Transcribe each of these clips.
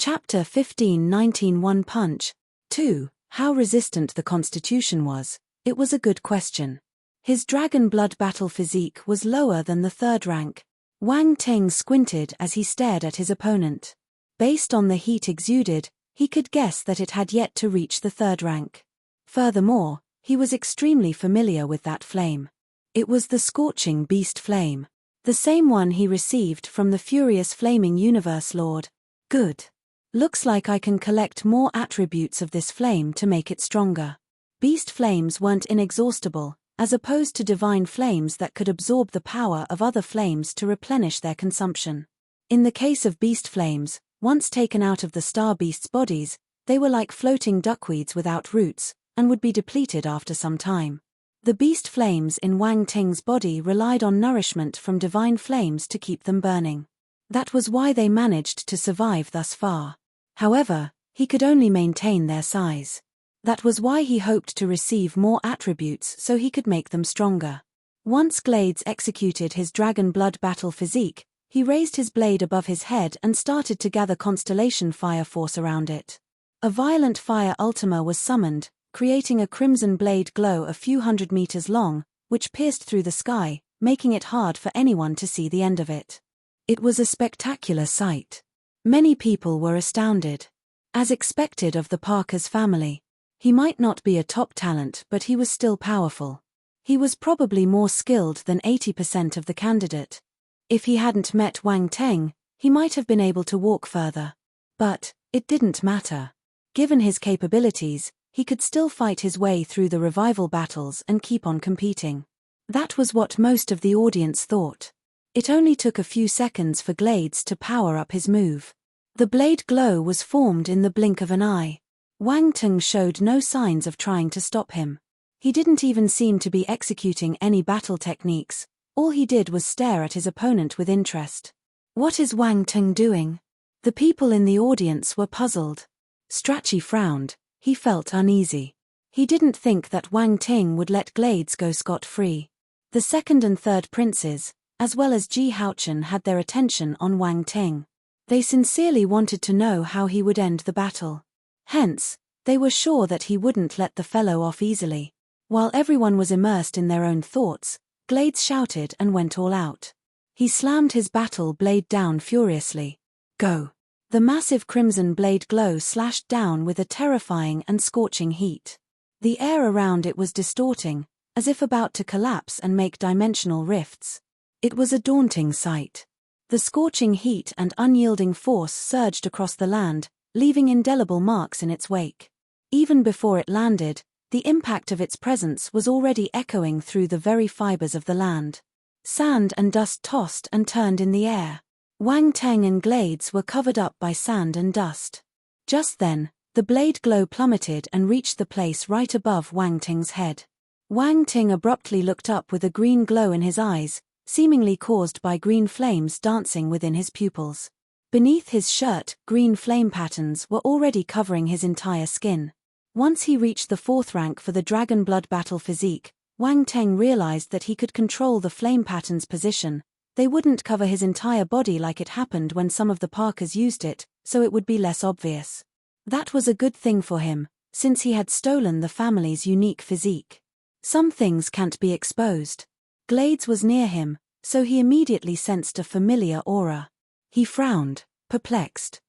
Chapter 15 19 Punch. 2. How resistant the Constitution was. It was a good question. His dragon blood battle physique was lower than the third rank. Wang Ting squinted as he stared at his opponent. Based on the heat exuded, he could guess that it had yet to reach the third rank. Furthermore, he was extremely familiar with that flame. It was the scorching beast flame. The same one he received from the furious flaming universe lord. Good. Looks like I can collect more attributes of this flame to make it stronger. Beast flames weren't inexhaustible, as opposed to divine flames that could absorb the power of other flames to replenish their consumption. In the case of beast flames, once taken out of the star beasts' bodies, they were like floating duckweeds without roots, and would be depleted after some time. The beast flames in Wang Ting's body relied on nourishment from divine flames to keep them burning. That was why they managed to survive thus far. However, he could only maintain their size. That was why he hoped to receive more attributes so he could make them stronger. Once Glades executed his dragon blood battle physique, he raised his blade above his head and started to gather constellation fire force around it. A violent fire ultima was summoned, creating a crimson blade glow a few hundred meters long, which pierced through the sky, making it hard for anyone to see the end of it. It was a spectacular sight. Many people were astounded. As expected of the Parker's family. He might not be a top talent, but he was still powerful. He was probably more skilled than 80% of the candidate. If he hadn't met Wang Ting, he might have been able to walk further. But it didn't matter. Given his capabilities, he could still fight his way through the revival battles and keep on competing. That was what most of the audience thought. It only took a few seconds for Glades to power up his move. The blade glow was formed in the blink of an eye. Wang Ting showed no signs of trying to stop him. He didn't even seem to be executing any battle techniques. All he did was stare at his opponent with interest. What is Wang Ting doing? The people in the audience were puzzled. Strachey frowned. He felt uneasy. He didn't think that Wang Ting would let Glades go scot-free. The second and third princes, as well as Ji Haochen, had their attention on Wang Ting. They sincerely wanted to know how he would end the battle. Hence, they were sure that he wouldn't let the fellow off easily. While everyone was immersed in their own thoughts, Glades shouted and went all out. He slammed his battle blade down furiously. Go! The massive crimson blade glow slashed down with a terrifying and scorching heat. The air around it was distorting, as if about to collapse and make dimensional rifts. It was a daunting sight. The scorching heat and unyielding force surged across the land, leaving indelible marks in its wake. Even before it landed, the impact of its presence was already echoing through the very fibers of the land. Sand and dust tossed and turned in the air. Wang Ting and Glades were covered up by sand and dust. Just then, the blade glow plummeted and reached the place right above Wang Ting's head. Wang Ting abruptly looked up with a green glow in his eyes, seemingly caused by green flames dancing within his pupils. Beneath his shirt, green flame patterns were already covering his entire skin. Once he reached the fourth rank for the dragon blood battle physique, Wang Ting realized that he could control the flame pattern's position. They wouldn't cover his entire body like it happened when some of the Parkers used it, so it would be less obvious. That was a good thing for him, since he had stolen the family's unique physique. Some things can't be exposed. Glades was near him, so he immediately sensed a familiar aura. He frowned, perplexed.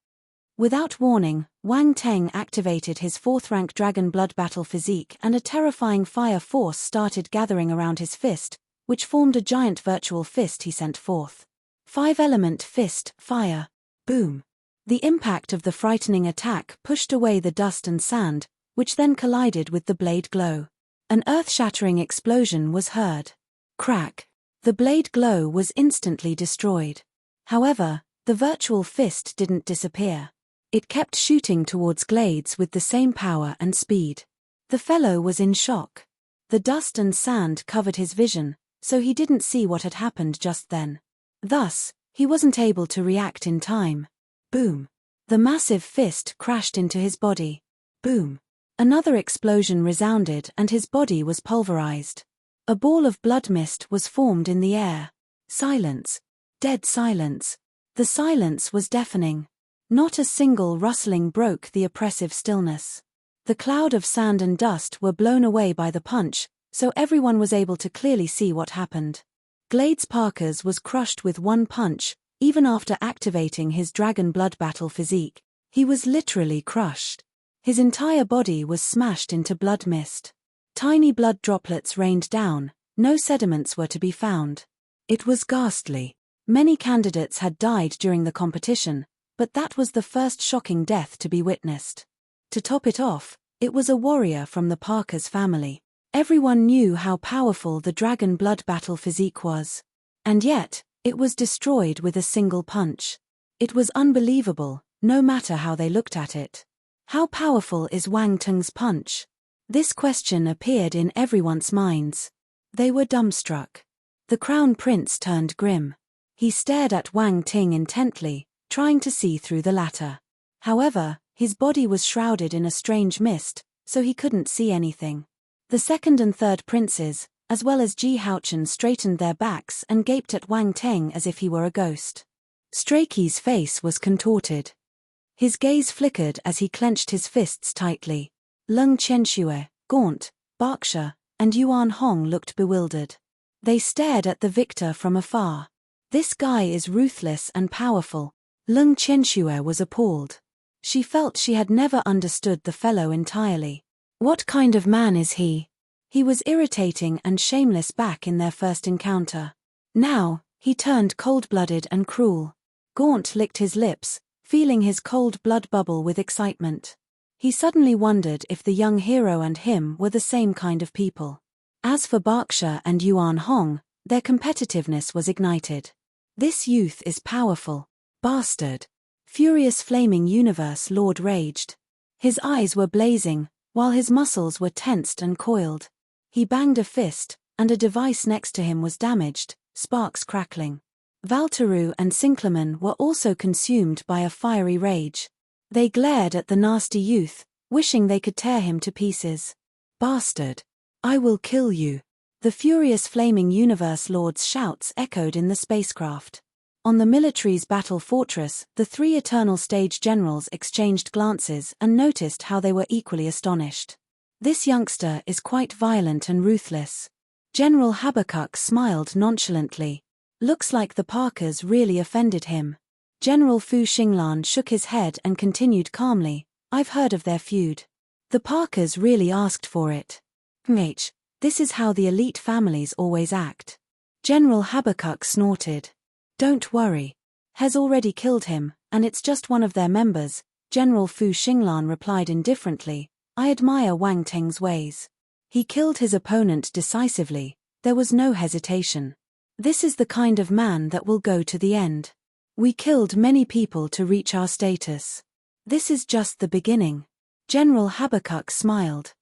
Without warning, Wang Ting activated his fourth-rank dragon blood battle physique and a terrifying fire force started gathering around his fist, which formed a giant virtual fist he sent forth. 5-element fist, fire. Boom. The impact of the frightening attack pushed away the dust and sand, which then collided with the blade glow. An earth-shattering explosion was heard. Crack. The blade glow was instantly destroyed. However, the virtual fist didn't disappear. It kept shooting towards Glades with the same power and speed. The fellow was in shock. The dust and sand covered his vision, so he didn't see what had happened just then. Thus, he wasn't able to react in time. Boom. The massive fist crashed into his body. Boom. Another explosion resounded and his body was pulverized. A ball of blood mist was formed in the air. Silence. Dead silence. The silence was deafening. Not a single rustling broke the oppressive stillness. The cloud of sand and dust were blown away by the punch, so everyone was able to clearly see what happened. Glades Parker's was crushed with one punch, even after activating his dragon blood battle physique. He was literally crushed. His entire body was smashed into blood mist. Tiny blood droplets rained down, no sediments were to be found. It was ghastly. Many candidates had died during the competition, but that was the first shocking death to be witnessed. To top it off, it was a warrior from the Parker's family. Everyone knew how powerful the dragon blood battle physique was. And yet, it was destroyed with a single punch. It was unbelievable, no matter how they looked at it. How powerful is Wang Teng's punch? This question appeared in everyone's minds. They were dumbstruck. The crown prince turned grim. He stared at Wang Ting intently, trying to see through the latter. However, his body was shrouded in a strange mist, so he couldn't see anything. The second and third princes, as well as Ji Haochen, straightened their backs and gaped at Wang Teng as if he were a ghost. Strachey's face was contorted. His gaze flickered as he clenched his fists tightly. Lung Qianxue, Gaunt, Berkshire, and Yuan Hong looked bewildered. They stared at the victor from afar. This guy is ruthless and powerful. Lung Qianxue was appalled. She felt she had never understood the fellow entirely. What kind of man is he? He was irritating and shameless back in their first encounter. Now, he turned cold-blooded and cruel. Gaunt licked his lips, feeling his cold blood bubble with excitement. He suddenly wondered if the young hero and him were the same kind of people. As for Berkshire and Yuan Hong, their competitiveness was ignited. This youth is powerful. Bastard. Furious flaming universe lord raged. His eyes were blazing, while his muscles were tensed and coiled. He banged a fist, and a device next to him was damaged, sparks crackling. Valteru and Sinclaman were also consumed by a fiery rage. They glared at the nasty youth, wishing they could tear him to pieces. Bastard! I will kill you! The furious flaming universe lord's shouts echoed in the spacecraft. On the military's battle fortress, the three Eternal Stage generals exchanged glances and noticed how they were equally astonished. This youngster is quite violent and ruthless. General Habakkuk smiled nonchalantly. Looks like the Parkers really offended him. General Fu Xinglan shook his head and continued calmly, I've heard of their feud. The Parkers really asked for it. This is how the elite families always act. General Habakkuk snorted. Don't worry. Has already killed him, and it's just one of their members, General Fu Xinglan replied indifferently. I admire Wang Teng's ways. He killed his opponent decisively, there was no hesitation. This is the kind of man that will go to the end. We killed many people to reach our status. This is just the beginning. General Habakkuk smiled.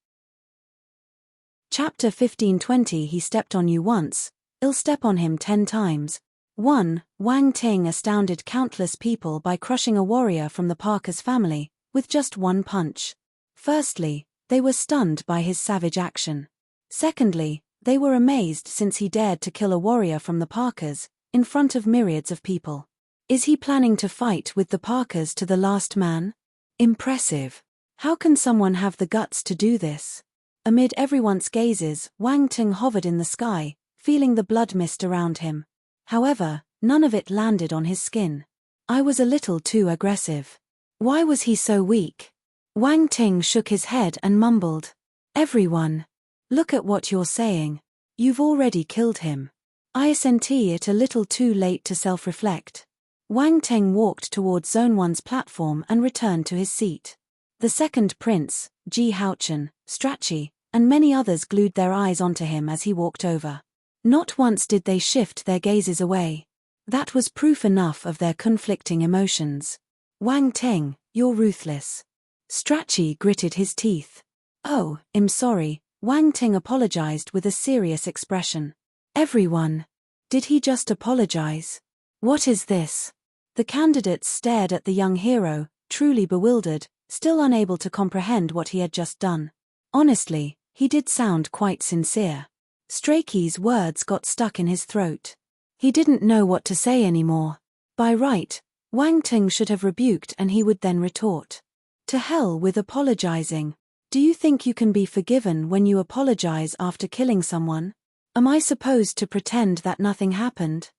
Chapter 15:20 He stepped on you once, I'll step on him 10 times. 1. Wang Ting astounded countless people by crushing a warrior from the Parkers family, with just one punch. Firstly, they were stunned by his savage action. Secondly, they were amazed since he dared to kill a warrior from the Parkers, in front of myriads of people. Is he planning to fight with the Parkers to the last man? Impressive. How can someone have the guts to do this? Amid everyone's gazes, Wang Ting hovered in the sky, feeling the blood mist around him. However, none of it landed on his skin. I was a little too aggressive. Why was he so weak? Wang Ting shook his head and mumbled. Everyone. Look at what you're saying. You've already killed him. Isn't it a little too late to self-reflect? Wang Ting walked towards Zone 1's platform and returned to his seat. The second prince, Ji Haochen, Strachey, and many others glued their eyes onto him as he walked over. Not once did they shift their gazes away. That was proof enough of their conflicting emotions. Wang Ting, you're ruthless. Strachey gritted his teeth. Oh, I'm sorry, Wang Ting apologized with a serious expression. Everyone. Did he just apologize? What is this? The candidates stared at the young hero, truly bewildered, still unable to comprehend what he had just done. Honestly, he did sound quite sincere. Strachey's words got stuck in his throat. He didn't know what to say anymore. By right, Wang Ting should have rebuked, and he would then retort. To hell with apologizing. Do you think you can be forgiven when you apologize after killing someone? Am I supposed to pretend that nothing happened?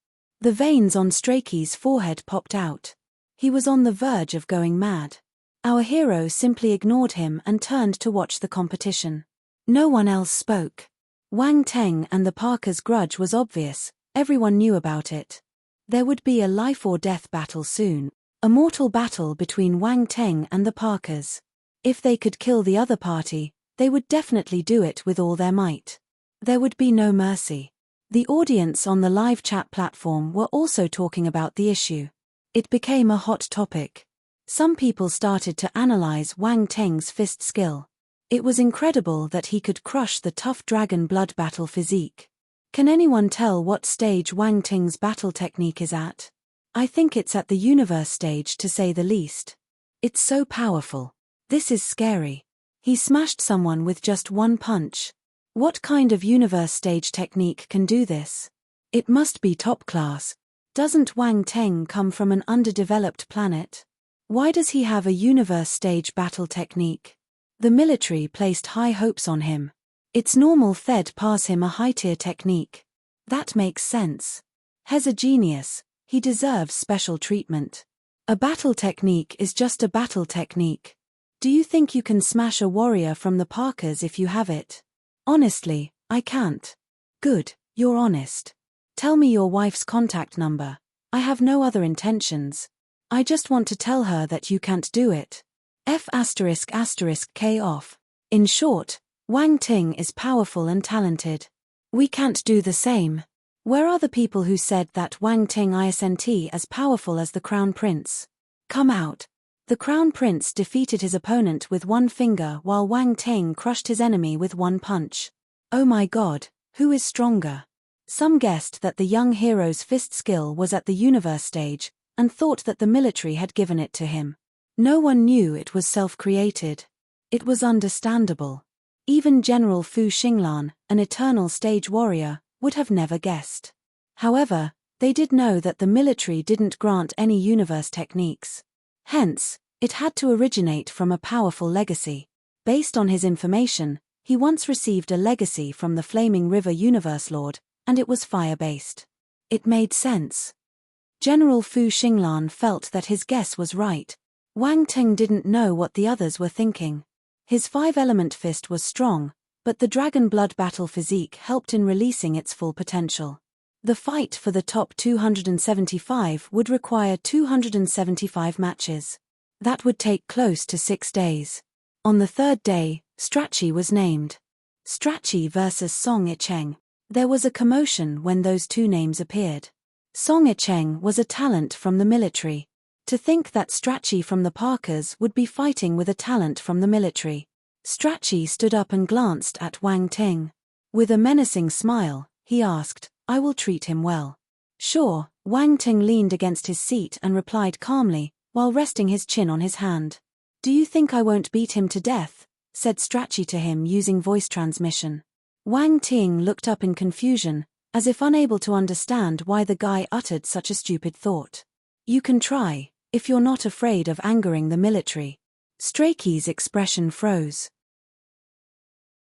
The veins on Strachey's forehead popped out. He was on the verge of going mad. Our hero simply ignored him and turned to watch the competition. No one else spoke. Wang Teng and the Parkers' grudge was obvious, everyone knew about it. There would be a life-or-death battle soon, a mortal battle between Wang Teng and the Parkers. If they could kill the other party, they would definitely do it with all their might. There would be no mercy. The audience on the live chat platform were also talking about the issue. It became a hot topic. Some people started to analyze Wang Teng's fist skill. It was incredible that he could crush the tough dragon blood battle physique. Can anyone tell what stage Wang Teng's battle technique is at? I think it's at the universe stage, to say the least. It's so powerful. This is scary. He smashed someone with just one punch. What kind of universe stage technique can do this? It must be top class. Doesn't Wang Teng come from an underdeveloped planet? Why does he have a universe stage battle technique? The military placed high hopes on him. It's normal they'd pass him a high-tier technique. That makes sense. He's a genius. He deserves special treatment. A battle technique is just a battle technique. Do you think you can smash a warrior from the Parkers if you have it? Honestly, I can't. Good, you're honest. Tell me your wife's contact number. I have no other intentions. I just want to tell her that you can't do it. F***K off. In short, Wang Ting is powerful and talented. We can't do the same. Where are the people who said that Wang Ting isn't as powerful as the Crown Prince? Come out. The Crown Prince defeated his opponent with one finger while Wang Ting crushed his enemy with one punch. Oh my god, who is stronger? Some guessed that the young hero's fist skill was at the universe stage, and thought that the military had given it to him. No one knew it was self-created. It was understandable. Even General Fu Xinglan, an eternal stage warrior, would have never guessed. However, they did know that the military didn't grant any universe techniques. Hence, it had to originate from a powerful legacy. Based on his information, he once received a legacy from the Flaming River Universe Lord, and it was fire-based. It made sense. General Fu Xinglan felt that his guess was right. Wang Ting didn't know what the others were thinking. His five-element fist was strong, but the dragon blood battle physique helped in releasing its full potential. The fight for the top 275 would require 275 matches. That would take close to 6 days. On the third day, Strachey was named. Strachey versus Song Icheng. There was a commotion when those two names appeared. Song Icheng was a talent from the military. To think that Strachey from the Parkers would be fighting with a talent from the military. Strachey stood up and glanced at Wang Ting. With a menacing smile, he asked, "I will treat him well." Sure, Wang Ting leaned against his seat and replied calmly, while resting his chin on his hand. "Do you think I won't beat him to death?" said Strachey to him using voice transmission. Wang Ting looked up in confusion, as if unable to understand why the guy uttered such a stupid thought. "You can try, if you're not afraid of angering the military." Strachey's expression froze.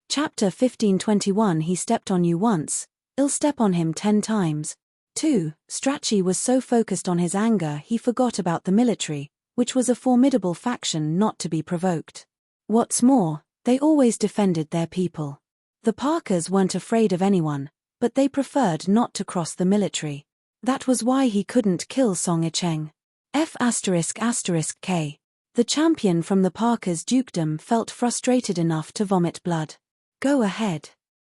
Chapter 1521. He stepped on you once, I'll step on him 10 times. 2. Strachey was so focused on his anger he forgot about the military, which was a formidable faction not to be provoked. What's more, they always defended their people. The Parkers weren't afraid of anyone, but they preferred not to cross the military. That was why he couldn't kill Song Icheng. F***K. The champion from the Parkers' dukedom felt frustrated enough to vomit blood. Go ahead.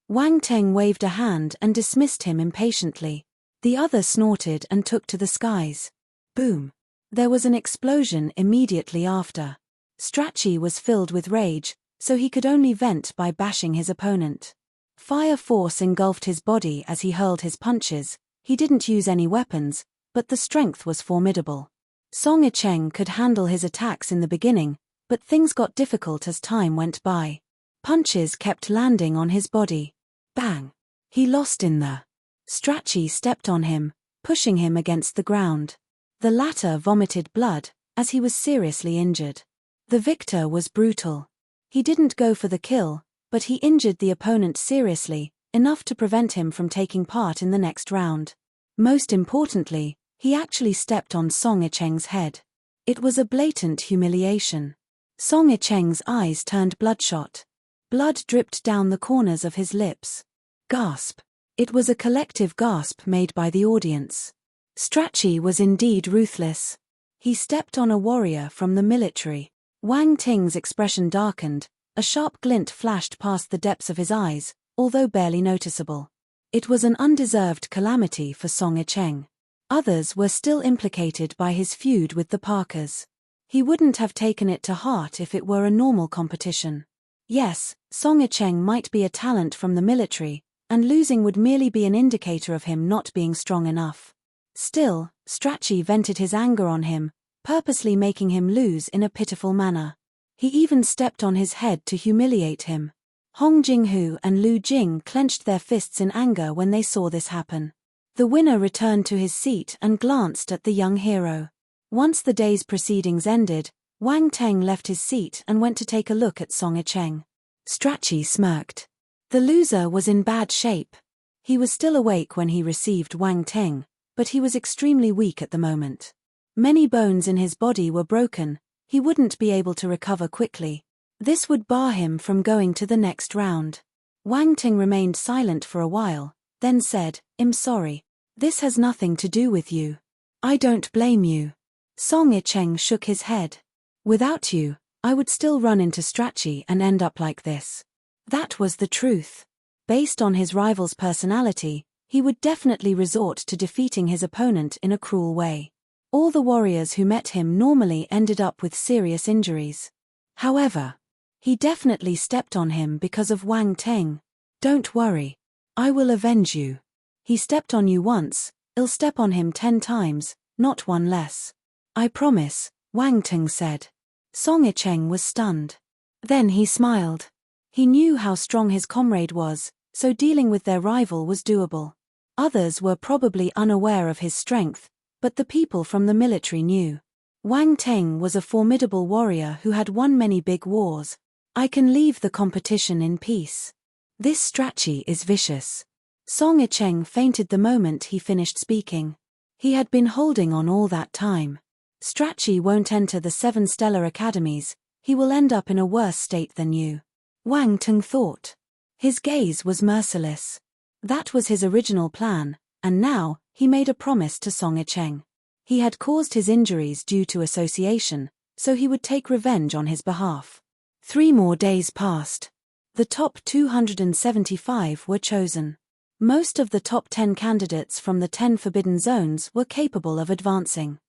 Wang Teng waved a hand and dismissed him impatiently. The other snorted and took to the skies. Boom. There was an explosion immediately after. Strachey was filled with rage, so he could only vent by bashing his opponent. Fire force engulfed his body as he hurled his punches. He didn't use any weapons, but the strength was formidable. Song Icheng could handle his attacks in the beginning, but things got difficult as time went by. Punches kept landing on his body. Bang! He lost in the. Strachey stepped on him, pushing him against the ground. The latter vomited blood, as he was seriously injured. The victor was brutal. He didn't go for the kill, but he injured the opponent seriously, enough to prevent him from taking part in the next round. Most importantly, he actually stepped on Song Yicheng's head. It was a blatant humiliation. Song Yicheng's eyes turned bloodshot. Blood dripped down the corners of his lips. Gasp. It was a collective gasp made by the audience. Strachey was indeed ruthless. He stepped on a warrior from the military. Wang Ting's expression darkened, a sharp glint flashed past the depths of his eyes, although barely noticeable. It was an undeserved calamity for Song Yicheng. Others were still implicated by his feud with the Parkers. He wouldn't have taken it to heart if it were a normal competition. Yes, Song Yicheng might be a talent from the military, and losing would merely be an indicator of him not being strong enough. Still, Strachey vented his anger on him, purposely making him lose in a pitiful manner. He even stepped on his head to humiliate him. Hong Jinghu and Lu Jing clenched their fists in anger when they saw this happen. The winner returned to his seat and glanced at the young hero. Once the day's proceedings ended, Wang Teng left his seat and went to take a look at Song Yicheng. Strachey smirked. The loser was in bad shape. He was still awake when he received Wang Teng, but he was extremely weak at the moment. Many bones in his body were broken, he wouldn't be able to recover quickly. This would bar him from going to the next round. Wang Teng remained silent for a while, then said, "I'm sorry. This has nothing to do with you. I don't blame you." Song Yicheng shook his head. "Without you, I would still run into Strachey and end up like this." That was the truth. Based on his rival's personality, he would definitely resort to defeating his opponent in a cruel way. All the warriors who met him normally ended up with serious injuries. However, he definitely stepped on him because of Wang Teng. "Don't worry. I will avenge you. He stepped on you once, I'll step on him 10 times, not one less. I promise," Wang Teng said. Song Yicheng was stunned. Then he smiled. He knew how strong his comrade was, so dealing with their rival was doable. Others were probably unaware of his strength, but the people from the military knew. Wang Teng was a formidable warrior who had won many big wars. "I can leave the competition in peace. This Strachey is vicious." Song Yicheng fainted the moment he finished speaking. He had been holding on all that time. "Strachey won't enter the 7 stellar academies, he will end up in a worse state than you," Wang Teng thought. His gaze was merciless. That was his original plan, and now, he made a promise to Song Yicheng. He had caused his injuries due to association, so he would take revenge on his behalf. 3 more days passed. The top 275 were chosen. Most of the top 10 candidates from the 10 forbidden zones were capable of advancing.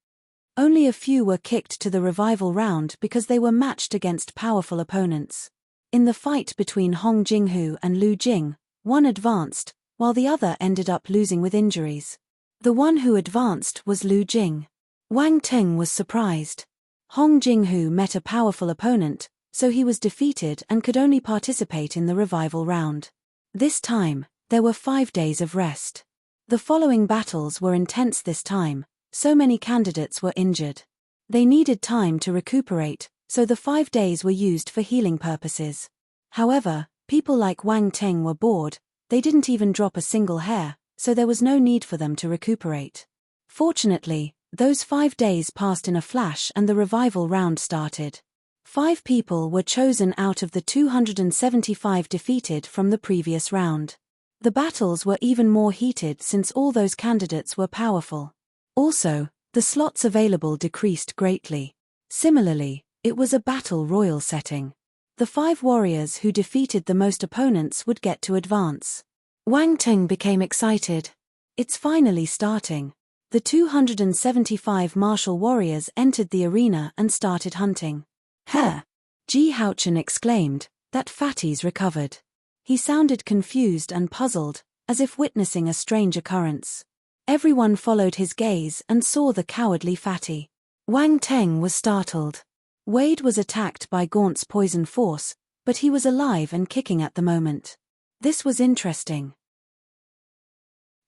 Only a few were kicked to the revival round because they were matched against powerful opponents. In the fight between Hong Jinghu and Lu Jing, one advanced, while the other ended up losing with injuries. The one who advanced was Lu Jing. Wang Teng was surprised. Hong Jinghu met a powerful opponent, so he was defeated and could only participate in the revival round. This time, there were 5 days of rest. The following battles were intense this time, so many candidates were injured. They needed time to recuperate, so the 5 days were used for healing purposes. However, people like Wang Teng were bored, they didn't even drop a single hair, so there was no need for them to recuperate. Fortunately, those 5 days passed in a flash and the revival round started. 5 people were chosen out of the 275 defeated from the previous round. The battles were even more heated since all those candidates were powerful. Also, the slots available decreased greatly. Similarly, it was a battle royal setting. The 5 warriors who defeated the most opponents would get to advance. Wang Teng became excited. It's finally starting. The 275 martial warriors entered the arena and started hunting. "Huh!" Ji Haochen exclaimed, "That fatty's recovered." He sounded confused and puzzled, as if witnessing a strange occurrence. Everyone followed his gaze and saw the cowardly fatty. Wang Teng was startled. Wade was attacked by Gaunt's poison force, but he was alive and kicking at the moment. This was interesting.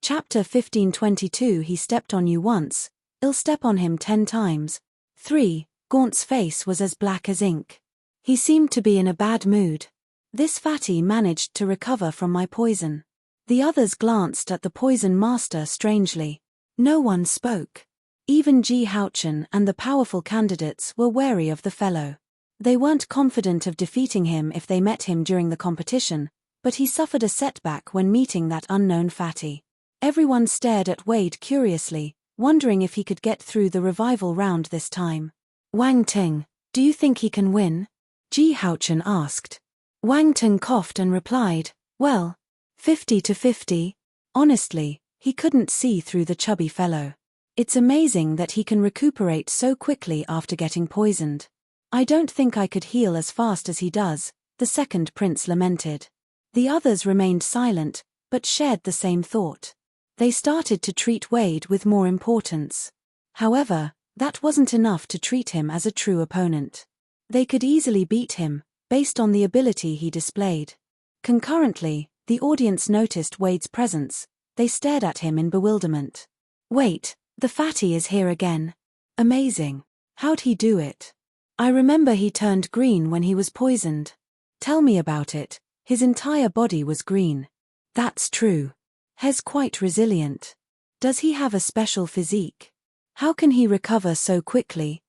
Chapter 1522 He stepped on you once, I'll step on him 10 times. 3. Gaunt's face was as black as ink. He seemed to be in a bad mood. This fatty managed to recover from my poison. The others glanced at the poison master strangely. No one spoke. Even Ji Haochen and the powerful candidates were wary of the fellow. They weren't confident of defeating him if they met him during the competition, but he suffered a setback when meeting that unknown fatty. Everyone stared at Wade curiously, wondering if he could get through the revival round this time. Wang Ting, do you think he can win? Ji Haochen asked. Wang Ting coughed and replied, well, 50-50. Honestly, he couldn't see through the chubby fellow. It's amazing that he can recuperate so quickly after getting poisoned. I don't think I could heal as fast as he does, the second prince lamented. The others remained silent, but shared the same thought. They started to treat Wade with more importance. However, that wasn't enough to treat him as a true opponent. They could easily beat him, based on the ability he displayed. Concurrently, the audience noticed Wade's presence. They stared at him in bewilderment. Wait, the fatty is here again. Amazing. How'd he do it? I remember he turned green when he was poisoned. Tell me about it. His entire body was green. That's true. He's quite resilient. Does he have a special physique? How can he recover so quickly?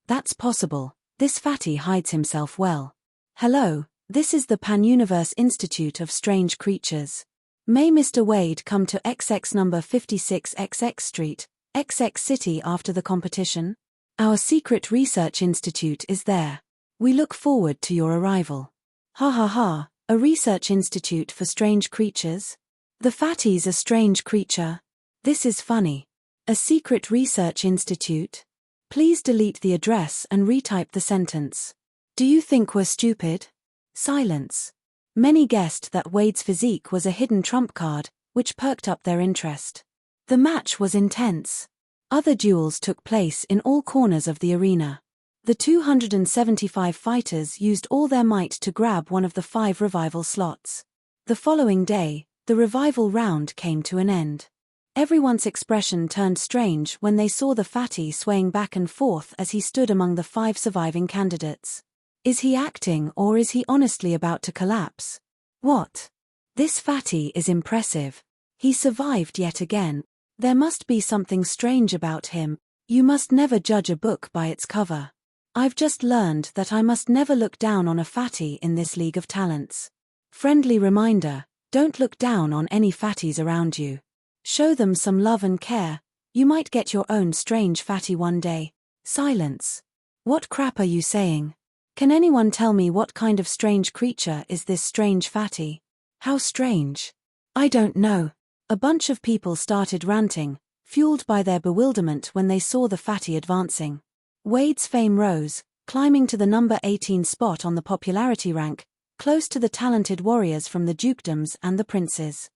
That's possible. This fatty hides himself well. Hello, this is the Pan-Universe Institute of Strange Creatures. May Mr. Wade come to XX number 56 XX Street, XX City after the competition? Our secret research institute is there. We look forward to your arrival. Ha ha ha, a research institute for strange creatures? The fatty's a strange creature. This is funny. A secret research institute? Please delete the address and retype the sentence. Do you think we're stupid? Silence. Many guessed that Wade's physique was a hidden trump card, which perked up their interest. The match was intense. Other duels took place in all corners of the arena. The 275 fighters used all their might to grab one of the 5 revival slots. The following day, the revival round came to an end. Everyone's expression turned strange when they saw the fatty swaying back and forth as he stood among the 5 surviving candidates. Is he acting or is he honestly about to collapse? What? This fatty is impressive. He survived yet again. There must be something strange about him. You must never judge a book by its cover. I've just learned that I must never look down on a fatty in this League of Talents. Friendly reminder, don't look down on any fatties around you. Show them some love and care. You might get your own strange fatty one day. Silence. What crap are you saying? Can anyone tell me what kind of strange creature is this strange fatty? How strange? I don't know. A bunch of people started ranting, fueled by their bewilderment when they saw the fatty advancing. Wade's fame rose, climbing to the number 18 spot on the popularity rank, close to the talented warriors from the dukedoms and the princes.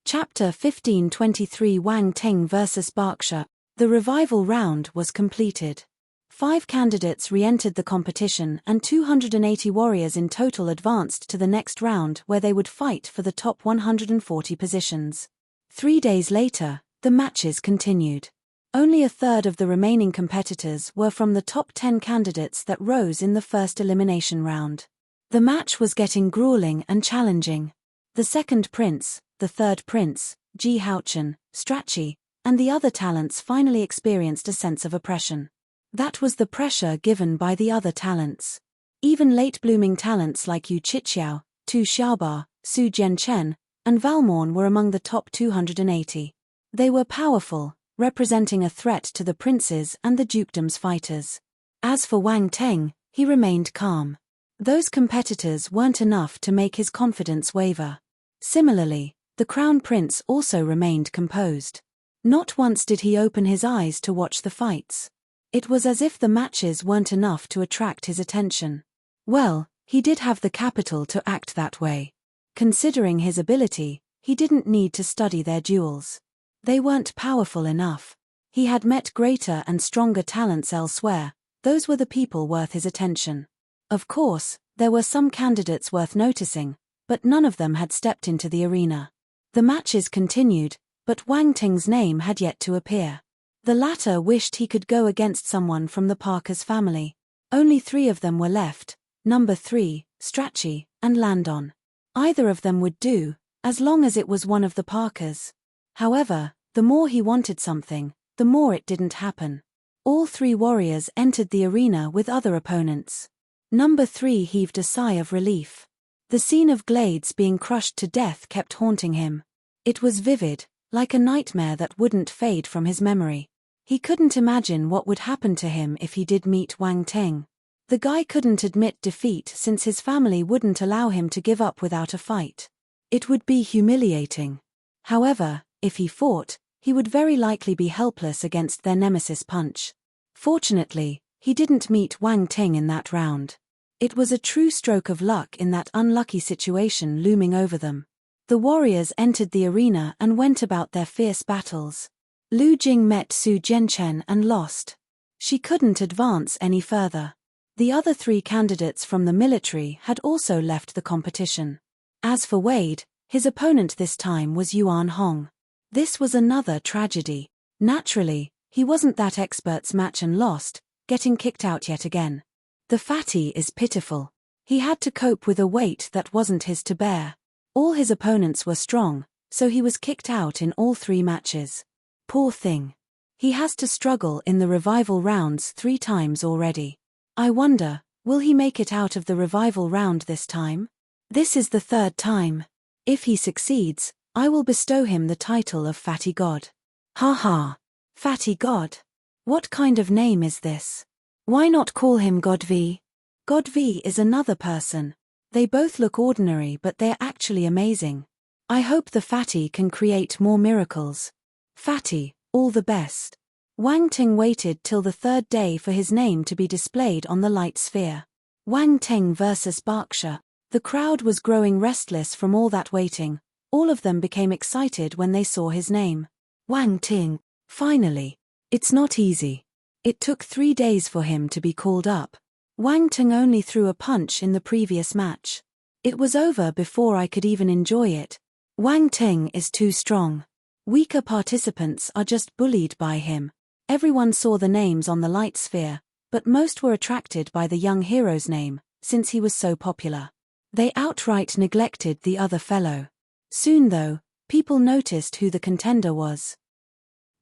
Chapter 1523 Wang Ting vs. Berkshire. The revival round was completed. 5 candidates re-entered the competition and 280 warriors in total advanced to the next round where they would fight for the top 140 positions. 3 days later, the matches continued. Only a third of the remaining competitors were from the top 10 candidates that rose in the first elimination round. The match was getting grueling and challenging. The second prince, the third prince, Ji Haochen, Strachey, and the other talents finally experienced a sense of oppression. That was the pressure given by the other talents. Even late-blooming talents like Yu Chiqiao, Tu Xiaoba, Su Jianchen, and Valmorn were among the top 280. They were powerful, representing a threat to the princes and the dukedom's fighters. As for Wang Teng, he remained calm. Those competitors weren't enough to make his confidence waver. Similarly, the crown prince also remained composed. Not once did he open his eyes to watch the fights. It was as if the matches weren't enough to attract his attention. Well, he did have the capital to act that way. Considering his ability, he didn't need to study their duels. They weren't powerful enough. He had met greater and stronger talents elsewhere. Those were the people worth his attention. Of course, there were some candidates worth noticing, but none of them had stepped into the arena. The matches continued, But Wang Ting's name had yet to appear. The latter wished he could go against someone from the Parker's family. Only 3 of them were left, number 3, Strachey, and Landon. Either of them would do, as long as it was one of the Parkers. However, the more he wanted something, the more it didn't happen. All 3 warriors entered the arena with other opponents. Number 3 heaved a sigh of relief. The scene of Glades being crushed to death kept haunting him. It was vivid, like a nightmare that wouldn't fade from his memory. He couldn't imagine what would happen to him if he did meet Wang Ting. The guy couldn't admit defeat since his family wouldn't allow him to give up without a fight. It would be humiliating. However, if he fought, he would very likely be helpless against their nemesis Punch. Fortunately, he didn't meet Wang Ting in that round. It was a true stroke of luck in that unlucky situation looming over them. The warriors entered the arena and went about their fierce battles. Lu Jing met Su Jianchen and lost. She couldn't advance any further. The other 3 candidates from the military had also left the competition. As for Wade, his opponent this time was Yuan Hong. This was another tragedy. Naturally, he wasn't that expert's match and lost, getting kicked out yet again. The fatty is pitiful. He had to cope with a weight that wasn't his to bear. All his opponents were strong, so he was kicked out in all 3 matches. Poor thing. He has to struggle in the revival rounds 3 times already. I wonder, will he make it out of the revival round this time? This is the 3rd time. If he succeeds, I will bestow him the title of Fatty God. Ha ha. Fatty God. What kind of name is this? Why not call him God V? God V is another person. They both look ordinary but they're actually amazing. I hope the Fatty can create more miracles. Fatty, all the best. Wang Ting waited till the 3rd day for his name to be displayed on the light sphere. Wang Ting versus Berkshire. The crowd was growing restless from all that waiting. All of them became excited when they saw his name. Wang Ting, finally. It's not easy. It took 3 days for him to be called up. Wang Ting only threw a punch in the previous match. It was over before I could even enjoy it. Wang Ting is too strong. Weaker participants are just bullied by him. Everyone saw the names on the light sphere, but most were attracted by the young hero's name, since he was so popular. They outright neglected the other fellow. Soon though, people noticed who the contender was.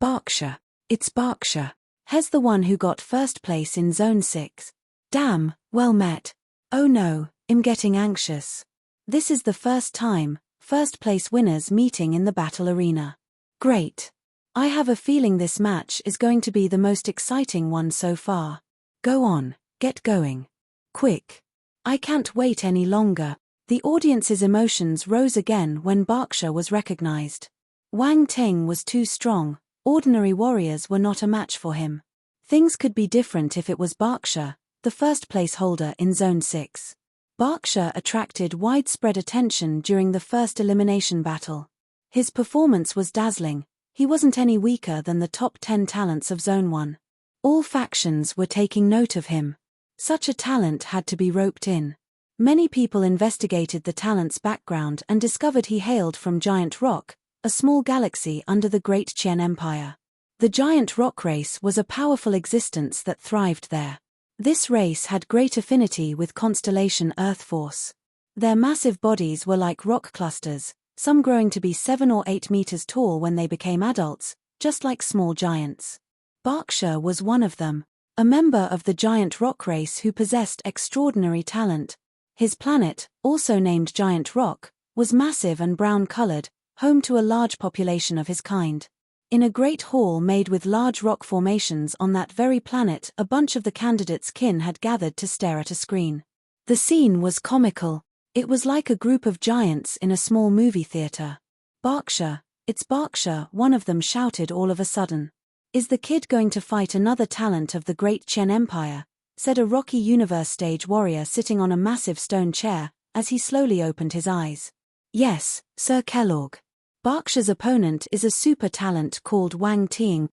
Berkshire. It's Berkshire. He's the one who got 1st place in Zone 6. Damn, well met. Oh no, I'm getting anxious. This is the first time, 1st place winners meeting in the battle arena. Great. I have a feeling this match is going to be the most exciting one so far. Go on, get going. Quick. I can't wait any longer. The audience's emotions rose again when Berkshire was recognized. Wang Ting was too strong, ordinary warriors were not a match for him. Things could be different if it was Berkshire, the 1st place holder in Zone 6. Berkshire attracted widespread attention during the first elimination battle. His performance was dazzling. He wasn't any weaker than the top 10 talents of Zone 1. All factions were taking note of him. Such a talent had to be roped in. Many people investigated the talent's background and discovered he hailed from Giant Rock, a small galaxy under the Great Qian Empire. The Giant Rock race was a powerful existence that thrived there. This race had great affinity with constellation Earth Force. Their massive bodies were like rock clusters, some growing to be 7 or 8 meters tall when they became adults, just like small giants. Berkshire was one of them, a member of the Giant Rock race who possessed extraordinary talent. His planet, also named Giant Rock, was massive and brown-colored, home to a large population of his kind. In a great hall made with large rock formations on that very planet, a bunch of the candidates' kin had gathered to stare at a screen. The scene was comical. It was like a group of giants in a small movie theater. Berkshire, it's Berkshire, one of them shouted all of a sudden. Is the kid going to fight another talent of the Great Qian Empire? Said a Rocky Universe stage warrior sitting on a massive stone chair, as he slowly opened his eyes. Yes, Sir Kellogg. Berkshire's opponent is a super talent called Wang Ting.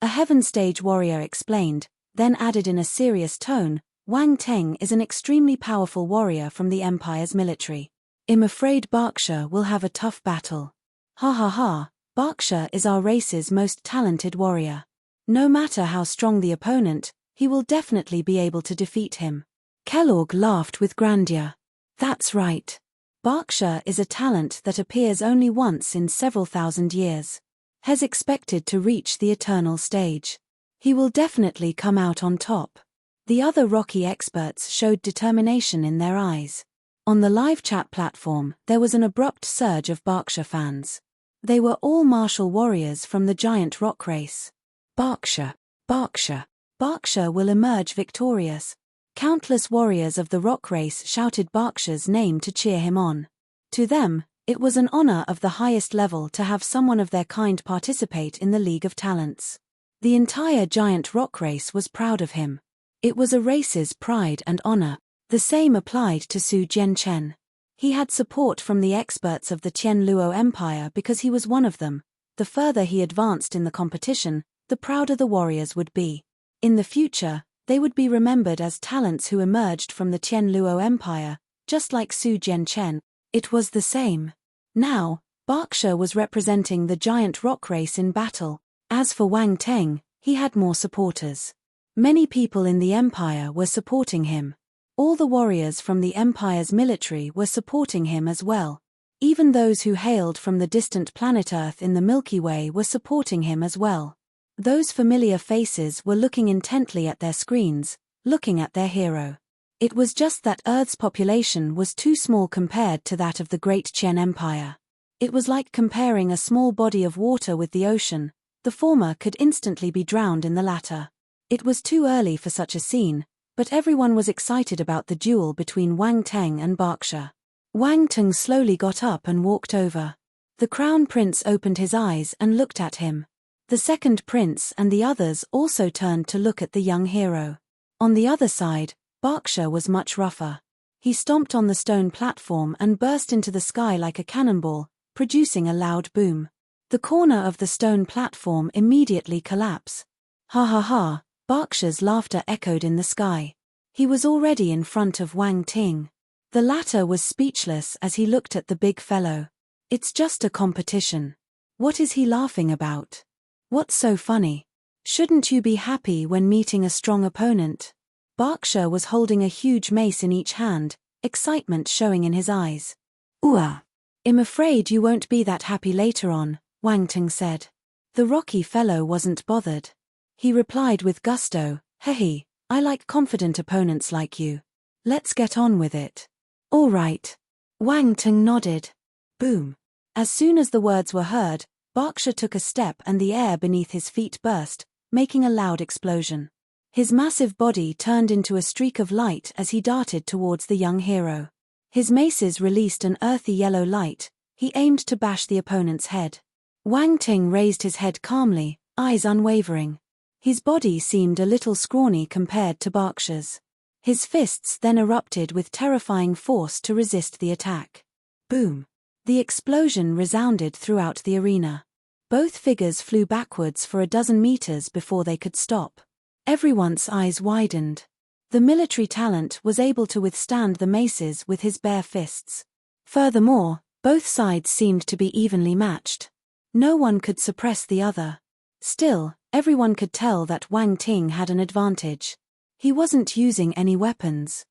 A Heaven stage warrior explained, then added in a serious tone, Wang Ting is an extremely powerful warrior from the Empire's military. I'm afraid Berkshire will have a tough battle. Ha ha ha, Berkshire is our race's most talented warrior. No matter how strong the opponent, he will definitely be able to defeat him." Kellogg laughed with grandeur. "That's right. Berkshire is a talent that appears only once in several thousand years. He's expected to reach the eternal stage. He will definitely come out on top." The other Rocky experts showed determination in their eyes. On the live chat platform, there was an abrupt surge of Berkshire fans. They were all martial warriors from the giant rock race. "Berkshire, Berkshire, Berkshire will emerge victorious." Countless warriors of the rock race shouted Berkshire's name to cheer him on. To them, it was an honor of the highest level to have someone of their kind participate in the League of Talents. The entire giant rock race was proud of him. It was a race's pride and honor. The same applied to Su Jianchen. He had support from the experts of the Qianluo Empire because he was one of them. The further he advanced in the competition, the prouder the warriors would be. In the future, they would be remembered as talents who emerged from the Qianluo Empire, just like Su Jianchen. It was the same. Now, Berkshire was representing the giant rock race in battle. As for Wang Teng, he had more supporters. Many people in the empire were supporting him. All the warriors from the empire's military were supporting him as well. Even those who hailed from the distant planet Earth in the Milky Way were supporting him as well. Those familiar faces were looking intently at their screens, looking at their hero. It was just that Earth's population was too small compared to that of the great Qian Empire. It was like comparing a small body of water with the ocean. The former could instantly be drowned in the latter. It was too early for such a scene, but everyone was excited about the duel between Wang Teng and Berkshire. Wang Teng slowly got up and walked over. The crown prince opened his eyes and looked at him. The second prince and the others also turned to look at the young hero. On the other side, Berkshire was much rougher. He stomped on the stone platform and burst into the sky like a cannonball, producing a loud boom. The corner of the stone platform immediately collapsed. "Ha ha ha," Berkshire's laughter echoed in the sky. He was already in front of Wang Ting. The latter was speechless as he looked at the big fellow. "It's just a competition. What is he laughing about? What's so funny? Shouldn't you be happy when meeting a strong opponent?" Berkshire was holding a huge mace in each hand, excitement showing in his eyes. "I'm afraid you won't be that happy later on," Wang Ting said. The rocky fellow wasn't bothered. He replied with gusto, "Hehe, I like confident opponents like you. Let's get on with it." "All right." Wang Ting nodded. Boom. As soon as the words were heard, Berkshire took a step and the air beneath his feet burst, making a loud explosion. His massive body turned into a streak of light as he darted towards the young hero. His maces released an earthy yellow light. He aimed to bash the opponent's head. Wang Ting raised his head calmly, eyes unwavering. His body seemed a little scrawny compared to Berkshire's. His fists then erupted with terrifying force to resist the attack. Boom. The explosion resounded throughout the arena. Both figures flew backwards for a dozen meters before they could stop. Everyone's eyes widened. The military talent was able to withstand the maces with his bare fists. Furthermore, both sides seemed to be evenly matched. No one could suppress the other. Still, everyone could tell that Wang Ting had an advantage. He wasn't using any weapons.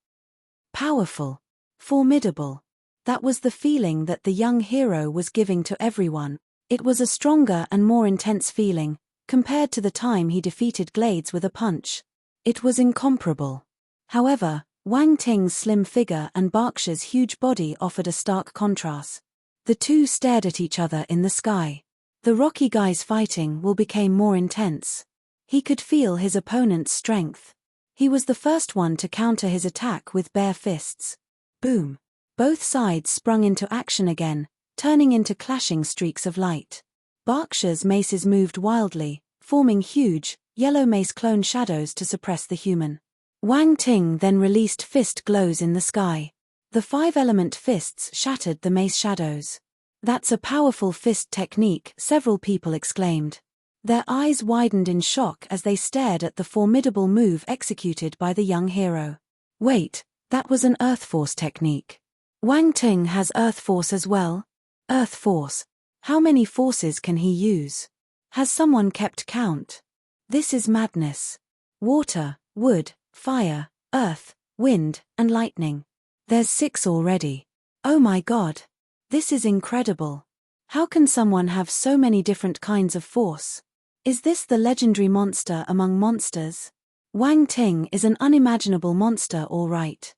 Powerful. Formidable. That was the feeling that the young hero was giving to everyone. It was a stronger and more intense feeling, compared to the time he defeated Glades with a punch. It was incomparable. However, Wang Ting's slim figure and Berkshire's huge body offered a stark contrast. The two stared at each other in the sky. The rocky guy's fighting will become more intense. He could feel his opponent's strength. He was the first one to counter his attack with bare fists. Boom. Both sides sprung into action again, turning into clashing streaks of light. Berkshire's maces moved wildly, forming huge, yellow mace clone shadows to suppress the human. Wang Ting then released fist glows in the sky. The five-element fists shattered the mace shadows. "That's a powerful fist technique," several people exclaimed. Their eyes widened in shock as they stared at the formidable move executed by the young hero. "Wait, that was an Earth Force technique. Wang Ting has Earth Force as well?" "Earth Force? How many forces can he use? Has someone kept count? This is madness. Water, wood, fire, earth, wind, and lightning. There's 6 already. Oh my God. This is incredible. How can someone have so many different kinds of force? Is this the legendary monster among monsters? Wang Ting is an unimaginable monster, all right.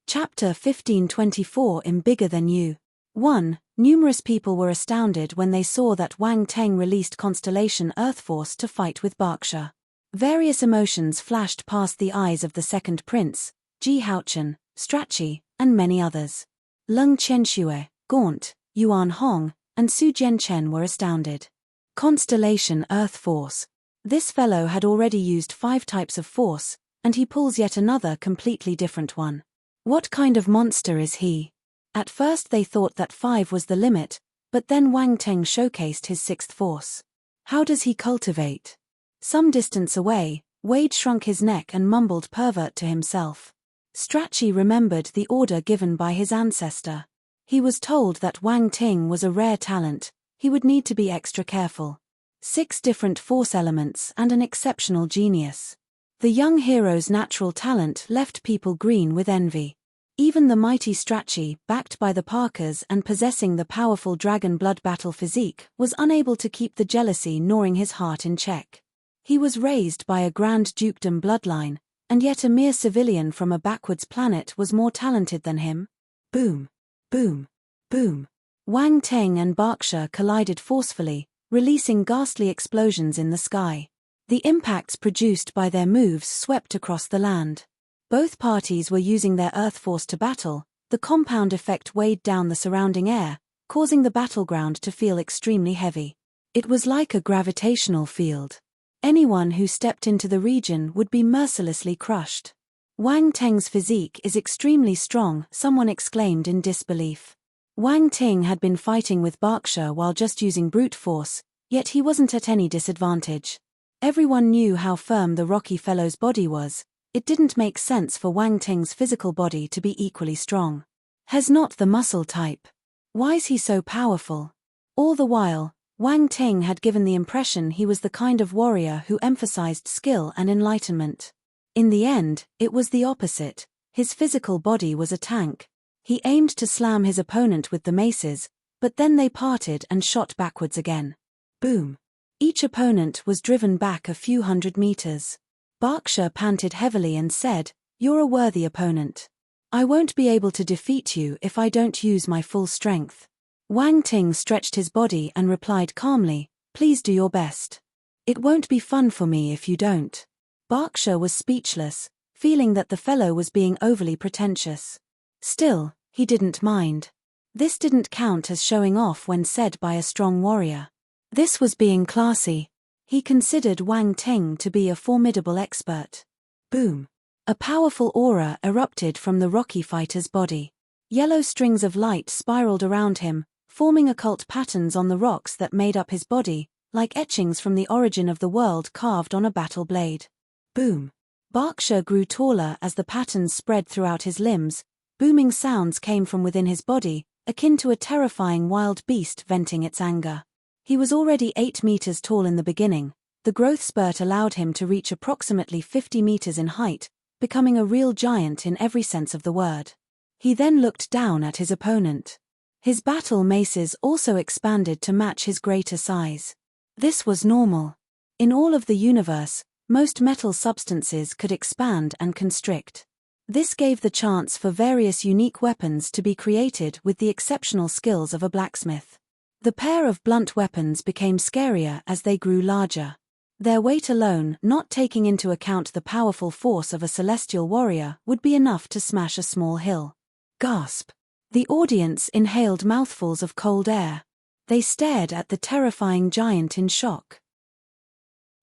Chapter 1524 in Bigger Than You. 1. Numerous people were astounded when they saw that Wang Teng released Constellation Earth Force to fight with Berkshire. Various emotions flashed past the eyes of the second prince, Ji Haochen, Strachey, and many others. Leng Qianxue, Gaunt, Yuan Hong, and Su Jianchen were astounded. Constellation Earth Force. This fellow had already used 5 types of force, and he pulls yet another completely different one. What kind of monster is he? At first they thought that 5 was the limit, but then Wang Teng showcased his 6th force. How does he cultivate? Some distance away, Wade shrunk his neck and mumbled pervert to himself. Strachey remembered the order given by his ancestor. He was told that Wang Ting was a rare talent, he would need to be extra careful. 6 different force elements and an exceptional genius. The young hero's natural talent left people green with envy. Even the mighty Strachey, backed by the Parkers and possessing the powerful dragon blood battle physique, was unable to keep the jealousy gnawing his heart in check. He was raised by a grand dukedom bloodline, and yet a mere civilian from a backwards planet was more talented than him. Boom. Boom. Boom. Wang Teng and Berkshire collided forcefully, releasing ghastly explosions in the sky. The impacts produced by their moves swept across the land. Both parties were using their earth force to battle. The compound effect weighed down the surrounding air, causing the battleground to feel extremely heavy. It was like a gravitational field. Anyone who stepped into the region would be mercilessly crushed. Wang Teng's physique is extremely strong, someone exclaimed in disbelief. Wang Ting had been fighting with Berkshire while just using brute force, yet he wasn't at any disadvantage. Everyone knew how firm the rocky fellow's body was. It didn't make sense for Wang Ting's physical body to be equally strong. He's not the muscle type. Why's he so powerful? All the while, Wang Ting had given the impression he was the kind of warrior who emphasized skill and enlightenment. In the end, it was the opposite. His physical body was a tank. He aimed to slam his opponent with the maces, but then they parted and shot backwards again. Boom. Each opponent was driven back a few hundred meters. Berkshire panted heavily and said, "You're a worthy opponent. I won't be able to defeat you if I don't use my full strength." Wang Ting stretched his body and replied calmly, "Please do your best. It won't be fun for me if you don't." Berkshire was speechless, feeling that the fellow was being overly pretentious. Still, he didn't mind. This didn't count as showing off when said by a strong warrior. This was being classy. He considered Wang Ting to be a formidable expert. Boom. A powerful aura erupted from the rocky fighter's body. Yellow strings of light spiraled around him, forming occult patterns on the rocks that made up his body, like etchings from the origin of the world carved on a battle blade. Boom. Berkshire grew taller as the patterns spread throughout his limbs. Booming sounds came from within his body, akin to a terrifying wild beast venting its anger. He was already 8 meters tall in the beginning. The growth spurt allowed him to reach approximately 50 meters in height, becoming a real giant in every sense of the word. He then looked down at his opponent. His battle maces also expanded to match his greater size. This was normal. In all of the universe, most metal substances could expand and constrict. This gave the chance for various unique weapons to be created with the exceptional skills of a blacksmith. The pair of blunt weapons became scarier as they grew larger. Their weight alone, not taking into account the powerful force of a celestial warrior, would be enough to smash a small hill. Gasp! The audience inhaled mouthfuls of cold air. They stared at the terrifying giant in shock.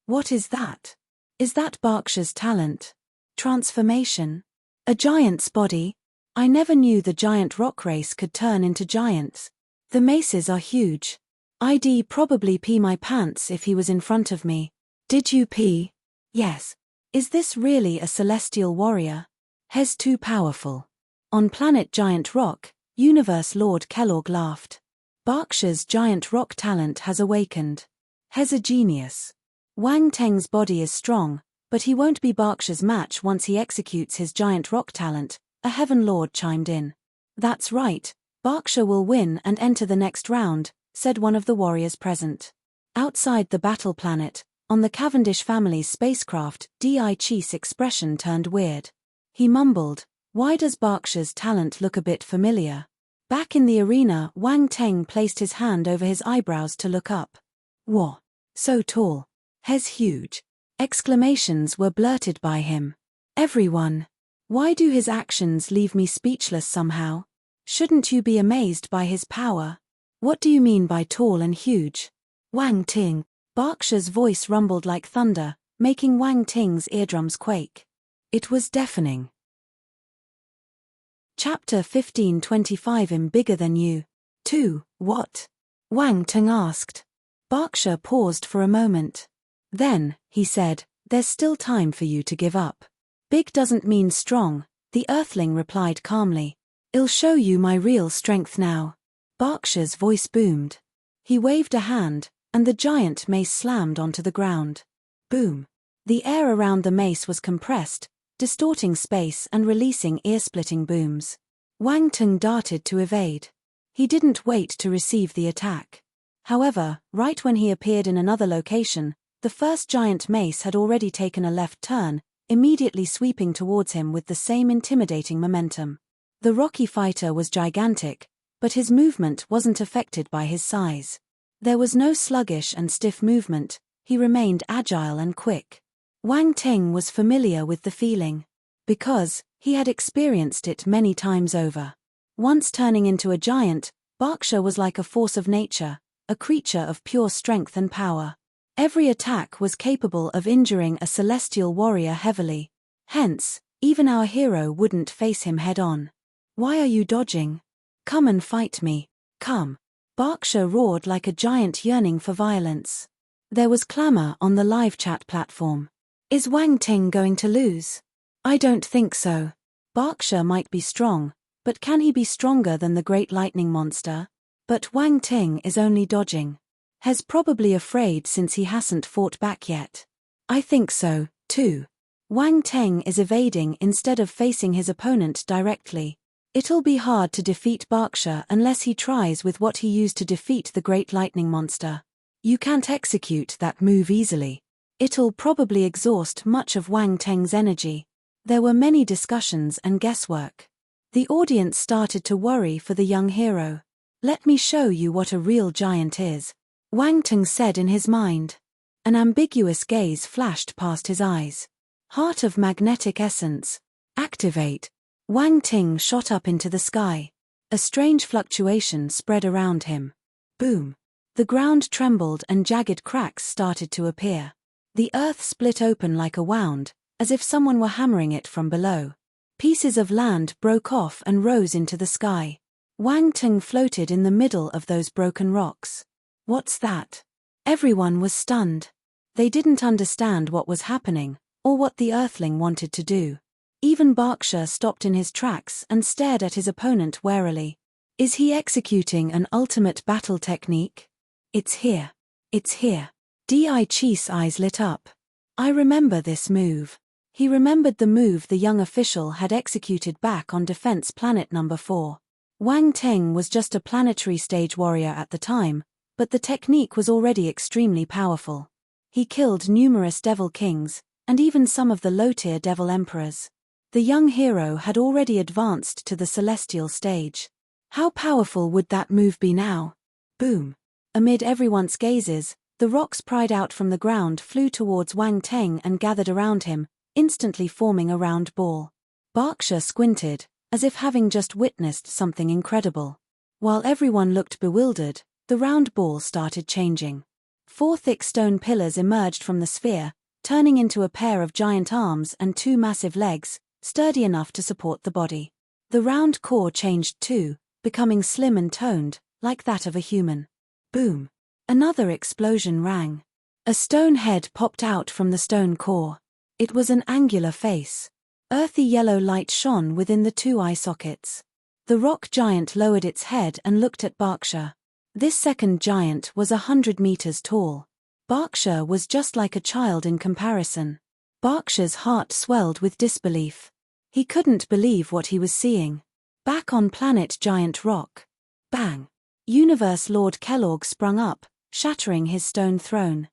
What is that? Is that Berkshire's talent? Transformation? A giant's body? I never knew the giant rock race could turn into giants. The maces are huge. I'd probably pee my pants if he was in front of me. Did you pee? Yes. Is this really a celestial warrior? He's too powerful. On planet Giant Rock, Universe Lord Kellogg laughed. Berkshire's giant rock talent has awakened. Hes a genius. Wang Teng's body is strong, but he won't be Berkshire's match once he executes his giant rock talent, a Heaven Lord chimed in. That's right, Berkshire will win and enter the next round, said one of the warriors present. Outside the battle planet, on the Cavendish family's spacecraft, Di-Chi's expression turned weird. He mumbled, "Why does Berkshire's talent look a bit familiar?" Back in the arena, Wang Teng placed his hand over his eyebrows to look up. "Whoa, so tall. Hes huge." Exclamations were blurted by him. "Everyone. Why do his actions leave me speechless somehow? Shouldn't you be amazed by his power? What do you mean by tall and huge?" Wang Ting. Berkshire's voice rumbled like thunder, making Wang Ting's eardrums quake. It was deafening. Chapter 1525 I'm bigger than you. 2. What? Wang Ting asked. Berkshire paused for a moment. Then, he said, "There's still time for you to give up." "Big doesn't mean strong," the Earthling replied calmly. "I'll show you my real strength now." Berkshire's voice boomed. He waved a hand, and the giant mace slammed onto the ground. Boom. The air around the mace was compressed, distorting space and releasing ear-splitting booms. Wang Ting darted to evade. He didn't wait to receive the attack. However, right when he appeared in another location, the first giant mace had already taken a left turn, immediately sweeping towards him with the same intimidating momentum. The rocky fighter was gigantic, but his movement wasn't affected by his size. There was no sluggish and stiff movement, he remained agile and quick. Wang Ting was familiar with the feeling. Because, he had experienced it many times over. Once turning into a giant, Berkshire was like a force of nature, a creature of pure strength and power. Every attack was capable of injuring a celestial warrior heavily. Hence, even our hero wouldn't face him head-on. "Why are you dodging? Come and fight me. Come." Berkshire roared like a giant yearning for violence. There was clamor on the live chat platform. "Is Wang Ting going to lose?" "I don't think so. Berkshire might be strong, but can he be stronger than the great lightning monster?" "But Wang Ting is only dodging. Hes probably afraid since he hasn't fought back yet." "I think so, too. Wang Ting is evading instead of facing his opponent directly. It'll be hard to defeat Berkshire unless he tries with what he used to defeat the great lightning monster. You can't execute that move easily. It'll probably exhaust much of Wang Teng's energy." There were many discussions and guesswork. The audience started to worry for the young hero. "Let me show you what a real giant is," Wang Teng said in his mind. An ambiguous gaze flashed past his eyes. "Heart of magnetic essence. Activate." Wang Ting shot up into the sky. A strange fluctuation spread around him. Boom. The ground trembled and jagged cracks started to appear. The earth split open like a wound, as if someone were hammering it from below. Pieces of land broke off and rose into the sky. Wang Ting floated in the middle of those broken rocks. "What's that?" Everyone was stunned. They didn't understand what was happening, or what the Earthling wanted to do. Even Berkshire stopped in his tracks and stared at his opponent warily. Is he executing an ultimate battle technique? "It's here. It's here." Di-Chi's eyes lit up. "I remember this move." He remembered the move the young official had executed back on Defense Planet Number 4. Wang Teng was just a planetary stage warrior at the time, but the technique was already extremely powerful. He killed numerous devil kings, and even some of the low-tier devil emperors. The young hero had already advanced to the celestial stage. How powerful would that move be now? Boom. Amid everyone's gazes, the rocks pried out from the ground flew towards Wang Teng and gathered around him, instantly forming a round ball. Berkshire squinted, as if having just witnessed something incredible. While everyone looked bewildered, the round ball started changing. 4 thick stone pillars emerged from the sphere, turning into a pair of giant arms and 2 massive legs, sturdy enough to support the body. The round core changed too, becoming slim and toned, like that of a human. Boom. Another explosion rang. A stone head popped out from the stone core. It was an angular face. Earthy yellow light shone within the 2 eye sockets. The rock giant lowered its head and looked at Berkshire. This second giant was 100 meters tall. Berkshire was just like a child in comparison. Berkshire's heart swelled with disbelief. He couldn't believe what he was seeing. Back on planet Giant Rock. Bang! Universe Lord Kellogg sprung up, shattering his stone throne.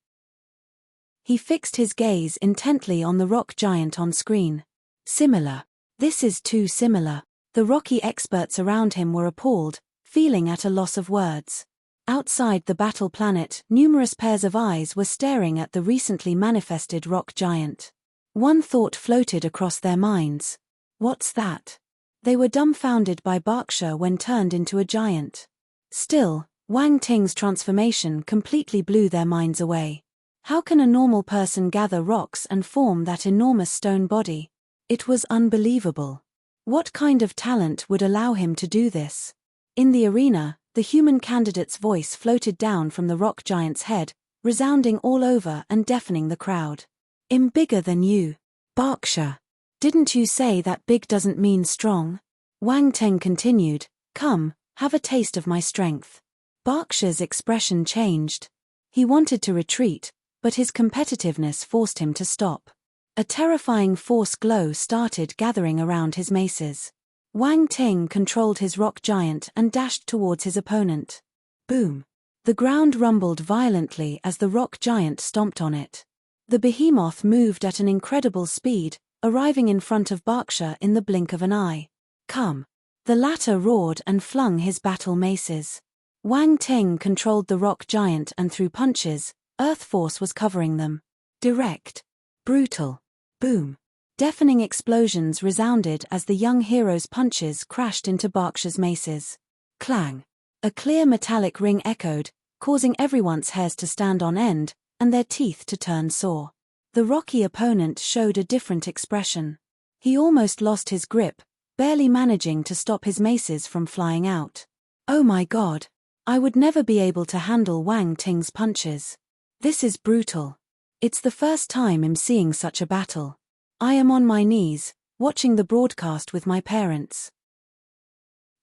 He fixed his gaze intently on the rock giant on screen. Similar. This is too similar. The rocky experts around him were appalled, feeling at a loss of words. Outside the battle planet, numerous pairs of eyes were staring at the recently manifested rock giant. One thought floated across their minds. What's that? They were dumbfounded by Berkshire when turned into a giant. Still, Wang Ting's transformation completely blew their minds away. How can a normal person gather rocks and form that enormous stone body? It was unbelievable. What kind of talent would allow him to do this? In the arena, the human candidate's voice floated down from the rock giant's head, resounding all over and deafening the crowd. "I'm bigger than you. Berkshire. Didn't you say that big doesn't mean strong?" Wang Ting continued, "Come, have a taste of my strength." Berkshire's expression changed. He wanted to retreat, but his competitiveness forced him to stop. A terrifying force glow started gathering around his maces. Wang Ting controlled his rock giant and dashed towards his opponent. Boom! The ground rumbled violently as the rock giant stomped on it. The behemoth moved at an incredible speed, arriving in front of Berkshire in the blink of an eye. "Come!" The latter roared and flung his battle maces. Wang Ting controlled the rock giant and threw punches. Earth force was covering them. Direct. Brutal. Boom. Deafening explosions resounded as the young hero's punches crashed into Berkshire's maces. Clang. A clear metallic ring echoed, causing everyone's hairs to stand on end, and their teeth to turn sore. The rocky opponent showed a different expression. He almost lost his grip, barely managing to stop his maces from flying out. "Oh my God! I would never be able to handle Wang Ting's punches. This is brutal. It's the first time I'm seeing such a battle. I am on my knees, watching the broadcast with my parents."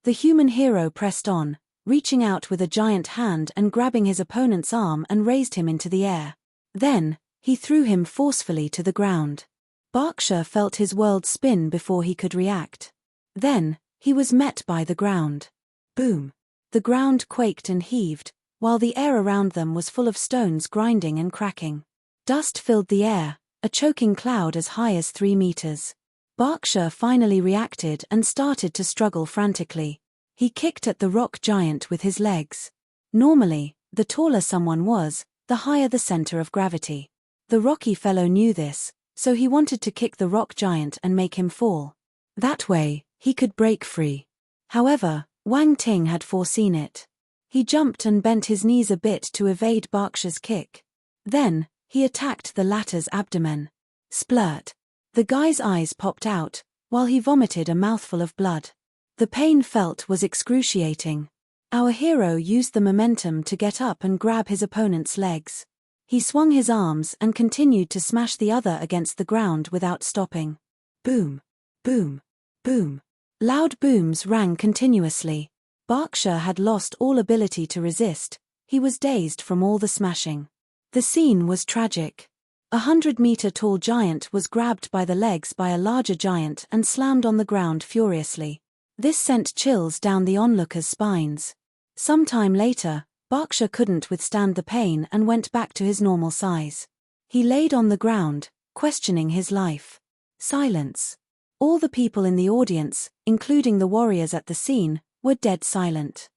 The human hero pressed on, reaching out with a giant hand and grabbing his opponent's arm and raised him into the air. Then, he threw him forcefully to the ground. Berkshire felt his world spin before he could react. Then, he was met by the ground. Boom! The ground quaked and heaved, while the air around them was full of stones grinding and cracking. Dust filled the air, a choking cloud as high as 3 meters. Berkshire finally reacted and started to struggle frantically. He kicked at the rock giant with his legs. Normally, the taller someone was, the higher the center of gravity. The rocky fellow knew this, so he wanted to kick the rock giant and make him fall. That way, he could break free. However, Wang Ting had foreseen it. He jumped and bent his knees a bit to evade Berkshire's kick. Then, he attacked the latter's abdomen. Splurt. The guy's eyes popped out, while he vomited a mouthful of blood. The pain felt was excruciating. Our hero used the momentum to get up and grab his opponent's legs. He swung his arms and continued to smash the other against the ground without stopping. Boom! Boom! Boom! Loud booms rang continuously. Berkshire had lost all ability to resist. He was dazed from all the smashing. The scene was tragic. 100-meter-tall giant was grabbed by the legs by a larger giant and slammed on the ground furiously. This sent chills down the onlookers' spines. Sometime later, Berkshire couldn't withstand the pain and went back to his normal size. He laid on the ground, questioning his life. Silence. All the people in the audience, including the warriors at the scene, were dead silent.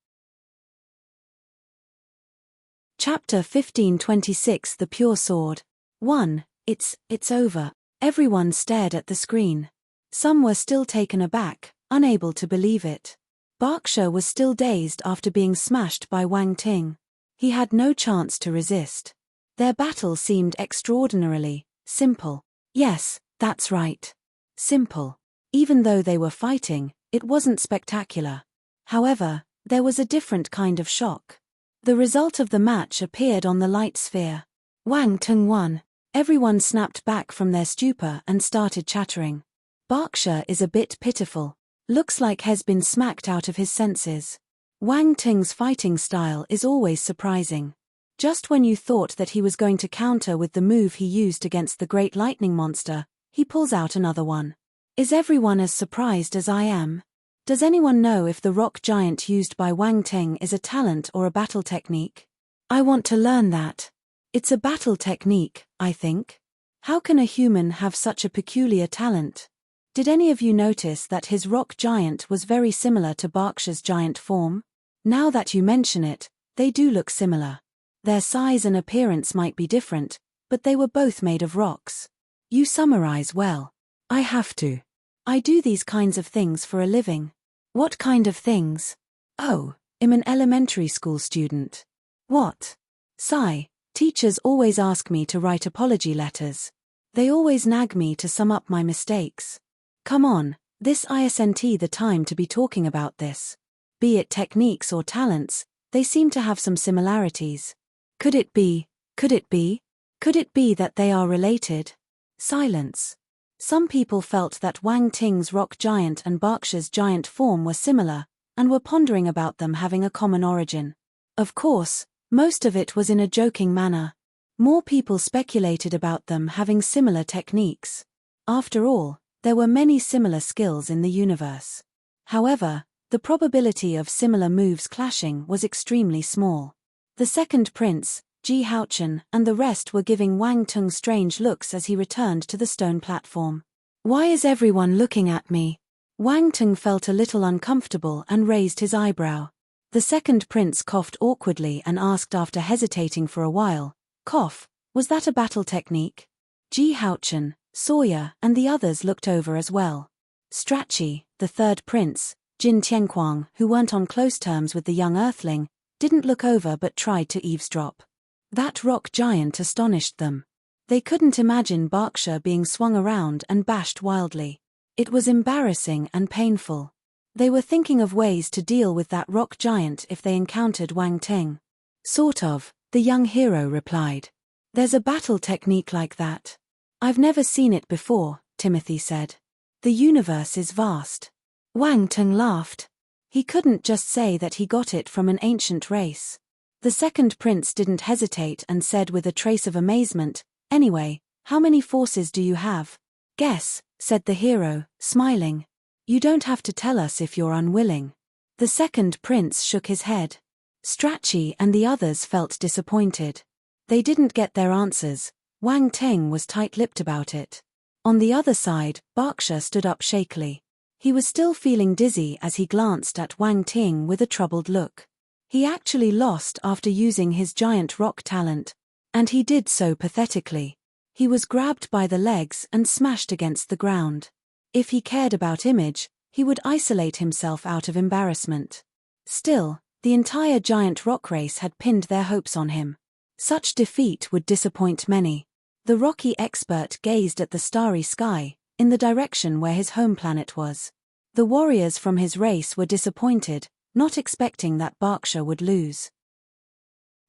Chapter 1526 The Pure Sword. 1. It's over. Everyone stared at the screen. Some were still taken aback, unable to believe it. Berkshire was still dazed after being smashed by Wang Ting. He had no chance to resist. Their battle seemed extraordinarily simple. Yes, that's right. Simple. Even though they were fighting, it wasn't spectacular. However, there was a different kind of shock. The result of the match appeared on the light sphere. Wang Ting won. Everyone snapped back from their stupor and started chattering. Berkshire is a bit pitiful. Looks like he's been smacked out of his senses. Wang Ting's fighting style is always surprising. Just when you thought that he was going to counter with the move he used against the great lightning monster, he pulls out another one. Is everyone as surprised as I am? Does anyone know if the rock giant used by Wang Ting is a talent or a battle technique? I want to learn that. It's a battle technique, I think. How can a human have such a peculiar talent? Did any of you notice that his rock giant was very similar to Berkshire's giant form? Now that you mention it, they do look similar. Their size and appearance might be different, but they were both made of rocks. You summarize well. I have to. I do these kinds of things for a living. What kind of things? Oh, I'm an elementary school student. What? Sigh. Teachers always ask me to write apology letters. They always nag me to sum up my mistakes. Come on, this isn't the time to be talking about this. Be it techniques or talents, they seem to have some similarities. Could it be that they are related? Silence. Some people felt that Wang Ting's rock giant and Berkshire's giant form were similar, and were pondering about them having a common origin. Of course, most of it was in a joking manner. More people speculated about them having similar techniques. After all, there were many similar skills in the universe. However, the probability of similar moves clashing was extremely small. The second prince, Ji Haochen, and the rest were giving Wang Tung strange looks as he returned to the stone platform. Why is everyone looking at me? Wang Tung felt a little uncomfortable and raised his eyebrow. The second prince coughed awkwardly and asked after hesitating for a while, "Cough, was that a battle technique?" Ji Haochen, Sawyer, and the others looked over as well. Strachey, the third prince, Jin Tianquang, who weren't on close terms with the young earthling, didn't look over but tried to eavesdrop. That rock giant astonished them. They couldn't imagine Berkshire being swung around and bashed wildly. It was embarrassing and painful. They were thinking of ways to deal with that rock giant if they encountered Wang Ting. Sort of, the young hero replied. There's a battle technique like that. I've never seen it before, Timothy said. The universe is vast. Wang Ting laughed. He couldn't just say that he got it from an ancient race. The second prince didn't hesitate and said with a trace of amazement, "Anyway, how many forces do you have?" "Guess," said the hero, smiling. "You don't have to tell us if you're unwilling." The second prince shook his head. Strachey and the others felt disappointed. They didn't get their answers. Wang Ting was tight-lipped about it. On the other side, Berkshire stood up shakily. He was still feeling dizzy as he glanced at Wang Ting with a troubled look. He actually lost after using his giant rock talent, and he did so pathetically. He was grabbed by the legs and smashed against the ground. If he cared about image, he would isolate himself out of embarrassment. Still, the entire giant rock race had pinned their hopes on him. Such defeat would disappoint many. The rocky expert gazed at the starry sky, in the direction where his home planet was. The warriors from his race were disappointed, not expecting that Berkshire would lose.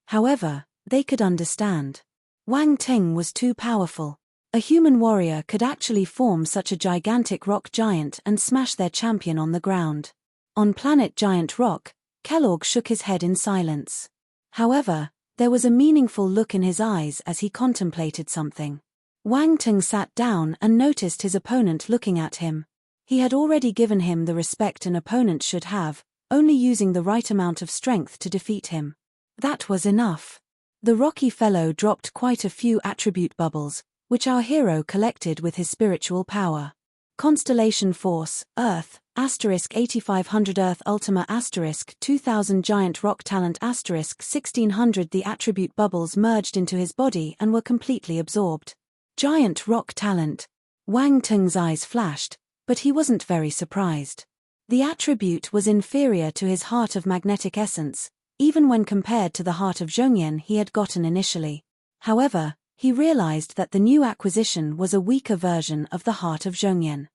However, they could understand. Wang Ting was too powerful. A human warrior could actually form such a gigantic rock giant and smash their champion on the ground. On planet Giant Rock, Kellogg shook his head in silence. However, there was a meaningful look in his eyes as he contemplated something. Wang Ting sat down and noticed his opponent looking at him. He had already given him the respect an opponent should have, only using the right amount of strength to defeat him. That was enough. The rocky fellow dropped quite a few attribute bubbles, which our hero collected with his spiritual power. Constellation Force, Earth, *8500 Earth Ultima *2000 Giant Rock Talent *1600 The attribute bubbles merged into his body and were completely absorbed. Giant Rock Talent. Wang Tung's eyes flashed, but he wasn't very surprised. The attribute was inferior to his Heart of Magnetic Essence, even when compared to the Heart of Zhongyan he had gotten initially. However, he realized that the new acquisition was a weaker version of the Heart of Zhongyan.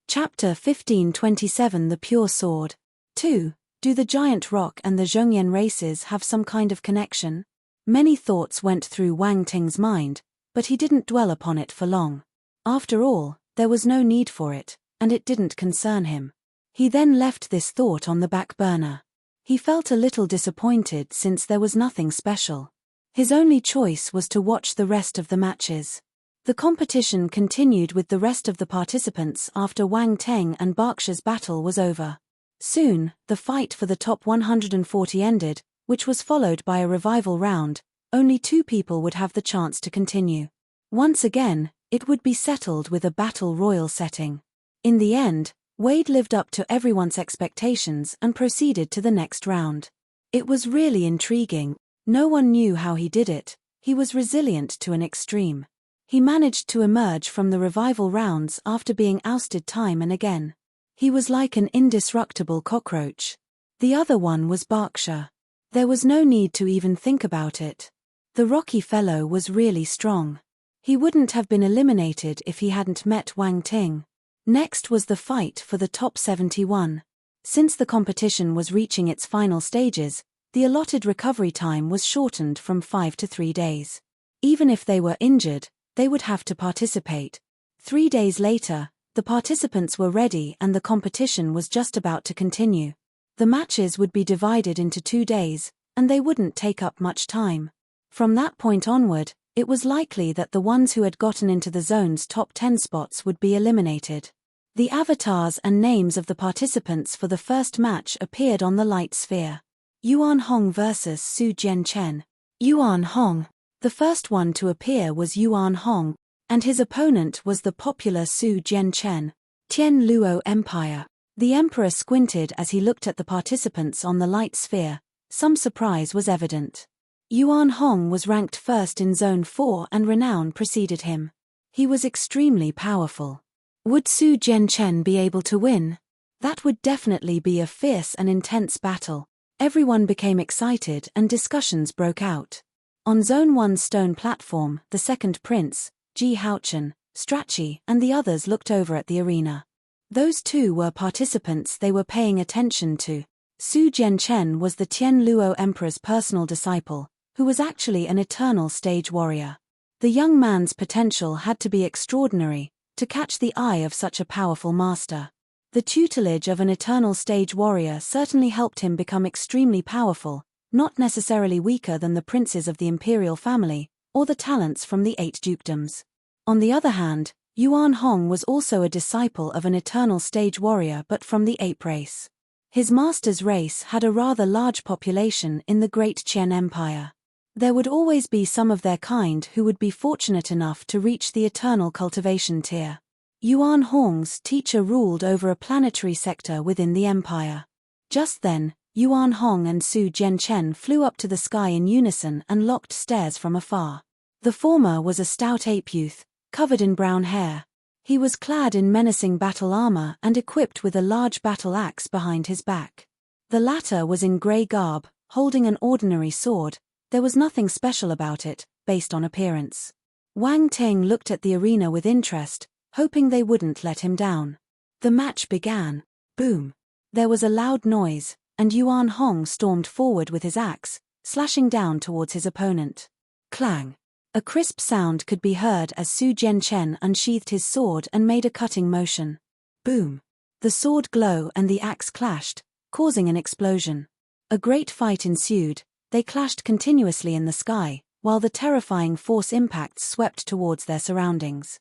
Chapter 1527 The Pure Sword. 2. Do the Giant Rock and the Zhongyan races have some kind of connection? Many thoughts went through Wang Ting's mind, but he didn't dwell upon it for long. After all, there was no need for it, and it didn't concern him. He then left this thought on the back burner. He felt a little disappointed since there was nothing special. His only choice was to watch the rest of the matches. The competition continued with the rest of the participants after Wang Teng and Berkshire's battle was over. Soon, the fight for the top 140 ended, which was followed by a revival round. Only 2 people would have the chance to continue. Once again, it would be settled with a battle royal setting. In the end, Wade lived up to everyone's expectations and proceeded to the next round. It was really intriguing. No one knew how he did it. He was resilient to an extreme. He managed to emerge from the revival rounds after being ousted time and again. He was like an indestructible cockroach. The other one was Berkshire. There was no need to even think about it. The rocky fellow was really strong. He wouldn't have been eliminated if he hadn't met Wang Ting. Next was the fight for the top 71. Since the competition was reaching its final stages, the allotted recovery time was shortened from 5 to 3 days. Even if they were injured, they would have to participate. 3 days later, the participants were ready and the competition was just about to continue. The matches would be divided into 2 days, and they wouldn't take up much time. From that point onward, it was likely that the ones who had gotten into the zone's top 10 spots would be eliminated. The avatars and names of the participants for the first match appeared on the light sphere. Yuan Hong vs. Su Jianchen. Yuan Hong. The first one to appear was Yuan Hong, and his opponent was the popular Su Jianchen. Tian Luo Empire. The emperor squinted as he looked at the participants on the light sphere. Some surprise was evident. Yuan Hong was ranked first in Zone 4 and renown preceded him. He was extremely powerful. Would Su Jianchen be able to win? That would definitely be a fierce and intense battle. Everyone became excited and discussions broke out. On Zone 1's stone platform, the second prince, Ji Haochen, Strachey, and the others looked over at the arena. Those 2 were participants they were paying attention to. Su Jianchen was the Tian Luo Emperor's personal disciple, who was actually an eternal stage warrior. The young man's potential had to be extraordinary to catch the eye of such a powerful master. The tutelage of an eternal stage warrior certainly helped him become extremely powerful, not necessarily weaker than the princes of the imperial family, or the talents from the 8 dukedoms. On the other hand, Yuan Hong was also a disciple of an eternal stage warrior but from the ape race. His master's race had a rather large population in the Great Qian Empire. There would always be some of their kind who would be fortunate enough to reach the eternal cultivation tier. Yuan Hong's teacher ruled over a planetary sector within the empire. Just then, Yuan Hong and Su Jianchen flew up to the sky in unison and locked stares from afar. The former was a stout ape youth, covered in brown hair. He was clad in menacing battle armor and equipped with a large battle axe behind his back. The latter was in grey garb, holding an ordinary sword. There was nothing special about it, based on appearance. Wang Teng looked at the arena with interest, hoping they wouldn't let him down. The match began. Boom. There was a loud noise, and Yuan Hong stormed forward with his axe, slashing down towards his opponent. Clang. A crisp sound could be heard as Su Jianchen unsheathed his sword and made a cutting motion. Boom. The sword glow and the axe clashed, causing an explosion. A great fight ensued. They clashed continuously in the sky, while the terrifying force impacts swept towards their surroundings.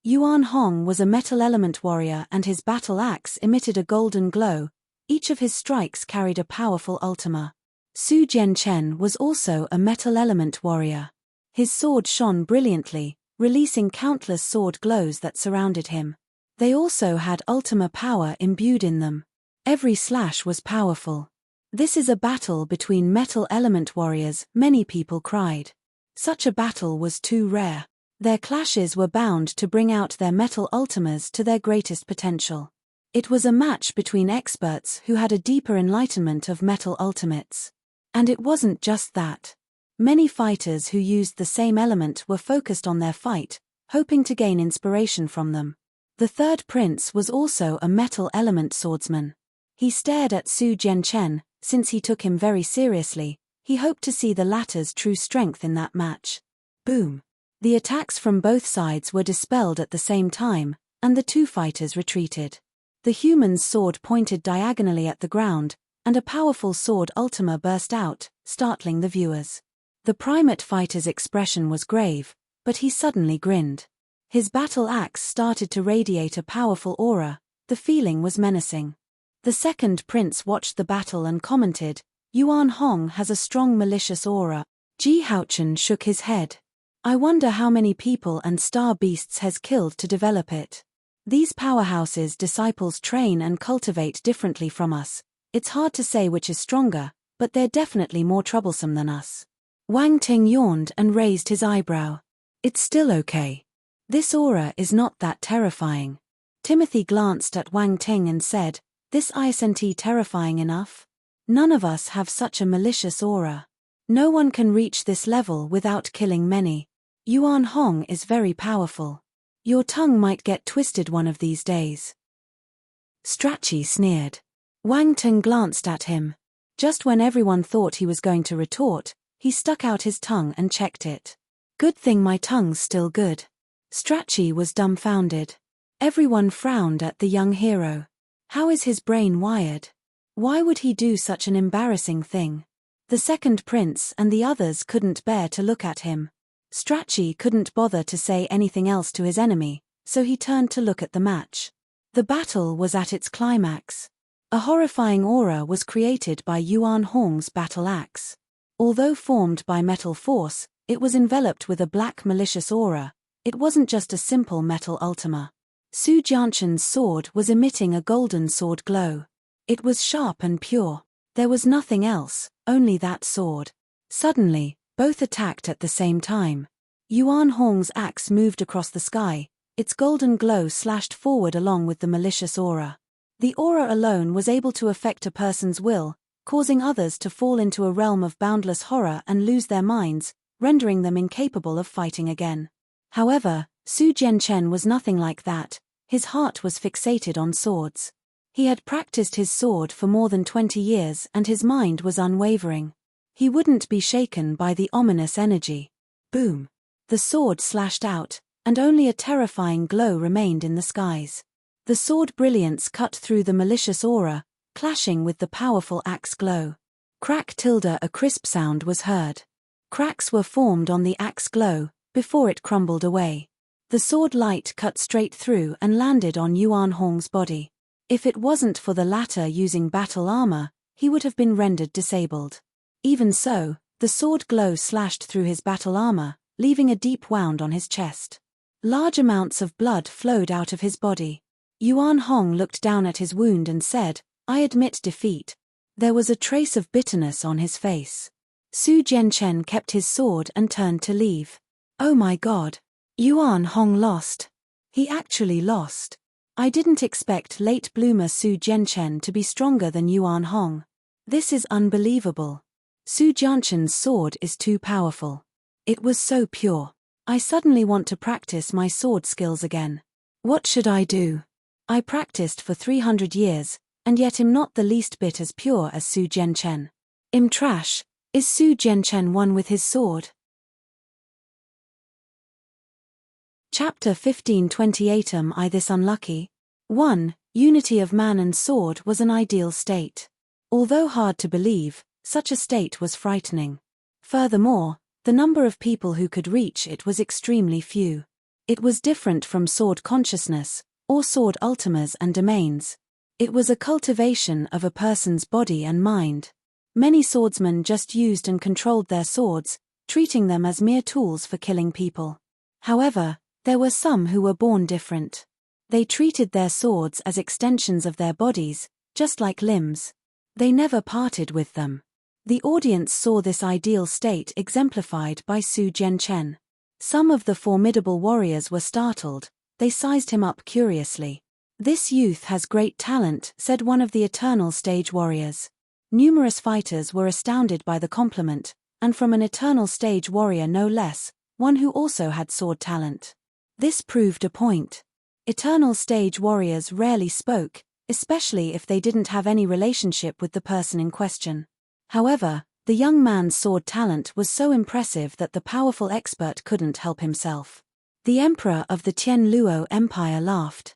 Yuan Hong was a metal element warrior and his battle axe emitted a golden glow. Each of his strikes carried a powerful ultima. Su Jianchen was also a metal element warrior. His sword shone brilliantly, releasing countless sword glows that surrounded him. They also had ultima power imbued in them. Every slash was powerful. This is a battle between metal element warriors, many people cried. Such a battle was too rare. Their clashes were bound to bring out their metal ultimas to their greatest potential. It was a match between experts who had a deeper enlightenment of metal ultimates. And it wasn't just that. Many fighters who used the same element were focused on their fight, hoping to gain inspiration from them. The third prince was also a metal element swordsman. He stared at Su Jianchen. Since he took him very seriously, he hoped to see the latter's true strength in that match. Boom. The attacks from both sides were dispelled at the same time, and the 2 fighters retreated. The human's sword pointed diagonally at the ground, and a powerful sword ultima burst out, startling the viewers. The primate fighter's expression was grave, but he suddenly grinned. His battle axe started to radiate a powerful aura. The feeling was menacing. The second prince watched the battle and commented, "Yuan Hong has a strong malicious aura." Ji Haochen shook his head. "I wonder how many people and star beasts has killed to develop it. These powerhouses disciples train and cultivate differently from us. It's hard to say which is stronger, but they're definitely more troublesome than us." Wang Ting yawned and raised his eyebrow. "It's still okay. This aura is not that terrifying." Timothy glanced at Wang Ting and said, "This isn't terrifying enough? None of us have such a malicious aura. No one can reach this level without killing many. Yuan Hong is very powerful. Your tongue might get twisted one of these days." Strachey sneered. Wang Ting glanced at him. Just when everyone thought he was going to retort, he stuck out his tongue and checked it. "Good thing my tongue's still good." Strachey was dumbfounded. Everyone frowned at the young hero. How is his brain wired? Why would he do such an embarrassing thing? The second prince and the others couldn't bear to look at him. Strachey couldn't bother to say anything else to his enemy, so he turned to look at the match. The battle was at its climax. A horrifying aura was created by Yuan Hong's battle axe. Although formed by metal force, it was enveloped with a black malicious aura. It wasn't just a simple metal ultima. Su Jianshan's sword was emitting a golden sword glow. It was sharp and pure. There was nothing else, only that sword. Suddenly, both attacked at the same time. Yuan Hong's axe moved across the sky, its golden glow slashed forward along with the malicious aura. The aura alone was able to affect a person's will, causing others to fall into a realm of boundless horror and lose their minds, rendering them incapable of fighting again. However, Su Jianchen was nothing like that. His heart was fixated on swords. He had practiced his sword for more than 20 years and his mind was unwavering. He wouldn't be shaken by the ominous energy. Boom! The sword slashed out, and only a terrifying glow remained in the skies. The sword brilliance cut through the malicious aura, clashing with the powerful axe glow. Crack tilde a crisp sound was heard. Cracks were formed on the axe glow, before it crumbled away. The sword light cut straight through and landed on Yuan Hong's body. If it wasn't for the latter using battle armor, he would have been rendered disabled. Even so, the sword glow slashed through his battle armor, leaving a deep wound on his chest. Large amounts of blood flowed out of his body. Yuan Hong looked down at his wound and said, "I admit defeat." There was a trace of bitterness on his face. Su Jianchen kept his sword and turned to leave. "Oh my God. Yuan Hong lost. He actually lost. I didn't expect late bloomer Su Jianchen to be stronger than Yuan Hong. This is unbelievable. Su Jianshan's sword is too powerful. It was so pure. I suddenly want to practice my sword skills again. What should I do? I practiced for 300 years, and yet am not the least bit as pure as Su Jianchen. Im trash, is Su Jianchen one with his sword?" Chapter 1528. Am I this unlucky? 1. Unity of man and sword was an ideal state. Although hard to believe, such a state was frightening. Furthermore, the number of people who could reach it was extremely few. It was different from sword consciousness, or sword ultimas and domains. It was a cultivation of a person's body and mind. Many swordsmen just used and controlled their swords, treating them as mere tools for killing people. However, there were some who were born different. They treated their swords as extensions of their bodies, just like limbs. They never parted with them. The audience saw this ideal state exemplified by Su Jianchen. Some of the formidable warriors were startled. They sized him up curiously. "This youth has great talent," said one of the eternal stage warriors. Numerous fighters were astounded by the compliment, and from an eternal stage warrior no less, one who also had sword talent. This proved a point. Eternal stage warriors rarely spoke, especially if they didn't have any relationship with the person in question. However, the young man's sword talent was so impressive that the powerful expert couldn't help himself. The emperor of the Tianluo Empire laughed.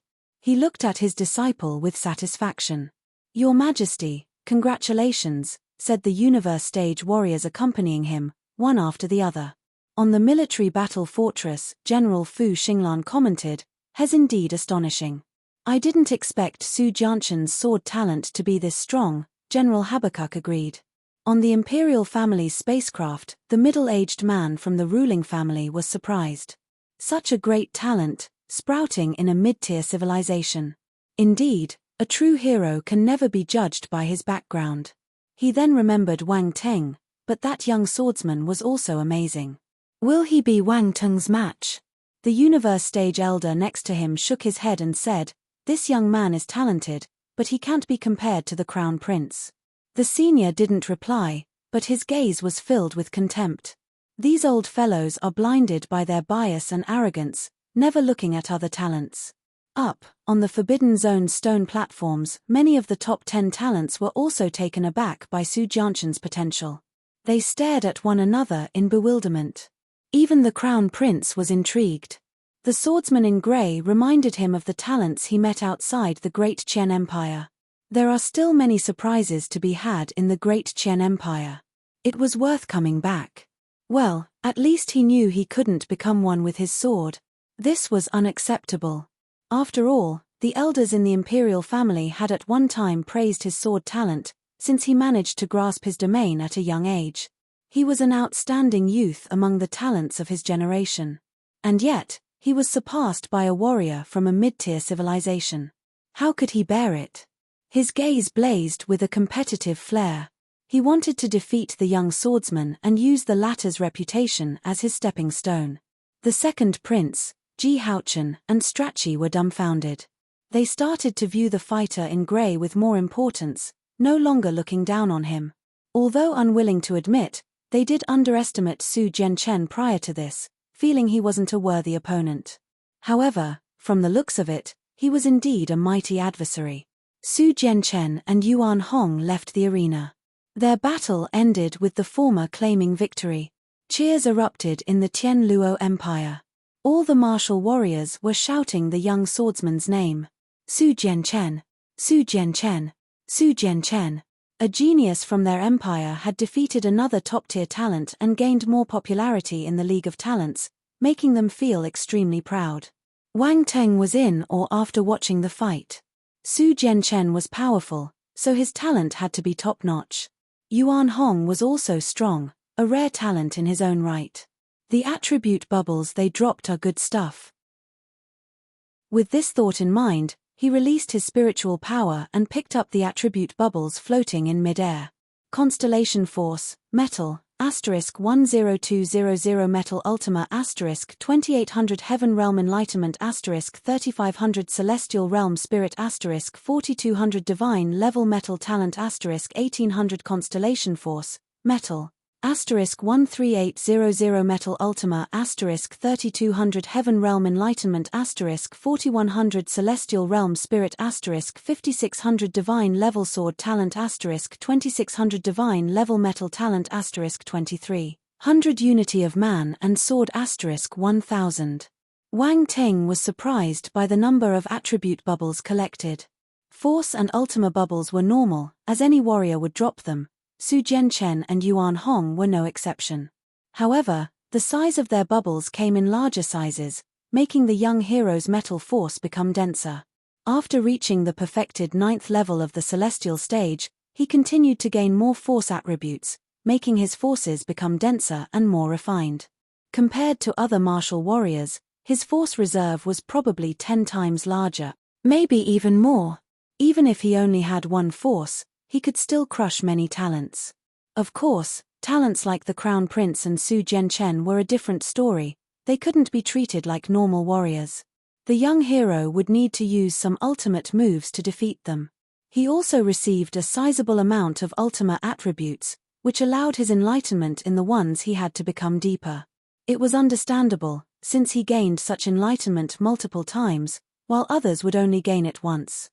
He looked at his disciple with satisfaction. "Your Majesty, congratulations," said the universe stage warriors accompanying him, one after the other. On the military battle fortress, General Fu Xinglan commented, "Has indeed astonishing. I didn't expect Su Jianshan's sword talent to be this strong," General Habakkuk agreed. On the imperial family's spacecraft, the middle-aged man from the ruling family was surprised. Such a great talent, sprouting in a mid-tier civilization. Indeed, a true hero can never be judged by his background. He then remembered Wang Teng, but that young swordsman was also amazing. Will he be Wang Teng's match? The universe stage elder next to him shook his head and said, "This young man is talented, but he can't be compared to the crown prince." The senior didn't reply, but his gaze was filled with contempt. These old fellows are blinded by their bias and arrogance, never looking at other talents. Up, on the Forbidden Zone stone platforms, many of the top 10 talents were also taken aback by Su Jianshan's potential. They stared at one another in bewilderment. Even the crown prince was intrigued. The swordsman in grey reminded him of the talents he met outside the Great Qian Empire. There are still many surprises to be had in the Great Qian Empire. It was worth coming back. Well, at least he knew he couldn't become one with his sword. This was unacceptable. After all, the elders in the imperial family had at one time praised his sword talent, since he managed to grasp his domain at a young age. He was an outstanding youth among the talents of his generation. And yet, he was surpassed by a warrior from a mid-tier civilization. How could he bear it? His gaze blazed with a competitive flair. He wanted to defeat the young swordsman and use the latter's reputation as his stepping stone. The second prince, Ji Haochen, and Strachey were dumbfounded. They started to view the fighter in grey with more importance, no longer looking down on him. Although unwilling to admit, they did underestimate Su Jianchen prior to this, feeling he wasn't a worthy opponent. However, from the looks of it, he was indeed a mighty adversary. Su Jianchen and Yuan Hong left the arena. Their battle ended with the former claiming victory. Cheers erupted in the Tianluo Empire. All the martial warriors were shouting the young swordsman's name. Su Jianchen! Su Jianchen! Su Jianchen! A genius from their empire had defeated another top-tier talent and gained more popularity in the League of Talents, making them feel extremely proud. Wang Teng was in or after watching the fight. Su Jianchen was powerful, so his talent had to be top-notch. Yuan Hong was also strong, a rare talent in his own right. The attribute bubbles they dropped are good stuff. With this thought in mind, he released his spiritual power and picked up the attribute bubbles floating in mid-air. Constellation Force, Metal, *10200 Metal Ultima *2800 Heaven Realm Enlightenment *3500 Celestial Realm Spirit *4200 Divine Level Metal Talent *1800 Constellation Force, Metal, *13800 Metal Ultima *3200 Heaven Realm Enlightenment *4100 Celestial Realm Spirit *5600 Divine Level Sword Talent *2600 Divine Level Metal Talent *2300 Unity of Man and Sword *1000. Wang Teng was surprised by the number of attribute bubbles collected. Force and Ultima bubbles were normal, as any warrior would drop them. Su Jianchen and Yuan Hong were no exception. However, the size of their bubbles came in larger sizes, making the young hero's metal force become denser. After reaching the perfected 9th level of the celestial stage, he continued to gain more force attributes, making his forces become denser and more refined. Compared to other martial warriors, his force reserve was probably 10 times larger, maybe even more. Even if he only had one force, he could still crush many talents. Of course, talents like the Crown Prince and Su Jianchen were a different story. They couldn't be treated like normal warriors. The young hero would need to use some ultimate moves to defeat them. He also received a sizable amount of ultima attributes, which allowed his enlightenment in the ones he had to become deeper. It was understandable, since he gained such enlightenment multiple times, while others would only gain it once.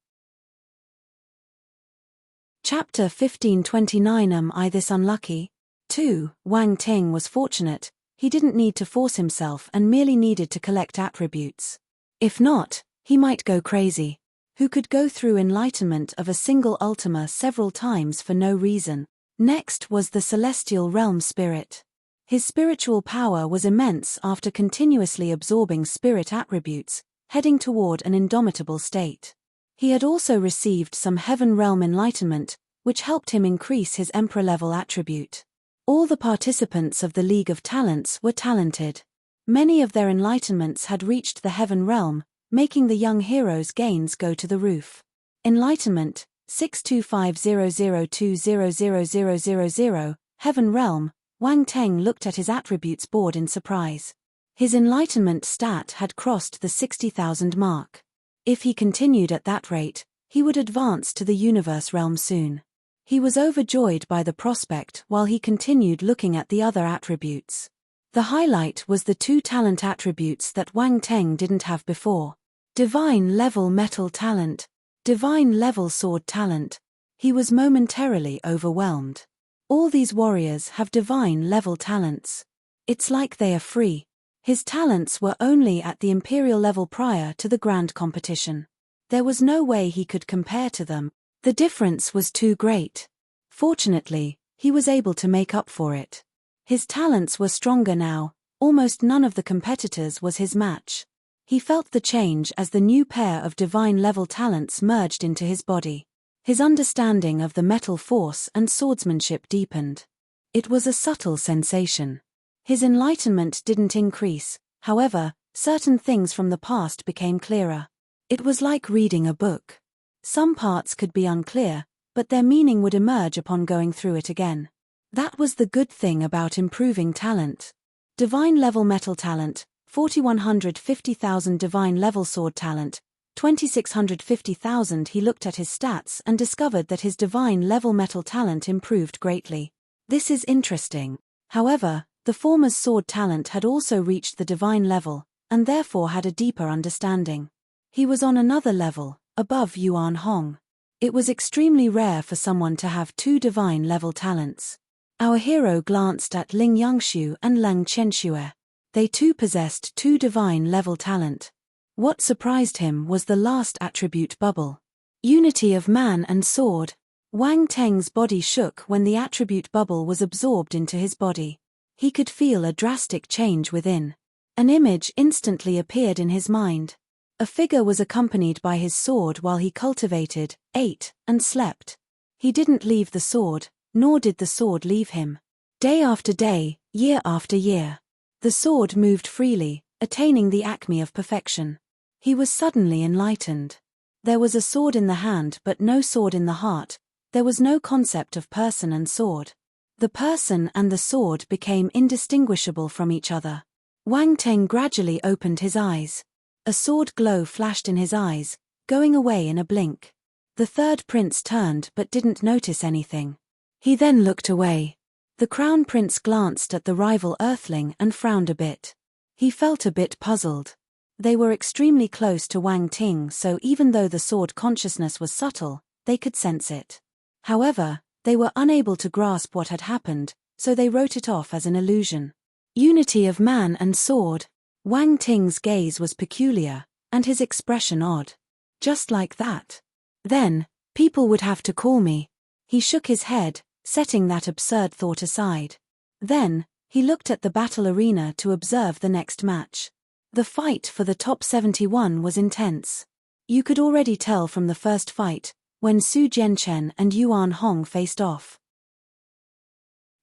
Chapter 1529. Am I this unlucky? 2. Wang Teng was fortunate. He didn't need to force himself and merely needed to collect attributes. If not, he might go crazy. who could go through enlightenment of a single ultima several times for no reason. Next was the celestial realm spirit. His spiritual power was immense after continuously absorbing spirit attributes, heading toward an indomitable state. He had also received some heaven realm enlightenment, which helped him increase his emperor-level attribute. All the participants of the League of Talents were talented. Many of their enlightenments had reached the heaven realm, making the young hero's gains go to the roof. Enlightenment 62500200000, Heaven Realm. Wang Teng looked at his attributes board in surprise. His enlightenment stat had crossed the 60,000 mark. If he continued at that rate, he would advance to the universe realm soon. He was overjoyed by the prospect while he continued looking at the other attributes. The highlight was the 2 talent attributes that Wang Teng didn't have before. Divine level metal talent, divine level sword talent. He was momentarily overwhelmed. All these warriors have divine level talents. It's like they are free. His talents were only at the imperial level prior to the grand competition. There was no way he could compare to them. The difference was too great. Fortunately, he was able to make up for it. His talents were stronger now, almost none of the competitors was his match. He felt the change as the new pair of divine level talents merged into his body. His understanding of the metal force and swordsmanship deepened. It was a subtle sensation. His enlightenment didn't increase, however, certain things from the past became clearer. It was like reading a book. Some parts could be unclear, but their meaning would emerge upon going through it again. That was the good thing about improving talent. Divine level metal talent, 4,150,000 divine level sword talent, 2,650,000. He looked at his stats and discovered that his divine level metal talent improved greatly. This is interesting. However, the former's sword talent had also reached the divine level, and therefore had a deeper understanding. He was on another level, above Yuan Hong. It was extremely rare for someone to have 2 divine level talents. Our hero glanced at Ling Yangshu and Lang Chenxue. They too possessed 2 divine level talent. What surprised him was the last attribute bubble. Unity of man and sword. Wang Teng's body shook when the attribute bubble was absorbed into his body. He could feel a drastic change within. An image instantly appeared in his mind. A figure was accompanied by his sword while he cultivated, ate, and slept. He didn't leave the sword, nor did the sword leave him. Day after day, year after year, the sword moved freely, attaining the acme of perfection. He was suddenly enlightened. There was a sword in the hand but no sword in the heart. There was no concept of person and sword. The person and the sword became indistinguishable from each other. Wang Teng gradually opened his eyes. A sword glow flashed in his eyes, going away in a blink. The third prince turned but didn't notice anything. He then looked away. The crown prince glanced at the rival earthling and frowned a bit. He felt a bit puzzled. They were extremely close to Wang Ting, so even though the sword consciousness was subtle, they could sense it. However, they were unable to grasp what had happened, so they wrote it off as an illusion. Unity of man and sword. Wang Ting's gaze was peculiar, and his expression odd. Just like that. Then, people would have to call me. He shook his head, setting that absurd thought aside. Then, he looked at the battle arena to observe the next match. The fight for the top 71 was intense. You could already tell from the first fight, when Su Jianchen and Yuan Hong faced off.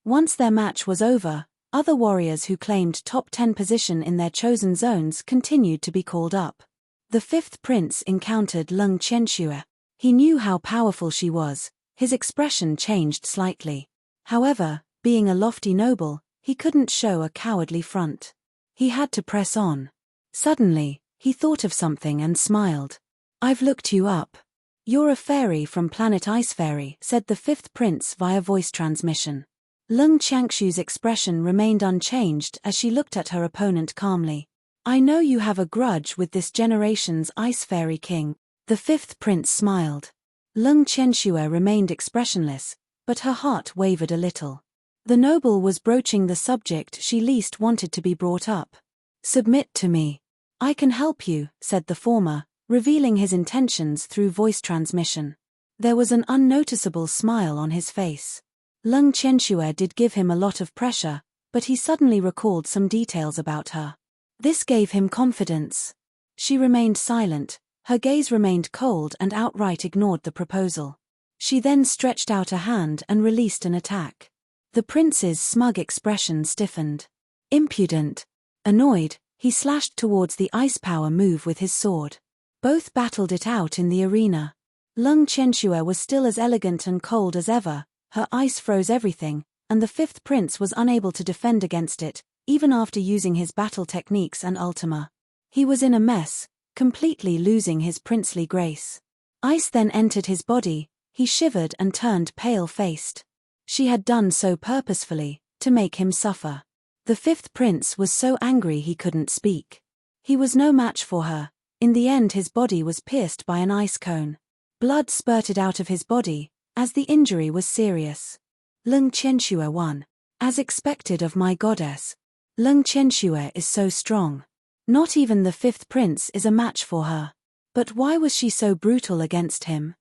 Once their match was over, other warriors who claimed top 10 position in their chosen zones continued to be called up. The fifth prince encountered Leng Qianxue. He knew how powerful she was. His expression changed slightly. However, being a lofty noble, he couldn't show a cowardly front. He had to press on. Suddenly, he thought of something and smiled. "I've looked you up. You're a fairy from planet Ice Fairy," said the fifth prince via voice transmission. Leng Qianxu's expression remained unchanged as she looked at her opponent calmly. "I know you have a grudge with this generation's Ice Fairy king." The fifth prince smiled. Leng Qianxue remained expressionless, but her heart wavered a little. The noble was broaching the subject she least wanted to be brought up. "Submit to me. I can help you," said the former, revealing his intentions through voice transmission. There was an unnoticeable smile on his face. Lung Qianxue did give him a lot of pressure, but he suddenly recalled some details about her. This gave him confidence. She remained silent, her gaze remained cold and outright ignored the proposal. She then stretched out a hand and released an attack. The prince's smug expression stiffened. Impudent. Annoyed, he slashed towards the ice power move with his sword. Both battled it out in the arena. Lung Qianxue was still as elegant and cold as ever, her ice froze everything, and the fifth prince was unable to defend against it, even after using his battle techniques and ultima. He was in a mess, completely losing his princely grace. Ice then entered his body, he shivered and turned pale-faced. She had done so purposefully, to make him suffer. The fifth prince was so angry he couldn't speak. He was no match for her. In the end his body was pierced by an ice cone. Blood spurted out of his body, as the injury was serious. Lung Qianxue won. As expected of my goddess. Lung Qianxue is so strong. Not even the fifth prince is a match for her. But why was she so brutal against him?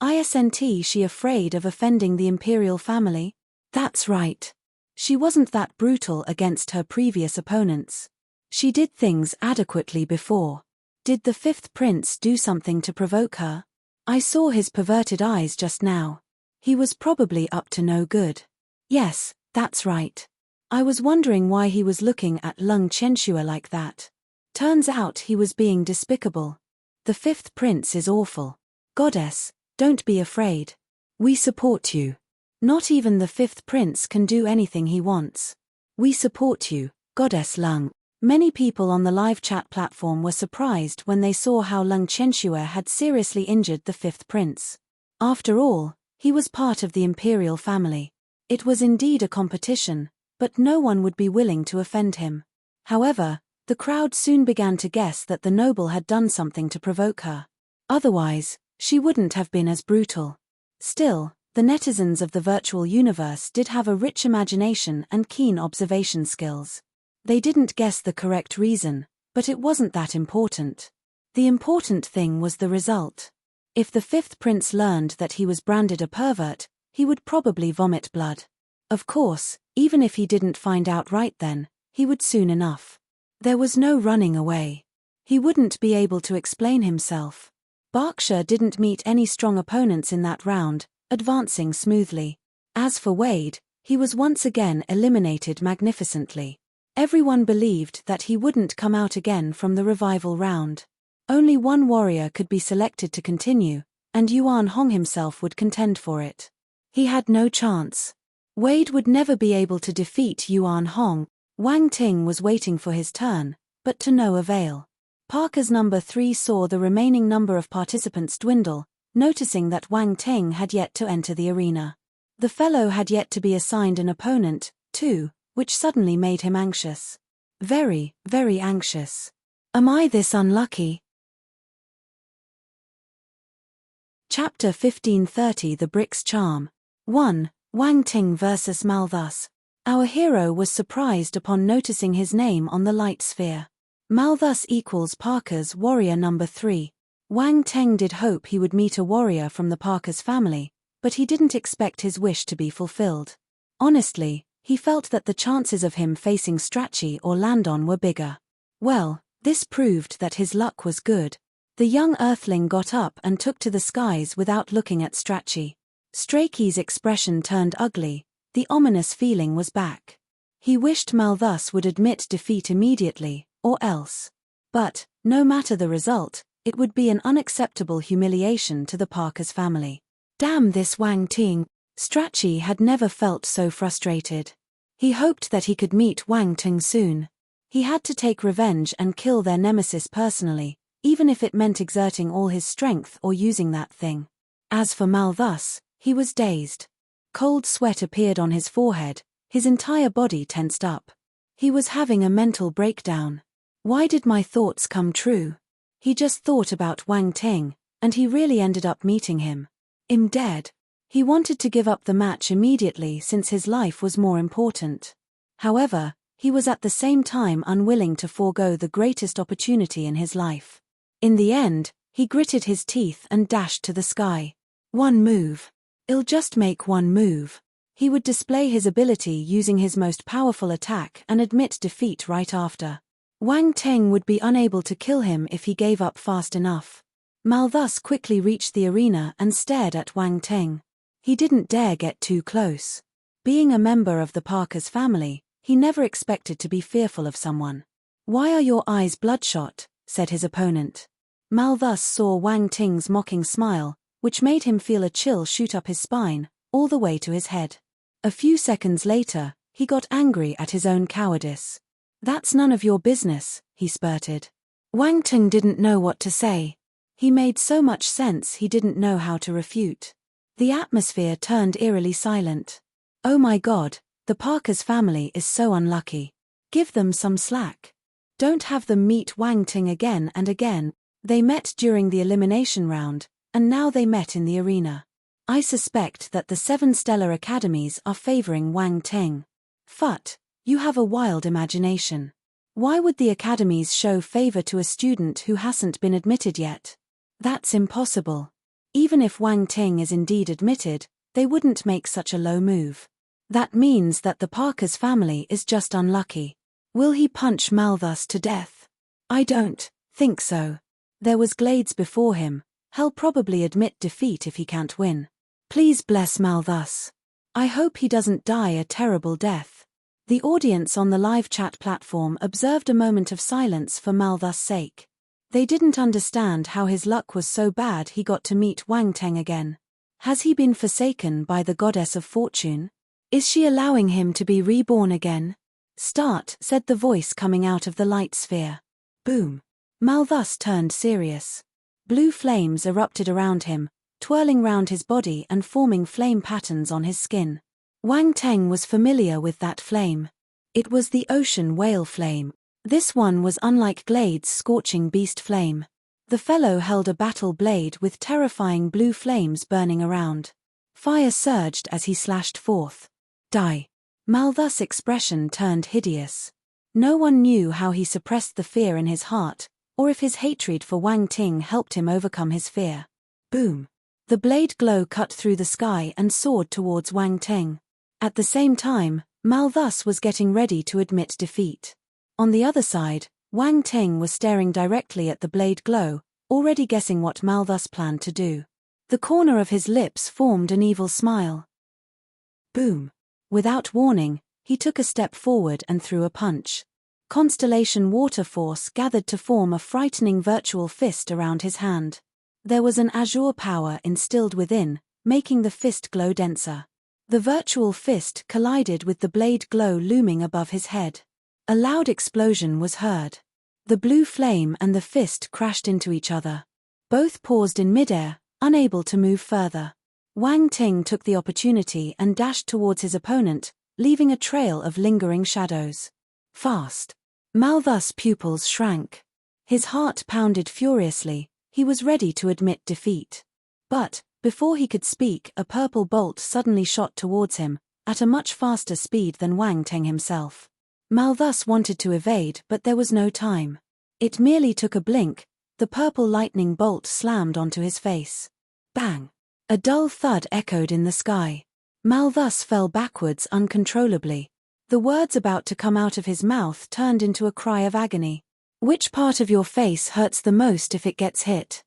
Isn't she afraid of offending the imperial family? That's right. She wasn't that brutal against her previous opponents. She did things adequately before. Did the fifth prince do something to provoke her? I saw his perverted eyes just now. He was probably up to no good. Yes, that's right. I was wondering why he was looking at Lung Qianxue like that. Turns out he was being despicable. The fifth prince is awful. Goddess, don't be afraid. We support you. Not even the fifth prince can do anything he wants. We support you, Goddess Lung. Many people on the live chat platform were surprised when they saw how Lung Qianxue had seriously injured the fifth prince. After all, he was part of the imperial family. It was indeed a competition, but no one would be willing to offend him. However, the crowd soon began to guess that the noble had done something to provoke her. Otherwise, she wouldn't have been as brutal. Still, the netizens of the virtual universe did have a rich imagination and keen observation skills. They didn't guess the correct reason, but it wasn't that important. The important thing was the result. If the fifth prince learned that he was branded a pervert, he would probably vomit blood. Of course, even if he didn't find out right then, he would soon enough. There was no running away. He wouldn't be able to explain himself. Berkshire didn't meet any strong opponents in that round, advancing smoothly. As for Wade, he was once again eliminated magnificently. Everyone believed that he wouldn't come out again from the revival round. Only one warrior could be selected to continue, and Yuan Hong himself would contend for it. He had no chance. Wade would never be able to defeat Yuan Hong. Wang Ting was waiting for his turn, but to no avail. Parker's number 3 saw the remaining number of participants dwindle, noticing that Wang Ting had yet to enter the arena. The fellow had yet to be assigned an opponent, too, which suddenly made him anxious. Very, very anxious. Am I this unlucky? Chapter 1530 The Brick's Charm. 1. Wang Ting vs Malthus. Our hero was surprised upon noticing his name on the light sphere. Malthus equals Parker's warrior number 3. Wang Ting did hope he would meet a warrior from the Parker's family, but he didn't expect his wish to be fulfilled. Honestly, he felt that the chances of him facing Strachey or Landon were bigger. Well, this proved that his luck was good. The young earthling got up and took to the skies without looking at Strachey. Strachey's expression turned ugly, the ominous feeling was back. He wished Malthus would admit defeat immediately, or else. But, no matter the result, it would be an unacceptable humiliation to the Parker's family. Damn this Wang Ting. Strachey had never felt so frustrated. He hoped that he could meet Wang Ting soon. He had to take revenge and kill their nemesis personally, even if it meant exerting all his strength or using that thing. As for Malthus, he was dazed. Cold sweat appeared on his forehead, his entire body tensed up. He was having a mental breakdown. Why did my thoughts come true? He just thought about Wang Ting, and he really ended up meeting him. I'm dead. He wanted to give up the match immediately since his life was more important. However, he was at the same time unwilling to forego the greatest opportunity in his life. In the end, he gritted his teeth and dashed to the sky. One move. I'll just make one move. He would display his ability using his most powerful attack and admit defeat right after. Wang Teng would be unable to kill him if he gave up fast enough. Malthus quickly reached the arena and stared at Wang Teng. He didn't dare get too close. Being a member of the Parker's family, he never expected to be fearful of someone. "Why are your eyes bloodshot?" said his opponent. Malthus saw Wang Teng's mocking smile, which made him feel a chill shoot up his spine, all the way to his head. A few seconds later, he got angry at his own cowardice. "That's none of your business," he spurted. Wang Teng didn't know what to say. He made so much sense he didn't know how to refute. The atmosphere turned eerily silent. Oh my God, the Parker's family is so unlucky. Give them some slack. Don't have them meet Wang Teng again and again. They met during the elimination round, and now they met in the arena. I suspect that the 7 stellar academies are favoring Wang Teng. Phut, you have a wild imagination. Why would the academies show favor to a student who hasn't been admitted yet? That's impossible. Even if Wang Teng is indeed admitted, they wouldn't make such a low move. That means that the Parker's family is just unlucky. Will he punch Malthus to death? I don't think so. There was Glades before him. He'll probably admit defeat if he can't win. Please bless Malthus. I hope he doesn't die a terrible death. The audience on the live chat platform observed a moment of silence for Malthus' sake. They didn't understand how his luck was so bad he got to meet Wang Teng again. Has he been forsaken by the goddess of fortune? Is she allowing him to be reborn again? Start, said the voice coming out of the light sphere. Boom. Malthus turned serious. Blue flames erupted around him, twirling round his body and forming flame patterns on his skin. Wang Teng was familiar with that flame. It was the ocean whale flame. This one was unlike Glade's scorching beast flame. The fellow held a battle blade with terrifying blue flames burning around. Fire surged as he slashed forth. Die. Malthus' expression turned hideous. No one knew how he suppressed the fear in his heart, or if his hatred for Wang Teng helped him overcome his fear. Boom. The blade glow cut through the sky and soared towards Wang Teng. At the same time, Malthus was getting ready to admit defeat. On the other side, Wang Teng was staring directly at the blade glow, already guessing what Malthus planned to do. The corner of his lips formed an evil smile. Boom. Without warning, he took a step forward and threw a punch. Constellation water force gathered to form a frightening virtual fist around his hand. There was an azure power instilled within, making the fist glow denser. The virtual fist collided with the blade glow looming above his head. A loud explosion was heard. The blue flame and the fist crashed into each other. Both paused in midair, unable to move further. Wang Teng took the opportunity and dashed towards his opponent, leaving a trail of lingering shadows. Fast. Malthus' pupils shrank. His heart pounded furiously. He was ready to admit defeat. But, before he could speak, a purple bolt suddenly shot towards him, at a much faster speed than Wang Teng himself. Malthus wanted to evade, but there was no time. It merely took a blink. The purple lightning bolt slammed onto his face. Bang! A dull thud echoed in the sky. Malthus fell backwards uncontrollably. The words about to come out of his mouth turned into a cry of agony. Which part of your face hurts the most if it gets hit?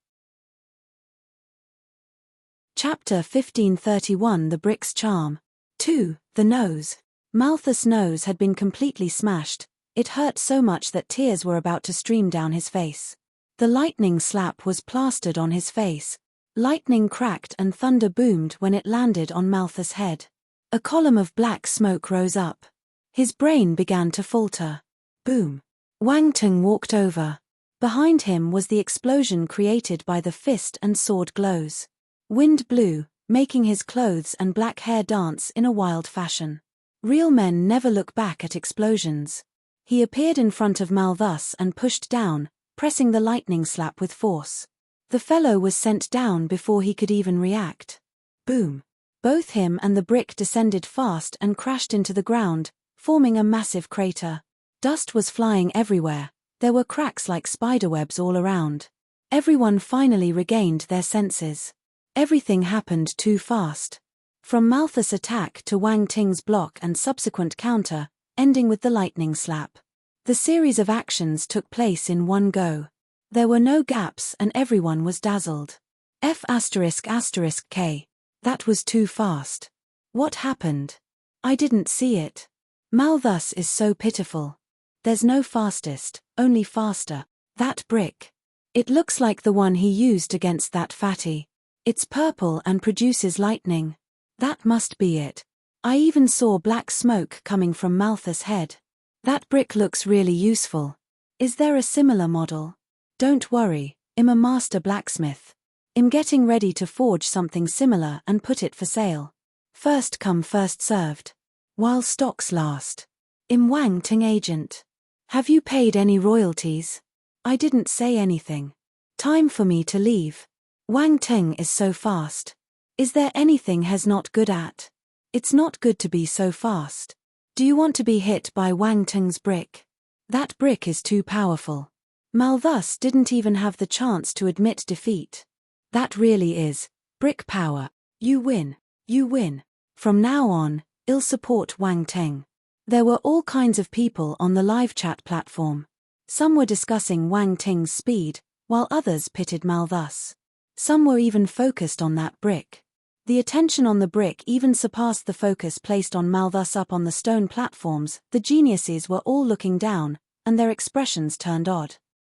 Chapter 1531 The Brick's Charm. 2. The Nose. Malthus' nose had been completely smashed. It hurt so much that tears were about to stream down his face. The lightning slap was plastered on his face. Lightning cracked and thunder boomed when it landed on Malthus' head. A column of black smoke rose up. His brain began to falter. Boom. Wang Teng walked over. Behind him was the explosion created by the fist and sword glows. Wind blew, making his clothes and black hair dance in a wild fashion. Real men never look back at explosions. He appeared in front of Malthus and pushed down, pressing the lightning slap with force. The fellow was sent down before he could even react. Boom. Both him and the brick descended fast and crashed into the ground, forming a massive crater. Dust was flying everywhere. There were cracks like spiderwebs all around. Everyone finally regained their senses. Everything happened too fast. From Malthus' attack to Wang Ting's block and subsequent counter, ending with the lightning slap. The series of actions took place in one go. There were no gaps and everyone was dazzled. F***K. That was too fast. What happened? I didn't see it. Malthus is so pitiful. There's no fastest, only faster. That brick. It looks like the one he used against that fatty. It's purple and produces lightning. That must be it. I even saw black smoke coming from Malthus' head. That brick looks really useful. Is there a similar model? Don't worry, I'm a master blacksmith. I'm getting ready to forge something similar and put it for sale. First come first served. While stocks last. I'm Wang Ting agent. Have you paid any royalties? I didn't say anything. Time for me to leave. Wang Ting is so fast. Is there anything he's not good at? It's not good to be so fast. Do you want to be hit by Wang Ting's brick? That brick is too powerful. Malthus didn't even have the chance to admit defeat. That really is brick power. You win. You win. From now on, I'll support Wang Ting. There were all kinds of people on the live chat platform. Some were discussing Wang Ting's speed, while others pitted Malthus. Some were even focused on that brick. The attention on the brick even surpassed the focus placed on Malthus up on the stone platforms. The geniuses were all looking down, and their expressions turned odd.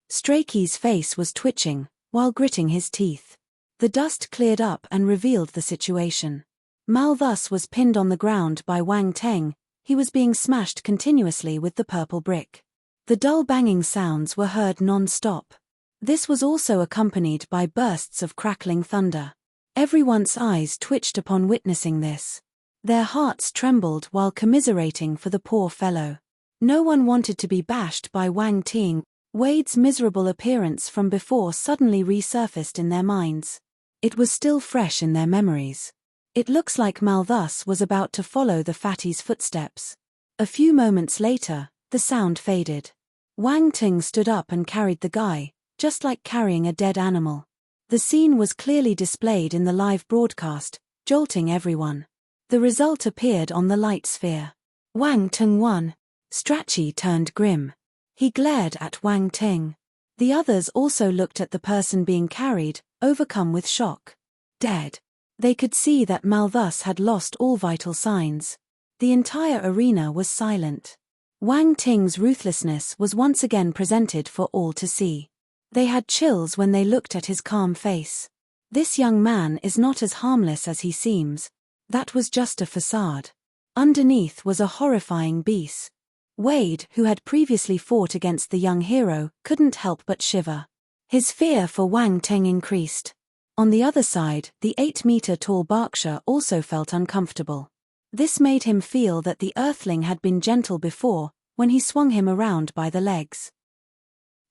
Strachey's face was twitching, while gritting his teeth. The dust cleared up and revealed the situation. Malthus was pinned on the ground by Wang Ting. He was being smashed continuously with the purple brick. The dull banging sounds were heard non-stop. This was also accompanied by bursts of crackling thunder. Everyone's eyes twitched upon witnessing this. Their hearts trembled while commiserating for the poor fellow. No one wanted to be bashed by Wang Ting. Wade's miserable appearance from before suddenly resurfaced in their minds. It was still fresh in their memories. It looks like Malthus was about to follow the fatty's footsteps. A few moments later, the sound faded. Wang Ting stood up and carried the guy, just like carrying a dead animal. The scene was clearly displayed in the live broadcast, jolting everyone. The result appeared on the light sphere. Wang Ting won. Strachey turned grim. He glared at Wang Ting. The others also looked at the person being carried, overcome with shock. Dead. They could see that Malthus had lost all vital signs. The entire arena was silent. Wang Ting's ruthlessness was once again presented for all to see. They had chills when they looked at his calm face. This young man is not as harmless as he seems. That was just a facade. Underneath was a horrifying beast. Wade, who had previously fought against the young hero, couldn't help but shiver. His fear for Wang Ting increased. On the other side, the 8-meter-tall Berkshire also felt uncomfortable. This made him feel that the earthling had been gentle before, when he swung him around by the legs.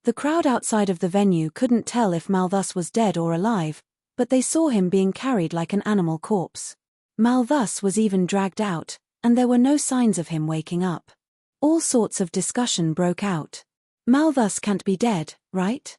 The crowd outside of the venue couldn't tell if Malthus was dead or alive, but they saw him being carried like an animal corpse. Malthus was even dragged out, and there were no signs of him waking up. All sorts of discussion broke out. Malthus can't be dead, right?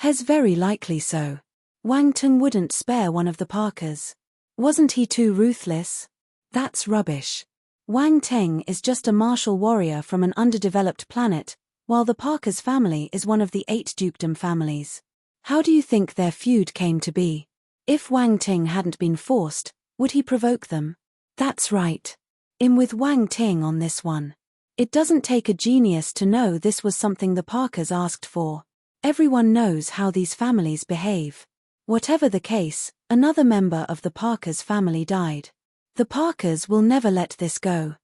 He's very likely so. Wang Ting wouldn't spare one of the Parkers. Wasn't he too ruthless? That's rubbish. Wang Ting is just a martial warrior from an underdeveloped planet, while the Parkers family is one of the 8 dukedom families. How do you think their feud came to be? If Wang Ting hadn't been forced, would he provoke them? That's right. I'm with Wang Ting on this one. It doesn't take a genius to know this was something the Parkers asked for. Everyone knows how these families behave. Whatever the case, another member of the Parkers family died. The Parkers will never let this go.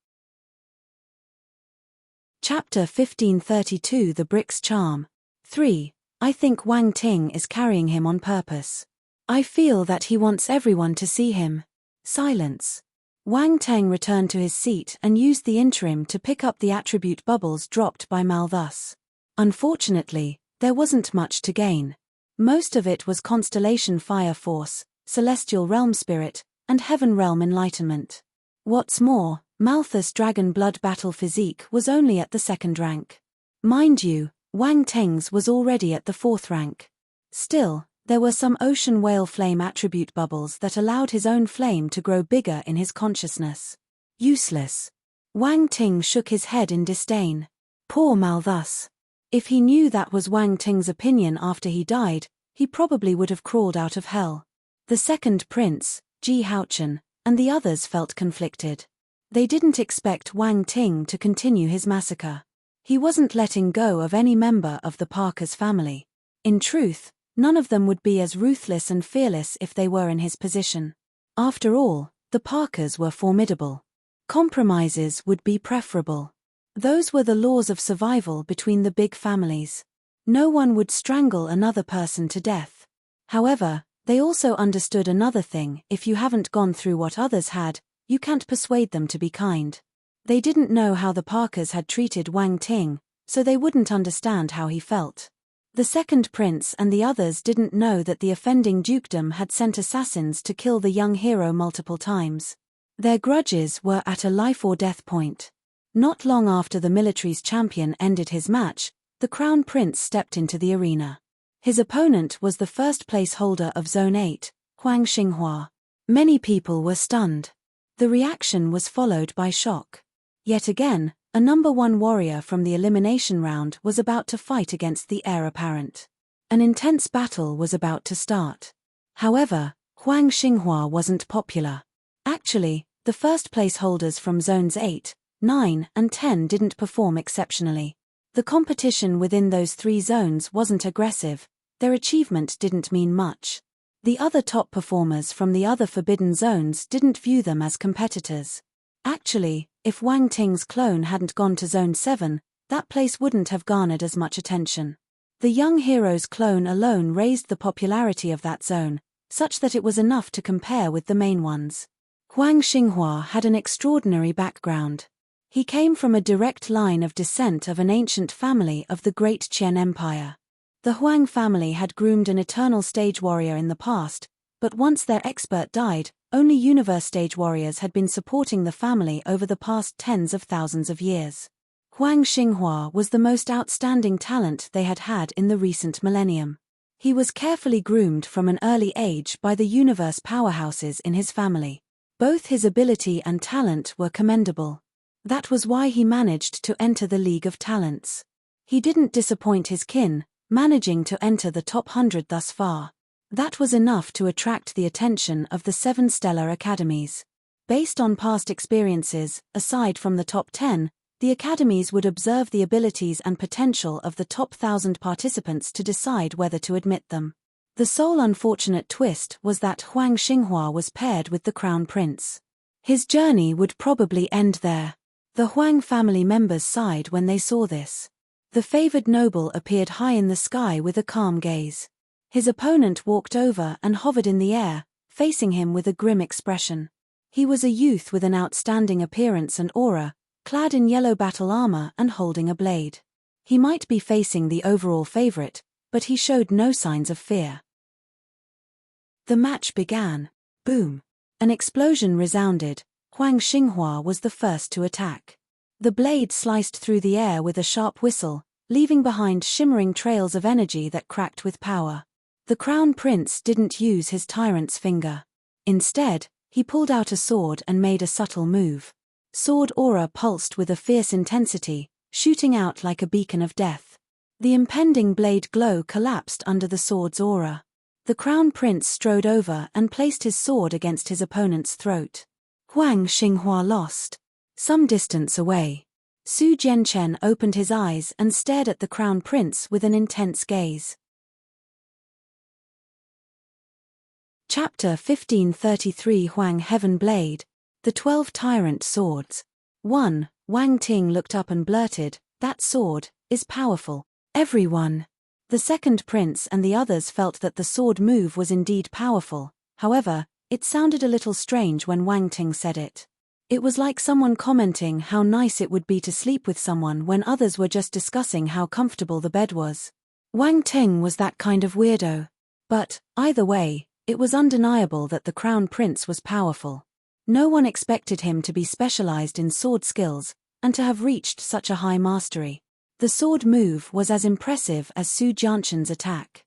Chapter 1532 The Brick's Charm. 3. I think Wang Ting is carrying him on purpose. I feel that he wants everyone to see him. Silence. Wang Ting returned to his seat and used the interim to pick up the attribute bubbles dropped by Malthus. Unfortunately, there wasn't much to gain. Most of it was Constellation Fire Force, Celestial Realm Spirit, and Heaven Realm Enlightenment. What's more, Malthus' Dragon Blood Battle Physique was only at the 2nd rank. Mind you, Wang Ting's was already at the 4th rank. Still, there were some ocean whale flame attribute bubbles that allowed his own flame to grow bigger in his consciousness. Useless. Wang Ting shook his head in disdain. Poor Malthus. If he knew that was Wang Ting's opinion after he died, he probably would have crawled out of hell. The second prince, Ji Haochen, and the others felt conflicted. They didn't expect Wang Ting to continue his massacre. He wasn't letting go of any member of the Parker's family. In truth, none of them would be as ruthless and fearless if they were in his position. After all, the Parkers were formidable. Compromises would be preferable. Those were the laws of survival between the big families. No one would strangle another person to death. However, they also understood another thing: if you haven't gone through what others had, you can't persuade them to be kind. They didn't know how the Parkers had treated Wang Ting, so they wouldn't understand how he felt. The second prince and the others didn't know that the offending dukedom had sent assassins to kill the young hero multiple times. Their grudges were at a life-or-death point. Not long after the military's champion ended his match, the crown prince stepped into the arena. His opponent was the first-place holder of Zone 8, Huang Xinghua. Many people were stunned. The reaction was followed by shock. Yet again, a number 1 warrior from the elimination round was about to fight against the heir apparent. An intense battle was about to start. However, Huang Xinghua wasn't popular. Actually, the first-place holders from Zones 8, 9, and 10 didn't perform exceptionally. The competition within those 3 zones wasn't aggressive. Their achievement didn't mean much. The other top performers from the other forbidden zones didn't view them as competitors. Actually, if Wang Ting's clone hadn't gone to Zone 7, that place wouldn't have garnered as much attention. The young hero's clone alone raised the popularity of that zone, such that it was enough to compare with the main ones. Huang Xinghua had an extraordinary background. He came from a direct line of descent of an ancient family of the Great Qian Empire. The Huang family had groomed an eternal stage warrior in the past, but once their expert died, only universe stage warriors had been supporting the family over the past tens of thousands of years. Huang Xinghua was the most outstanding talent they had had in the recent millennium. He was carefully groomed from an early age by the universe powerhouses in his family. Both his ability and talent were commendable. That was why he managed to enter the League of Talents. He didn't disappoint his kin, managing to enter the top 100 thus far. That was enough to attract the attention of the 7 stellar academies. Based on past experiences, aside from the top 10, the academies would observe the abilities and potential of the top 1,000 participants to decide whether to admit them. The sole unfortunate twist was that Huang Xinghua was paired with the crown prince. His journey would probably end there. The Huang family members sighed when they saw this. The favored noble appeared high in the sky with a calm gaze. His opponent walked over and hovered in the air, facing him with a grim expression. He was a youth with an outstanding appearance and aura, clad in yellow battle armor and holding a blade. He might be facing the overall favorite, but he showed no signs of fear. The match began. Boom! An explosion resounded. Huang Xinghua was the first to attack. The blade sliced through the air with a sharp whistle, leaving behind shimmering trails of energy that cracked with power. The crown prince didn't use his tyrant's finger. Instead, he pulled out a sword and made a subtle move. Sword aura pulsed with a fierce intensity, shooting out like a beacon of death. The impending blade glow collapsed under the sword's aura. The crown prince strode over and placed his sword against his opponent's throat. Huang Xinghua lost. Some distance away, Su Jianchen opened his eyes and stared at the crown prince with an intense gaze. Chapter 1533 Huang Heaven Blade, The 12 Tyrant Swords. 1. Wang Ting looked up and blurted, "That sword is powerful." Everyone. The second prince and the others felt that the sword move was indeed powerful. However, it sounded a little strange when Wang Ting said it. It was like someone commenting how nice it would be to sleep with someone when others were just discussing how comfortable the bed was. Wang Ting was that kind of weirdo. But, either way, it was undeniable that the crown prince was powerful. No one expected him to be specialized in sword skills, and to have reached such a high mastery. The sword move was as impressive as Su Jianchen's attack.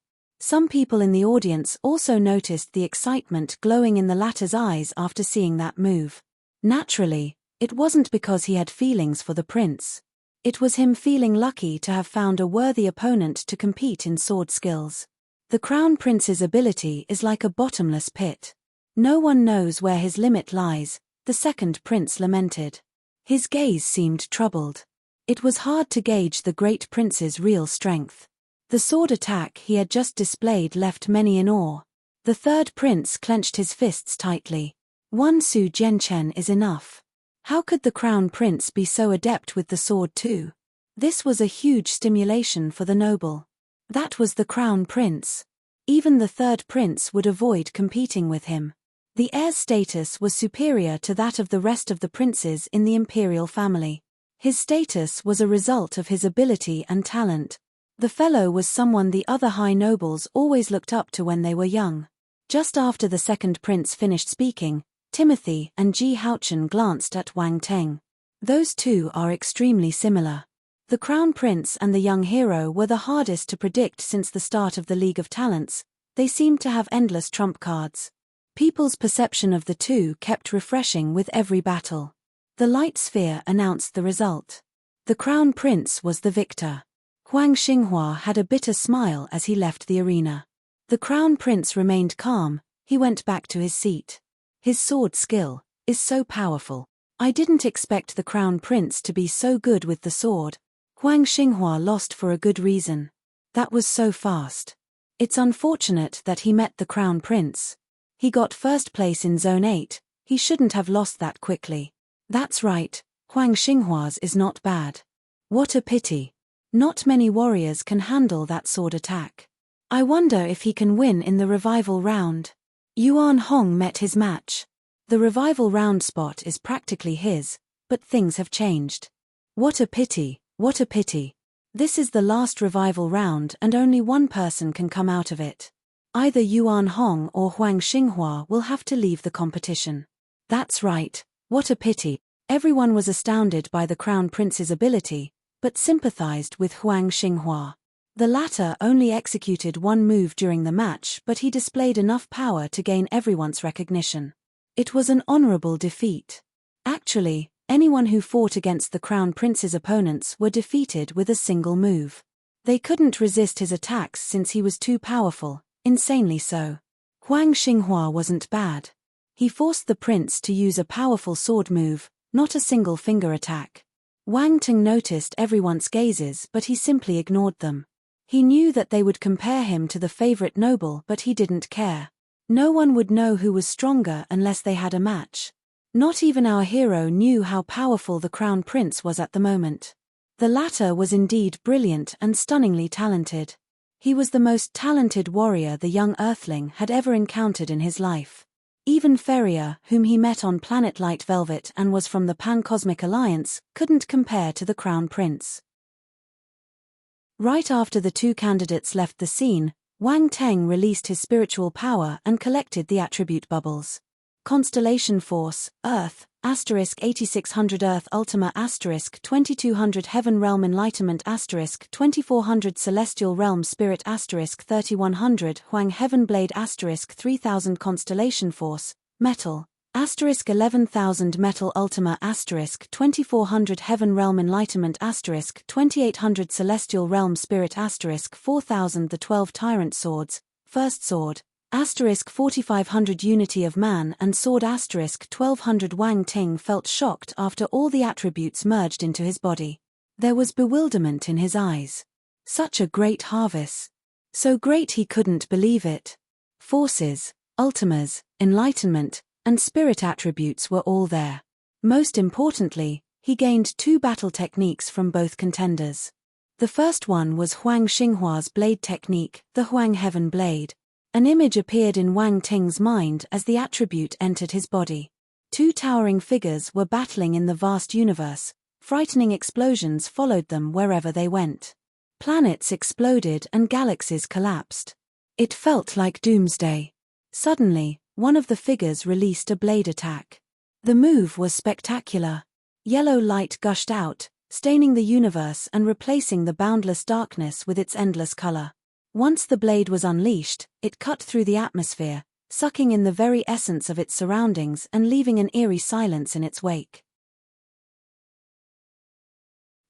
Some people in the audience also noticed the excitement glowing in the latter's eyes after seeing that move. Naturally, it wasn't because he had feelings for the prince. It was him feeling lucky to have found a worthy opponent to compete in sword skills. The Crown Prince's ability is like a bottomless pit. No one knows where his limit lies, the second prince lamented. His gaze seemed troubled. It was hard to gauge the great prince's real strength. The sword attack he had just displayed left many in awe. The third prince clenched his fists tightly. One Su Jianchen is enough. How could the Crown Prince be so adept with the sword too? This was a huge stimulation for the noble. That was the Crown Prince. Even the third prince would avoid competing with him. The heir's status was superior to that of the rest of the princes in the imperial family. His status was a result of his ability and talent. The fellow was someone the other high nobles always looked up to when they were young. Just after the second prince finished speaking, Timothy and Ji Haochen glanced at Wang Teng. Those two are extremely similar. The Crown Prince and the young hero were the hardest to predict since the start of the League of Talents. They seemed to have endless trump cards. People's perception of the two kept refreshing with every battle. The light sphere announced the result. The Crown Prince was the victor. Huang Xinghua had a bitter smile as he left the arena. The Crown Prince remained calm. He went back to his seat. His sword skill is so powerful. I didn't expect the Crown Prince to be so good with the sword. Huang Xinghua lost for a good reason. That was so fast. It's unfortunate that he met the Crown Prince. He got first place in Zone 8, he shouldn't have lost that quickly. That's right, Huang Xinghua's is not bad. What a pity. Not many warriors can handle that sword attack. I wonder if he can win in the revival round. Yuan Hong met his match. The revival round spot is practically his, but things have changed. What a pity. What a pity. This is the last revival round and only one person can come out of it. Either Yuan Hong or Huang Xinghua will have to leave the competition. That's right, what a pity. Everyone was astounded by the Crown Prince's ability, but sympathized with Huang Xinghua. The latter only executed one move during the match, but he displayed enough power to gain everyone's recognition. It was an honorable defeat. Actually, anyone who fought against the Crown Prince's opponents were defeated with a single move. They couldn't resist his attacks since he was too powerful, insanely so. Huang Xinghua wasn't bad. He forced the prince to use a powerful sword move, not a single finger attack. Wang Teng noticed everyone's gazes, but he simply ignored them. He knew that they would compare him to the favorite noble, but he didn't care. No one would know who was stronger unless they had a match. Not even our hero knew how powerful the Crown Prince was at the moment. The latter was indeed brilliant and stunningly talented. He was the most talented warrior the young Earthling had ever encountered in his life. Even Ferrier, whom he met on planet Light Velvet and was from the Pan-Cosmic Alliance, couldn't compare to the Crown Prince. Right after the two candidates left the scene, Wang Teng released his spiritual power and collected the attribute bubbles. Constellation Force, Earth, *8600 Earth Ultima *2200 Heaven Realm Enlightenment *2400 Celestial Realm Spirit *3100 Huang Heaven Blade *3000 Constellation Force, Metal, *11,000 Metal Ultima *2400 Heaven Realm Enlightenment *2800 Celestial Realm Spirit *4000 The 12 Tyrant Swords, First Sword, *4500 Unity of Man and Sword *1200 Wang Ting felt shocked after all the attributes merged into his body. There was bewilderment in his eyes. Such a great harvest. So great he couldn't believe it. Forces, Ultimas, Enlightenment, and Spirit attributes were all there. Most importantly, he gained two battle techniques from both contenders. The first one was Huang Xinghua's blade technique, the Huang Heaven Blade. An image appeared in Wang Ting's mind as the attribute entered his body. Two towering figures were battling in the vast universe. Frightening explosions followed them wherever they went. Planets exploded and galaxies collapsed. It felt like doomsday. Suddenly, one of the figures released a blade attack. The move was spectacular. Yellow light gushed out, staining the universe and replacing the boundless darkness with its endless color. Once the blade was unleashed, it cut through the atmosphere, sucking in the very essence of its surroundings and leaving an eerie silence in its wake.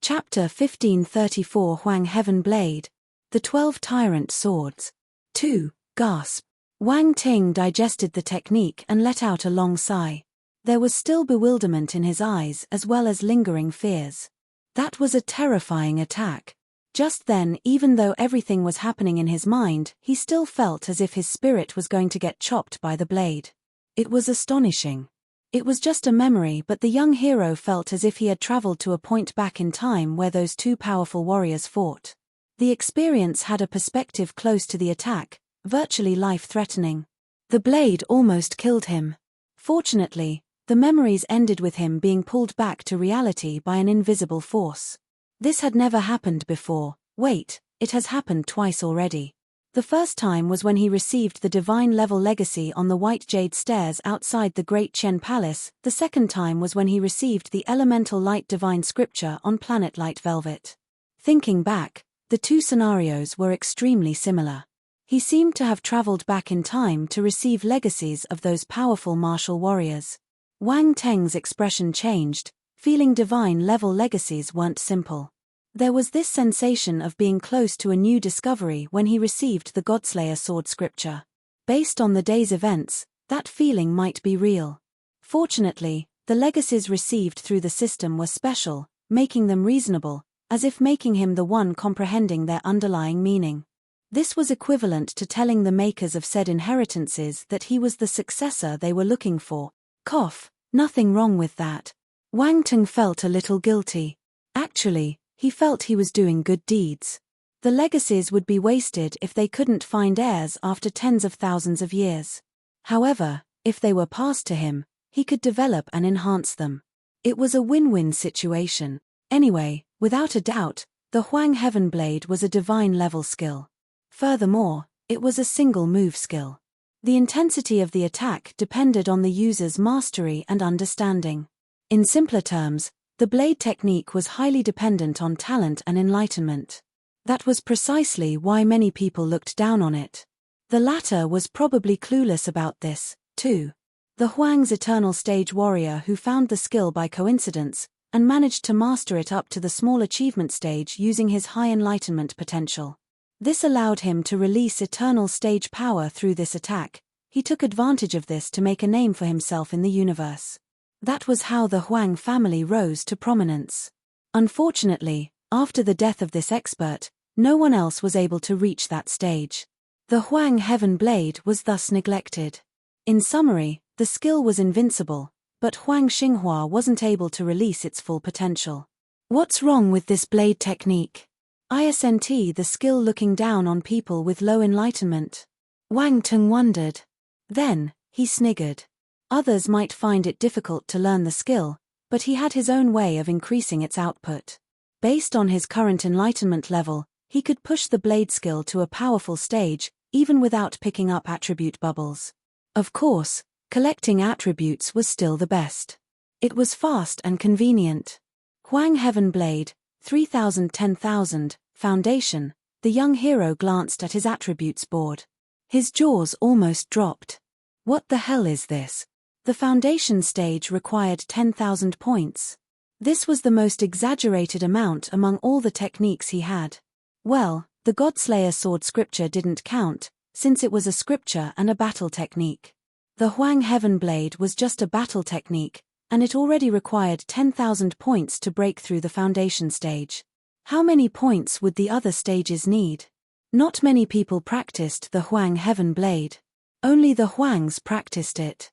Chapter 1534 Huang Heaven Blade. The 12 Tyrant Swords. 2. Gasp. Wang Ting digested the technique and let out a long sigh. There was still bewilderment in his eyes as well as lingering fears. That was a terrifying attack. Just then, even though everything was happening in his mind, he still felt as if his spirit was going to get chopped by the blade. It was astonishing. It was just a memory, but the young hero felt as if he had traveled to a point back in time where those two powerful warriors fought. The experience had a perspective close to the attack, virtually life-threatening. The blade almost killed him. Fortunately, the memories ended with him being pulled back to reality by an invisible force. This had never happened before. Wait, it has happened twice already. The first time was when he received the divine level legacy on the white jade stairs outside the Great Qian Palace. The second time was when he received the elemental light divine scripture on planet light velvet. Thinking back, the two scenarios were extremely similar. He seemed to have traveled back in time to receive legacies of those powerful martial warriors. Wang Teng's expression changed, feeling divine level legacies weren't simple. There was this sensation of being close to a new discovery when he received the Godslayer sword scripture. Based on the day's events, that feeling might be real. Fortunately, the legacies received through the system were special, making them reasonable, as if making him the one comprehending their underlying meaning. This was equivalent to telling the makers of said inheritances that he was the successor they were looking for. Cough, nothing wrong with that. Wang Teng felt a little guilty. Actually, he felt he was doing good deeds. The legacies would be wasted if they couldn't find heirs after tens of thousands of years. However, if they were passed to him, he could develop and enhance them. It was a win-win situation. Anyway, without a doubt, the Huang Heaven Blade was a divine level skill. Furthermore, it was a single move skill. The intensity of the attack depended on the user's mastery and understanding. In simpler terms, the blade technique was highly dependent on talent and enlightenment. That was precisely why many people looked down on it. The latter was probably clueless about this, too. The Huang's eternal stage warrior who found the skill by coincidence, and managed to master it up to the small achievement stage using his high enlightenment potential. This allowed him to release eternal stage power through this attack. He took advantage of this to make a name for himself in the universe. That was how the Huang family rose to prominence. Unfortunately, after the death of this expert, no one else was able to reach that stage. The Huang Heaven Blade was thus neglected. In summary, the skill was invincible, but Huang Xinghua wasn't able to release its full potential. What's wrong with this blade technique? Isn't the skill looking down on people with low enlightenment? Wang Teng wondered. Then, he sniggered. Others might find it difficult to learn the skill, but he had his own way of increasing its output. Based on his current enlightenment level, he could push the blade skill to a powerful stage, even without picking up attribute bubbles. Of course, collecting attributes was still the best. It was fast and convenient. Huang Heaven Blade, 3000 10,000, Foundation. The young hero glanced at his attributes board. His jaws almost dropped. What the hell is this? The Foundation stage required 10,000 points. This was the most exaggerated amount among all the techniques he had. Well, the Godslayer sword scripture didn't count, since it was a scripture and a battle technique. The Huang Heaven Blade was just a battle technique, and it already required 10,000 points to break through the Foundation stage. How many points would the other stages need? Not many people practiced the Huang Heaven Blade. Only the Huangs practiced it.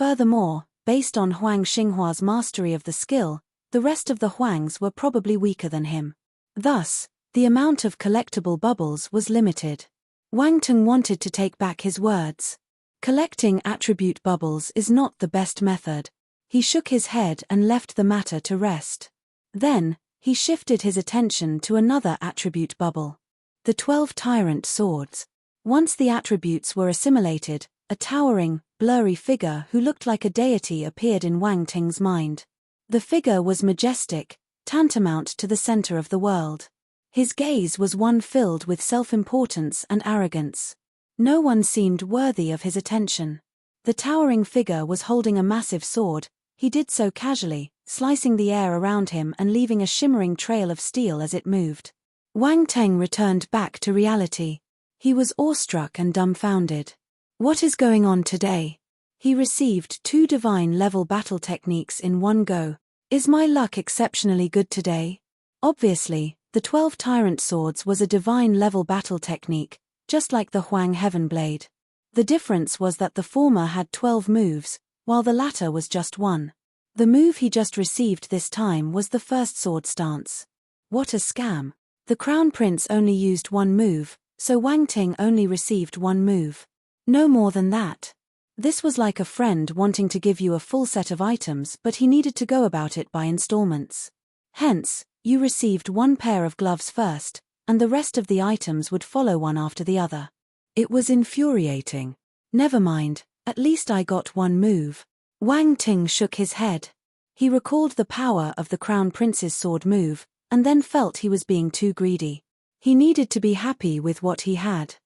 Furthermore, based on Huang Xinghua's mastery of the skill, the rest of the Huangs were probably weaker than him. Thus, the amount of collectible bubbles was limited. Wang Teng wanted to take back his words. Collecting attribute bubbles is not the best method. He shook his head and left the matter to rest. Then, he shifted his attention to another attribute bubble. The 12 Tyrant Swords. Once the attributes were assimilated, a towering, blurry figure who looked like a deity appeared in Wang Teng's mind. The figure was majestic, tantamount to the center of the world. His gaze was one filled with self-importance and arrogance. No one seemed worthy of his attention. The towering figure was holding a massive sword. He did so casually, slicing the air around him and leaving a shimmering trail of steel as it moved. Wang Teng returned back to reality. He was awestruck and dumbfounded. What is going on today? He received 2 divine-level battle techniques in one go. Is my luck exceptionally good today? Obviously, the 12 Tyrant Swords was a divine-level battle technique, just like the Huang Heaven Blade. The difference was that the former had 12 moves, while the latter was just one. The move he just received this time was the first sword stance. What a scam. The Crown Prince only used one move, so Wang Ting only received one move. No more than that. This was like a friend wanting to give you a full set of items, but he needed to go about it by installments. Hence, you received one pair of gloves first, and the rest of the items would follow one after the other. It was infuriating. Never mind, at least I got one move. Wang Ting shook his head. He recalled the power of the Crown Prince's sword move, and then felt he was being too greedy. He needed to be happy with what he had.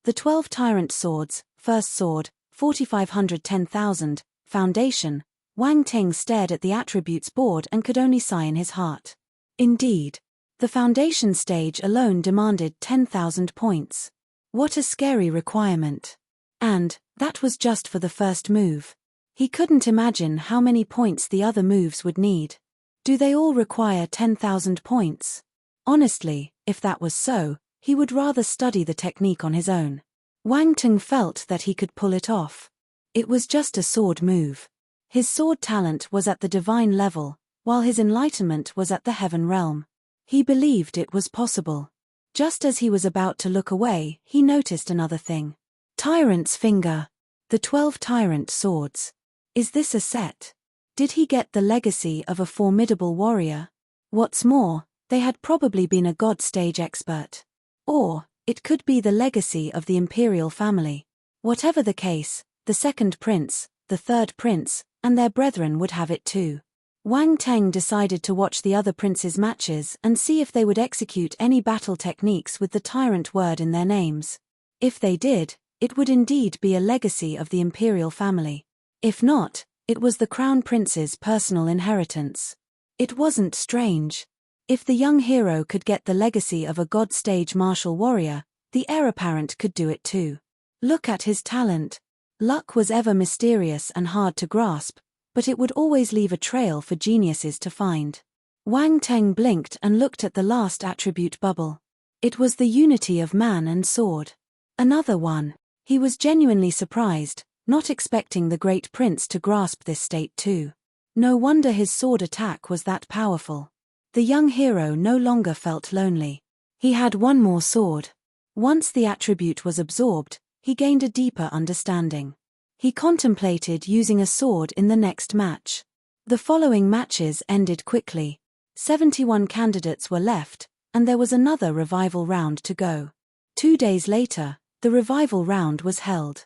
The 12 Tyrant Swords, First Sword, 4510,000, Foundation. Wang Ting stared at the attributes board and could only sigh in his heart. Indeed. The Foundation stage alone demanded 10,000 points. What a scary requirement. And that was just for the first move. He couldn't imagine how many points the other moves would need. Do they all require 10,000 points? Honestly, if that was so, he would rather study the technique on his own. Wang Ting felt that he could pull it off. It was just a sword move. His sword talent was at the divine level, while his enlightenment was at the heaven realm. He believed it was possible. Just as he was about to look away, he noticed another thing. Tyrant's finger. The 12 Tyrant Swords. Is this a set? Did he get the legacy of a formidable warrior? What's more, they had probably been a god stage expert. Or, it could be the legacy of the imperial family. Whatever the case, the second prince, the third prince, and their brethren would have it too. Wang Teng decided to watch the other princes' matches and see if they would execute any battle techniques with the tyrant word in their names. If they did, it would indeed be a legacy of the imperial family. If not, it was the crown prince's personal inheritance. It wasn't strange. If the young hero could get the legacy of a god stage martial warrior, the heir apparent could do it too. Look at his talent. Luck was ever mysterious and hard to grasp, but it would always leave a trail for geniuses to find. Wang Teng blinked and looked at the last attribute bubble. It was the unity of man and sword. Another one. He was genuinely surprised, not expecting the great prince to grasp this state too. No wonder his sword attack was that powerful. The young hero no longer felt lonely. He had one more sword. Once the attribute was absorbed, he gained a deeper understanding. He contemplated using a sword in the next match. The following matches ended quickly. 71 candidates were left, and there was another revival round to go. 2 days later, the revival round was held.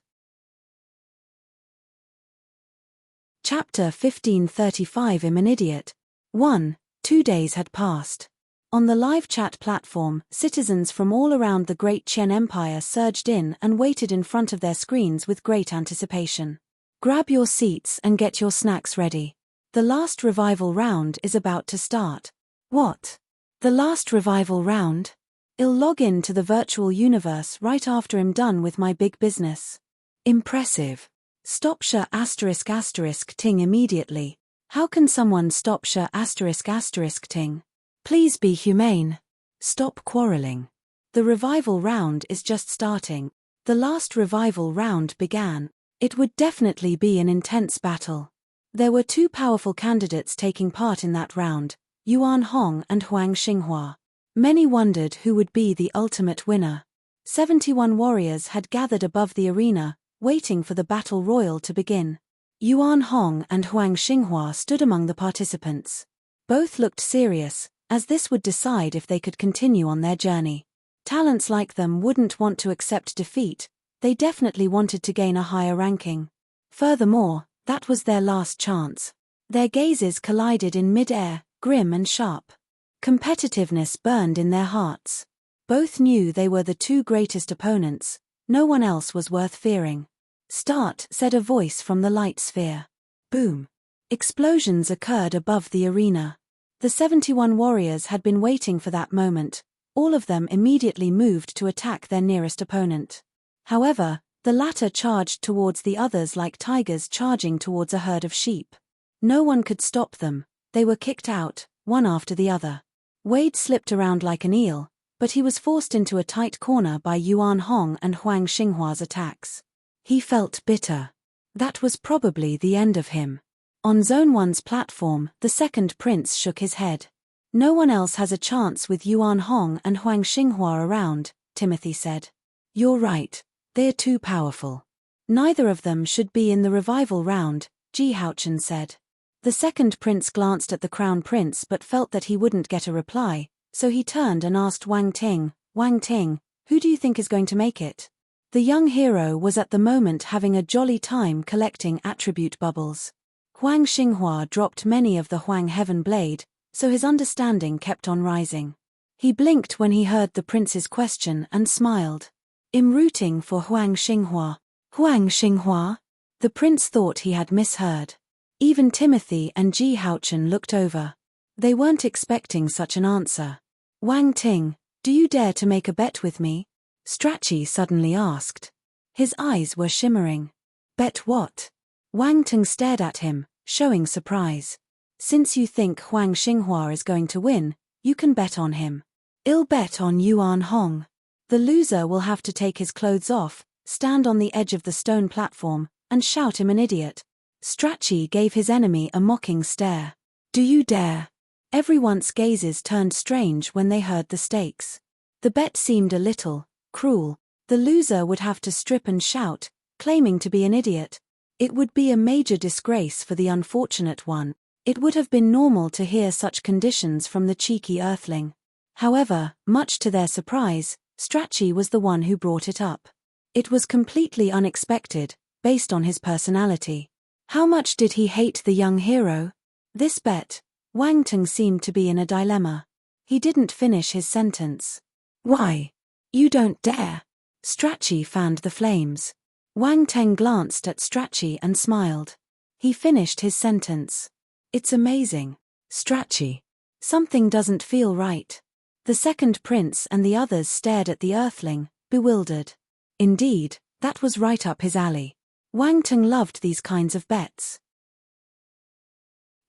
Chapter 1535 I'm an Idiot. 1. 2 days had passed. On the live chat platform, citizens from all around the Great Qian Empire surged in and waited in front of their screens with great anticipation. Grab your seats and get your snacks ready. The last revival round is about to start. What? The last revival round? I'll log in to the virtual universe right after I'm done with my big business. Impressive. Stop sh*** ting immediately. How can someone stop sh*** ting? Please be humane. Stop quarreling. The revival round is just starting. The last revival round began. It would definitely be an intense battle. There were 2 powerful candidates taking part in that round, Yuan Hong and Huang Xinghua. Many wondered who would be the ultimate winner. 71 warriors had gathered above the arena, waiting for the battle royal to begin. Yuan Hong and Huang Xinghua stood among the participants. Both looked serious, as this would decide if they could continue on their journey. Talents like them wouldn't want to accept defeat, they definitely wanted to gain a higher ranking. Furthermore, that was their last chance. Their gazes collided in mid-air, grim and sharp. Competitiveness burned in their hearts. Both knew they were the two greatest opponents, no one else was worth fearing. "Start," said a voice from the light sphere. Boom. Explosions occurred above the arena. The 71 warriors had been waiting for that moment. All of them immediately moved to attack their nearest opponent. However, the latter charged towards the others like tigers charging towards a herd of sheep. No one could stop them, they were kicked out, one after the other. Wade slipped around like an eel, but he was forced into a tight corner by Yuan Hong and Huang Xinghua's attacks. He felt bitter. That was probably the end of him. On Zone 1's platform, the second prince shook his head. "No one else has a chance with Yuan Hong and Huang Xinghua around," Timothy said. "You're right, they're too powerful. Neither of them should be in the revival round," Ji Haochen said. The second prince glanced at the crown prince but felt that he wouldn't get a reply, so he turned and asked Wang Ting, "Who do you think is going to make it?" The young hero was at the moment having a jolly time collecting attribute bubbles. Huang Xinghua dropped many of the Huang Heaven Blade, so his understanding kept on rising. He blinked when he heard the prince's question and smiled. "I'm rooting for Huang Xinghua." "Huang Xinghua?" The prince thought he had misheard. Even Timothy and Ji Haochen looked over. They weren't expecting such an answer. "Wang Ting, do you dare to make a bet with me?" Strachey suddenly asked. His eyes were shimmering. "Bet what?" Wang Ting stared at him, showing surprise. "Since you think Huang Xinghua is going to win, you can bet on him." "I'll bet on Yuan Hong. The loser will have to take his clothes off, stand on the edge of the stone platform, and shout him an idiot." Strachey gave his enemy a mocking stare. "Do you dare?" Everyone's gazes turned strange when they heard the stakes. The bet seemed a little cruel. The loser would have to strip and shout, claiming to be an idiot. It would be a major disgrace for the unfortunate one. It would have been normal to hear such conditions from the cheeky earthling. However, much to their surprise, Strachey was the one who brought it up. It was completely unexpected, based on his personality. How much did he hate the young hero? This bet, Wang Ting seemed to be in a dilemma. He didn't finish his sentence. "Why? You don't dare." Strachey fanned the flames. Wang Ting glanced at Strachey and smiled. He finished his sentence. "It's amazing, Strachey. Something doesn't feel right." The second prince and the others stared at the earthling, bewildered. Indeed, that was right up his alley. Wang Ting loved these kinds of bets.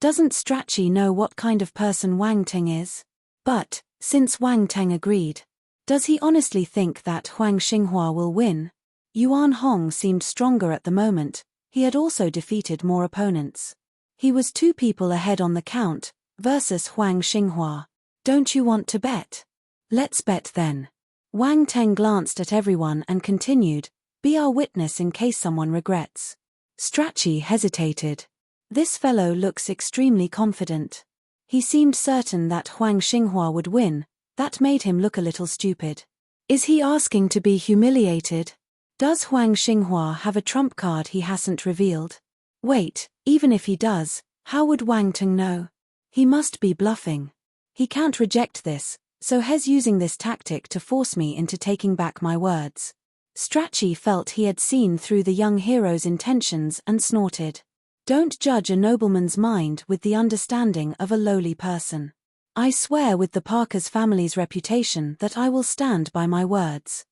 Doesn't Strachey know what kind of person Wang Ting is? But, since Wang Ting agreed, does he honestly think that Huang Xinghua will win? Yuan Hong seemed stronger at the moment, he had also defeated more opponents. He was 2 people ahead on the count, versus Huang Xinghua. "Don't you want to bet?" "Let's bet then." Wang Ting glanced at everyone and continued, "Be our witness in case someone regrets." Strachey hesitated. This fellow looks extremely confident. He seemed certain that Huang Xinghua would win, that made him look a little stupid. Is he asking to be humiliated? Does Huang Xinghua have a trump card he hasn't revealed? Wait, even if he does, how would Wang Ting know? He must be bluffing. He can't reject this, so he's using this tactic to force me into taking back my words. Strachey felt he had seen through the young hero's intentions and snorted. "Don't judge a nobleman's mind with the understanding of a lowly person. I swear with the Parker's family's reputation that I will stand by my words."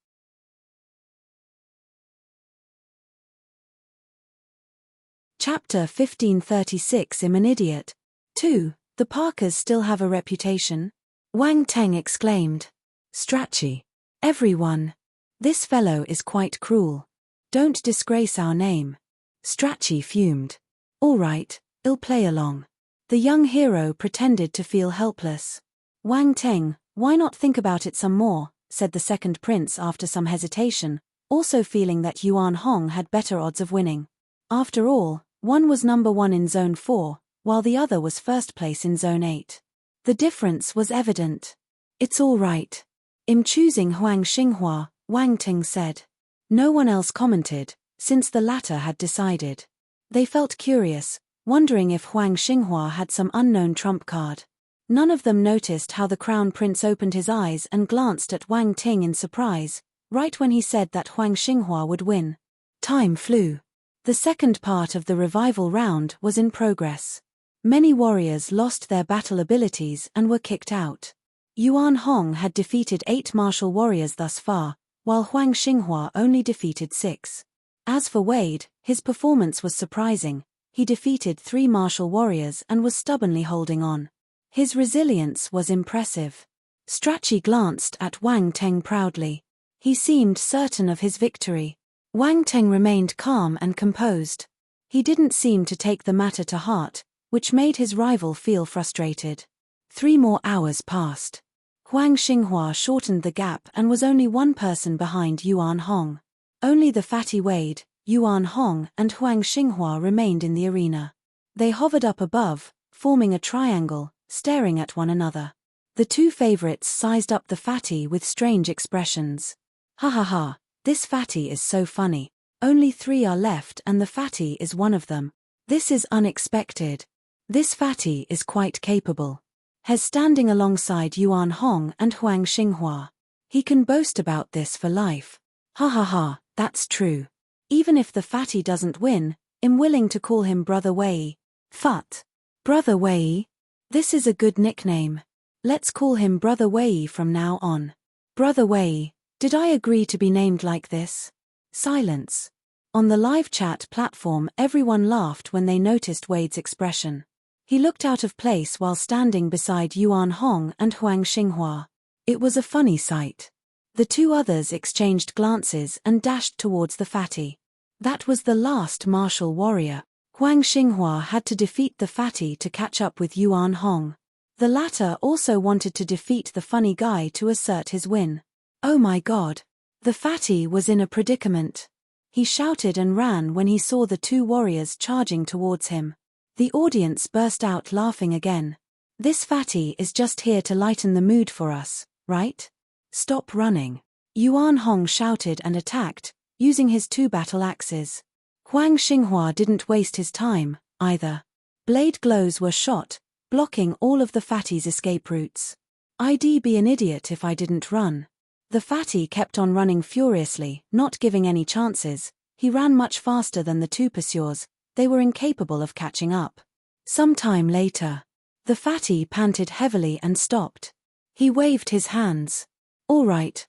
Chapter 1536 I'm an idiot. 2. The Parkers still have a reputation? Wang Ting exclaimed. "Strachey. Everyone. This fellow is quite cruel. Don't disgrace our name." Strachey fumed. "All right, I'll play along." The young hero pretended to feel helpless. "Wang Ting, why not think about it some more?" said the second prince after some hesitation, also feeling that Yuan Hong had better odds of winning. After all, one was number 1 in Zone 4, while the other was first place in Zone 8. The difference was evident. "It's all right. I'm choosing Huang Xinghua," Wang Ting said. No one else commented, since the latter had decided. They felt curious, wondering if Huang Xinghua had some unknown trump card. None of them noticed how the crown prince opened his eyes and glanced at Wang Ting in surprise, right when he said that Huang Xinghua would win. Time flew. The second part of the revival round was in progress. Many warriors lost their battle abilities and were kicked out. Yuan Hong had defeated 8 martial warriors thus far, while Huang Xinghua only defeated 6. As for Wade, his performance was surprising. He defeated 3 martial warriors and was stubbornly holding on. His resilience was impressive. Strachey glanced at Wang Teng proudly. He seemed certain of his victory. Wang Teng remained calm and composed. He didn't seem to take the matter to heart, which made his rival feel frustrated. 3 more hours passed. Huang Xinghua shortened the gap and was only 1 person behind Yuan Hong. Only the fatty Wade, Yuan Hong and Huang Xinghua remained in the arena. They hovered up above, forming a triangle, staring at one another. The 2 favorites sized up the fatty with strange expressions. Ha ha ha, this fatty is so funny. Only 3 are left and the fatty is one of them. This is unexpected. This fatty is quite capable. He's standing alongside Yuan Hong and Huang Xinghua. He can boast about this for life. Ha ha ha, that's true. Even if the fatty doesn't win, I'm willing to call him Brother Wei. Fut. Brother Wei? This is a good nickname. Let's call him Brother Wei from now on. Brother Wei, did I agree to be named like this? Silence. On the live chat platform, everyone laughed when they noticed Wade's expression. He looked out of place while standing beside Yuan Hong and Huang Xinghua. It was a funny sight. The 2 others exchanged glances and dashed towards the fatty. That was the last martial warrior. Huang Xinghua had to defeat the fatty to catch up with Yuan Hong. The latter also wanted to defeat the funny guy to assert his win. Oh my god. The fatty was in a predicament. He shouted and ran when he saw the 2 warriors charging towards him. The audience burst out laughing again. This fatty is just here to lighten the mood for us, right? Stop running. Yuan Hong shouted and attacked, using his 2 battle axes. Huang Xinghua didn't waste his time, either. Blade glows were shot, blocking all of the fatty's escape routes. I'd be an idiot if I didn't run. The fatty kept on running furiously, not giving any chances. He ran much faster than the 2 pursuers. They were incapable of catching up. Some time later, the fatty panted heavily and stopped. He waved his hands. All right,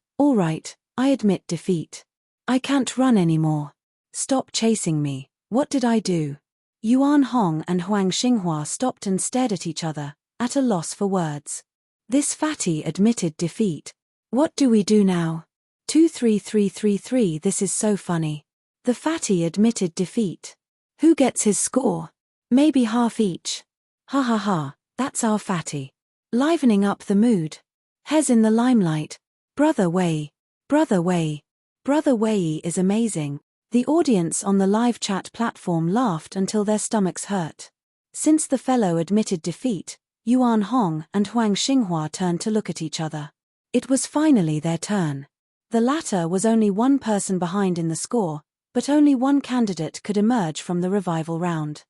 I admit defeat. I can't run anymore. Stop chasing me. What did I do? Yuan Hong and Huang Xinghua stopped and stared at each other, at a loss for words. This fatty admitted defeat. What do we do now? 2-3-3-3-3. This is so funny. The fatty admitted defeat. Who gets his score? Maybe half each. Ha ha ha, that's our fatty. Livening up the mood. Hez in the limelight. Brother Wei. Brother Wei. Brother Wei is amazing. The audience on the live chat platform laughed until their stomachs hurt. Since the fellow admitted defeat, Yuan Hong and Huang Xinghua turned to look at each other. It was finally their turn. The latter was only 1 person behind in the score, but only 1 candidate could emerge from the revival round.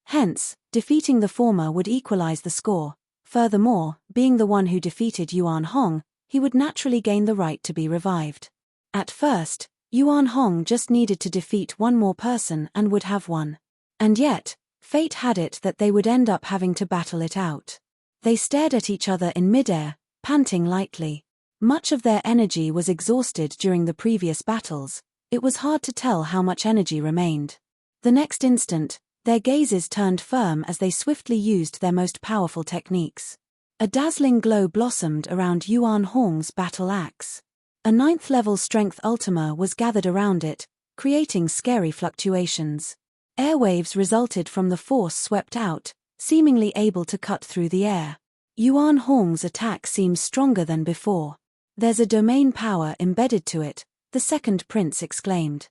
Hence, defeating the former would equalize the score. Furthermore, being the one who defeated Yuan Hong, he would naturally gain the right to be revived. At first, Yuan Hong just needed to defeat 1 more person and would have won. And yet, fate had it that they would end up having to battle it out. They stared at each other in midair, panting lightly. Much of their energy was exhausted during the previous battles. It was hard to tell how much energy remained. The next instant, their gazes turned firm as they swiftly used their most powerful techniques. A dazzling glow blossomed around Yuan Hong's battle axe. A 9th-level strength ultima was gathered around it, creating scary fluctuations. Airwaves resulted from the force swept out, seemingly able to cut through the air. Yuan Hong's attack seems stronger than before. There's a domain power embedded to it, the second prince exclaimed.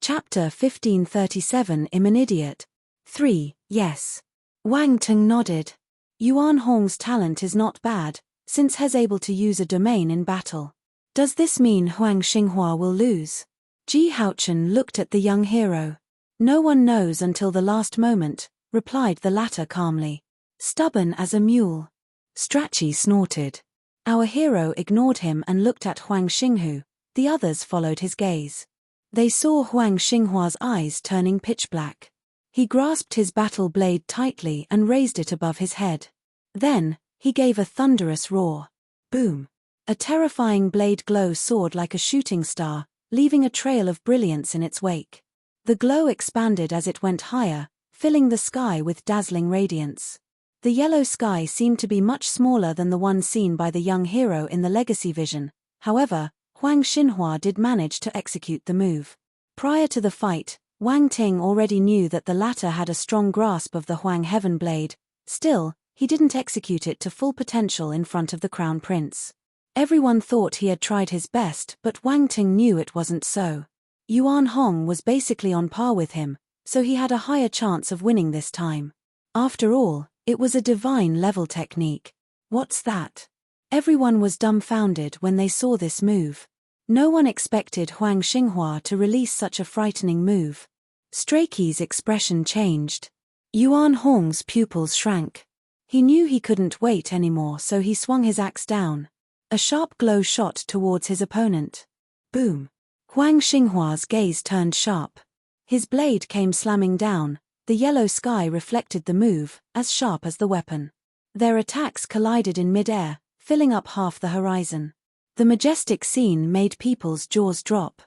Chapter 1537. I'm an idiot. 3. Yes. Wang Teng nodded. Yuan Hong's talent is not bad, since he's able to use a domain in battle. Does this mean Huang Xinghua will lose? Ji Haochen looked at the young hero. No one knows until the last moment, replied the latter calmly. Stubborn as a mule. Strachey snorted. Our hero ignored him and looked at Huang Xinghu. The others followed his gaze. They saw Huang Xinghua's eyes turning pitch black. He grasped his battle blade tightly and raised it above his head. Then, he gave a thunderous roar. Boom! A terrifying blade glow soared like a shooting star, leaving a trail of brilliance in its wake. The glow expanded as it went higher, filling the sky with dazzling radiance. The yellow sky seemed to be much smaller than the one seen by the young hero in the legacy vision. However, Huang Xinhua did manage to execute the move. Prior to the fight, Wang Ting already knew that the latter had a strong grasp of the Huang Heaven Blade. Still, he didn't execute it to full potential in front of the Crown Prince. Everyone thought he had tried his best, but Wang Ting knew it wasn't so. Yuan Hong was basically on par with him, so he had a higher chance of winning this time. After all, it was a divine-level technique. What's that? Everyone was dumbfounded when they saw this move. No one expected Huang Xinghua to release such a frightening move. Strachey's expression changed. Yuan Hong's pupils shrank. He knew he couldn't wait anymore, so he swung his axe down. A sharp glow shot towards his opponent. Boom! Huang Xinghua's gaze turned sharp. His blade came slamming down. The yellow sky reflected the move, as sharp as the weapon. Their attacks collided in mid-air, filling up half the horizon. The majestic scene made people's jaws drop.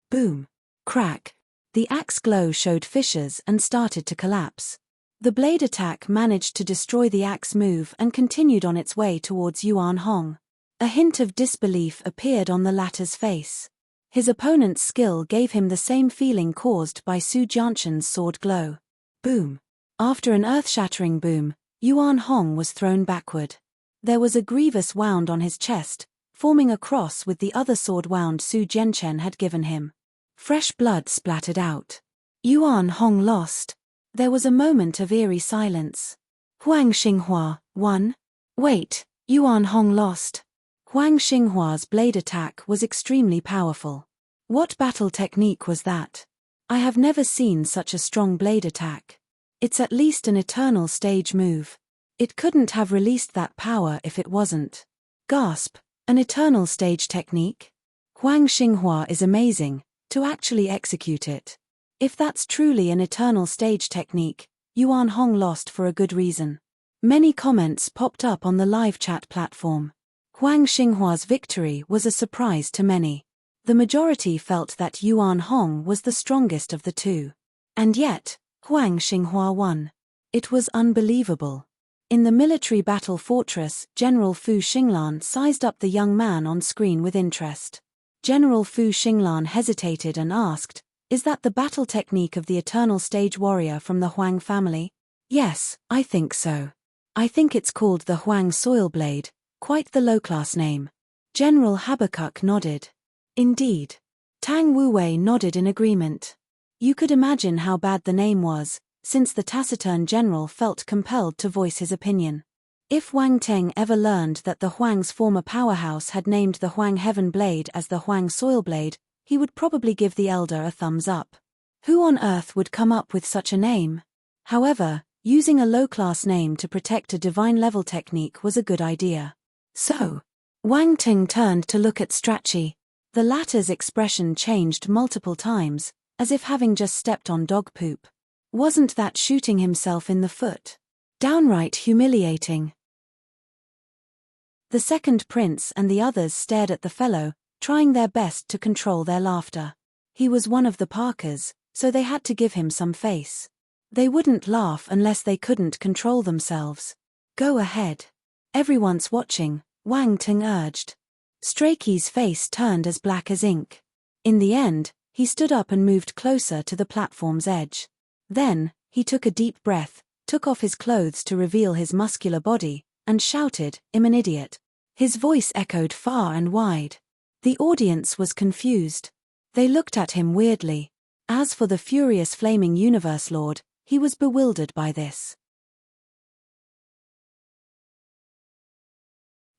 Boom! Crack! The axe glow showed fissures and started to collapse. The blade attack managed to destroy the axe move and continued on its way towards Yuan Hong. A hint of disbelief appeared on the latter's face. His opponent's skill gave him the same feeling caused by Su Jianshan's sword glow. Boom! After an earth-shattering boom, Yuan Hong was thrown backward. There was a grievous wound on his chest, forming a cross with the other sword wound Su Jianchen had given him. Fresh blood splattered out. Yuan Hong lost. There was a moment of eerie silence. Huang Xinghua won? Wait, Yuan Hong lost. Huang Xinghua's blade attack was extremely powerful. What battle technique was that? I have never seen such a strong blade attack. It's at least an eternal stage move. It couldn't have released that power if it wasn't. Gasp! An eternal stage technique? Huang Xinghua is amazing, to actually execute it. If that's truly an eternal stage technique, Yuan Hong lost for a good reason. Many comments popped up on the live chat platform. Huang Xinghua's victory was a surprise to many. The majority felt that Yuan Hong was the strongest of the two. And yet, Huang Xinghua won. It was unbelievable. In the military battle fortress, General Fu Xinglan sized up the young man on screen with interest. General Fu Xinglan hesitated and asked, "Is that the battle technique of the eternal stage warrior from the Huang family?" "Yes, I think so. I think it's called the Huang Soil Blade, quite the low-class name." General Habakkuk nodded. "Indeed." Tang Wuwei nodded in agreement. You could imagine how bad the name was, since the taciturn general felt compelled to voice his opinion. If Wang Teng ever learned that the Huang's former powerhouse had named the Huang Heaven Blade as the Huang Soil Blade, he would probably give the elder a thumbs up. Who on earth would come up with such a name? However, using a low-class name to protect a divine-level technique was a good idea. So, Wang Teng turned to look at Strachey. The latter's expression changed multiple times, as if having just stepped on dog poop. Wasn't that shooting himself in the foot? Downright humiliating. The second prince and the others stared at the fellow, trying their best to control their laughter. He was one of the Parkers, so they had to give him some face. They wouldn't laugh unless they couldn't control themselves. "Go ahead. Everyone's watching," Wang Ting urged. Strachey's face turned as black as ink. In the end, he stood up and moved closer to the platform's edge. Then, he took a deep breath, took off his clothes to reveal his muscular body, and shouted, "I'm an idiot." His voice echoed far and wide. The audience was confused. They looked at him weirdly. As for the furious flaming universe lord, he was bewildered by this.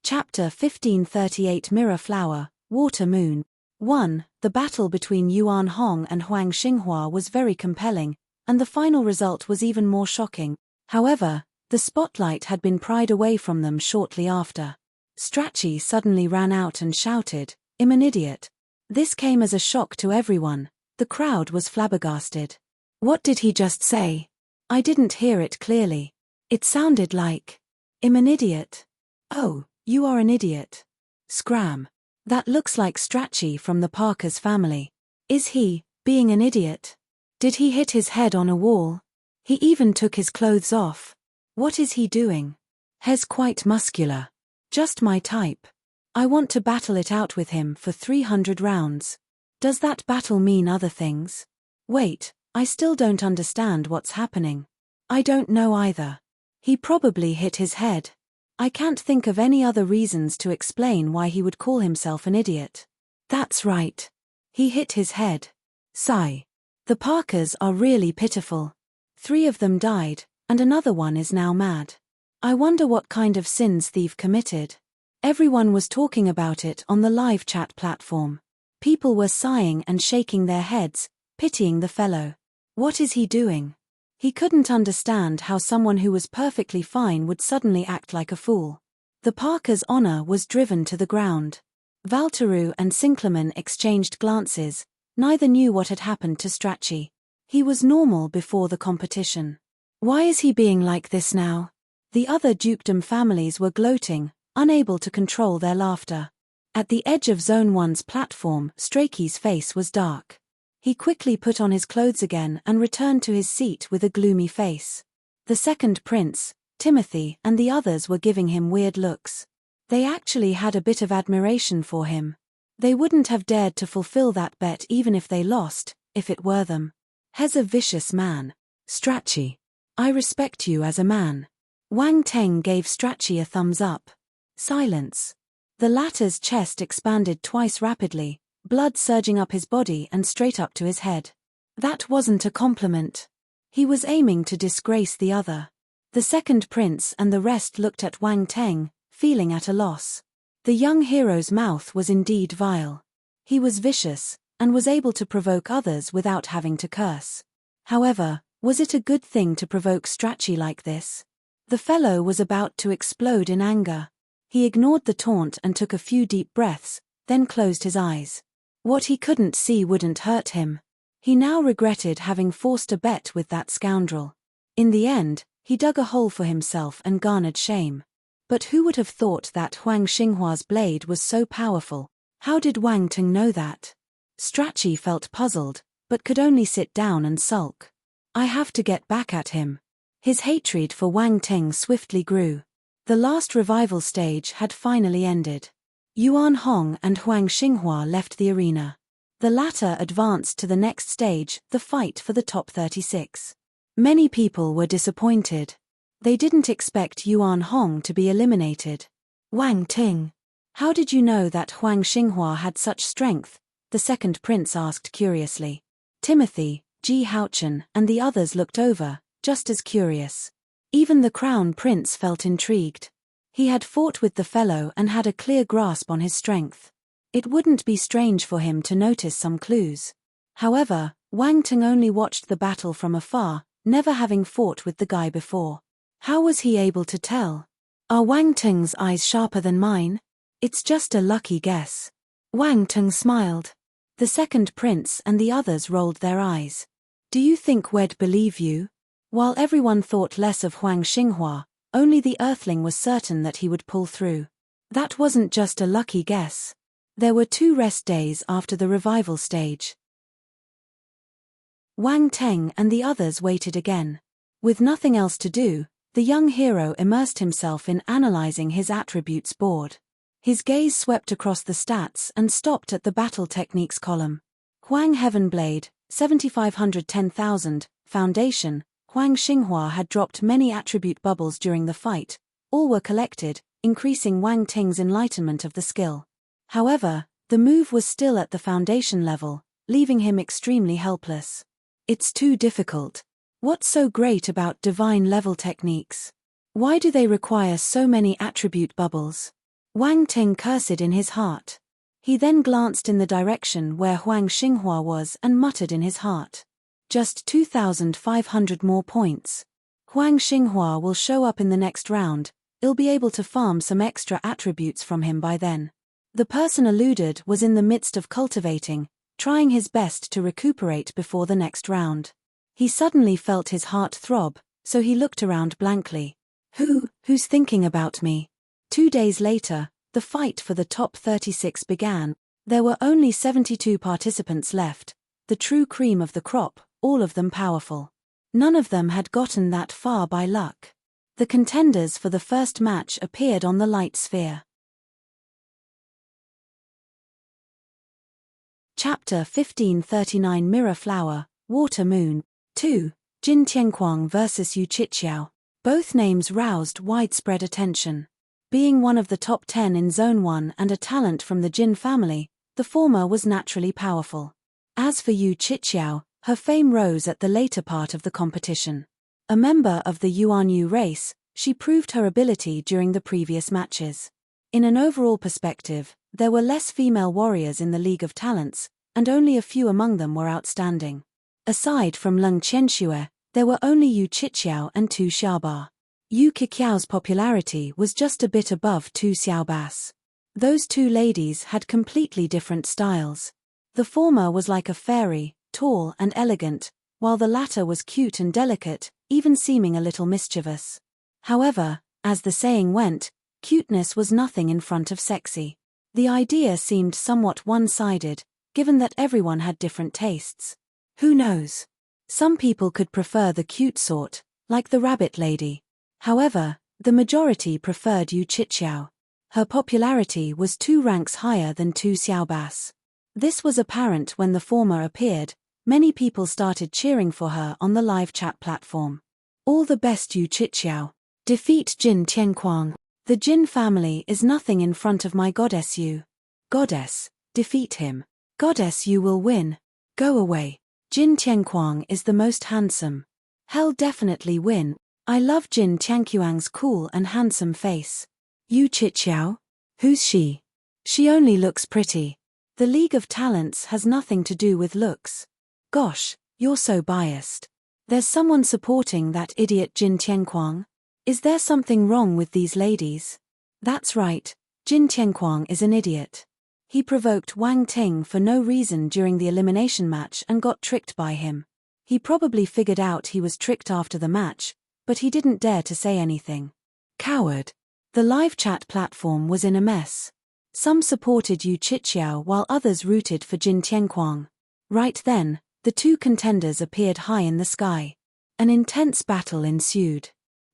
Chapter 1538 Mirror Flower, Water Moon. 1. The battle between Yuan Hong and Huang Xinghua was very compelling, and the final result was even more shocking. However, the spotlight had been pried away from them shortly after. Strachey suddenly ran out and shouted, "I'm an idiot." This came as a shock to everyone. The crowd was flabbergasted. What did he just say? I didn't hear it clearly. It sounded like, "I'm an idiot." Oh, you are an idiot. Scram. That looks like Strachey from the Parker's family. Is he, being an idiot? Did he hit his head on a wall? He even took his clothes off. What is he doing? He's quite muscular. Just my type. I want to battle it out with him for 300 rounds. Does that battle mean other things? Wait, I still don't understand what's happening. I don't know either. He probably hit his head. I can't think of any other reasons to explain why he would call himself an idiot. That's right. He hit his head. Sigh. The Parkers are really pitiful. 3 of them died, and another one is now mad. I wonder what kind of sins Thief committed. Everyone was talking about it on the live chat platform. People were sighing and shaking their heads, pitying the fellow. What is he doing? He couldn't understand how someone who was perfectly fine would suddenly act like a fool. The Parkers' honor was driven to the ground. Valteru and Sinclairman exchanged glances. Neither knew what had happened to Strachey. He was normal before the competition. Why is he being like this now? The other dukedom families were gloating, unable to control their laughter. At the edge of Zone 1's platform, Strachey's face was dark. He quickly put on his clothes again and returned to his seat with a gloomy face. The second prince, Timothy, and the others were giving him weird looks. They actually had a bit of admiration for him. They wouldn't have dared to fulfill that bet even if they lost, if it were them. He's a vicious man. Strachey. I respect you as a man. Wang Teng gave Strachey a thumbs up. Silence. The latter's chest expanded twice rapidly, blood surging up his body and straight up to his head. That wasn't a compliment. He was aiming to disgrace the other. The second prince and the rest looked at Wang Teng, feeling at a loss. The young hero's mouth was indeed vile. He was vicious, and was able to provoke others without having to curse. However, was it a good thing to provoke Strachey like this? The fellow was about to explode in anger. He ignored the taunt and took a few deep breaths, then closed his eyes. What he couldn't see wouldn't hurt him. He now regretted having forced a bet with that scoundrel. In the end, he dug a hole for himself and garnered shame. But who would have thought that Huang Xinghua's blade was so powerful? How did Wang Teng know that? Strachey felt puzzled, but could only sit down and sulk. I have to get back at him. His hatred for Wang Teng swiftly grew. The last revival stage had finally ended. Yuan Hong and Huang Xinghua left the arena. The latter advanced to the next stage, the fight for the top 36. Many people were disappointed. They didn't expect Yuan Hong to be eliminated. Wang Ting. How did you know that Huang Xinghua had such strength? The second prince asked curiously. Timothy, Ji Haochen, and the others looked over, just as curious. Even the crown prince felt intrigued. He had fought with the fellow and had a clear grasp on his strength. It wouldn't be strange for him to notice some clues. However, Wang Ting only watched the battle from afar, never having fought with the guy before. How was he able to tell? Are Wang Ting's eyes sharper than mine? It's just a lucky guess. Wang Ting smiled. The second prince and the others rolled their eyes. Do you think we'd believe you? While everyone thought less of Huang Xinghua, only the Earthling was certain that he would pull through. That wasn't just a lucky guess. There were 2 rest days after the revival stage. Wang Teng and the others waited again. With nothing else to do, the young hero immersed himself in analyzing his attributes board. His gaze swept across the stats and stopped at the battle techniques column. Huang Heavenblade, 7510,000, Foundation. Huang Xinghua had dropped many attribute bubbles during the fight. All were collected, increasing Wang Ting's enlightenment of the skill. However, the move was still at the foundation level, leaving him extremely helpless. It's too difficult. What's so great about divine level techniques? Why do they require so many attribute bubbles? Wang Ting cursed in his heart. He then glanced in the direction where Huang Xinghua was and muttered in his heart. Just 2,500 more points. Huang Xinghua will show up in the next round, I'll be able to farm some extra attributes from him by then. The person alluded was in the midst of cultivating, trying his best to recuperate before the next round. He suddenly felt his heart throb, so he looked around blankly. Who's thinking about me? 2 days later, the fight for the top 36 began. There were only 72 participants left, the true cream of the crop, all of them powerful. None of them had gotten that far by luck. The contenders for the first match appeared on the light sphere. Chapter 1539 Mirror Flower, Water Moon, 2, Jin Tianquang vs Yu Qiqiao. Both names roused widespread attention. Being one of the top 10 in Zone 1 and a talent from the Jin family, the former was naturally powerful. As for Yu Qiqiao, her fame rose at the later part of the competition. A member of the Yuanyu race, she proved her ability during the previous matches. In an overall perspective, there were less female warriors in the League of Talents, and only a few among them were outstanding. Aside from Leng Qianxue, there were only Yu Qiqiao and Tu Xiaoba. Yu Qiqiao's popularity was just a bit above Tu Xiaoba's. Those two ladies had completely different styles. The former was like a fairy, tall and elegant, while the latter was cute and delicate, even seeming a little mischievous. However, as the saying went, cuteness was nothing in front of sexy. The idea seemed somewhat one-sided, given that everyone had different tastes. Who knows? Some people could prefer the cute sort, like the rabbit lady. However, the majority preferred Yu Qiqiao. Her popularity was 2 ranks higher than Tu Xiaoba's. This was apparent when the former appeared. Many people started cheering for her on the live chat platform. All the best, Yu Qiqiao. Defeat Jin Tianquang. The Jin family is nothing in front of my goddess Yu. Goddess, defeat him. Goddess Yu will win. Go away. Jin Tianquang is the most handsome. He'll definitely win. I love Jin Tianquang's cool and handsome face. Yu Qiqiao? Who's she? She only looks pretty. The League of Talents has nothing to do with looks. Gosh, you're so biased. There's someone supporting that idiot Jin Tianquang? Is there something wrong with these ladies? That's right, Jin Tianquang is an idiot. He provoked Wang Ting for no reason during the elimination match and got tricked by him. He probably figured out he was tricked after the match, but he didn't dare to say anything. Coward. The live chat platform was in a mess. Some supported Yu Qiqiao while others rooted for Jin Tianquang. Right then, the two contenders appeared high in the sky. An intense battle ensued.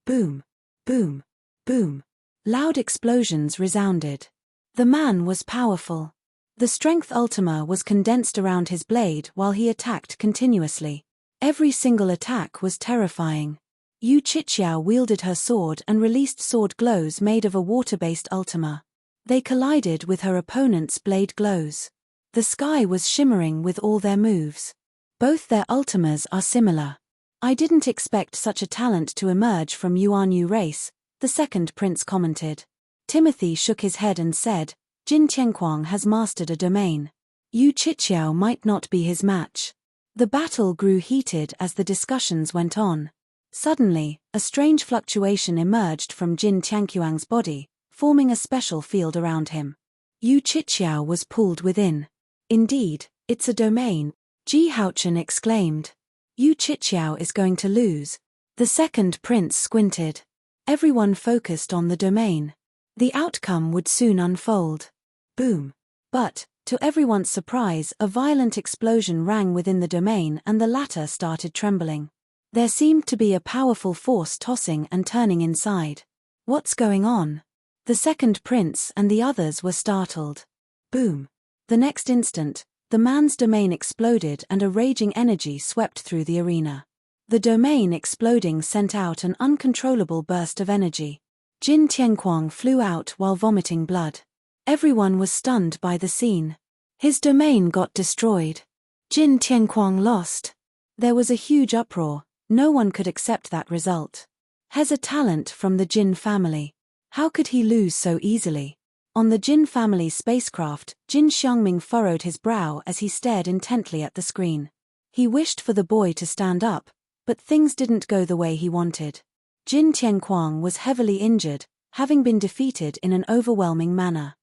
Boom, boom, boom. Loud explosions resounded. The man was powerful. The strength ultima was condensed around his blade while he attacked continuously. Every single attack was terrifying. Yu Qiqiao wielded her sword and released sword glows made of a water-based ultima. They collided with her opponent's blade glows. The sky was shimmering with all their moves. Both their ultimas are similar. I didn't expect such a talent to emerge from Yuanyu race, the second prince commented. Timothy shook his head and said, Jin Tianquang has mastered a domain. Yu Qiqiao might not be his match. The battle grew heated as the discussions went on. Suddenly, a strange fluctuation emerged from Jin Tianquang's body, forming a special field around him. Yu Qiqiao was pulled within. Indeed, it's a domain, Ji Haochen exclaimed. Yu Qiqiao is going to lose. The second prince squinted. Everyone focused on the domain. The outcome would soon unfold. Boom. But, to everyone's surprise, a violent explosion rang within the domain and the latter started trembling. There seemed to be a powerful force tossing and turning inside. What's going on? The second prince and the others were startled. Boom. The next instant, the man's domain exploded and a raging energy swept through the arena. The domain exploding sent out an uncontrollable burst of energy. Jin Tianquang flew out while vomiting blood. Everyone was stunned by the scene. His domain got destroyed. Jin Tianquang lost. There was a huge uproar. No one could accept that result. He's a talent from the Jin family. How could he lose so easily? On the Jin family's spacecraft, Jin Xiangming furrowed his brow as he stared intently at the screen. He wished for the boy to stand up, but things didn't go the way he wanted. Jin Tianquang was heavily injured, having been defeated in an overwhelming manner.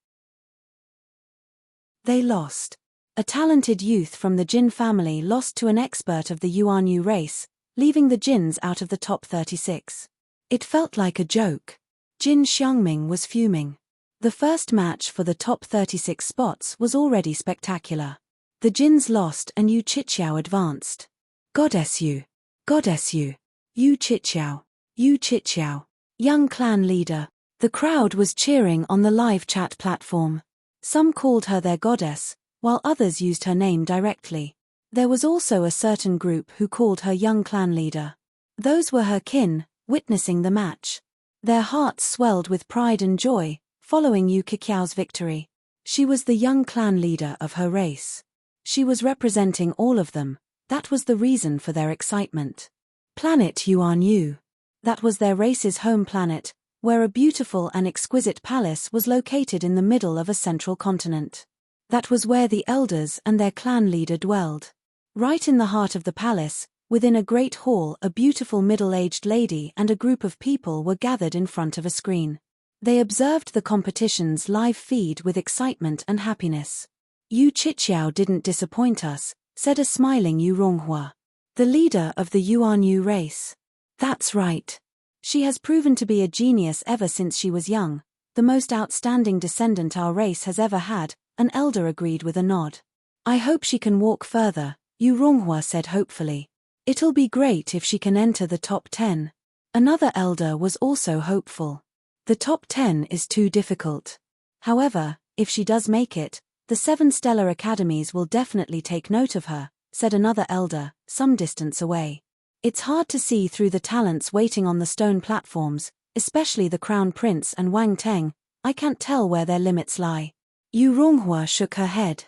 They lost. A talented youth from the Jin family lost to an expert of the Yuanyu race, leaving the Jins out of the top 36. It felt like a joke. Jin Xiangming was fuming. The first match for the top 36 spots was already spectacular. The Jins lost and Yu Chiqiao advanced. Goddess Yu. Goddess Yu. Yu Chiqiao. Yu Chiqiao. Young clan leader. The crowd was cheering on the live chat platform. Some called her their goddess, while others used her name directly. There was also a certain group who called her young clan leader. Those were her kin, witnessing the match. Their hearts swelled with pride and joy, following Yu Qiqiao's victory. She was the young clan leader of her race. She was representing all of them. That was the reason for their excitement. Planet Yuanyu. That was their race's home planet, where a beautiful and exquisite palace was located in the middle of a central continent. That was where the elders and their clan leader dwelled. Right in the heart of the palace, within a great hall, a beautiful middle-aged lady and a group of people were gathered in front of a screen. They observed the competition's live feed with excitement and happiness. Yu Chiqiao didn't disappoint us, said a smiling Yu Ronghua. The leader of the Yuanyu race. That's right. She has proven to be a genius ever since she was young, the most outstanding descendant our race has ever had, an elder agreed with a nod. I hope she can walk further, Yu Ronghua said hopefully. It'll be great if she can enter the top 10. Another elder was also hopeful. The top 10 is too difficult. However, if she does make it, the 7 stellar academies will definitely take note of her, said another elder, some distance away. It's hard to see through the talents waiting on the stone platforms, especially the Crown Prince and Wang Teng. I can't tell where their limits lie. Yu Ronghua shook her head.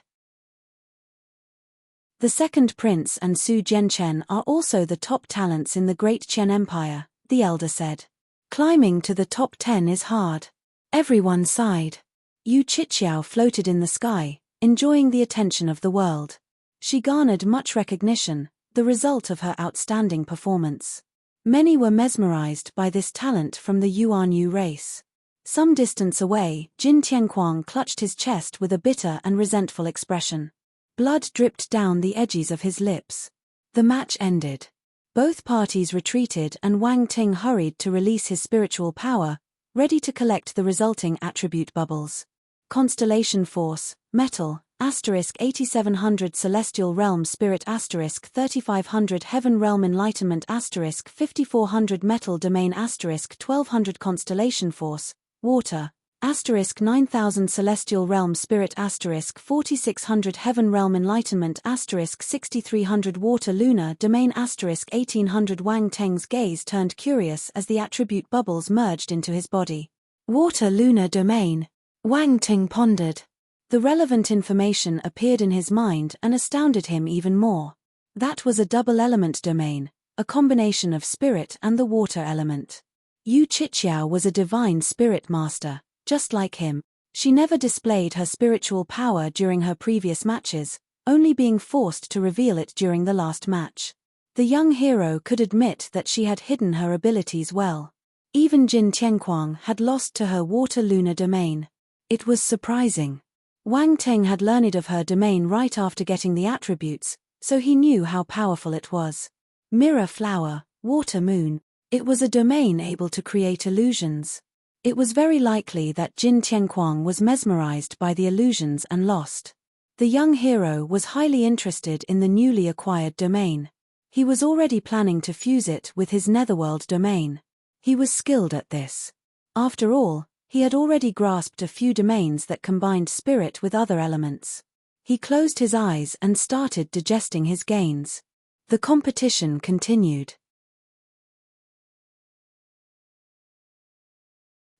The second prince and Su Jianchen are also the top talents in the Great Qian Empire, the elder said. Climbing to the top 10 is hard. Everyone sighed. Yu Chiqiao floated in the sky, enjoying the attention of the world. She garnered much recognition, the result of her outstanding performance. Many were mesmerized by this talent from the Yuanyu race. Some distance away, Jin Tianquang clutched his chest with a bitter and resentful expression. Blood dripped down the edges of his lips. The match ended. Both parties retreated and Wang Ting hurried to release his spiritual power, ready to collect the resulting attribute bubbles. Constellation Force, Metal, *8700 Celestial Realm Spirit *3500 Heaven Realm Enlightenment *5400 Metal Domain *1200 Constellation Force, Water, *9000 Celestial Realm Spirit *4600 Heaven Realm Enlightenment *6300 Water Lunar Domain *1800 Wang Teng's gaze turned curious as the attribute bubbles merged into his body. Water Lunar Domain. Wang Teng pondered. The relevant information appeared in his mind and astounded him even more. That was a double-element domain, a combination of spirit and the water element. Yu Chiqiao was a divine spirit master, just like him. She never displayed her spiritual power during her previous matches, only being forced to reveal it during the last match. The young hero could admit that she had hidden her abilities well. Even Jin Tianquang had lost to her water lunar domain. It was surprising. Wang Teng had learned of her domain right after getting the attributes, so he knew how powerful it was. Mirror Flower, Water Moon. It was a domain able to create illusions. It was very likely that Jin Tianquang was mesmerized by the illusions and lost. The young hero was highly interested in the newly acquired domain. He was already planning to fuse it with his netherworld domain. He was skilled at this. After all, he had already grasped a few domains that combined spirit with other elements. He closed his eyes and started digesting his gains. The competition continued.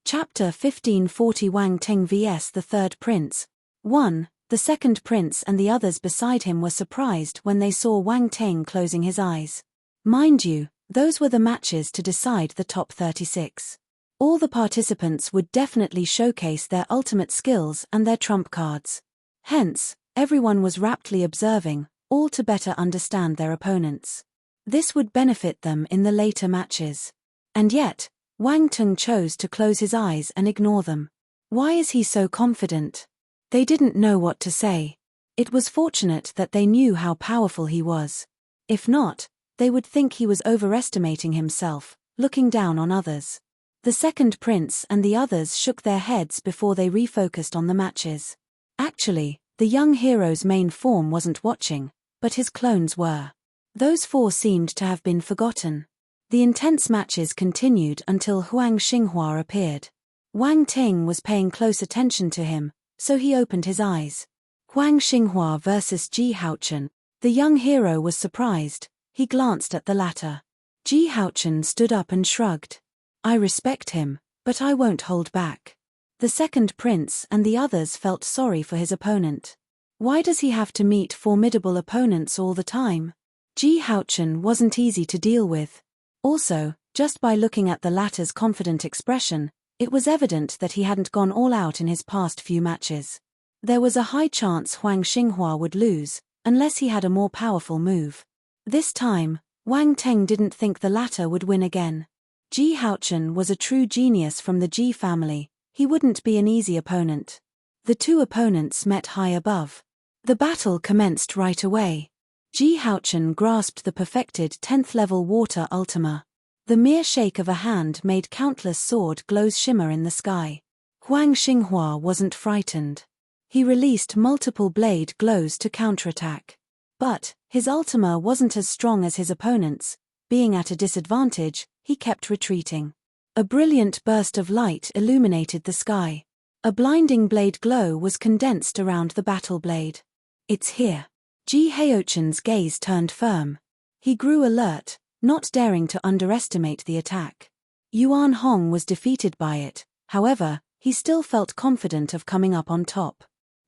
Chapter 1540 Wang Teng vs the Third Prince. 1. The second prince and the others beside him were surprised when they saw Wang Teng closing his eyes. Mind you, those were the matches to decide the top 36. All the participants would definitely showcase their ultimate skills and their trump cards. Hence, everyone was raptly observing, all to better understand their opponents. This would benefit them in the later matches. And yet, Wang Tung chose to close his eyes and ignore them. Why is he so confident? They didn't know what to say. It was fortunate that they knew how powerful he was. If not, they would think he was overestimating himself, looking down on others. The second prince and the others shook their heads before they refocused on the matches. Actually, the young hero's main form wasn't watching, but his clones were. Those four seemed to have been forgotten. The intense matches continued until Huang Xinghua appeared. Wang Ting was paying close attention to him, so he opened his eyes. Huang Xinghua versus Ji Haochen. The young hero was surprised. He glanced at the latter. Ji Haochen stood up and shrugged. I respect him, but I won't hold back. The second prince and the others felt sorry for his opponent. Why does he have to meet formidable opponents all the time? Ji Haochen wasn't easy to deal with. Also, just by looking at the latter's confident expression, it was evident that he hadn't gone all out in his past few matches. There was a high chance Huang Xinghua would lose, unless he had a more powerful move. This time, Wang Teng didn't think the latter would win again. Ji Haochen was a true genius from the Ji family. He wouldn't be an easy opponent. The two opponents met high above. The battle commenced right away. Ji Haochen grasped the perfected 10th level water ultima. The mere shake of a hand made countless sword glows shimmer in the sky. Huang Xinghua wasn't frightened. He released multiple blade glows to counterattack. But his ultima wasn't as strong as his opponent's. Being at a disadvantage, he kept retreating. A brilliant burst of light illuminated the sky. A blinding blade glow was condensed around the battle blade. It's here. Ji Haochen's gaze turned firm. He grew alert, not daring to underestimate the attack. Yuan Hong was defeated by it, however, he still felt confident of coming up on top.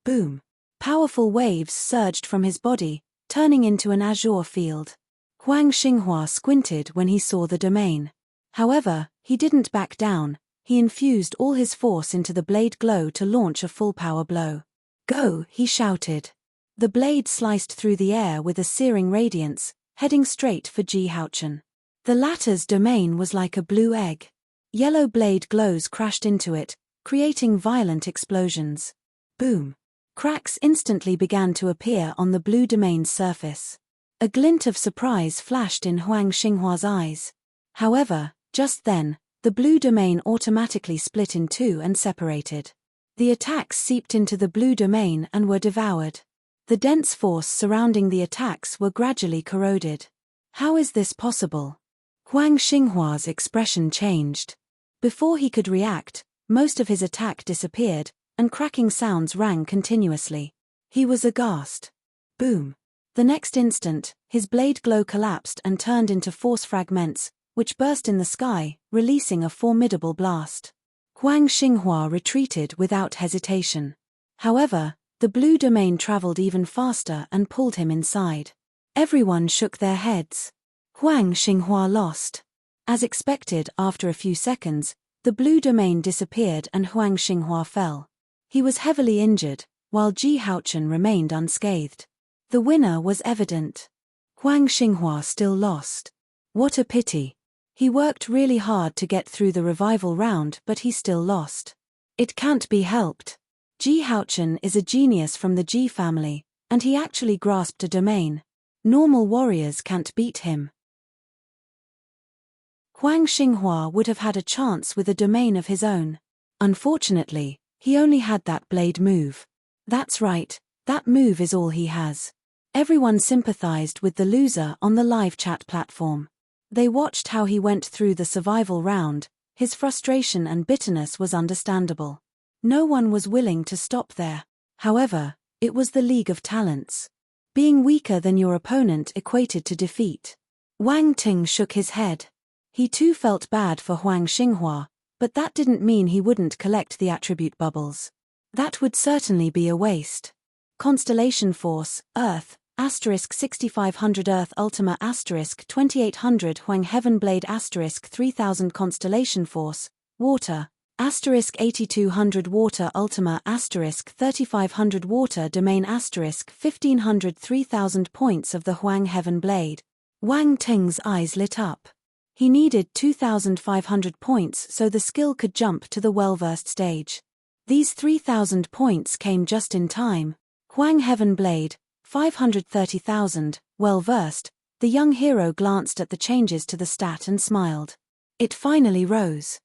Boom! Powerful waves surged from his body, turning into an azure field. Huang Xinghua squinted when he saw the domain. However, he didn't back down. He infused all his force into the blade glow to launch a full power blow. Go, he shouted. The blade sliced through the air with a searing radiance, heading straight for Ji Haochen. The latter's domain was like a blue egg. Yellow blade glows crashed into it, creating violent explosions. Boom! Cracks instantly began to appear on the blue domain's surface. A glint of surprise flashed in Huang Xinghua's eyes. However, just then, the blue domain automatically split in two and separated. The attacks seeped into the blue domain and were devoured. The dense force surrounding the attacks were gradually corroded. How is this possible? Huang Xinghua's expression changed. Before he could react, most of his attack disappeared, and cracking sounds rang continuously. He was aghast. Boom! The next instant, his blade glow collapsed and turned into force fragments, which burst in the sky, releasing a formidable blast. Huang Xinghua retreated without hesitation. However, the blue domain traveled even faster and pulled him inside. Everyone shook their heads. Huang Xinghua lost. As expected, after a few seconds, the blue domain disappeared and Huang Xinghua fell. He was heavily injured, while Ji Haochen remained unscathed. The winner was evident. Huang Xinghua still lost. What a pity. He worked really hard to get through the revival round, but he still lost. It can't be helped. Ji Haochen is a genius from the Ji family, and he actually grasped a domain. Normal warriors can't beat him. Huang Xinghua would have had a chance with a domain of his own. Unfortunately, he only had that blade move. That's right, that move is all he has. Everyone sympathized with the loser on the live chat platform. They watched how he went through the survival round. His frustration and bitterness was understandable. No one was willing to stop there. However, it was the League of Talents. Being weaker than your opponent equated to defeat. Wang Ting shook his head. He too felt bad for Huang Xinghua, but that didn't mean he wouldn't collect the attribute bubbles. That would certainly be a waste. Constellation Force, Earth, * 6500 Earth Ultima * 2800 Huang Heaven Blade * 3000 Constellation Force, Water, *8200 water Ultima *3500 water domain *1500 3000 points of the Huang Heaven Blade. Wang Ting's eyes lit up. He needed 2500 points so the skill could jump to the well-versed stage. These 3000 points came just in time. Huang Heaven Blade, 530,000, well-versed. The young hero glanced at the changes to the stat and smiled. It finally rose.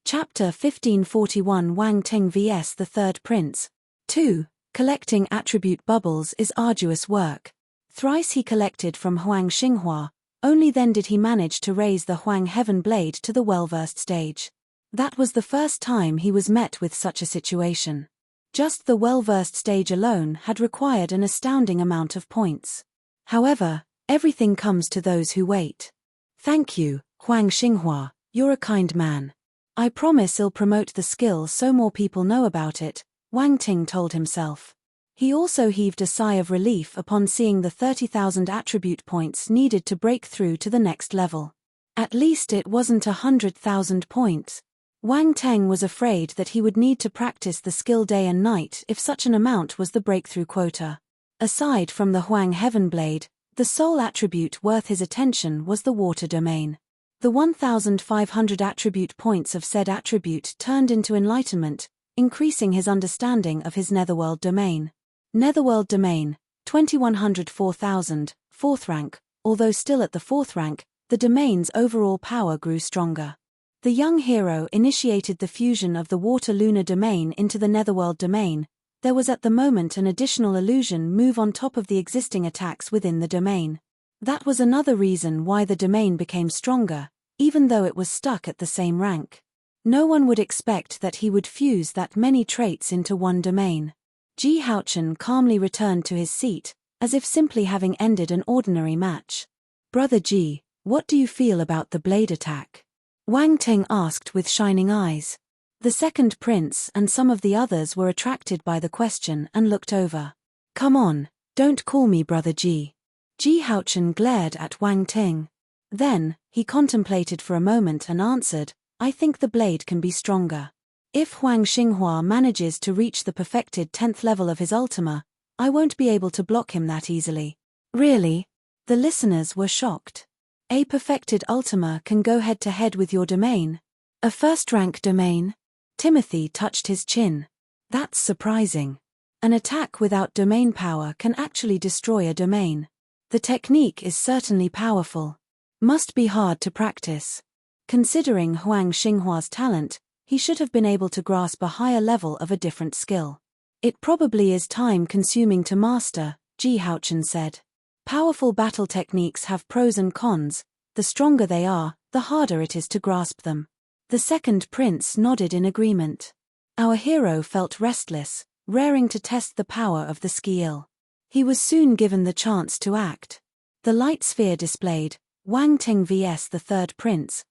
Chapter 1541 Wang Ting vs the Third Prince. 2. Collecting attribute bubbles is arduous work. Thrice he collected from Huang Xinghua, only then did he manage to raise the Huang Heaven Blade to the well-versed stage. That was the first time he was met with such a situation. Just the well-versed stage alone had required an astounding amount of points. However, everything comes to those who wait. Thank you, Huang Xinghua, you're a kind man. I promise I'll promote the skill so more people know about it, Wang Ting told himself. He also heaved a sigh of relief upon seeing the 30,000 attribute points needed to break through to the next level. At least it wasn't 100,000 points. Wang Ting was afraid that he would need to practice the skill day and night if such an amount was the breakthrough quota. Aside from the Huang Heaven Blade, the sole attribute worth his attention was the water domain. The 1,500 attribute points of said attribute turned into enlightenment, increasing his understanding of his netherworld domain. Netherworld domain, 2104,000, 4th rank. Although still at the 4th rank, the domain's overall power grew stronger. The young hero initiated the fusion of the water-lunar domain into the netherworld domain. There was at the moment an additional illusion move on top of the existing attacks within the domain. That was another reason why the domain became stronger, even though it was stuck at the same rank. No one would expect that he would fuse that many traits into one domain. Ji Haochen calmly returned to his seat, as if simply having ended an ordinary match. Brother Ji, what do you feel about the blade attack? Wang Ting asked with shining eyes. The second prince and some of the others were attracted by the question and looked over. Come on, don't call me Brother Ji. Ji Haochen glared at Wang Ting. Then, he contemplated for a moment and answered, I think the blade can be stronger. If Huang Xinghua manages to reach the perfected 10th level of his Ultima, I won't be able to block him that easily. Really? The listeners were shocked. A perfected Ultima can go head-to-head with your domain. A first-rank domain? Timothy touched his chin. That's surprising. An attack without domain power can actually destroy a domain. The technique is certainly powerful. Must be hard to practice. Considering Huang Xinghua's talent, he should have been able to grasp a higher level of a different skill. It probably is time-consuming to master, Ji Haochen said. Powerful battle techniques have pros and cons. The stronger they are, the harder it is to grasp them. The second prince nodded in agreement. Our hero felt restless, raring to test the power of the skill. He was soon given the chance to act. The light sphere displayed, Wang Ting vs the third prince.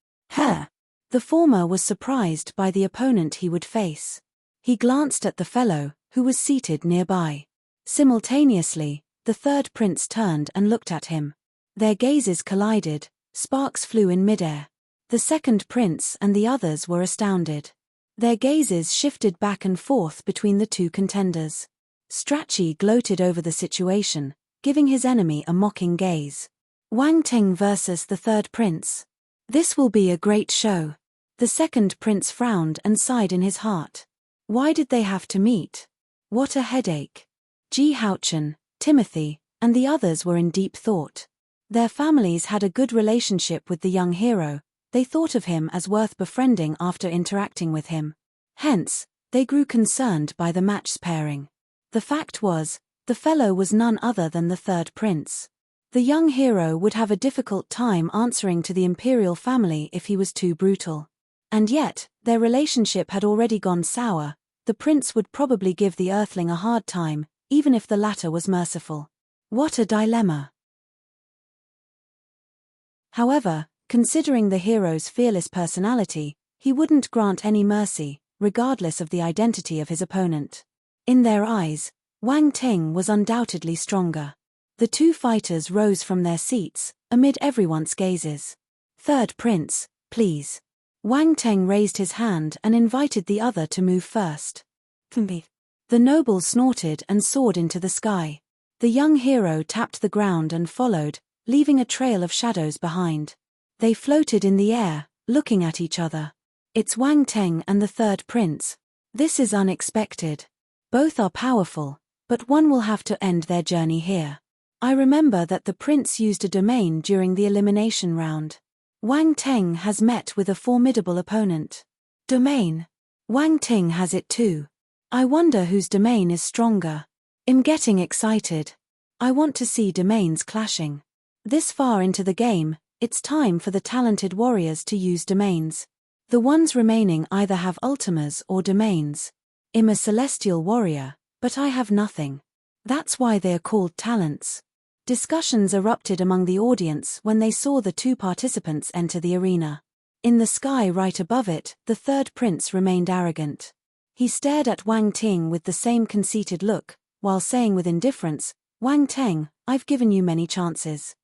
The former was surprised by the opponent he would face. He glanced at the fellow, who was seated nearby. Simultaneously, the third prince turned and looked at him. Their gazes collided, sparks flew in midair. The second prince and the others were astounded. Their gazes shifted back and forth between the two contenders. Strachey gloated over the situation, giving his enemy a mocking gaze. Wang Ting versus the third prince. This will be a great show. The second prince frowned and sighed in his heart. Why did they have to meet? What a headache. Ji Haochen, Timothy, and the others were in deep thought. Their families had a good relationship with the young hero. They thought of him as worth befriending after interacting with him. Hence, they grew concerned by the match's pairing. The fact was, the fellow was none other than the third prince. The young hero would have a difficult time answering to the imperial family if he was too brutal. And yet, their relationship had already gone sour. The prince would probably give the earthling a hard time, even if the latter was merciful. What a dilemma. However, considering the hero's fearless personality, he wouldn't grant any mercy, regardless of the identity of his opponent. In their eyes, Wang Ting was undoubtedly stronger. The two fighters rose from their seats, amid everyone's gazes. Third prince, please. Wang Teng raised his hand and invited the other to move first. The noble snorted and soared into the sky. The young hero tapped the ground and followed, leaving a trail of shadows behind. They floated in the air, looking at each other. It's Wang Teng and the third prince. This is unexpected. Both are powerful, but one will have to end their journey here. I remember that the prince used a domain during the elimination round. Wang Teng has met with a formidable opponent. Domain. Wang Teng has it too. I wonder whose domain is stronger. I'm getting excited. I want to see domains clashing. This far into the game, it's time for the talented warriors to use domains. The ones remaining either have ultimas or domains. I'm a celestial warrior, but I have nothing. That's why they are called talents. Discussions erupted among the audience when they saw the two participants enter the arena. In the sky right above it, the third prince remained arrogant. He stared at Wang Teng with the same conceited look, while saying with indifference, "Wang Teng, I've given you many chances."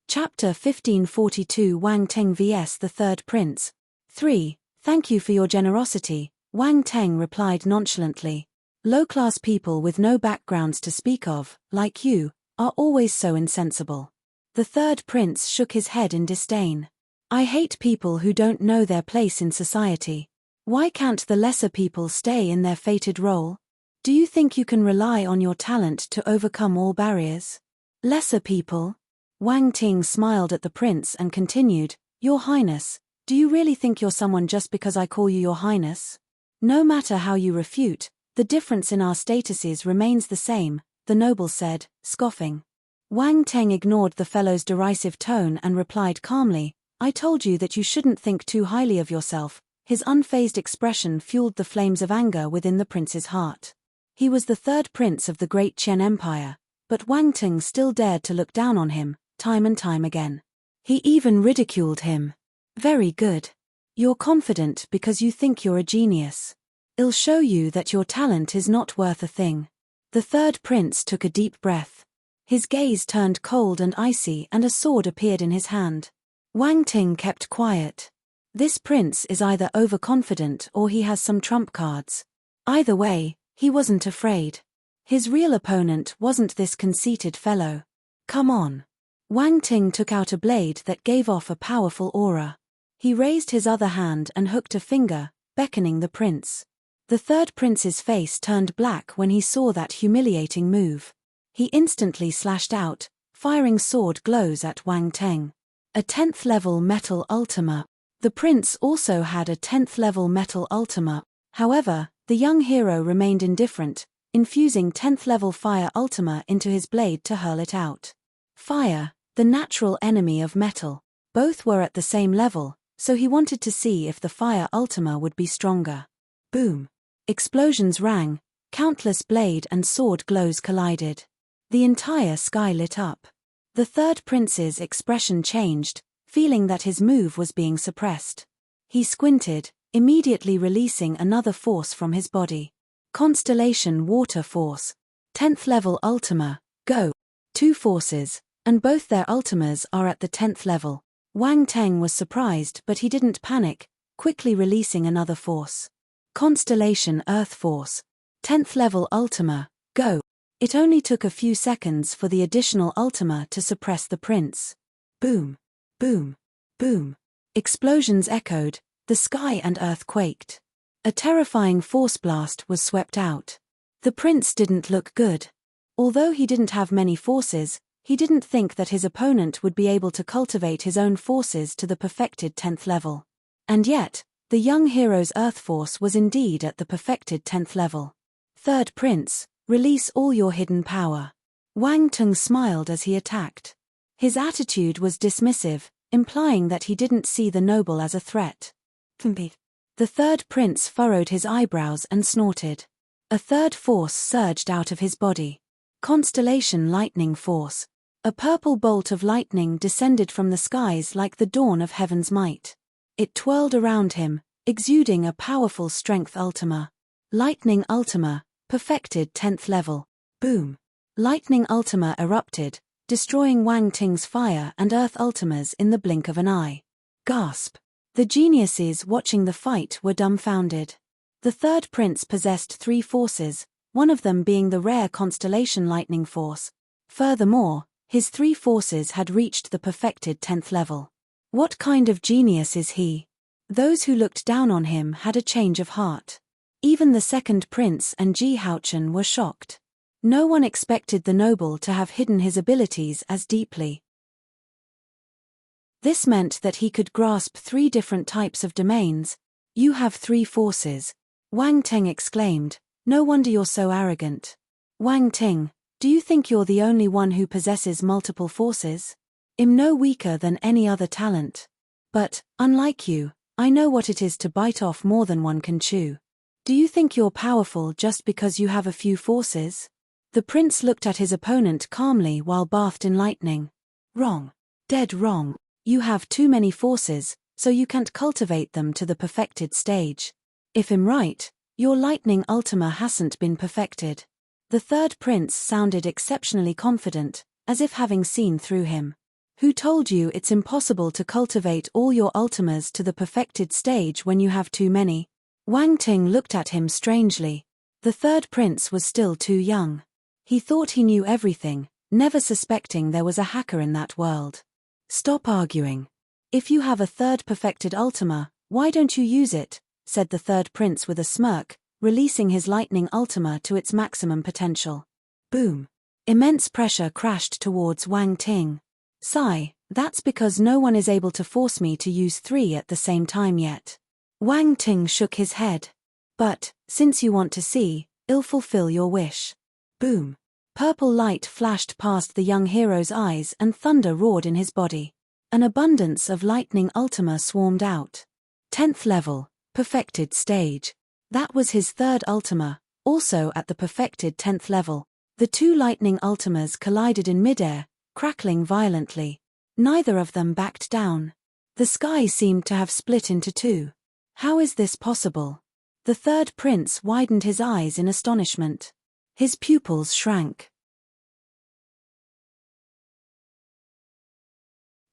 Chapter 1542 Wang Teng vs the Third Prince. 3. Thank you for your generosity, Wang Teng replied nonchalantly. Low-class people with no backgrounds to speak of, like you, are always so insensible. The third prince shook his head in disdain. I hate people who don't know their place in society. Why can't the lesser people stay in their fated role? Do you think you can rely on your talent to overcome all barriers? Lesser people? Wang Teng smiled at the prince and continued, Your Highness, do you really think you're someone just because I call you Your Highness? No matter how you refute, the difference in our statuses remains the same, the noble said, scoffing. Wang Teng ignored the fellow's derisive tone and replied calmly, I told you that you shouldn't think too highly of yourself. His unfazed expression fueled the flames of anger within the prince's heart. He was the third prince of the great Qian Empire, but Wang Teng still dared to look down on him, time and time again. He even ridiculed him. Very good. You're confident because you think you're a genius. I'll show you that your talent is not worth a thing. The third prince took a deep breath. His gaze turned cold and icy and a sword appeared in his hand. Wang Teng kept quiet. This prince is either overconfident or he has some trump cards. Either way, he wasn't afraid. His real opponent wasn't this conceited fellow. Come on. Wang Teng took out a blade that gave off a powerful aura. He raised his other hand and hooked a finger, beckoning the prince. The third prince's face turned black when he saw that humiliating move. He instantly slashed out, firing sword glows at Wang Teng. A 10th level metal ultima. The prince also had a 10th level metal ultima. However, the young hero remained indifferent, infusing 10th level fire ultima into his blade to hurl it out. Fire, the natural enemy of metal. Both were at the same level, so he wanted to see if the fire ultima would be stronger. Boom. Explosions rang, countless blade and sword glows collided. The entire sky lit up. The third prince's expression changed, feeling that his move was being suppressed. He squinted, immediately releasing another force from his body. Constellation Water Force. 10th level ultima, go. 2 forces, and both their ultimas are at the 10th level. Wang Teng was surprised but he didn't panic, quickly releasing another force. Constellation Earth Force. 10th level ultima, go. It only took a few seconds for the additional ultima to suppress the prince. Boom. Boom. Boom. Explosions echoed, the sky and earth quaked. A terrifying force blast was swept out. The prince didn't look good. Although he didn't have many forces, he didn't think that his opponent would be able to cultivate his own forces to the perfected 10th level. And yet, the young hero's earth force was indeed at the perfected 10th level. Third prince, release all your hidden power. Wang Teng smiled as he attacked. His attitude was dismissive, implying that he didn't see the noble as a threat. The third prince furrowed his eyebrows and snorted. A third force surged out of his body. Constellation Lightning Force. A purple bolt of lightning descended from the skies like the dawn of heaven's might. It twirled around him, exuding a powerful strength ultima. Lightning Ultima, perfected 10th level. Boom. Lightning Ultima erupted, destroying Wang Ting's fire and earth ultimas in the blink of an eye. Gasp! The geniuses watching the fight were dumbfounded. The third prince possessed 3 forces, one of them being the rare constellation lightning force. Furthermore, his 3 forces had reached the perfected 10th level. What kind of genius is he? Those who looked down on him had a change of heart. Even the second prince and Ji Haochen were shocked. No one expected the noble to have hidden his abilities as deeply. This meant that he could grasp 3 different types of domains. You have 3 forces. Wang Ting exclaimed, no wonder you're so arrogant. Wang Ting, do you think you're the only one who possesses multiple forces? I'm no weaker than any other talent. But, unlike you, I know what it is to bite off more than one can chew. Do you think you're powerful just because you have a few forces? The prince looked at his opponent calmly while bathed in lightning. Wrong. Dead wrong. You have too many forces, so you can't cultivate them to the perfected stage. If I'm right, your lightning ultima hasn't been perfected. The third prince sounded exceptionally confident, as if having seen through him. Who told you it's impossible to cultivate all your ultimas to the perfected stage when you have too many? Wang Ting looked at him strangely. The third prince was still too young. He thought he knew everything, never suspecting there was a hacker in that world. Stop arguing. If you have a third perfected ultima, why don't you use it? Said the third prince with a smirk, releasing his lightning ultima to its maximum potential. Boom. Immense pressure crashed towards Wang Ting. Sigh, that's because no one is able to force me to use 3 at the same time yet. Wang Ting shook his head. But, since you want to see, I'll fulfill your wish. Boom. Purple light flashed past the young hero's eyes and thunder roared in his body. An abundance of lightning ultima swarmed out. 10th level, perfected stage. That was his third ultima, also at the perfected 10th level. The 2 lightning ultimas collided in midair, crackling violently. Neither of them backed down. The sky seemed to have split into 2. How is this possible? The third prince widened his eyes in astonishment. His pupils shrank.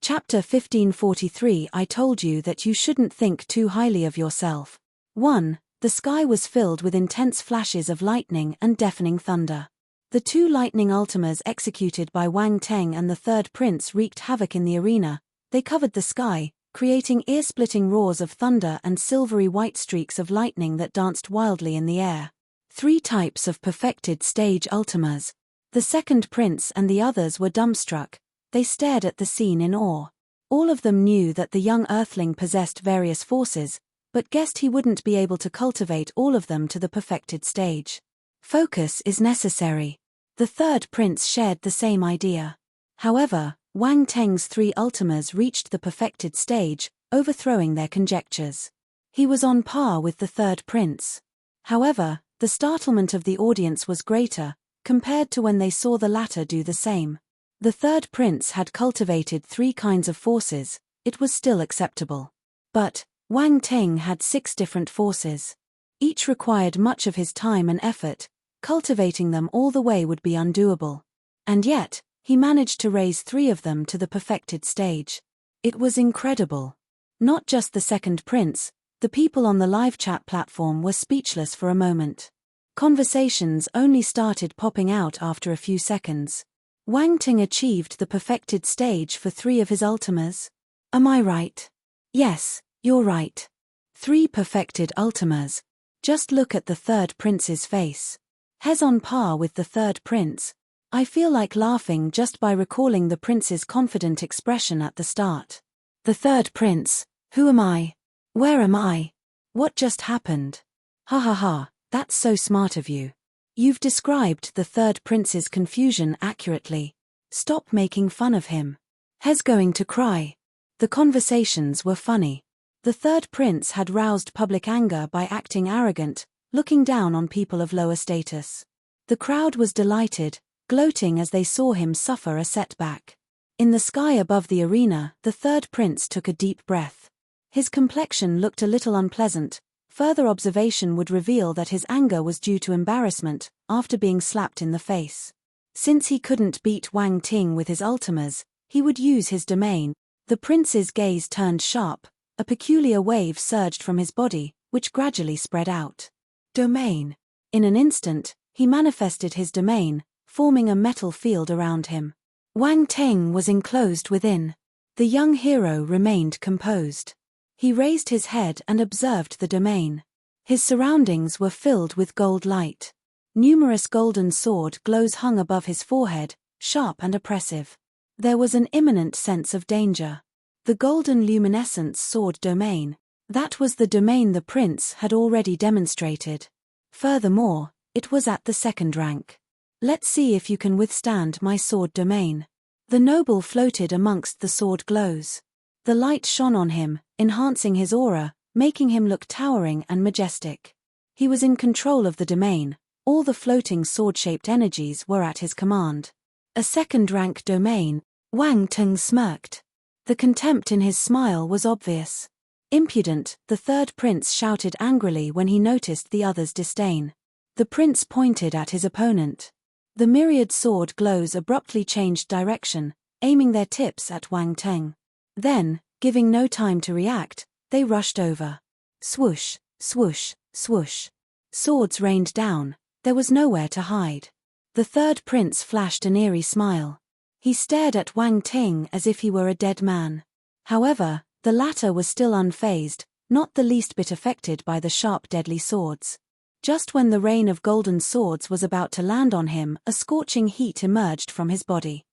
Chapter 1543. I told you that you shouldn't think too highly of yourself. 1. The sky was filled with intense flashes of lightning and deafening thunder. The 2 lightning ultimas executed by Wang Ting and the third prince wreaked havoc in the arena. They covered the sky, creating ear-splitting roars of thunder and silvery white streaks of lightning that danced wildly in the air. 3 types of perfected stage ultimas. The second prince and the others were dumbstruck. They stared at the scene in awe. All of them knew that the young earthling possessed various forces, but guessed he wouldn't be able to cultivate all of them to the perfected stage. Focus is necessary. The third prince shared the same idea. However, Wang Teng's 3 ultimas reached the perfected stage, overthrowing their conjectures. He was on par with the third prince. However, the startlement of the audience was greater, compared to when they saw the latter do the same. The third prince had cultivated 3 kinds of forces. It was still acceptable. But Wang Teng had 6 different forces. Each required much of his time and effort. Cultivating them all the way would be undoable. And yet, he managed to raise 3 of them to the perfected stage. It was incredible. Not just the second prince, the people on the live chat platform were speechless for a moment. Conversations only started popping out after a few seconds. Wang Ting achieved the perfected stage for 3 of his ultimas. Am I right? Yes, you're right. 3 perfected ultimas. Just look at the third prince's face. He's on par with the third prince. I feel like laughing just by recalling the prince's confident expression at the start. The third prince, who am I? Where am I? What just happened? Ha ha ha, that's so smart of you. You've described the third prince's confusion accurately. Stop making fun of him. He's going to cry. The conversations were funny. The third prince had roused public anger by acting arrogant, looking down on people of lower status. The crowd was delighted, gloating as they saw him suffer a setback. In the sky above the arena, the third prince took a deep breath. His complexion looked a little unpleasant. Further observation would reveal that his anger was due to embarrassment, after being slapped in the face. Since he couldn't beat Wang Ting with his ultimas, he would use his domain. The prince's gaze turned sharp, a peculiar wave surged from his body, which gradually spread out. Domain. In an instant, he manifested his domain, forming a metal field around him. Wang Ting was enclosed within. The young hero remained composed. He raised his head and observed the domain. His surroundings were filled with gold light. Numerous golden sword glows hung above his forehead, sharp and oppressive. There was an imminent sense of danger. The golden luminescence sword domain. That was the domain the prince had already demonstrated. Furthermore, it was at the second rank. Let's see if you can withstand my sword domain. The noble floated amongst the sword glows. The light shone on him, enhancing his aura, making him look towering and majestic. He was in control of the domain. All the floating sword-shaped energies were at his command. A second-rank domain. Wang Ting smirked. The contempt in his smile was obvious. Impudent, the third prince shouted angrily when he noticed the other's disdain. The prince pointed at his opponent. The myriad sword glows abruptly changed direction, aiming their tips at Wang Ting. Then, giving no time to react, they rushed over. Swoosh, swoosh, swoosh. Swords rained down. There was nowhere to hide. The third prince flashed an eerie smile. He stared at Wang Ting as if he were a dead man. However, the latter was still unfazed, not the least bit affected by the sharp deadly swords. Just when the rain of golden swords was about to land on him, a scorching heat emerged from his body.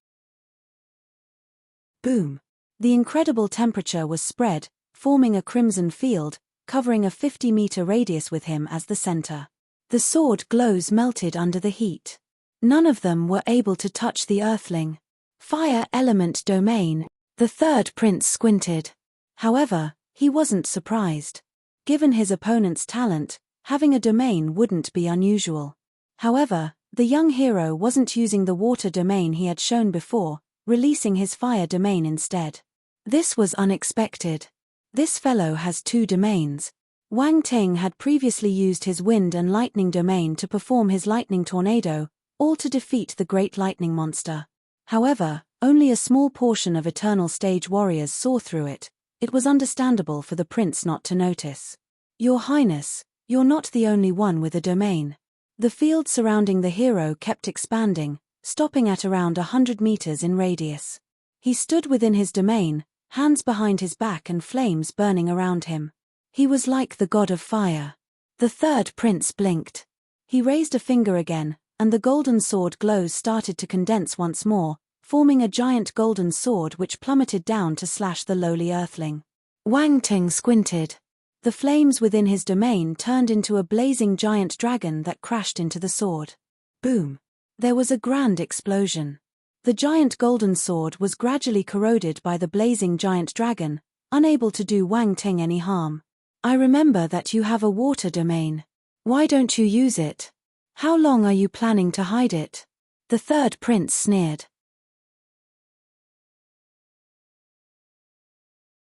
Boom! The incredible temperature was spread, forming a crimson field, covering a 50-meter radius with him as the center. The sword glows melted under the heat. None of them were able to touch the earthling. Fire element domain. The third prince squinted. However, he wasn't surprised. Given his opponent's talent, having a domain wouldn't be unusual. However, the young hero wasn't using the water domain he had shown before, releasing his fire domain instead. This was unexpected. This fellow has two domains. Wang Ting had previously used his wind and lightning domain to perform his lightning tornado, all to defeat the great lightning monster. However, only a small portion of Eternal Stage warriors saw through it. It was understandable for the prince not to notice. Your Highness, you're not the only one with a domain. The field surrounding the hero kept expanding, stopping at around 100 meters in radius. He stood within his domain, hands behind his back and flames burning around him. He was like the god of fire. The third prince blinked. He raised a finger again, and the golden sword glows started to condense once more, forming a giant golden sword which plummeted down to slash the lowly earthling. Wang Ting squinted. The flames within his domain turned into a blazing giant dragon that crashed into the sword. Boom! There was a grand explosion. The giant golden sword was gradually corroded by the blazing giant dragon, unable to do Wang Ting any harm. I remember that you have a water domain. Why don't you use it? How long are you planning to hide it? The third prince sneered.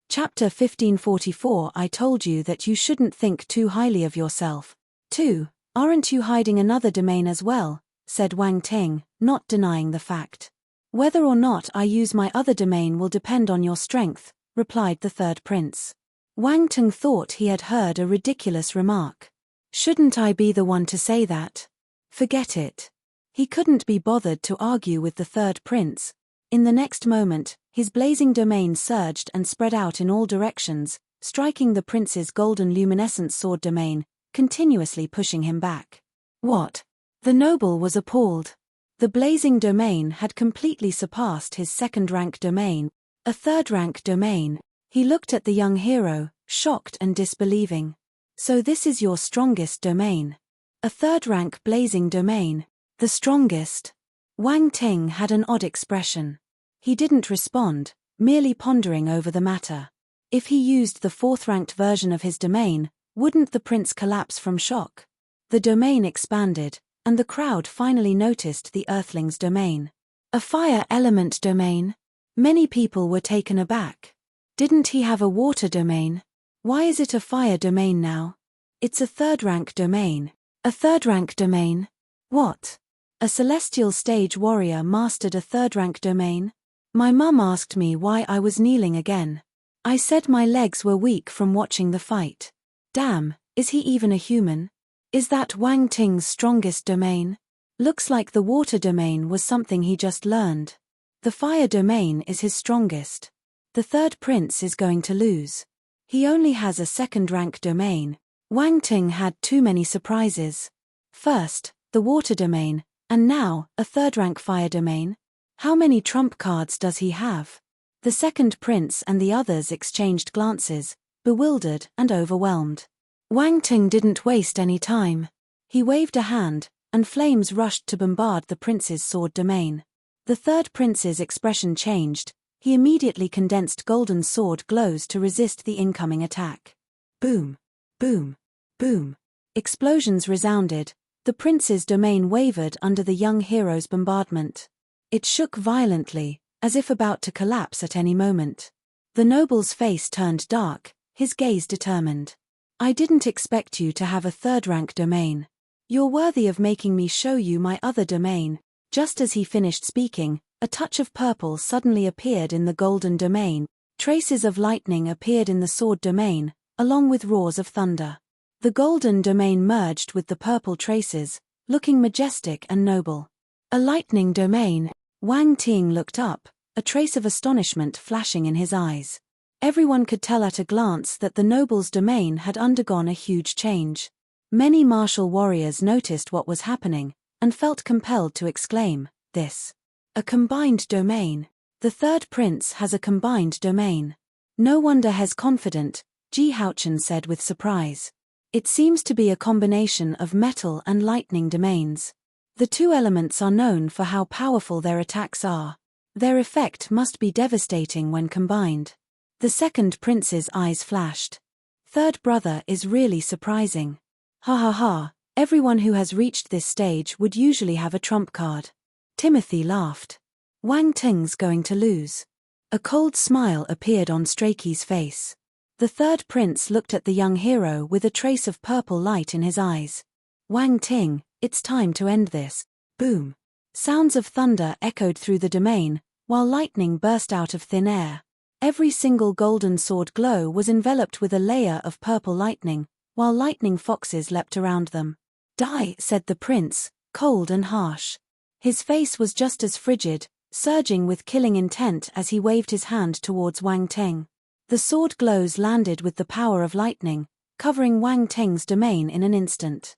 Chapter 1544. I told you that you shouldn't think too highly of yourself. 2. Aren't you hiding another domain as well? Said Wang Ting, not denying the fact. Whether or not I use my other domain will depend on your strength, replied the third prince. Wang Ting thought he had heard a ridiculous remark. Shouldn't I be the one to say that? Forget it. He couldn't be bothered to argue with the third prince. In the next moment, his blazing domain surged and spread out in all directions, striking the prince's golden luminescent sword domain, continuously pushing him back. What? The noble was appalled. The blazing domain had completely surpassed his second-rank domain, a third-rank domain. He looked at the young hero, shocked and disbelieving. So this is your strongest domain? A third-rank blazing domain? The strongest? Wang Ting had an odd expression. He didn't respond, merely pondering over the matter. If he used the fourth-ranked version of his domain, wouldn't the prince collapse from shock? The domain expanded, and the crowd finally noticed the earthling's domain. A fire element domain? Many people were taken aback. Didn't he have a water domain? Why is it a fire domain now? It's a third-rank domain. A third-rank domain? What? A celestial stage warrior mastered a third-rank domain? My mum asked me why I was kneeling again. I said my legs were weak from watching the fight. Damn, is he even a human? Is that Wang Ting's strongest domain? Looks like the water domain was something he just learned. The fire domain is his strongest. The third prince is going to lose. He only has a second-rank domain. Wang Ting had too many surprises. First, the water domain, and now, a third-rank fire domain. How many trump cards does he have? The second prince and the others exchanged glances, bewildered and overwhelmed. Wang Ting didn't waste any time. He waved a hand, and flames rushed to bombard the prince's sword domain. The third prince's expression changed. He immediately condensed golden sword glows to resist the incoming attack. Boom! Boom! Boom! Explosions resounded. The prince's domain wavered under the young hero's bombardment. It shook violently, as if about to collapse at any moment. The noble's face turned dark, his gaze determined. I didn't expect you to have a third-rank domain. You're worthy of making me show you my other domain. Just as he finished speaking, a touch of purple suddenly appeared in the golden domain. Traces of lightning appeared in the sword domain, along with roars of thunder. The golden domain merged with the purple traces, looking majestic and noble. A lightning domain. Wang Ting looked up, a trace of astonishment flashing in his eyes. Everyone could tell at a glance that the noble's domain had undergone a huge change. Many martial warriors noticed what was happening, and felt compelled to exclaim, "This! A combined domain! The third prince has a combined domain." No wonder he's confident, Ji Haochen said with surprise. It seems to be a combination of metal and lightning domains. The two elements are known for how powerful their attacks are. Their effect must be devastating when combined. The second prince's eyes flashed. Third brother is really surprising. Ha ha ha, everyone who has reached this stage would usually have a trump card. Timothy laughed. Wang Ting's going to lose. A cold smile appeared on Strachey's face. The third prince looked at the young hero with a trace of purple light in his eyes. Wang Ting, it's time to end this. Boom. Sounds of thunder echoed through the domain, while lightning burst out of thin air. Every single golden sword glow was enveloped with a layer of purple lightning, while lightning foxes leapt around them. Die, said the prince, cold and harsh. His face was just as frigid, surging with killing intent as he waved his hand towards Wang Ting. The sword glows landed with the power of lightning, covering Wang Ting's domain in an instant.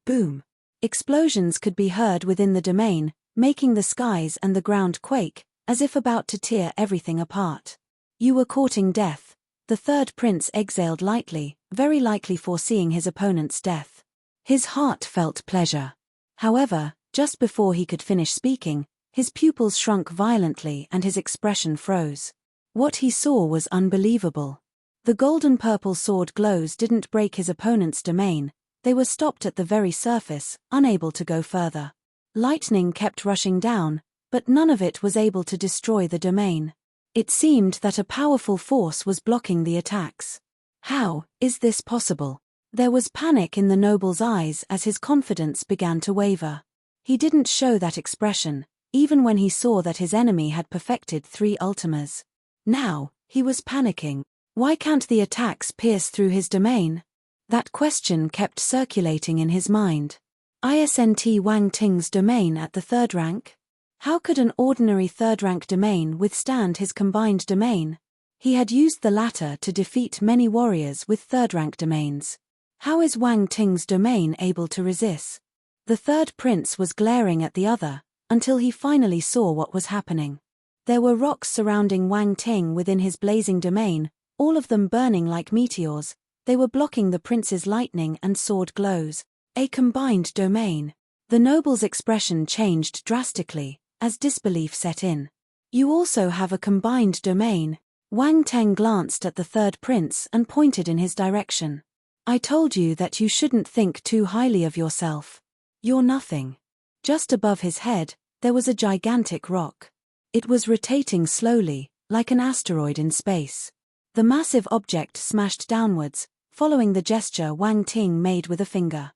Boom! Explosions could be heard within the domain, making the skies and the ground quake, as if about to tear everything apart. You were courting death. The third prince exhaled lightly, very likely foreseeing his opponent's death. His heart felt pleasure. However, just before he could finish speaking, his pupils shrunk violently and his expression froze. What he saw was unbelievable. The golden-purple sword glows didn't break his opponent's domain, they were stopped at the very surface, unable to go further. Lightning kept rushing down, but none of it was able to destroy the domain. It seemed that a powerful force was blocking the attacks. How is this possible? There was panic in the noble's eyes as his confidence began to waver. He didn't show that expression, even when he saw that his enemy had perfected 3 ultimas. Now, he was panicking. Why can't the attacks pierce through his domain? That question kept circulating in his mind. Isn't Wang Ting's domain at the third rank? How could an ordinary third-rank domain withstand his combined domain? He had used the latter to defeat many warriors with third-rank domains. How is Wang Ting's domain able to resist? The third prince was glaring at the other, until he finally saw what was happening. There were rocks surrounding Wang Ting within his blazing domain, all of them burning like meteors. They were blocking the prince's lightning and sword glows. A combined domain. The noble's expression changed drastically, as disbelief set in. You also have a combined domain. Wang Ting glanced at the third prince and pointed in his direction. I told you that you shouldn't think too highly of yourself. You're nothing. Just above his head, there was a gigantic rock. It was rotating slowly, like an asteroid in space. The massive object smashed downwards, following the gesture Wang Ting made with a finger.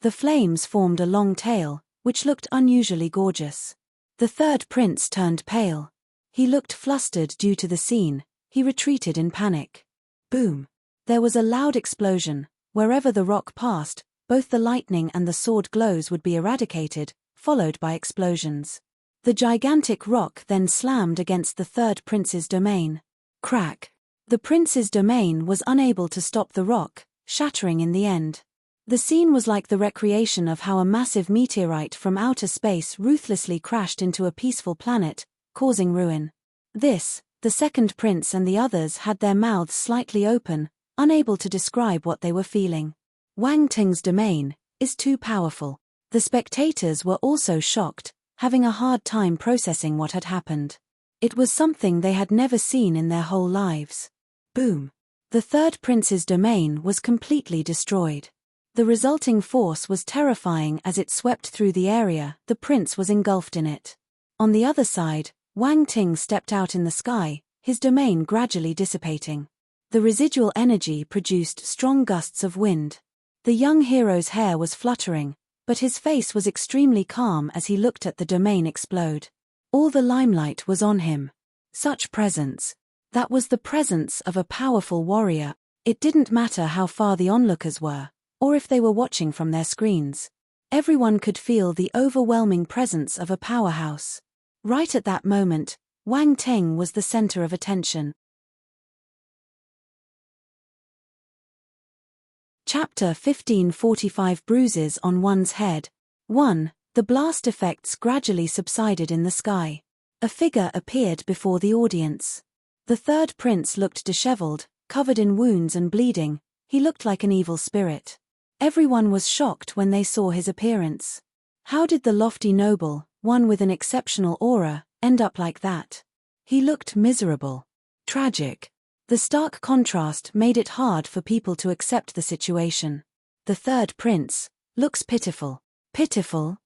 The flames formed a long tail, which looked unusually gorgeous. The third prince turned pale. He looked flustered due to the scene. He retreated in panic. Boom! There was a loud explosion. Wherever the rock passed, both the lightning and the sword glows would be eradicated, followed by explosions. The gigantic rock then slammed against the third prince's domain. Crack! The prince's domain was unable to stop the rock, shattering in the end. The scene was like the recreation of how a massive meteorite from outer space ruthlessly crashed into a peaceful planet, causing ruin. This, the second prince and the others had their mouths slightly open, unable to describe what they were feeling. Wang Ting's domain is too powerful. The spectators were also shocked, having a hard time processing what had happened. It was something they had never seen in their whole lives. Boom! The third prince's domain was completely destroyed. The resulting force was terrifying as it swept through the area. The prince was engulfed in it. On the other side, Wang Ting stepped out in the sky, his domain gradually dissipating. The residual energy produced strong gusts of wind. The young hero's hair was fluttering, but his face was extremely calm as he looked at the domain explode. All the limelight was on him. Such presence. That was the presence of a powerful warrior. It didn't matter how far the onlookers were, or if they were watching from their screens. Everyone could feel the overwhelming presence of a powerhouse. Right at that moment, Wang Ting was the center of attention. Chapter 15. 45 Bruises on One's Head. 1. The blast effects gradually subsided in the sky. A figure appeared before the audience. The third prince looked disheveled, covered in wounds and bleeding. He looked like an evil spirit. Everyone was shocked when they saw his appearance. How did the lofty noble, one with an exceptional aura, end up like that? He looked miserable. Tragic. The stark contrast made it hard for people to accept the situation. The third prince looks pitiful. Pitiful?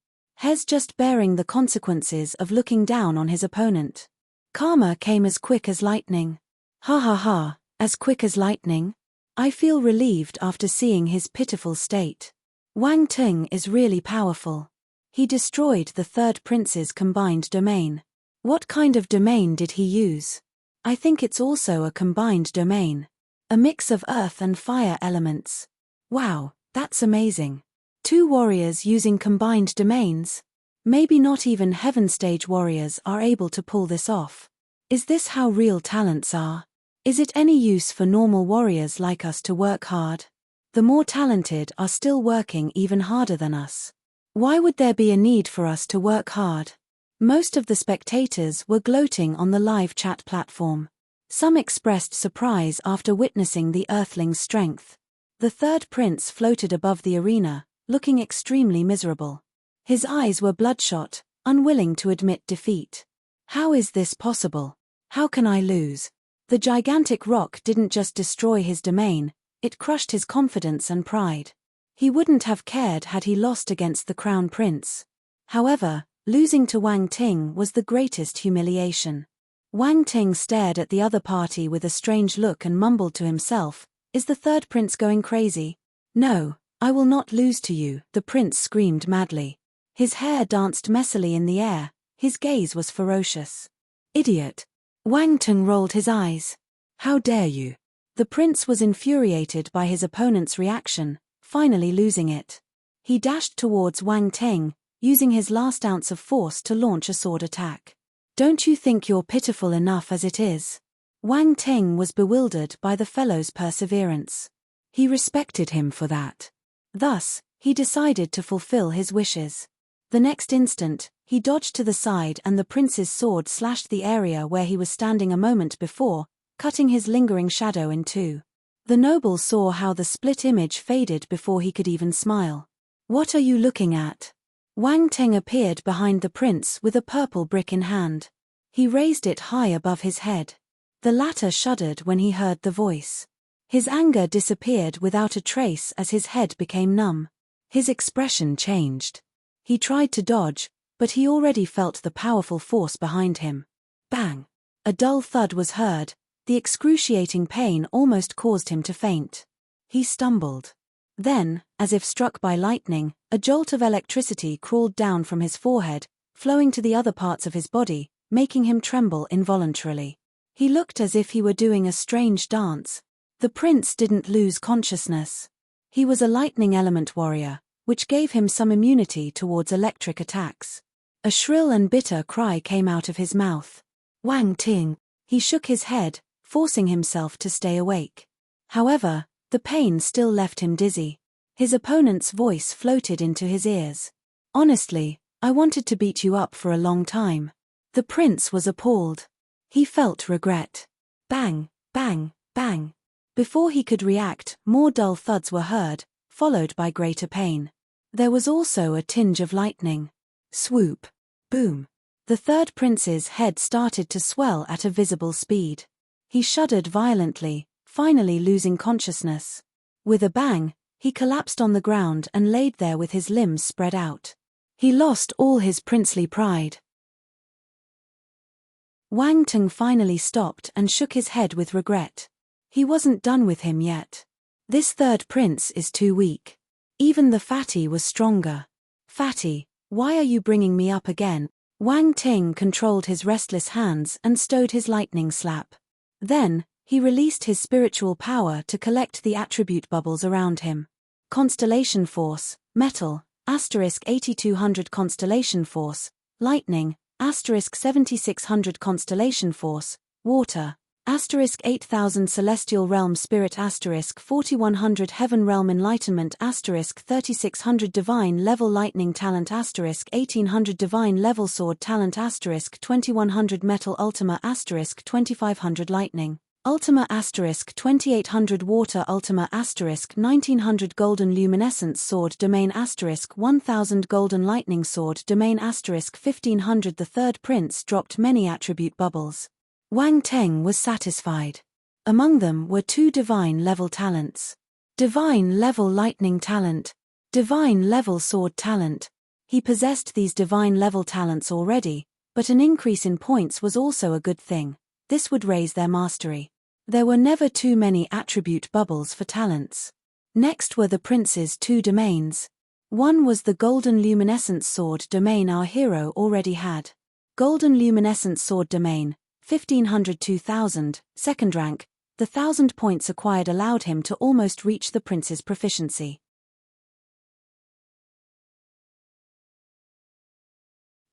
He's just bearing the consequences of looking down on his opponent. Karma came as quick as lightning. Ha ha ha, as quick as lightning? I feel relieved after seeing his pitiful state. Wang Ting is really powerful. He destroyed the third prince's combined domain. What kind of domain did he use? I think it's also a combined domain. A mix of earth and fire elements. Wow, that's amazing. 2 warriors using combined domains? Maybe not even heaven stage warriors are able to pull this off. Is this how real talents are? Is it any use for normal warriors like us to work hard? The more talented are still working even harder than us. Why would there be a need for us to work hard? Most of the spectators were gloating on the live chat platform. Some expressed surprise after witnessing the earthling's strength. The third prince floated above the arena, looking extremely miserable. His eyes were bloodshot, unwilling to admit defeat. How is this possible? How can I lose? The gigantic rock didn't just destroy his domain, it crushed his confidence and pride. He wouldn't have cared had he lost against the crown prince. However, losing to Wang Ting was the greatest humiliation. Wang Ting stared at the other party with a strange look and mumbled to himself, "Is the third prince going crazy? No, I will not lose to you," the prince screamed madly. His hair danced messily in the air, his gaze was ferocious. "Idiot!" Wang Ting rolled his eyes. "How dare you?" The prince was infuriated by his opponent's reaction, finally losing it. He dashed towards Wang Ting, using his last ounce of force to launch a sword attack. "Don't you think you're pitiful enough as it is?" Wang Ting was bewildered by the fellow's perseverance. He respected him for that. Thus, he decided to fulfill his wishes. The next instant, he dodged to the side and the prince's sword slashed the area where he was standing a moment before, cutting his lingering shadow in 2. The noble saw how the split image faded before he could even smile. "What are you looking at?" Wang Ting appeared behind the prince with a purple brick in hand. He raised it high above his head. The latter shuddered when he heard the voice. His anger disappeared without a trace as his head became numb. His expression changed. He tried to dodge, but he already felt the powerful force behind him. Bang! A dull thud was heard. The excruciating pain almost caused him to faint. He stumbled. Then, as if struck by lightning, A jolt of electricity crawled down from his forehead, flowing to the other parts of his body, making him tremble involuntarily. He looked as if he were doing a strange dance. The prince didn't lose consciousness. He was a lightning element warrior, which gave him some immunity towards electric attacks. A shrill and bitter cry came out of his mouth. Wang Ting. He shook his head, forcing himself to stay awake. However, the pain still left him dizzy. His opponent's voice floated into his ears. Honestly, I wanted to beat you up for a long time. The prince was appalled. He felt regret. Bang, bang, bang. Before he could react, more dull thuds were heard, followed by greater pain. There was also a tinge of lightning. Swoop. Boom. The third prince's head started to swell at a visible speed. He shuddered violently, finally losing consciousness. With a bang, he collapsed on the ground and laid there with his limbs spread out. He lost all his princely pride. Wang Ting finally stopped and shook his head with regret. He wasn't done with him yet. This third prince is too weak. Even the fatty was stronger. Fatty, why are you bringing me up again? Wang Ting controlled his restless hands and stowed his lightning slap. Then, he released his spiritual power to collect the attribute bubbles around him. Constellation Force, Metal, *8200 Constellation Force, Lightning, *7600 Constellation Force, Water, *8000 Celestial Realm Spirit *4100 Heaven Realm Enlightenment *3600 Divine Level Lightning Talent *1800 Divine Level Sword Talent *2100 Metal Ultima *2500 Lightning Ultima *2800 Water Ultima *1900 Golden Luminescence Sword Domain *1000 Golden Lightning Sword Domain *1500 The third prince dropped many attribute bubbles. Wang Ting was satisfied. Among them were 2 divine level talents. Divine level lightning talent. Divine level sword talent. He possessed these divine level talents already, but an increase in points was also a good thing. This would raise their mastery. There were never too many attribute bubbles for talents. Next were the prince's 2 domains. One was the Golden Luminescent Sword domain our hero already had. Golden Luminescent Sword domain, 1500 2000, second rank, the 1000 points acquired allowed him to almost reach the prince's proficiency.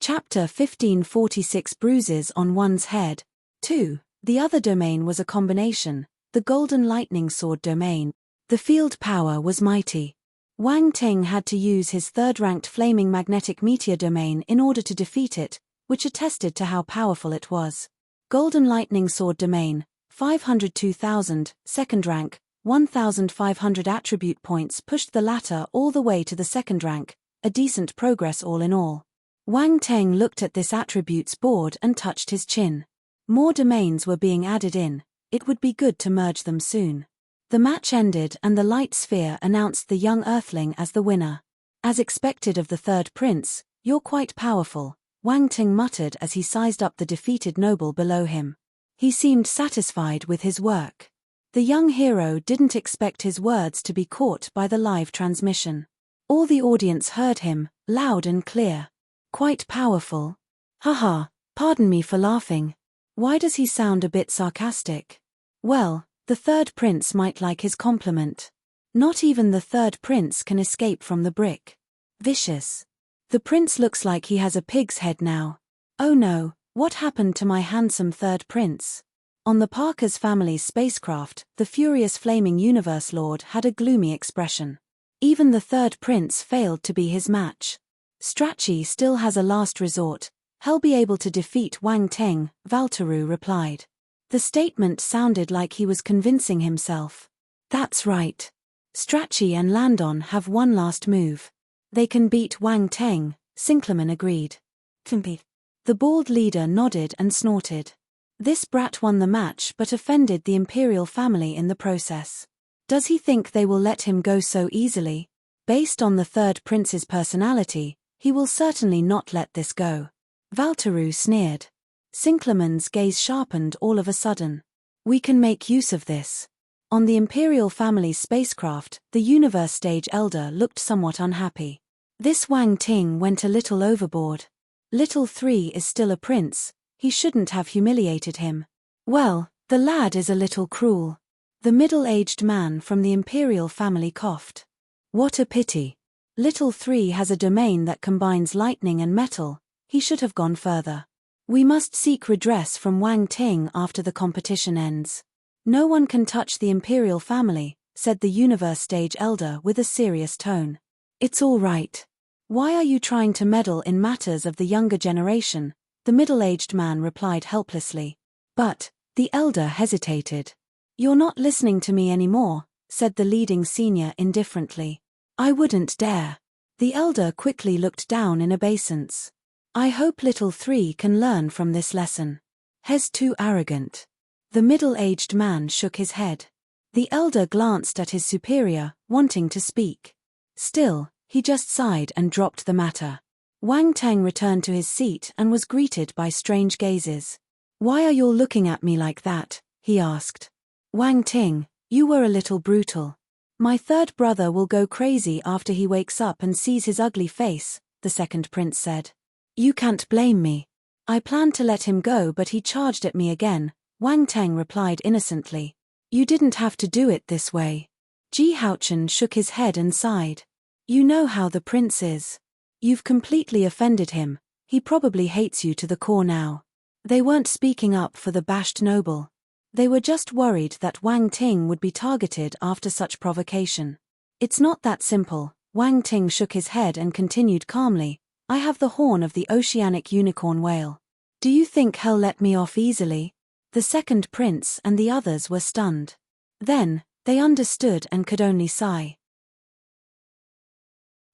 Chapter 1546 Bruises on One's Head. 2. The other domain was a combination, the Golden Lightning Sword domain. The field power was mighty. Wang Ting had to use his third-ranked Flaming Magnetic Meteor domain in order to defeat it, which attested to how powerful it was. Golden Lightning Sword domain, 500 2000, second rank, 1500 attribute points pushed the latter all the way to the second rank, a decent progress all in all. Wang Ting looked at this attributes board and touched his chin. More domains were being added in, it would be good to merge them soon. The match ended and the light sphere announced the young earthling as the winner. As expected of the third prince, you're quite powerful, Wang Ting muttered as he sized up the defeated noble below him. He seemed satisfied with his work. The young hero didn't expect his words to be caught by the live transmission. All the audience heard him, loud and clear. Quite powerful. Haha, pardon me for laughing. Why does he sound a bit sarcastic? Well, the third prince might like his compliment. Not even the third prince can escape from the brick. Vicious. The prince looks like he has a pig's head now. Oh no, what happened to my handsome third prince? On the Parker's family's spacecraft, the furious flaming universe lord had a gloomy expression. Even the third prince failed to be his match. Strachey still has a last resort. He'll be able to defeat Wang Ting, Valtaru replied. The statement sounded like he was convincing himself. That's right. Strachey and Landon have one last move. They can beat Wang Ting, Sinclairman agreed. The bald leader nodded and snorted. This brat won the match but offended the imperial family in the process. Does he think they will let him go so easily? Based on the third prince's personality, he will certainly not let this go. Valtaru sneered. Sinclairman's gaze sharpened all of a sudden. We can make use of this. On the imperial family's spacecraft, the universe stage elder looked somewhat unhappy. This Wang Ting went a little overboard. Little 3 is still a prince, he shouldn't have humiliated him. Well, the lad is a little cruel. The middle-aged man from the imperial family coughed. What a pity. Little 3 has a domain that combines lightning and metal, he should have gone further. We must seek redress from Wang Ting after the competition ends. No one can touch the imperial family, said the universe stage elder with a serious tone. It's all right. Why are you trying to meddle in matters of the younger generation? The middle-aged man replied helplessly. But, the elder hesitated. You're not listening to me anymore, said the leading senior indifferently. I wouldn't dare. The elder quickly looked down in obeisance. I hope little 3 can learn from this lesson. He's too arrogant. The middle-aged man shook his head. The elder glanced at his superior, wanting to speak. Still, he just sighed and dropped the matter. Wang Teng returned to his seat and was greeted by strange gazes. Why are you all looking at me like that? He asked. Wang Ting, you were a little brutal. My third brother will go crazy after he wakes up and sees his ugly face, the second prince said. You can't blame me. I planned to let him go but he charged at me again, Wang Teng replied innocently. You didn't have to do it this way. Ji Haochen shook his head and sighed. You know how the prince is. You've completely offended him, he probably hates you to the core now. They weren't speaking up for the bashed noble. They were just worried that Wang Ting would be targeted after such provocation. It's not that simple, Wang Ting shook his head and continued calmly. I have the horn of the oceanic unicorn whale. Do you think he'll let me off easily? The second prince and the others were stunned. Then, they understood and could only sigh.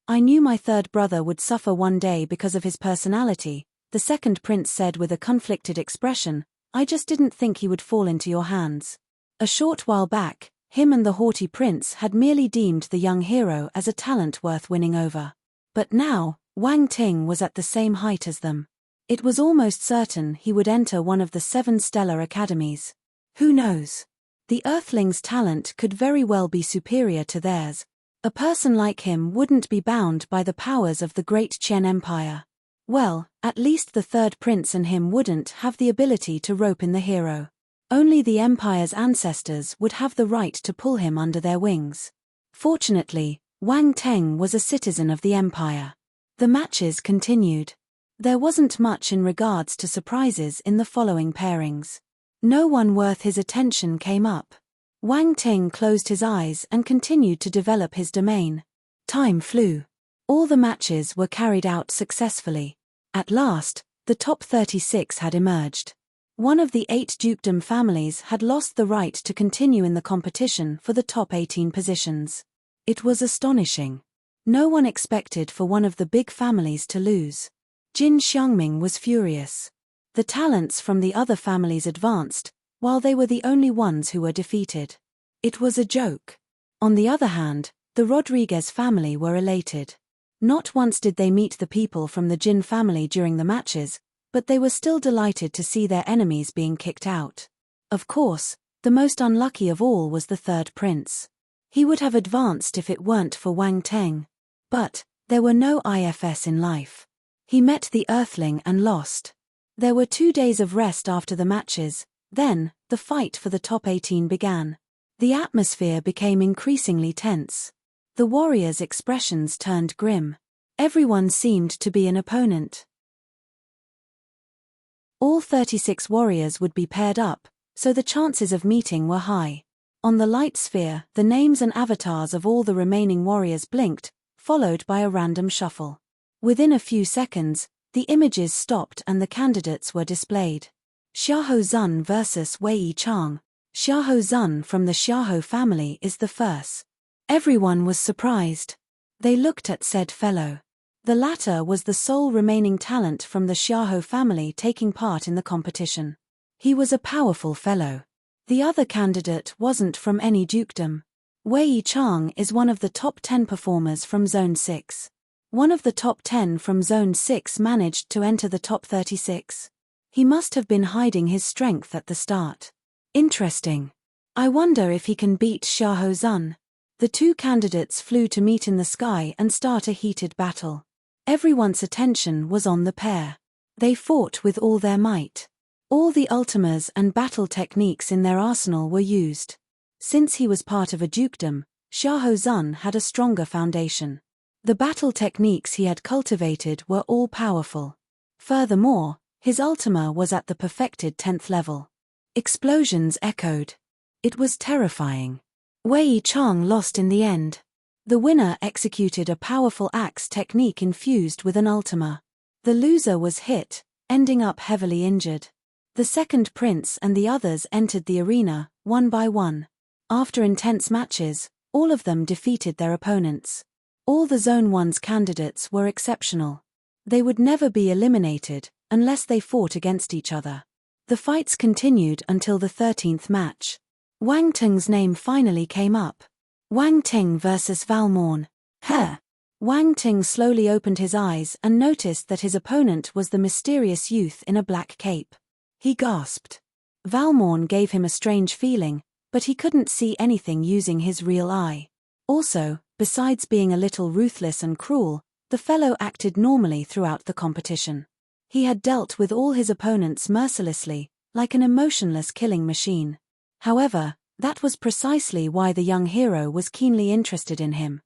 I knew my third brother would suffer one day because of his personality, the second prince said with a conflicted expression. I just didn't think he would fall into your hands. A short while back, him and the haughty prince had merely deemed the young hero as a talent worth winning over. But now, Wang Ting was at the same height as them. It was almost certain he would enter one of the 7 stellar academies. Who knows? The Earthling's talent could very well be superior to theirs. A person like him wouldn't be bound by the powers of the great Qian Empire. Well, at least the third prince and him wouldn't have the ability to rope in the hero. Only the Empire's ancestors would have the right to pull him under their wings. Fortunately, Wang Teng was a citizen of the Empire. The matches continued. There wasn't much in regards to surprises in the following pairings. No one worth his attention came up. Wang Ting closed his eyes and continued to develop his domain. Time flew. All the matches were carried out successfully. At last, the top 36 had emerged. One of the 8 dukedom families had lost the right to continue in the competition for the top 18 positions. It was astonishing. No one expected for one of the big families to lose. Jin Xiangming was furious. The talents from the other families advanced, while they were the only ones who were defeated. It was a joke. On the other hand, the Rodriguez family were elated. Not once did they meet the people from the Jin family during the matches, but they were still delighted to see their enemies being kicked out. Of course, the most unlucky of all was the third prince. He would have advanced if it weren't for Wang Teng. But, there were no IFS in life. He met the Earthling and lost. There were 2 days of rest after the matches, then, the fight for the top 18 began. The atmosphere became increasingly tense. The warriors' expressions turned grim. Everyone seemed to be an opponent. All 36 warriors would be paired up, so the chances of meeting were high. On the light sphere, the names and avatars of all the remaining warriors blinked, followed by a random shuffle. Within a few seconds, the images stopped and the candidates were displayed. Xiahou Zun vs Wei Yichang. Xiahou Zun from the Xiahou family is the first. Everyone was surprised. They looked at said fellow. The latter was the sole remaining talent from the Xiahou family taking part in the competition. He was a powerful fellow. The other candidate wasn't from any dukedom. Wei Yichang is one of the top 10 performers from Zone 6. One of the top 10 from Zone 6 managed to enter the top 36. He must have been hiding his strength at the start. Interesting. I wonder if he can beat Xiahou Zun. The two candidates flew to meet in the sky and start a heated battle. Everyone's attention was on the pair. They fought with all their might. All the ultimas and battle techniques in their arsenal were used. Since he was part of a dukedom, Xiahou Zun had a stronger foundation. The battle techniques he had cultivated were all powerful. Furthermore, his ultima was at the perfected 10th level. Explosions echoed. It was terrifying. Wei Chang lost in the end. The winner executed a powerful axe technique infused with an ultima. The loser was hit, ending up heavily injured. The second prince and the others entered the arena, one by one. After intense matches, all of them defeated their opponents. All the Zone 1's candidates were exceptional. They would never be eliminated, unless they fought against each other. The fights continued until the 13th match. Wang Ting's name finally came up. Wang Ting vs Valmorn. Wang Ting slowly opened his eyes and noticed that his opponent was the mysterious youth in a black cape. He gasped. Valmorn gave him a strange feeling, but he couldn't see anything using his real eye. Also, besides being a little ruthless and cruel, the fellow acted normally throughout the competition. He had dealt with all his opponents mercilessly, like an emotionless killing machine. However, that was precisely why the young hero was keenly interested in him.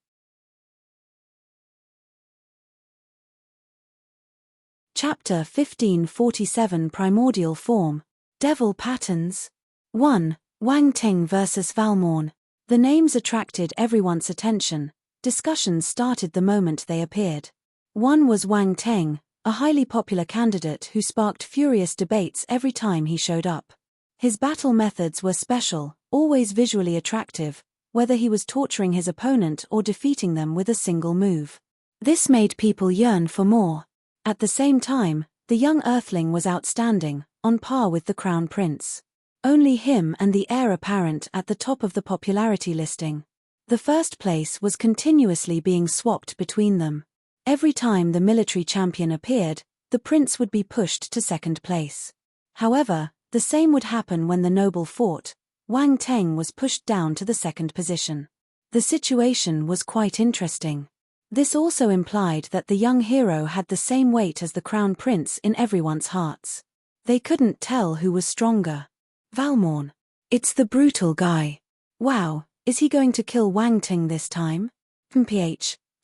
Chapter 1547 Primordial Form. Devil Patterns. 1. Wang Ting vs Valmorn. The names attracted everyone's attention. Discussions started the moment they appeared. One was Wang Ting, a highly popular candidate who sparked furious debates every time he showed up. His battle methods were special, always visually attractive, whether he was torturing his opponent or defeating them with a single move. This made people yearn for more. At the same time, the young earthling was outstanding, on par with the crown prince. Only him and the heir apparent at the top of the popularity listing. The first place was continuously being swapped between them. Every time the military champion appeared, the prince would be pushed to second place. However, the same would happen when the noble fought. Wang Teng was pushed down to the second position. The situation was quite interesting. This also implied that the young hero had the same weight as the crown prince in everyone's hearts. They couldn't tell who was stronger. Valmorn. It's the brutal guy. Wow, is he going to kill Wang Ting this time?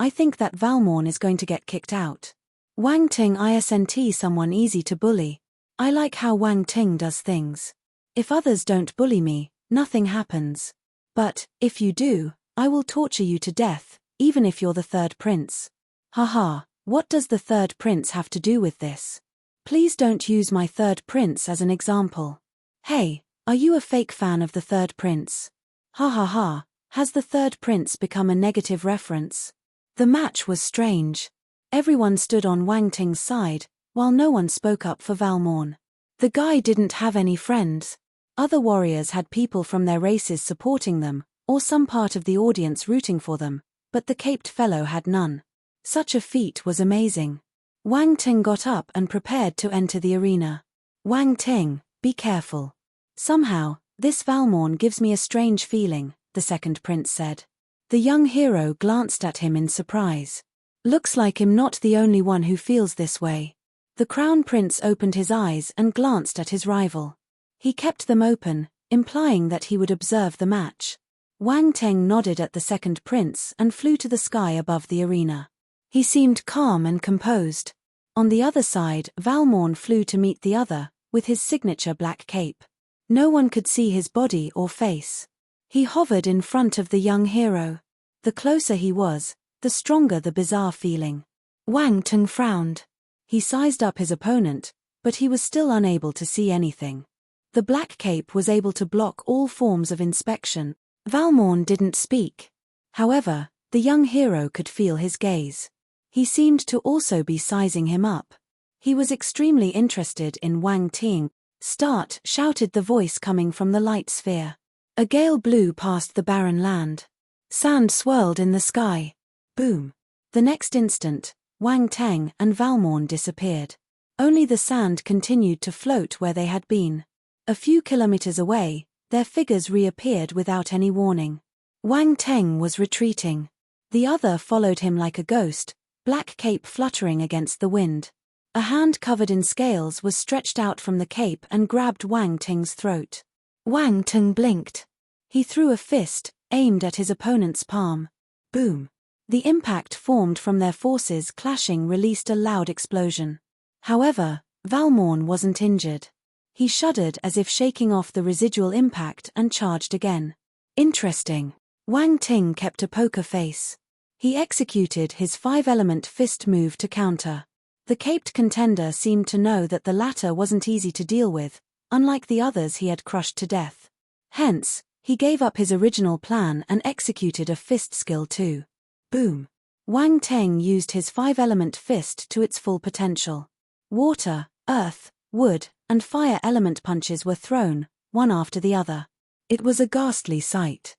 I think that Valmorn is going to get kicked out. Wang Ting isn't someone easy to bully. I like how Wang Ting does things. If others don't bully me, nothing happens. But, if you do, I will torture you to death, even if you're the third prince. Haha, what does the third prince have to do with this? Please don't use my third prince as an example. Hey, are you a fake fan of the third prince? Ha ha ha, has the third prince become a negative reference? The match was strange. Everyone stood on Wang Ting's side, while no one spoke up for Valmorn. The guy didn't have any friends. Other warriors had people from their races supporting them, or some part of the audience rooting for them, but the caped fellow had none. Such a feat was amazing. Wang Ting got up and prepared to enter the arena. Wang Ting, be careful. Somehow, this Valmorn gives me a strange feeling, the second prince said. The young hero glanced at him in surprise. Looks like I'm not the only one who feels this way. The crown prince opened his eyes and glanced at his rival. He kept them open, implying that he would observe the match. Wang Teng nodded at the second prince and flew to the sky above the arena. He seemed calm and composed. On the other side, Valmorn flew to meet the other, with his signature black cape. No one could see his body or face. He hovered in front of the young hero. The closer he was, the stronger the bizarre feeling. Wang Teng frowned. He sized up his opponent, but he was still unable to see anything. The black cape was able to block all forms of inspection. Valmorn didn't speak. However, the young hero could feel his gaze. He seemed to also be sizing him up. He was extremely interested in Wang Ting. Start, shouted the voice coming from the light sphere. A gale blew past the barren land. Sand swirled in the sky. Boom. The next instant, Wang Teng and Valmorn disappeared. Only the sand continued to float where they had been. A few kilometers away, their figures reappeared without any warning. Wang Teng was retreating. The other followed him like a ghost, black cape fluttering against the wind. A hand covered in scales was stretched out from the cape and grabbed Wang Teng's throat. Wang Teng blinked. He threw a fist, aimed at his opponent's palm. Boom! The impact formed from their forces clashing released a loud explosion. However, Valmorn wasn't injured. He shuddered as if shaking off the residual impact and charged again. Interesting. Wang Ting kept a poker face. He executed his 5-element fist move to counter. The caped contender seemed to know that the latter wasn't easy to deal with, unlike the others he had crushed to death. Hence, he gave up his original plan and executed a fist skill too. Boom! Wang Teng used his 5-element fist to its full potential. Water, earth, wood, and fire element punches were thrown, one after the other. It was a ghastly sight.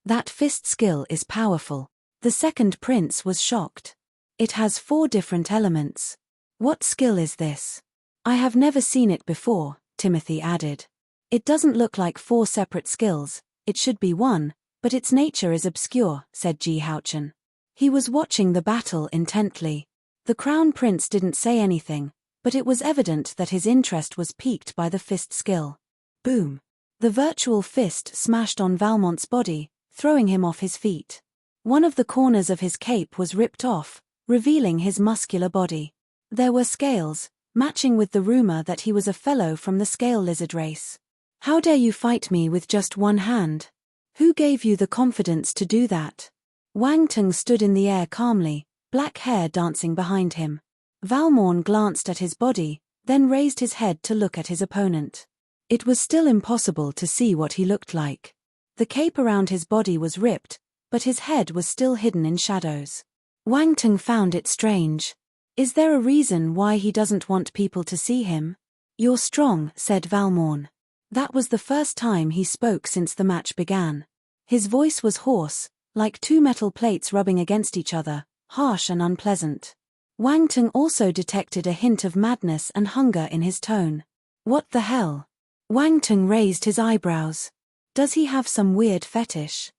That fist skill is powerful. The second prince was shocked. It has 4 different elements. What skill is this? I have never seen it before, Timothy added. It doesn't look like 4 separate skills, it should be 1, but its nature is obscure, said Ji Haochen. He was watching the battle intently. The crown prince didn't say anything, but it was evident that his interest was piqued by the fist skill. Boom! The virtual fist smashed on Valmont's body, throwing him off his feet. One of the corners of his cape was ripped off, revealing his muscular body. There were scales, matching with the rumor that he was a fellow from the scale lizard race. How dare you fight me with just one hand? Who gave you the confidence to do that? Wang Teng stood in the air calmly, black hair dancing behind him. Valmorn glanced at his body, then raised his head to look at his opponent. It was still impossible to see what he looked like. The cape around his body was ripped, but his head was still hidden in shadows. Wang Teng found it strange. Is there a reason why he doesn't want people to see him? You're strong, said Valmorn. That was the first time he spoke since the match began. His voice was hoarse, like 2 metal plates rubbing against each other, harsh and unpleasant. Wang Teng also detected a hint of madness and hunger in his tone. What the hell? Wang Teng raised his eyebrows. Does he have some weird fetish?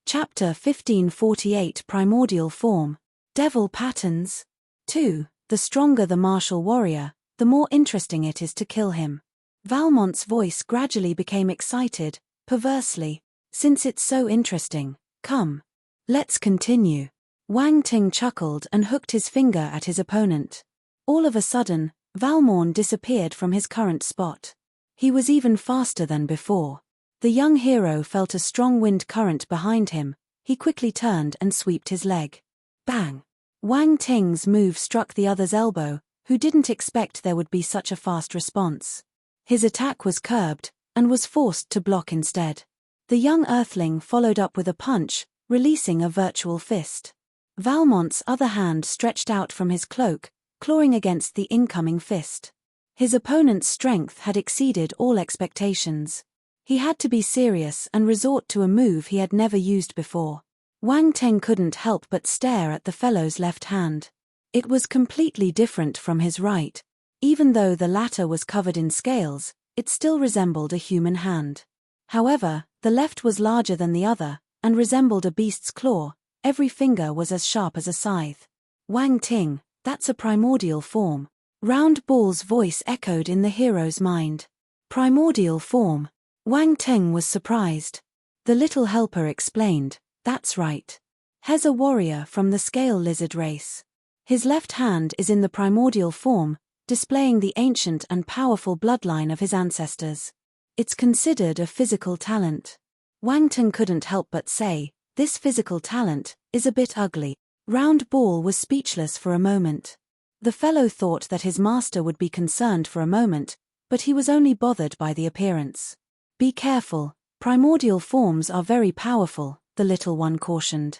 Chapter 1548 Primordial Form. Devil Patterns. 2. The stronger the martial warrior, the more interesting it is to kill him. Valmont's voice gradually became excited, perversely. Since it's so interesting, come. Let's continue. Wang Ting chuckled and hooked his finger at his opponent. All of a sudden, Valmorn disappeared from his current spot. He was even faster than before. The young hero felt a strong wind current behind him. He quickly turned and swept his leg. Bang! Wang Ting's move struck the other's elbow, who didn't expect there would be such a fast response. His attack was curbed, and was forced to block instead. The young earthling followed up with a punch, releasing a virtual fist. Valmont's other hand stretched out from his cloak, clawing against the incoming fist. His opponent's strength had exceeded all expectations. He had to be serious and resort to a move he had never used before. Wang Teng couldn't help but stare at the fellow's left hand. It was completely different from his right. Even though the latter was covered in scales, it still resembled a human hand. However, the left was larger than the other, and resembled a beast's claw. Every finger was as sharp as a scythe. Wang Ting, that's a primordial form. Round Ball's voice echoed in the hero's mind. Primordial form. Wang Teng was surprised. The little helper explained, that's right. He's a warrior from the scale lizard race. His left hand is in the primordial form, displaying the ancient and powerful bloodline of his ancestors. It's considered a physical talent. Wang Teng couldn't help but say, this physical talent is a bit ugly. Round Ball was speechless for a moment. The fellow thought that his master would be concerned for a moment, but he was only bothered by the appearance. Be careful, primordial forms are very powerful, the little one cautioned.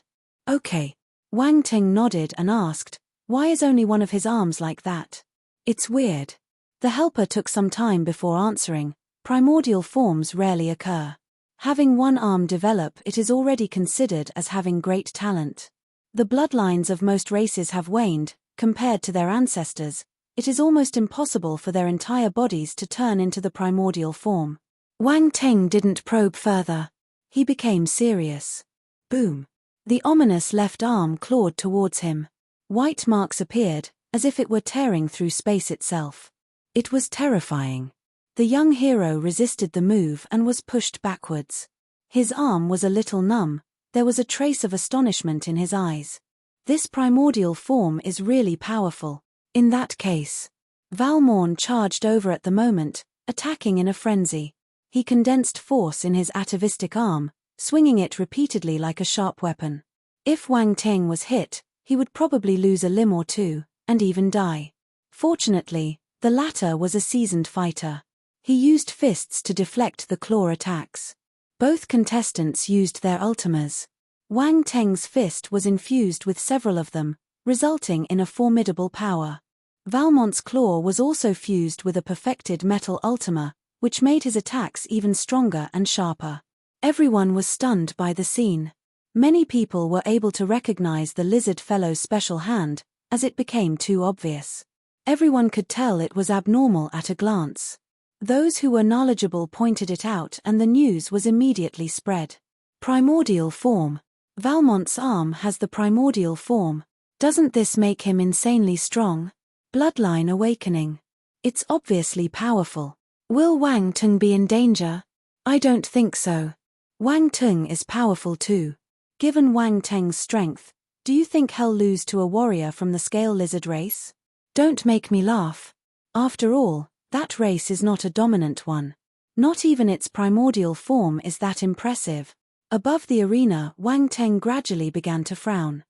Okay. Wang Ting nodded and asked, why is only one of his arms like that? It's weird. The helper took some time before answering, primordial forms rarely occur. Having one arm develop, it is already considered as having great talent. The bloodlines of most races have waned, compared to their ancestors, it is almost impossible for their entire bodies to turn into the primordial form. Wang Teng didn't probe further. He became serious. Boom. The ominous left arm clawed towards him. White marks appeared, as if it were tearing through space itself. It was terrifying. The young hero resisted the move and was pushed backwards. His arm was a little numb, there was a trace of astonishment in his eyes. This primordial form is really powerful. In that case, Valmorn charged over at the moment, attacking in a frenzy. He condensed force in his atavistic arm, swinging it repeatedly like a sharp weapon. If Wang Teng was hit, he would probably lose a limb or two, and even die. Fortunately, the latter was a seasoned fighter. He used fists to deflect the claw attacks. Both contestants used their ultimas. Wang Teng's fist was infused with several of them, resulting in a formidable power. Valmont's claw was also fused with a perfected metal ultima, which made his attacks even stronger and sharper. Everyone was stunned by the scene. Many people were able to recognize the lizard fellow's special hand, as it became too obvious. Everyone could tell it was abnormal at a glance. Those who were knowledgeable pointed it out and the news was immediately spread. Primordial form. Valmont's arm has the primordial form. Doesn't this make him insanely strong? Bloodline awakening. It's obviously powerful. Will Wang Teng be in danger? I don't think so. Wang Teng is powerful too. Given Wang Teng's strength, do you think he'll lose to a warrior from the scale lizard race? Don't make me laugh. After all, that race is not a dominant one. Not even its primordial form is that impressive. Above the arena, Wang Teng gradually began to frown.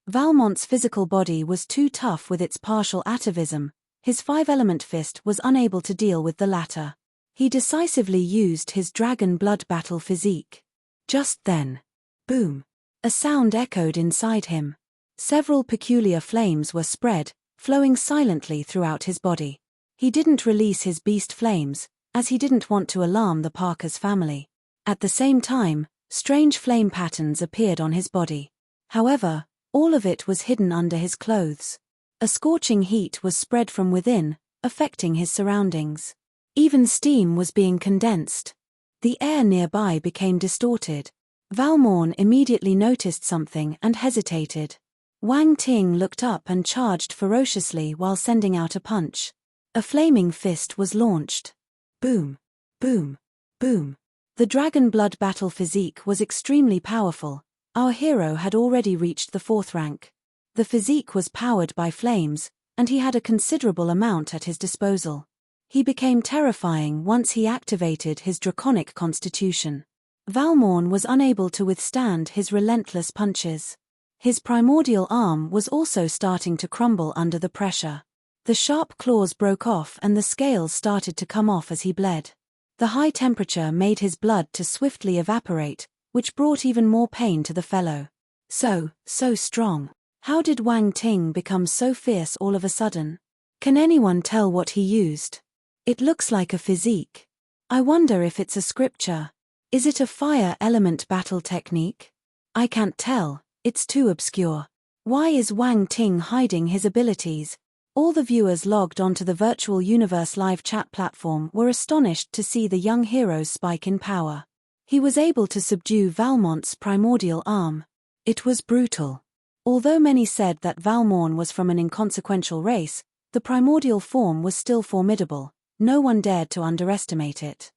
Valmont's physical body was too tough with its partial atavism. His five-element fist was unable to deal with the latter. He decisively used his dragon blood battle physique. Just then, boom! A sound echoed inside him. Several peculiar flames were spread, flowing silently throughout his body. He didn't release his beast flames, as he didn't want to alarm the Parker's family. At the same time, strange flame patterns appeared on his body. However, all of it was hidden under his clothes. A scorching heat was spread from within, affecting his surroundings. Even steam was being condensed. The air nearby became distorted. Valmorn immediately noticed something and hesitated. Wang Ting looked up and charged ferociously while sending out a punch. A flaming fist was launched. Boom! Boom! Boom! The dragon blood battle physique was extremely powerful. Our hero had already reached the 4th rank. The physique was powered by flames, and he had a considerable amount at his disposal. He became terrifying once he activated his draconic constitution. Valmorn was unable to withstand his relentless punches. His primordial arm was also starting to crumble under the pressure. The sharp claws broke off and the scales started to come off as he bled. The high temperature made his blood to swiftly evaporate, which brought even more pain to the fellow. So strong. How did Wang Ting become so fierce all of a sudden? Can anyone tell what he used? It looks like a physique. I wonder if it's a scripture. Is it a fire element battle technique? I can't tell, it's too obscure. Why is Wang Ting hiding his abilities? All the viewers logged onto the virtual universe live chat platform were astonished to see the young hero's spike in power. He was able to subdue Valmont's primordial arm. It was brutal. Although many said that Valmorn was from an inconsequential race, the primordial form was still formidable. No one dared to underestimate it.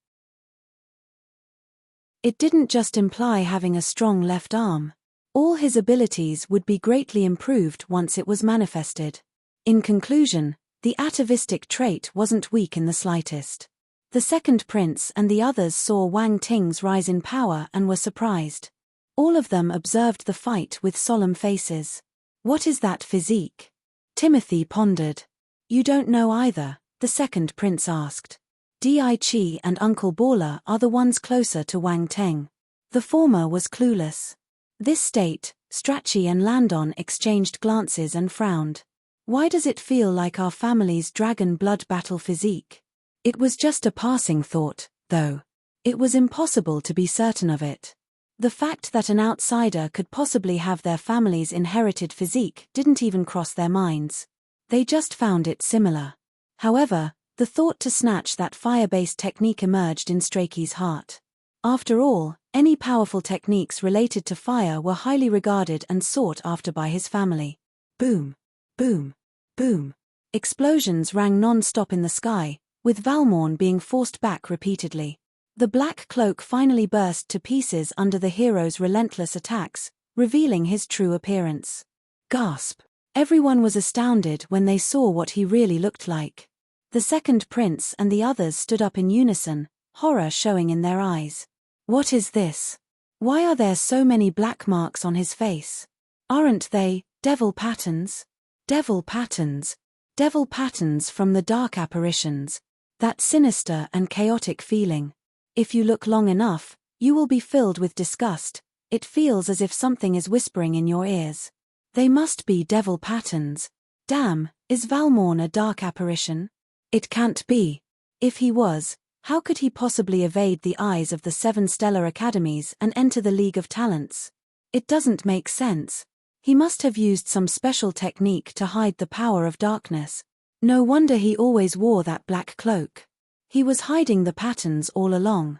It didn't just imply having a strong left arm. All his abilities would be greatly improved once it was manifested. In conclusion, the atavistic trait wasn't weak in the slightest. The second prince and the others saw Wang Ting's rise in power and were surprised. All of them observed the fight with solemn faces. What is that physique? Timothy pondered. You don't know either, the second prince asked. Di Chi and Uncle Baller are the ones closer to Wang Teng. The former was clueless. This state, Strachey and Landon exchanged glances and frowned. Why does it feel like our family's dragon blood battle physique? It was just a passing thought, though. It was impossible to be certain of it. The fact that an outsider could possibly have their family's inherited physique didn't even cross their minds. They just found it similar. However, the thought to snatch that fire-based technique emerged in Strachey's heart. After all, any powerful techniques related to fire were highly regarded and sought after by his family. Boom, boom, boom. Explosions rang non-stop in the sky, with Valmorn being forced back repeatedly. The black cloak finally burst to pieces under the hero's relentless attacks, revealing his true appearance. Gasp! Everyone was astounded when they saw what he really looked like. The second prince and the others stood up in unison, horror showing in their eyes. What is this? Why are there so many black marks on his face? Aren't they devil patterns? Devil patterns. Devil patterns from the dark apparitions. That sinister and chaotic feeling. If you look long enough, you will be filled with disgust. It feels as if something is whispering in your ears. They must be devil patterns. Damn, is Valmorn a dark apparition? It can't be. If he was, how could he possibly evade the eyes of the 7 stellar academies and enter the League of Talents? It doesn't make sense. He must have used some special technique to hide the power of darkness. No wonder he always wore that black cloak. He was hiding the patterns all along.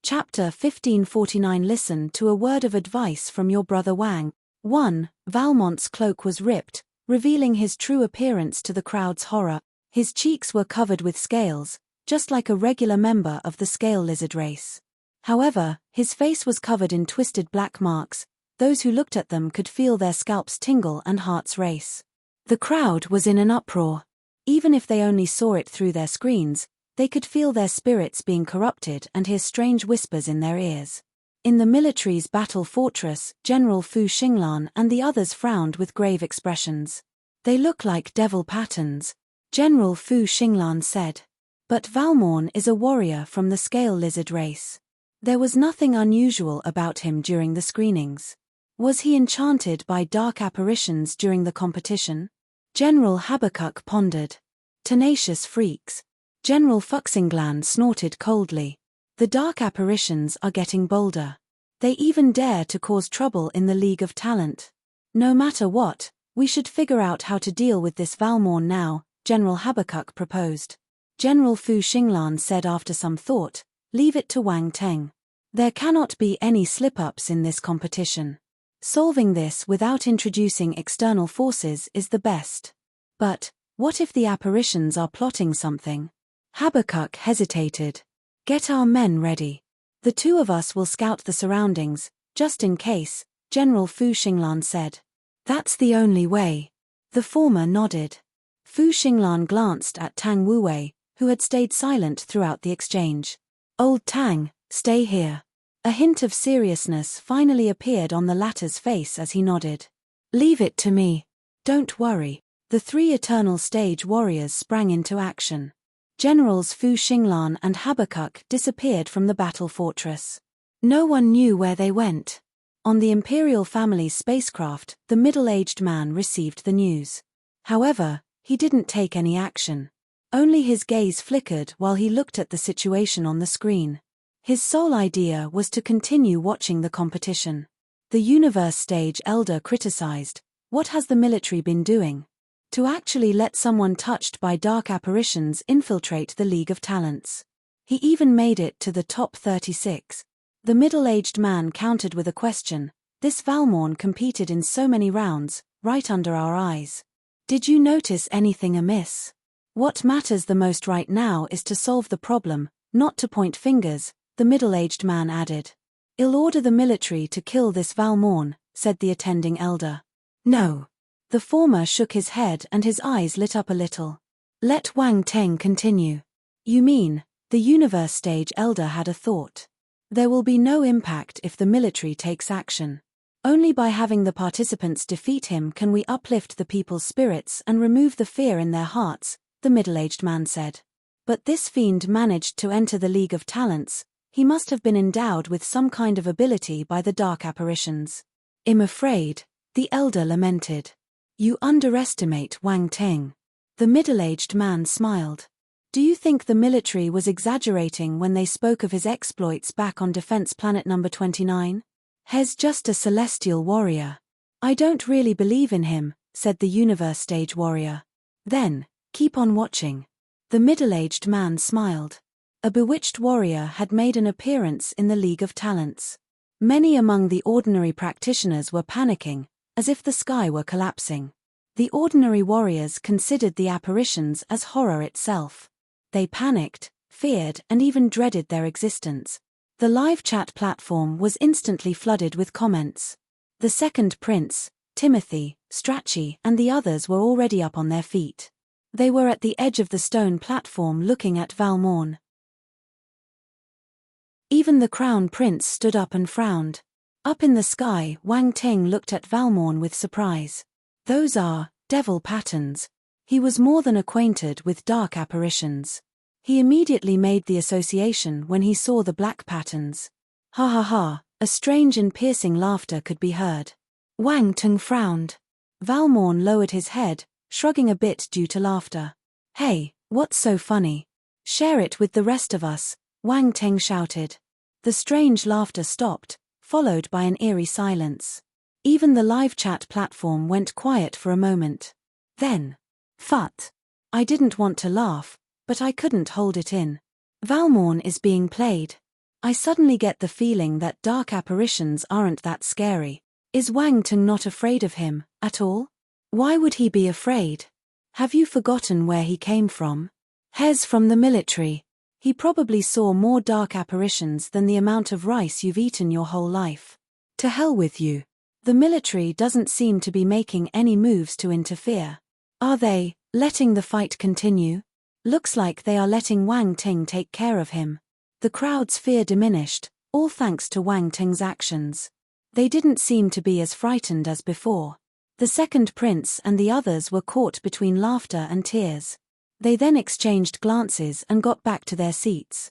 Chapter 1549. Listen to a word of advice from your brother Wang. 1. Valmont's cloak was ripped, revealing his true appearance to the crowd's horror. His cheeks were covered with scales, just like a regular member of the scale lizard race. However, his face was covered in twisted black marks. Those who looked at them could feel their scalps tingle and hearts race. The crowd was in an uproar. Even if they only saw it through their screens, they could feel their spirits being corrupted and hear strange whispers in their ears. In the military's battle fortress, General Fu Xinglan and the others frowned with grave expressions. They look like devil patterns, General Fu Xinglan said. But Valmorn is a warrior from the scale lizard race. There was nothing unusual about him during the screenings. Was he enchanted by dark apparitions during the competition? General Habakkuk pondered. Tenacious freaks. General Fuxinglan snorted coldly. The dark apparitions are getting bolder. They even dare to cause trouble in the League of Talent. No matter what, we should figure out how to deal with this Valmorn now, General Habakkuk proposed. General Fu Xinglan said after some thought, leave it to Wang Teng. There cannot be any slip-ups in this competition. Solving this without introducing external forces is the best. But, what if the apparitions are plotting something? Habakkuk hesitated. Get our men ready. The 2 of us will scout the surroundings, just in case, General Fu Xinglan said. That's the only way. The former nodded. Fu Xinglan glanced at Tang Wuwei, who had stayed silent throughout the exchange. Old Tang, stay here. A hint of seriousness finally appeared on the latter's face as he nodded. Leave it to me. Don't worry. The 3 eternal stage warriors sprang into action. Generals Fu Xinglan and Habakkuk disappeared from the battle fortress. No one knew where they went. On the Imperial family's spacecraft, the middle-aged man received the news. However, he didn't take any action. Only his gaze flickered while he looked at the situation on the screen. His sole idea was to continue watching the competition. The Universe Stage Elder criticized, what has the military been doing? To actually let someone touched by dark apparitions infiltrate the League of Talents. He even made it to the top 36. The middle-aged man countered with a question. This Valmorn competed in so many rounds, right under our eyes. Did you notice anything amiss? What matters the most right now is to solve the problem, not to point fingers, the middle-aged man added. I'll order the military to kill this Valmorn, said the attending elder. No. The former shook his head and his eyes lit up a little. Let Wang Teng continue. You mean, the Universe Stage Elder had a thought. There will be no impact if the military takes action. Only by having the participants defeat him can we uplift the people's spirits and remove the fear in their hearts, the middle-aged man said. But this fiend managed to enter the League of Talents. He must have been endowed with some kind of ability by the dark apparitions. I'm afraid, the elder lamented. You underestimate Wang Teng. The middle-aged man smiled. Do you think the military was exaggerating when they spoke of his exploits back on Defense Planet number 29? He's just a celestial warrior. I don't really believe in him, said the universe stage warrior. Then, keep on watching. The middle-aged man smiled. A bewitched warrior had made an appearance in the League of Talents. Many among the ordinary practitioners were panicking, as if the sky were collapsing. The ordinary warriors considered the apparitions as horror itself. They panicked, feared, and even dreaded their existence. The live chat platform was instantly flooded with comments. The second prince, Timothy, Strachey, and the others were already up on their feet. They were at the edge of the stone platform looking at Valmorn. Even the crown prince stood up and frowned. Up in the sky, Wang Ting looked at Valmorn with surprise. Those are devil patterns. He was more than acquainted with dark apparitions. He immediately made the association when he saw the black patterns. Ha ha ha, a strange and piercing laughter could be heard. Wang Ting frowned. Valmorn lowered his head, shrugging a bit due to laughter. Hey, what's so funny? Share it with the rest of us, Wang Ting shouted. The strange laughter stopped, followed by an eerie silence. Even the live chat platform went quiet for a moment. Then, "Phut. I didn't want to laugh, but I couldn't hold it in. Valmorn is being played. I suddenly get the feeling that dark apparitions aren't that scary. Is Wang Ting not afraid of him, at all? Why would he be afraid? Have you forgotten where he came from? He's from the military. He probably saw more dark apparitions than the amount of rice you've eaten your whole life. To hell with you. The military doesn't seem to be making any moves to interfere. Are they letting the fight continue? Looks like they are letting Wang Ting take care of him." The crowd's fear diminished, all thanks to Wang Ting's actions. They didn't seem to be as frightened as before. The second prince and the others were caught between laughter and tears. They then exchanged glances and got back to their seats.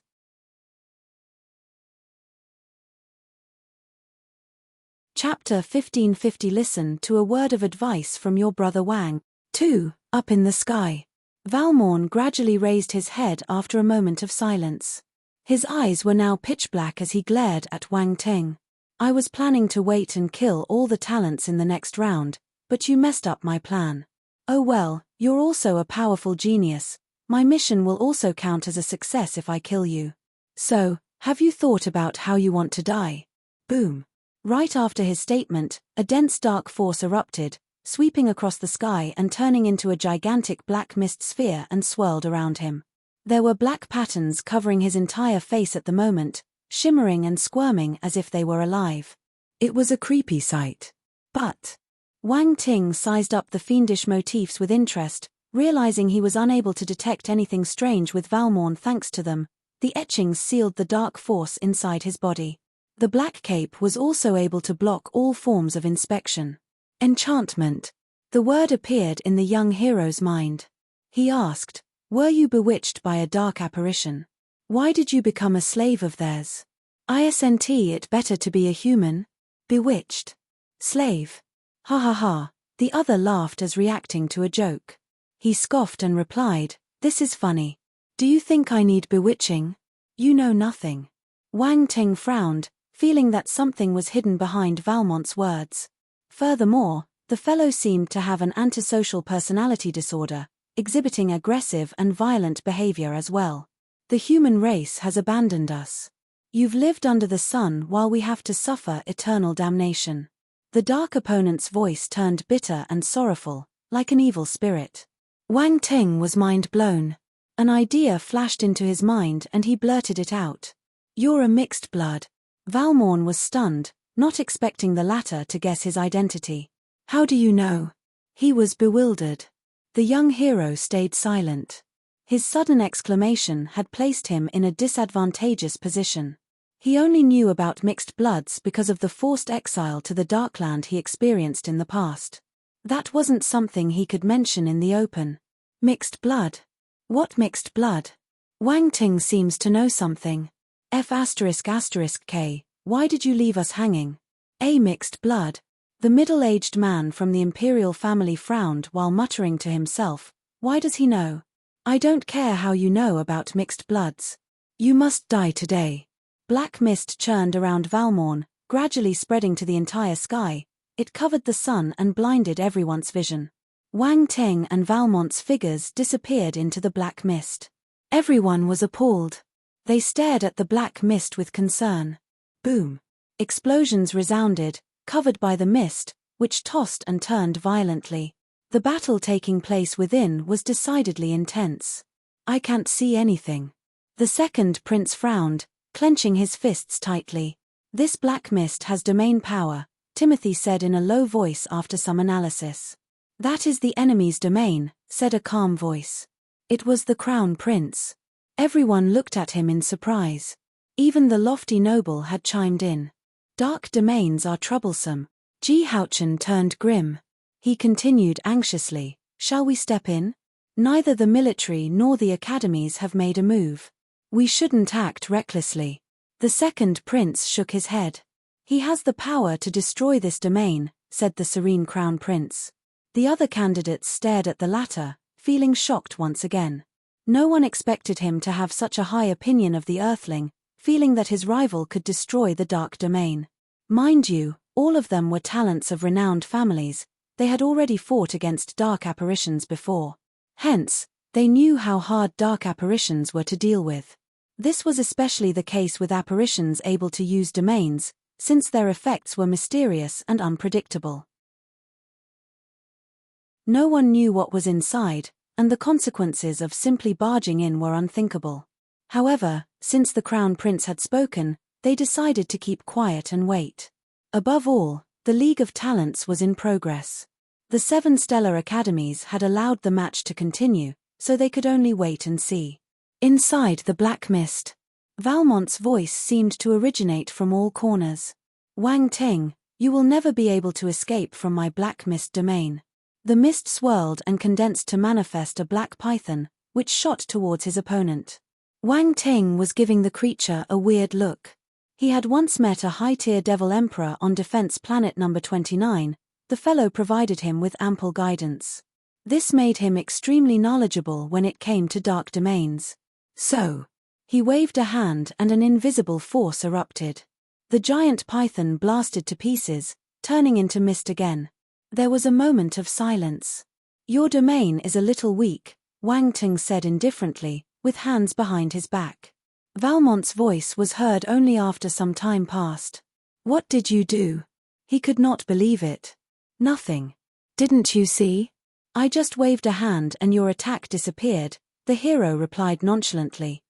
Chapter 1550. Listen to a word of advice from your brother Wang. 2. Up in the sky. Valmorn gradually raised his head after a moment of silence. His eyes were now pitch black as he glared at Wang Ting. I was planning to wait and kill all the talents in the next round, but you messed up my plan. Oh well, you're also a powerful genius. My mission will also count as a success if I kill you. So, have you thought about how you want to die? Boom. Right after his statement, a dense dark force erupted, sweeping across the sky and turning into a gigantic black mist sphere and swirled around him. There were black patterns covering his entire face at the moment, shimmering and squirming as if they were alive. It was a creepy sight. But Wang Ting sized up the fiendish motifs with interest, realizing he was unable to detect anything strange with Valmorn thanks to them. The etchings sealed the dark force inside his body. The black cape was also able to block all forms of inspection. Enchantment. The word appeared in the young hero's mind. He asked, "Were you bewitched by a dark apparition? Why did you become a slave of theirs? Isn't it better to be a human? Bewitched. Slave. Ha ha ha." The other laughed as reacting to a joke. He scoffed and replied, "This is funny. Do you think I need bewitching? You know nothing." Wang Ting frowned, feeling that something was hidden behind Valmont's words. Furthermore, the fellow seemed to have an antisocial personality disorder, exhibiting aggressive and violent behavior as well. The human race has abandoned us. You've lived under the sun while we have to suffer eternal damnation. The dark opponent's voice turned bitter and sorrowful, like an evil spirit. Wang Ting was mind blown. An idea flashed into his mind and he blurted it out. "You're a mixed blood." Valmorn was stunned, not expecting the latter to guess his identity. "How do you know?" He was bewildered. The young hero stayed silent. His sudden exclamation had placed him in a disadvantageous position. He only knew about mixed bloods because of the forced exile to the Darkland he experienced in the past. That wasn't something he could mention in the open. Mixed blood? What mixed blood? Wang Ting seems to know something. F***K, why did you leave us hanging? A mixed blood? The middle-aged man from the imperial family frowned while muttering to himself, "Why does he know? I don't care how you know about mixed bloods. You must die today." Black mist churned around Valmorn, Gradually spreading to the entire sky, it covered the sun and blinded everyone's vision. Wang Ting and Valmont's figures disappeared into the black mist. Everyone was appalled. They stared at the black mist with concern. Boom! Explosions resounded, covered by the mist, which tossed and turned violently. The battle taking place within was decidedly intense. I can't see anything. The second prince frowned, clenching his fists tightly. This black mist has domain power, Timothy said in a low voice after some analysis. That is the enemy's domain, said a calm voice. It was the crown prince. Everyone looked at him in surprise. Even the lofty noble had chimed in. Dark domains are troublesome. Ji Haochen turned grim. He continued anxiously, shall we step in? Neither the military nor the academies have made a move. We shouldn't act recklessly. The second prince shook his head. He has the power to destroy this domain, said the serene crown prince. The other candidates stared at the latter, feeling shocked once again. No one expected him to have such a high opinion of the Earthling, feeling that his rival could destroy the dark domain. Mind you, all of them were talents of renowned families. They had already fought against dark apparitions before. Hence, they knew how hard dark apparitions were to deal with. This was especially the case with apparitions able to use domains, since their effects were mysterious and unpredictable. No one knew what was inside, and the consequences of simply barging in were unthinkable. However, since the Crown Prince had spoken, they decided to keep quiet and wait. Above all, the League of Talents was in progress. The 7 stellar academies had allowed the match to continue, so they could only wait and see. Inside the black mist, Valmont's voice seemed to originate from all corners. Wang Ting, you will never be able to escape from my black mist domain. The mist swirled and condensed to manifest a black python, which shot towards his opponent. Wang Ting was giving the creature a weird look. He had once met a high-tier devil emperor on Defense Planet number 29, the fellow provided him with ample guidance. This made him extremely knowledgeable when it came to dark domains. So, he waved a hand and an invisible force erupted. The giant python blasted to pieces, turning into mist again. There was a moment of silence. Your domain is a little weak, Wang Ting said indifferently, with hands behind his back. Valmont's voice was heard only after some time passed. What did you do? He could not believe it. Nothing. Didn't you see? I just waved a hand and your attack disappeared, the hero replied nonchalantly.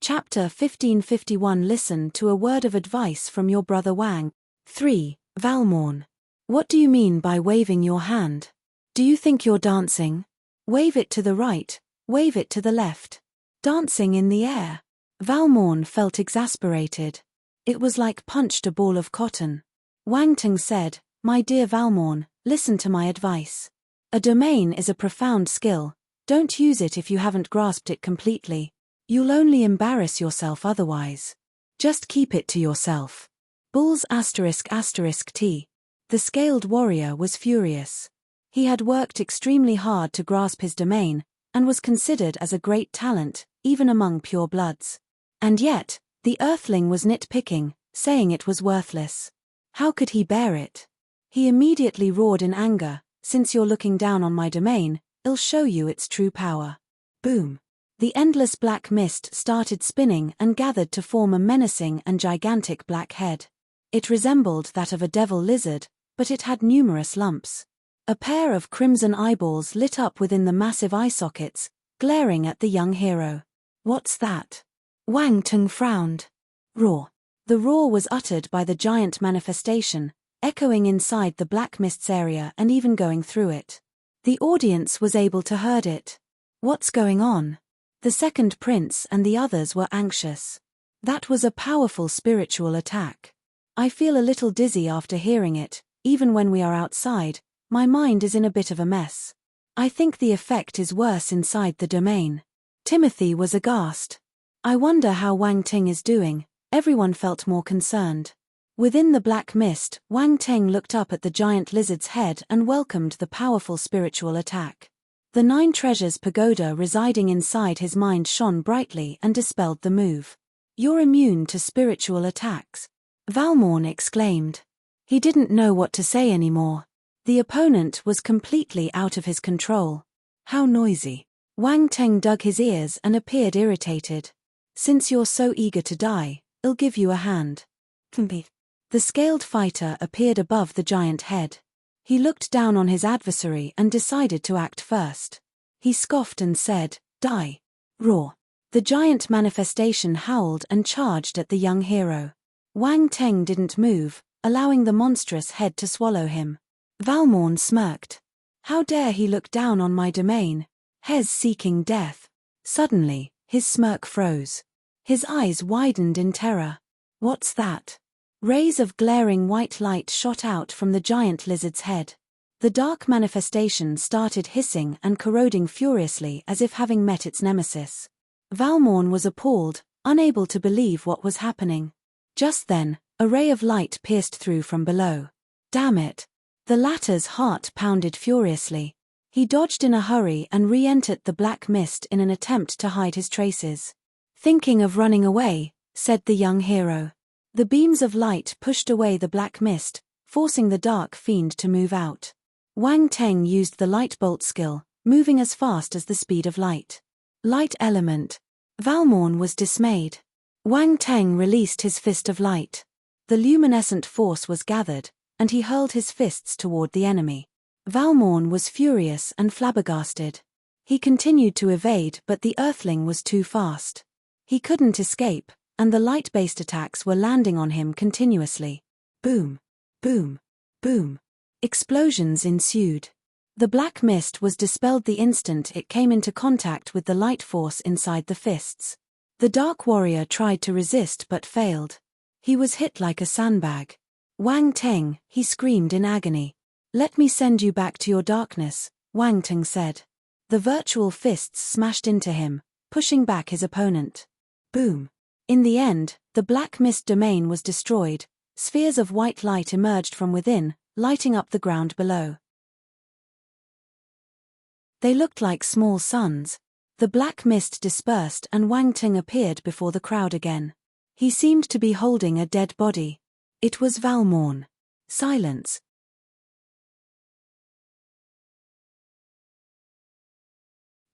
Chapter 1551 Listen to a word of advice from your brother Wang. 3. Valmorn. What do you mean by waving your hand? Do you think you're dancing? Wave it to the right, wave it to the left. Dancing in the air. Valmorn felt exasperated. It was like punched a ball of cotton. Wang Ting said, my dear Valmorn, listen to my advice. A domain is a profound skill. Don't use it if you haven't grasped it completely. You'll only embarrass yourself otherwise. Just keep it to yourself. Bulls ****T. The scaled warrior was furious. He had worked extremely hard to grasp his domain, and was considered as a great talent, even among pure bloods. And yet, the Earthling was nitpicking, saying it was worthless. How could he bear it? He immediately roared in anger, since you're looking down on my domain, I'll show you its true power. Boom. The endless black mist started spinning and gathered to form a menacing and gigantic black head. It resembled that of a devil lizard, but it had numerous lumps. A pair of crimson eyeballs lit up within the massive eye sockets, glaring at the young hero. What's that? Wang Ting frowned. Roar. The roar was uttered by the giant manifestation, echoing inside the black mist's area and even going through it. The audience was able to hear it. What's going on? The second prince and the others were anxious. That was a powerful spiritual attack. I feel a little dizzy after hearing it, even when we are outside. My mind is in a bit of a mess. I think the effect is worse inside the domain. Timothy was aghast. I wonder how Wang Ting is doing. Everyone felt more concerned. Within the black mist, Wang Ting looked up at the giant lizard's head and welcomed the powerful spiritual attack. The 9 treasures pagoda residing inside his mind shone brightly and dispelled the move. "You're immune to spiritual attacks," Valmorn exclaimed. He didn't know what to say anymore. The opponent was completely out of his control. "How noisy." Wang Teng dug his ears and appeared irritated. "Since you're so eager to die, I'll give you a hand." The scaled fighter appeared above the giant head. He looked down on his adversary and decided to act first. He scoffed and said, "Die." Roar. The giant manifestation howled and charged at the young hero. Wang Teng didn't move, allowing the monstrous head to swallow him. Valmorn smirked. "How dare he look down on my domain? Hes seeking death." Suddenly, his smirk froze. His eyes widened in terror. "What's that?" Rays of glaring white light shot out from the giant lizard's head. The dark manifestation started hissing and corroding furiously as if having met its nemesis. Valmorn was appalled, unable to believe what was happening. Just then, a ray of light pierced through from below. Damn it! The latter's heart pounded furiously. He dodged in a hurry and re-entered the black mist in an attempt to hide his traces. "Thinking of running away," said the young hero. The beams of light pushed away the black mist, forcing the dark fiend to move out. Wang Teng used the light bolt skill, moving as fast as the speed of light. Light element. Valmorn was dismayed. Wang Teng released his fist of light. The luminescent force was gathered, and he hurled his fists toward the enemy. Valmorn was furious and flabbergasted. He continued to evade, but the earthling was too fast. He couldn't escape, and the light-based attacks were landing on him continuously. Boom, boom, boom. Explosions ensued. The black mist was dispelled the instant it came into contact with the light force inside the fists. The Dark Warrior tried to resist but failed. He was hit like a sandbag. "Wang Teng," he screamed in agony. "Let me send you back to your darkness," Wang Teng said. The virtual fists smashed into him, pushing back his opponent. Boom. In the end, the black mist domain was destroyed. Spheres of white light emerged from within, lighting up the ground below. They looked like small suns. The black mist dispersed and Wang Teng appeared before the crowd again. He seemed to be holding a dead body. It was Valmorn. Silence.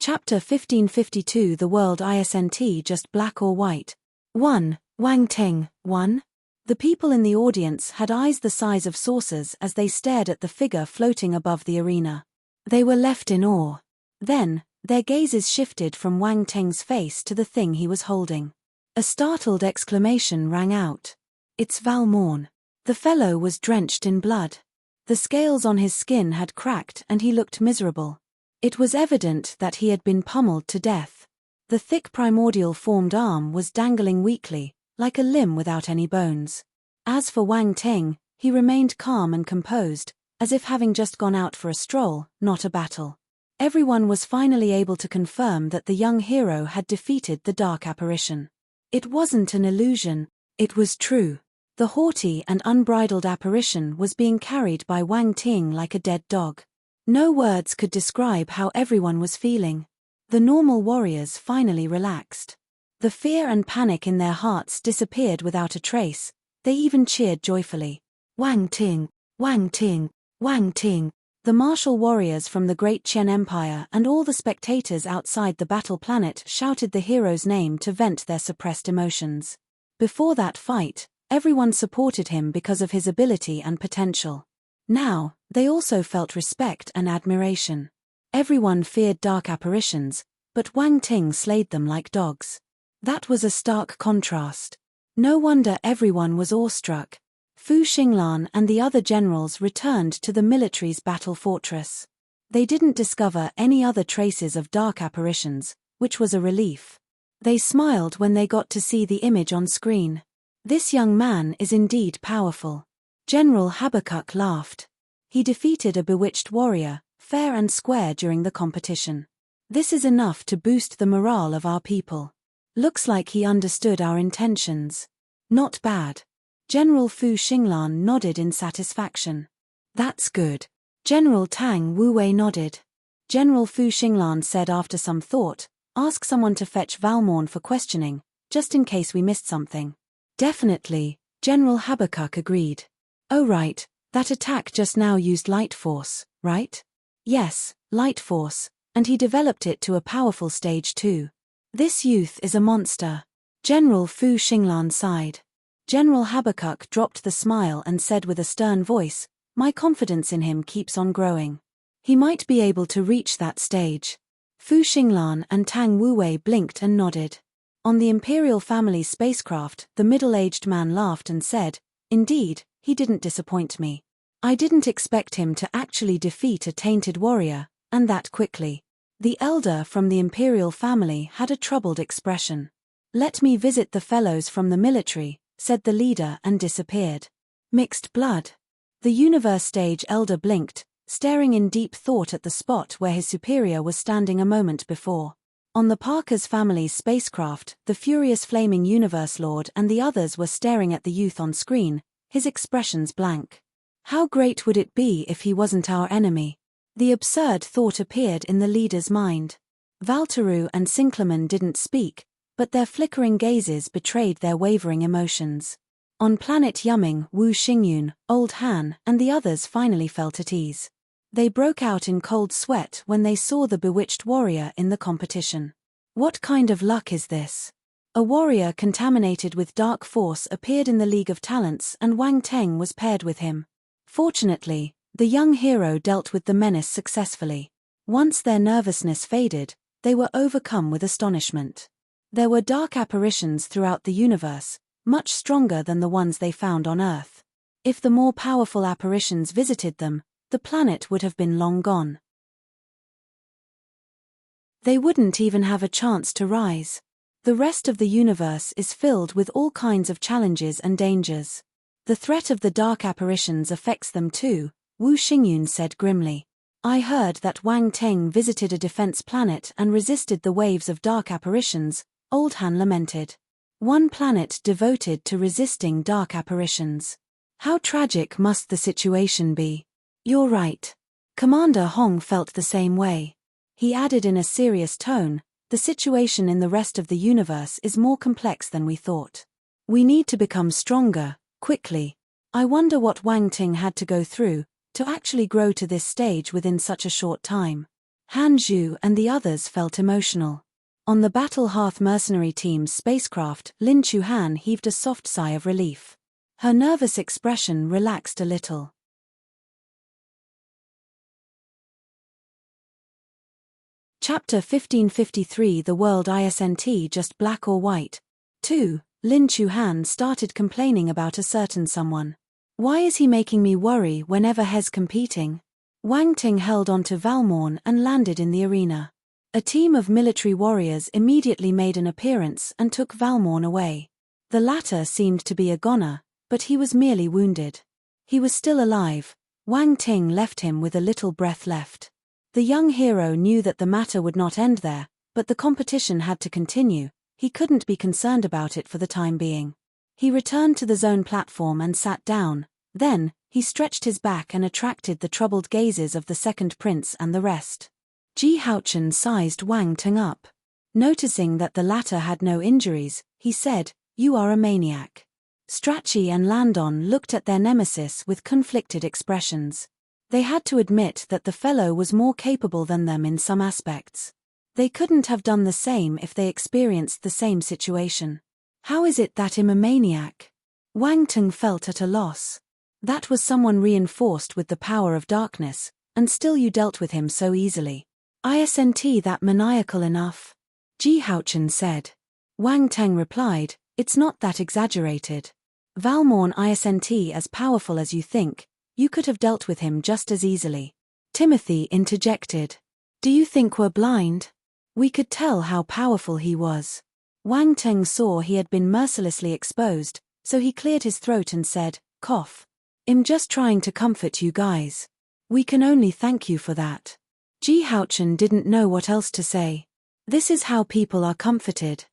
Chapter 1552. The World Isn't Just Black or White. 1. Wang Teng, 1. The people in the audience had eyes the size of saucers as they stared at the figure floating above the arena. They were left in awe. Then, their gazes shifted from Wang Teng's face to the thing he was holding. A startled exclamation rang out. "It's Valmorn." The fellow was drenched in blood. The scales on his skin had cracked and he looked miserable. It was evident that he had been pummeled to death. The thick primordial formed arm was dangling weakly, like a limb without any bones. As for Wang Teng, he remained calm and composed, as if having just gone out for a stroll, not a battle. Everyone was finally able to confirm that the young hero had defeated the dark apparition. It wasn't an illusion, it was true. The haughty and unbridled apparition was being carried by Wang Teng like a dead dog. No words could describe how everyone was feeling. The normal warriors finally relaxed. The fear and panic in their hearts disappeared without a trace. They even cheered joyfully. "Wang Teng, Wang Teng, Wang Teng." The martial warriors from the Great Qian Empire and all the spectators outside the battle planet shouted the hero's name to vent their suppressed emotions. Before that fight, everyone supported him because of his ability and potential. Now, they also felt respect and admiration. Everyone feared dark apparitions, but Wang Teng slayed them like dogs. That was a stark contrast. No wonder everyone was awestruck. Fu Xinglan and the other generals returned to the military's battle fortress. They didn't discover any other traces of dark apparitions, which was a relief. They smiled when they got to see the image on screen. This young man is indeed powerful. General Habakkuk laughed. He defeated a bewitched warrior, fair and square during the competition. This is enough to boost the morale of our people. Looks like he understood our intentions. Not bad. General Fu Xinglan nodded in satisfaction. That's good. General Tang Wuwei nodded. General Fu Xinglan said after some thought. Ask someone to fetch Valmorn for questioning, just in case we missed something. Definitely, General Habakkuk agreed. Oh right, that attack just now used light force, right? Yes, light force, and he developed it to a powerful stage too. This youth is a monster. General Fu Xinglan sighed. General Habakkuk dropped the smile and said with a stern voice, my confidence in him keeps on growing. He might be able to reach that stage. Fu Xinglan and Tang Wuwei blinked and nodded. On the Imperial family's spacecraft, the middle-aged man laughed and said, indeed, he didn't disappoint me. I didn't expect him to actually defeat a tainted warrior, and that quickly. The elder from the Imperial family had a troubled expression. Let me visit the fellows from the military, said the leader and disappeared. Mixed blood. The universe stage elder blinked, staring in deep thought at the spot where his superior was standing a moment before. On the Parker's family's spacecraft, the furious flaming universe lord and the others were staring at the youth on screen, his expressions blank. How great would it be if he wasn't our enemy? The absurd thought appeared in the leader's mind. Valteru and Sinclaman didn't speak, but their flickering gazes betrayed their wavering emotions. On planet Yumming, Wu Xingyun, Old Han, and the others finally felt at ease. They broke out in cold sweat when they saw the bewitched warrior in the competition. What kind of luck is this? A warrior contaminated with dark force appeared in the League of Talents and Wang Teng was paired with him. Fortunately, the young hero dealt with the menace successfully. Once their nervousness faded, they were overcome with astonishment. There were dark apparitions throughout the universe, much stronger than the ones they found on Earth. If the more powerful apparitions visited them, the planet would have been long gone. They wouldn't even have a chance to rise. The rest of the universe is filled with all kinds of challenges and dangers. The threat of the dark apparitions affects them too, Wu Xingyun said grimly. I heard that Wang Teng visited a defense planet and resisted the waves of dark apparitions, Old Han lamented. One planet devoted to resisting dark apparitions. How tragic must the situation be? You're right. Commander Hong felt the same way. He added in a serious tone, the situation in the rest of the universe is more complex than we thought. We need to become stronger, quickly. I wonder what Wang Ting had to go through, to actually grow to this stage within such a short time. Han Zhu and the others felt emotional. On the Battle Hearth mercenary team's spacecraft, Lin Chuhan heaved a soft sigh of relief. Her nervous expression relaxed a little. Chapter 1553 The World Isn't Just Black or White. 2. Lin Chuhan started complaining about a certain someone. Why is he making me worry whenever he's competing? Wang Ting held onto Valmorn and landed in the arena. A team of military warriors immediately made an appearance and took Valmorn away. The latter seemed to be a goner, but he was merely wounded. He was still alive. Wang Ting left him with a little breath left. The young hero knew that the matter would not end there, but the competition had to continue. He couldn't be concerned about it for the time being. He returned to the zone platform and sat down. Then, he stretched his back and attracted the troubled gazes of the second prince and the rest. Ji Haochen sized Wang Teng up. Noticing that the latter had no injuries, he said, "You are a maniac." Strachey and Landon looked at their nemesis with conflicted expressions. They had to admit that the fellow was more capable than them in some aspects. They couldn't have done the same if they experienced the same situation. How is it that I'm a maniac? Wang Teng felt at a loss. That was someone reinforced with the power of darkness, and still you dealt with him so easily. Isn't that maniacal enough? Ji Haochen said. Wang Teng replied, it's not that exaggerated. Valmorn isn't as powerful as you think. You could have dealt with him just as easily. Timothy interjected. Do you think we're blind? We could tell how powerful he was. Wang Teng saw he had been mercilessly exposed, so he cleared his throat and said, cough. I'm just trying to comfort you guys. We can only thank you for that. Ji Haochen didn't know what else to say. This is how people are comforted.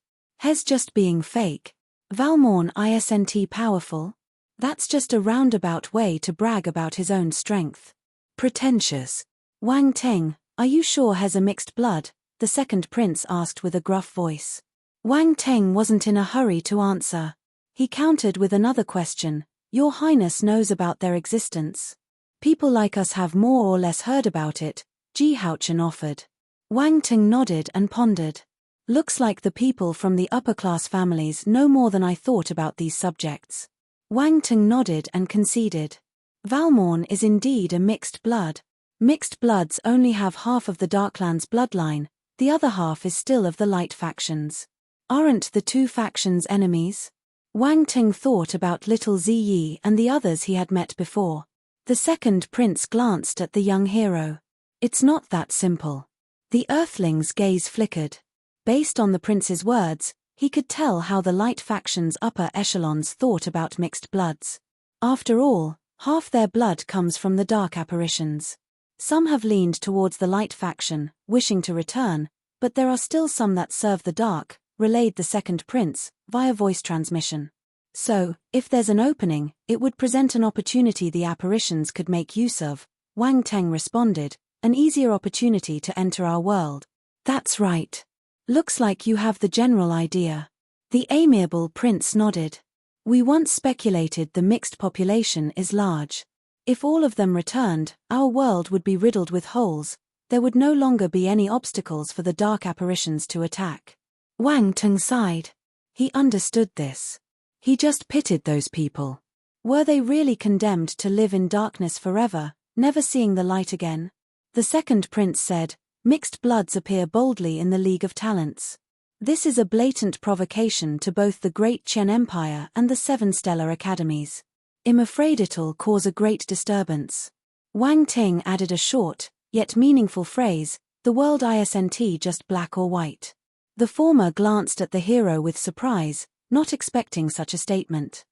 He's just being fake. Valmorn isn't powerful? That's just a roundabout way to brag about his own strength. Pretentious. Wang Teng, "Are you sure he's a mixed blood?" the second prince asked with a gruff voice. Wang Teng wasn't in a hurry to answer. He countered with another question. "Your Highness knows about their existence. People like us have more or less heard about it," Ji Haochen offered. Wang Teng nodded and pondered. "Looks like the people from the upper-class families know more than I thought about these subjects." Wang Teng nodded and conceded. "Valmorn is indeed a mixed blood. Mixed bloods only have half of the Darklands bloodline, the other half is still of the light factions. Aren't the two factions enemies?" Wang Teng thought about little Ziyi and the others he had met before. The second prince glanced at the young hero. "It's not that simple." The Earthling's gaze flickered. Based on the prince's words, he could tell how the light faction's upper echelons thought about mixed bloods. After all, half their blood comes from the dark apparitions. Some have leaned towards the light faction, wishing to return, but there are still some that serve the dark, relayed the second prince, via voice transmission. "So, if there's an opening, it would present an opportunity the apparitions could make use of," Wang Teng responded, "an easier opportunity to enter our world." "That's right. Looks like you have the general idea." The amiable prince nodded. "We once speculated the mixed population is large. If all of them returned, our world would be riddled with holes, there would no longer be any obstacles for the dark apparitions to attack." Wang Teng sighed. He understood this. He just pitied those people. Were they really condemned to live in darkness forever, never seeing the light again? The second prince said, "Mixed bloods appear boldly in the League of Talents. This is a blatant provocation to both the Great Qian Empire and the Seven Stellar Academies. I'm afraid it'll cause a great disturbance." Wang Ting added a short, yet meaningful phrase, "The world isn't just black or white." The former glanced at the hero with surprise, not expecting such a statement.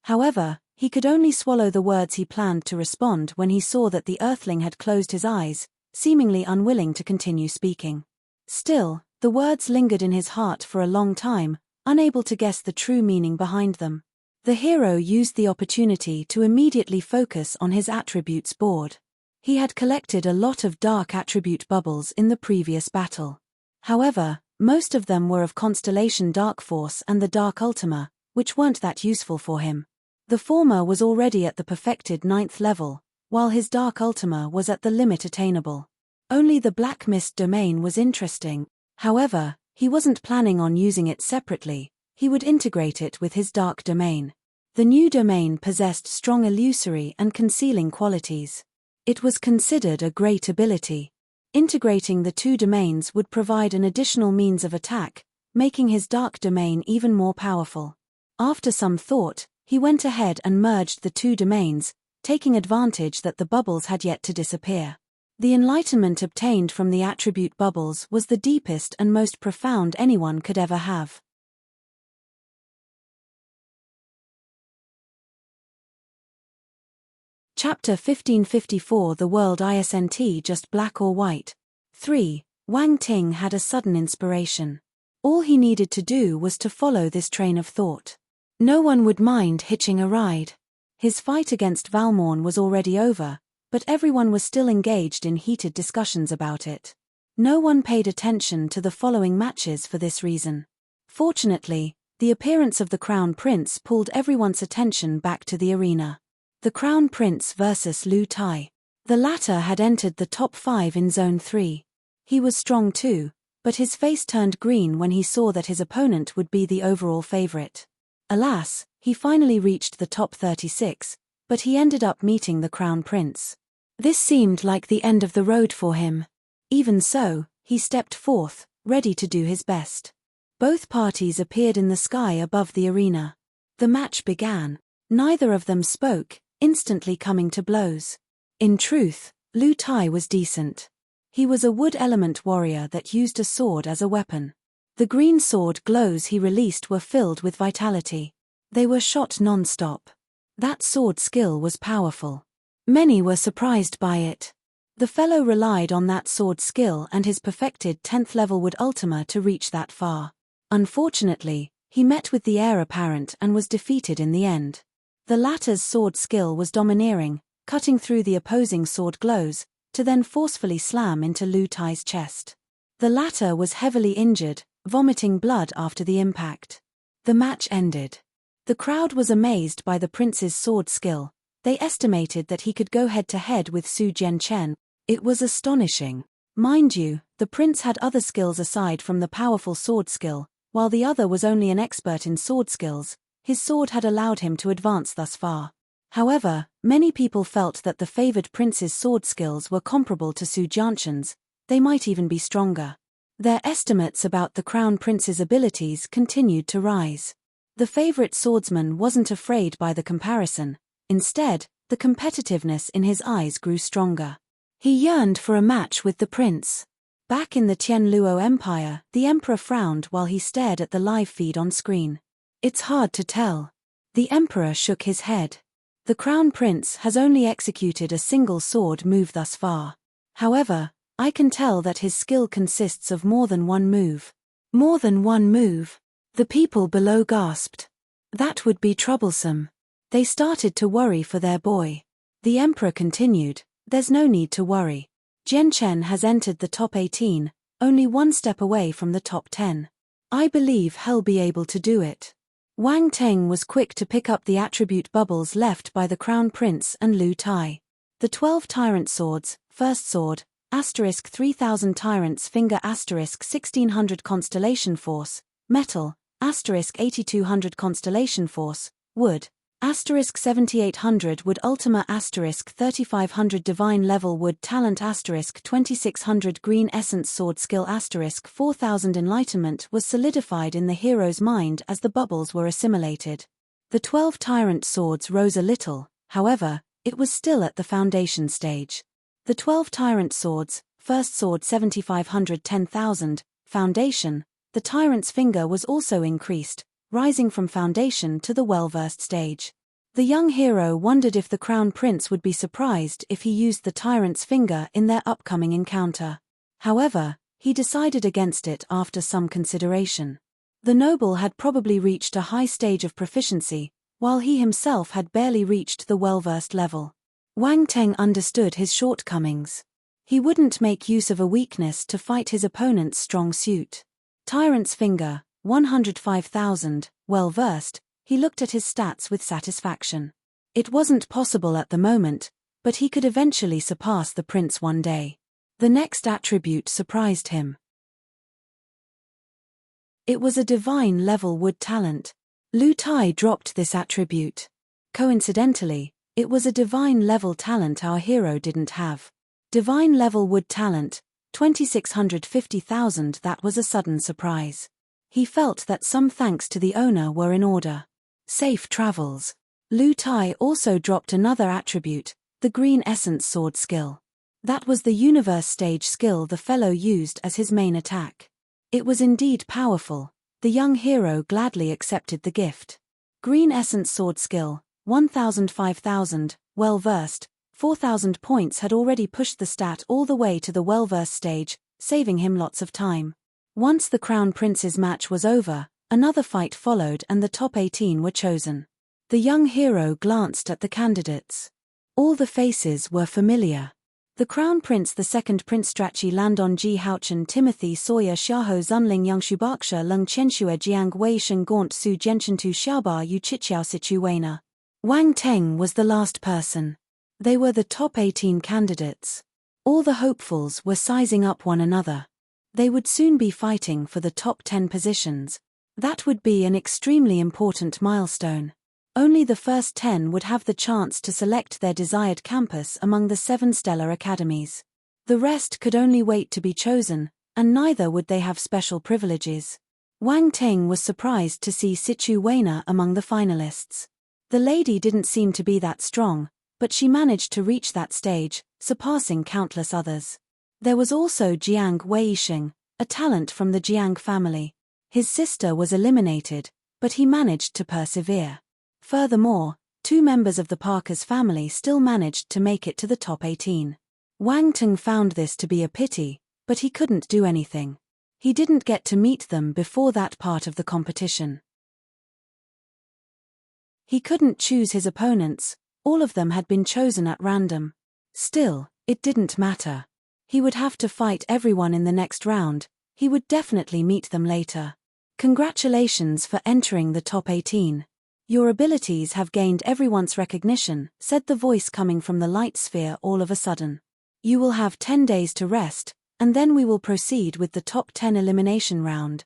However, he could only swallow the words he planned to respond when he saw that the Earthling had closed his eyes, seemingly unwilling to continue speaking. Still, the words lingered in his heart for a long time, unable to guess the true meaning behind them. The hero used the opportunity to immediately focus on his attributes board. He had collected a lot of dark attribute bubbles in the previous battle. However, most of them were of Constellation Dark Force and the Dark Ultima, which weren't that useful for him. The former was already at the perfected 9th level, while his Dark Ultima was at the limit attainable. Only the Black Mist domain was interesting. However, he wasn't planning on using it separately, he would integrate it with his Dark domain. The new domain possessed strong illusory and concealing qualities. It was considered a great ability. Integrating the two domains would provide an additional means of attack, making his Dark domain even more powerful. After some thought, he went ahead and merged the two domains, taking advantage that the bubbles had yet to disappear. The enlightenment obtained from the attribute bubbles was the deepest and most profound anyone could ever have. Chapter 1554 The World Isn't Just Black or White. 3. Wang Ting had a sudden inspiration. All he needed to do was to follow this train of thought. No one would mind hitching a ride. His fight against Valmorn was already over, but everyone was still engaged in heated discussions about it. No one paid attention to the following matches for this reason. Fortunately, the appearance of the Crown Prince pulled everyone's attention back to the arena. The Crown Prince versus Lu Tai. The latter had entered the top 5 in Zone 3. He was strong too, but his face turned green when he saw that his opponent would be the overall favorite. Alas, he finally reached the top 36, but he ended up meeting the Crown Prince. This seemed like the end of the road for him. Even so, he stepped forth, ready to do his best. Both parties appeared in the sky above the arena. The match began. Neither of them spoke, instantly coming to blows. In truth, Lu Tai was decent. He was a wood element warrior that used a sword as a weapon. The green sword glows he released were filled with vitality. They were shot non-stop. That sword skill was powerful. Many were surprised by it. The fellow relied on that sword skill and his perfected 10th level wood ultima to reach that far. Unfortunately, he met with the heir apparent and was defeated in the end. The latter's sword skill was domineering, cutting through the opposing sword glows, to then forcefully slam into Lu Tai's chest. The latter was heavily injured, vomiting blood after the impact. The match ended. The crowd was amazed by the prince's sword skill. They estimated that he could go head-to-head with Su Jianchen. It was astonishing. Mind you, the prince had other skills aside from the powerful sword skill. While the other was only an expert in sword skills, his sword had allowed him to advance thus far. However, many people felt that the favored prince's sword skills were comparable to Su Jianchen's. They might even be stronger. Their estimates about the crown prince's abilities continued to rise. The favorite swordsman wasn't afraid by the comparison. Instead, the competitiveness in his eyes grew stronger. He yearned for a match with the prince. Back in the Tianluo Empire, the emperor frowned while he stared at the live feed on screen. It's hard to tell. The emperor shook his head. The crown prince has only executed a single sword move thus far. However, I can tell that his skill consists of more than one move. More than one move? The people below gasped. That would be troublesome. They started to worry for their boy. The emperor continued, there's no need to worry. Jianchen has entered the top 18, only one step away from the top 10. I believe he'll be able to do it. Wang Teng was quick to pick up the attribute bubbles left by the crown prince and Lu Tai. The 12 tyrant swords, first sword, asterisk 3000 tyrants finger asterisk 1600 constellation force, metal, asterisk 8200 constellation force, wood, asterisk 7800 wood ultima asterisk 3500 divine level wood talent asterisk 2600 green essence sword skill asterisk 4000 enlightenment was solidified in the hero's mind as the bubbles were assimilated. The 12 tyrant swords rose a little, however, it was still at the foundation stage. The 12 tyrant swords, first sword 7500 10,000, foundation, the tyrant's finger was also increased, rising from foundation to the well-versed stage. The young hero wondered if the crown prince would be surprised if he used the tyrant's finger in their upcoming encounter. However, he decided against it after some consideration. The noble had probably reached a high stage of proficiency, while he himself had barely reached the well-versed level. Wang Teng understood his shortcomings. He wouldn't make use of a weakness to fight his opponent's strong suit. Tyrant's finger, 105,000, well-versed, he looked at his stats with satisfaction. It wasn't possible at the moment, but he could eventually surpass the prince one day. The next attribute surprised him. It was a divine level wood talent. Lu Tai dropped this attribute. Coincidentally, it was a divine level talent our hero didn't have. Divine level wood talent, 2650,000. That was a sudden surprise. He felt that some thanks to the owner were in order. Safe travels. Lu Tai also dropped another attribute, the green essence sword skill. That was the universe stage skill the fellow used as his main attack. It was indeed powerful. The young hero gladly accepted the gift. Green essence sword skill, 1000 5000, well-versed, 4000 points had already pushed the stat all the way to the well-versed stage, saving him lots of time. Once the Crown Prince's match was over, another fight followed and the top 18 were chosen. The young hero glanced at the candidates. All the faces were familiar. The Crown Prince, the second Prince Strachi Landon Ji Houchen Timothy Sawyer Xiaoho Zunling Yangshu Baksha Lung Chenshua Jiang Wei Shen Gaunt Su Genshentu Xiaoba Yu Chichiao Situ Weina. Wang Teng was the last person. They were the top 18 candidates. All the hopefuls were sizing up one another. They would soon be fighting for the top 10 positions. That would be an extremely important milestone. Only the first 10 would have the chance to select their desired campus among the 7 stellar academies. The rest could only wait to be chosen, and neither would they have special privileges. Wang Teng was surprised to see Situ Weina among the finalists. The lady didn't seem to be that strong, but she managed to reach that stage, surpassing countless others. There was also Jiang Weisheng, a talent from the Jiang family. His sister was eliminated, but he managed to persevere. Furthermore, 2 members of the Parker's family still managed to make it to the top 18. Wang Teng found this to be a pity, but he couldn't do anything. He didn't get to meet them before that part of the competition. He couldn't choose his opponents, All of them had been chosen at random. Still, it didn't matter. He would have to fight everyone in the next round. He would definitely meet them later. Congratulations for entering the top 18. Your abilities have gained everyone's recognition, said the voice coming from the light sphere all of a sudden. You will have 10 days to rest, and then we will proceed with the top 10 elimination round.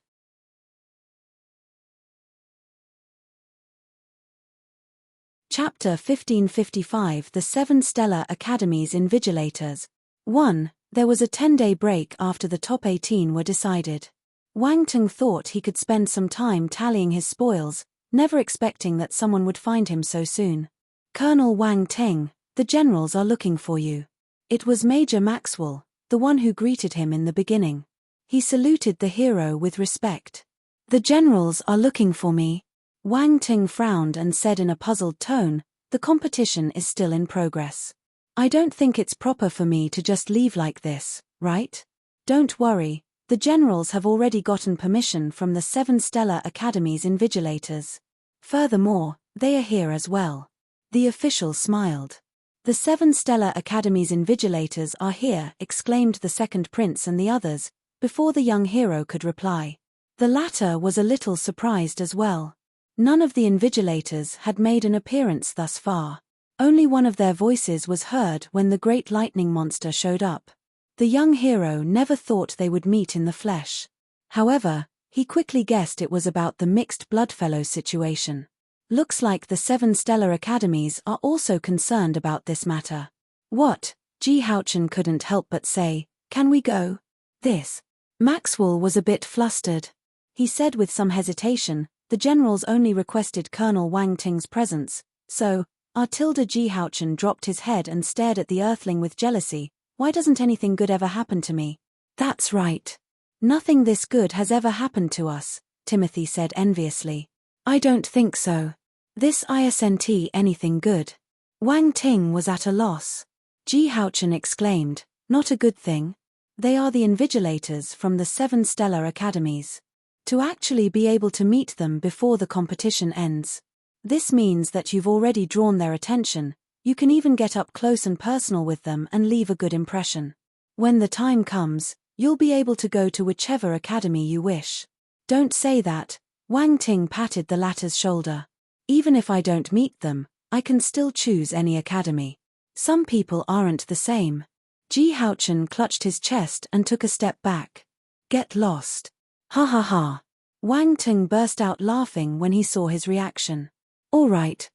Chapter 1555 The 7 Stellar Academy's Invigilators. 1. There was a 10-day break after the top 18 were decided. Wang Teng thought he could spend some time tallying his spoils, never expecting that someone would find him so soon. Colonel Wang Teng, the generals are looking for you. It was Major Maxwell, the one who greeted him in the beginning. He saluted the hero with respect. The generals are looking for me. Wang Teng frowned and said in a puzzled tone, the competition is still in progress. I don't think it's proper for me to just leave like this, right? Don't worry, the generals have already gotten permission from the 7 Stellar Academy's Invigilators. Furthermore, they are here as well. The official smiled. The 7 Stellar Academy's Invigilators are here, exclaimed the second prince and the others, before the young hero could reply. The latter was a little surprised as well. None of the Invigilators had made an appearance thus far. Only one of their voices was heard when the great lightning monster showed up. The young hero never thought they would meet in the flesh. However, he quickly guessed it was about the mixed bloodfellows situation. Looks like the 7 Stellar Academies are also concerned about this matter. What? Ji Haochen couldn't help but say, can we go? This. Maxwell was a bit flustered. He said with some hesitation, the generals only requested Colonel Wang Ting's presence, so, Ji Haochen dropped his head and stared at the earthling with jealousy. Why doesn't anything good ever happen to me? That's right. Nothing this good has ever happened to us, Timothy said enviously. I don't think so. This isn't anything good. Wang Ting was at a loss. Ji Haochen exclaimed, not a good thing. They are the Invigilators from the 7 Stellar Academies. To actually be able to meet them before the competition ends. This means that you've already drawn their attention, you can even get up close and personal with them and leave a good impression. When the time comes, you'll be able to go to whichever academy you wish. Don't say that, Wang Ting patted the latter's shoulder. Even if I don't meet them, I can still choose any academy. Some people aren't the same. Ji Haochen clutched his chest and took a step back. Get lost. Ha ha ha. Wang Ting burst out laughing when he saw his reaction. All right.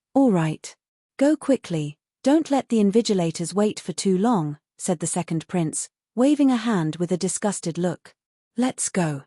Go quickly, don't let the Invigilators wait for too long, said the second prince, waving a hand with a disgusted look. Let's go.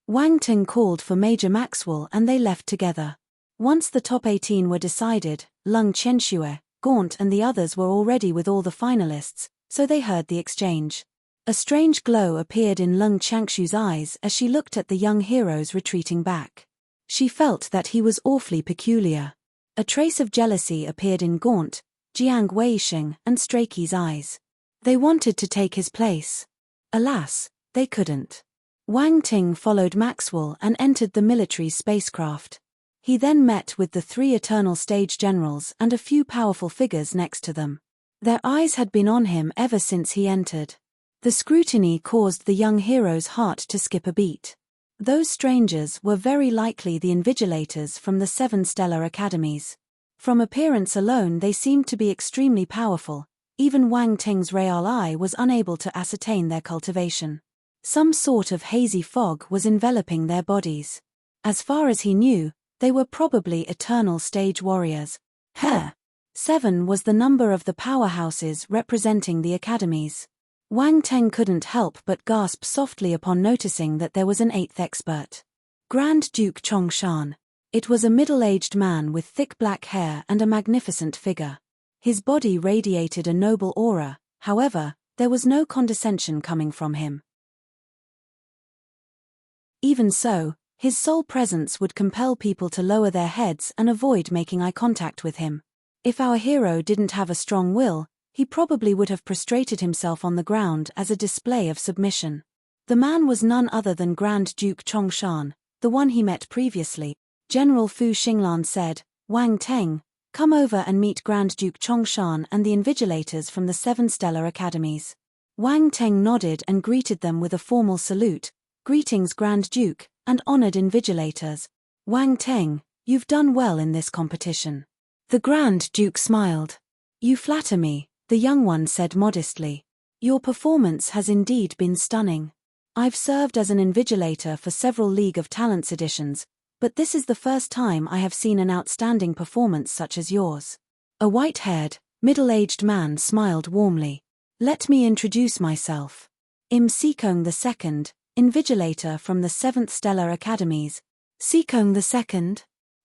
Wang Ting called for Major Maxwell and they left together. Once the top 18 were decided, Lung Qianxue, Gaunt and the others were already with all the finalists, so they heard the exchange. A strange glow appeared in Lung Qianxue's eyes as she looked at the young heroes retreating back. She felt that he was awfully peculiar. A trace of jealousy appeared in Gaunt, Jiang Weixing, and Strachey's eyes. They wanted to take his place. Alas, they couldn't. Wang Ting followed Maxwell and entered the military spacecraft. He then met with the 3 Eternal Stage Generals and a few powerful figures next to them. Their eyes had been on him ever since he entered. The scrutiny caused the young hero's heart to skip a beat. Those strangers were very likely the Invigilators from the 7 Stellar Academies. From appearance alone they seemed to be extremely powerful, even Wang Ting's real eye was unable to ascertain their cultivation. Some sort of hazy fog was enveloping their bodies. As far as he knew, they were probably Eternal Stage Warriors. 7 was the number of the powerhouses representing the academies. Wang Teng couldn't help but gasp softly upon noticing that there was an 8th expert. Grand Duke Chongshan. It was a middle-aged man with thick black hair and a magnificent figure. His body radiated a noble aura, however, there was no condescension coming from him. Even so, his sole presence would compel people to lower their heads and avoid making eye contact with him. If our hero didn't have a strong will, he probably would have prostrated himself on the ground as a display of submission. The man was none other than Grand Duke Chongshan, the one he met previously. General Fu Xinglan said, Wang Teng, Come over and meet Grand Duke Chongshan and the invigilators from the 7 stellar academies. Wang Teng nodded and greeted them with a formal salute. Greetings, Grand Duke, and honored invigilators. Wang Teng, you've done well in this competition. The Grand Duke smiled. You flatter me, the young one said modestly. Your performance has indeed been stunning. I've served as an invigilator for several League of Talents editions, but this is the first time I have seen an outstanding performance such as yours. A white-haired, middle-aged man smiled warmly. Let me introduce myself. I'm Sikong II, invigilator from the 7th Stellar Academies. Sikong II?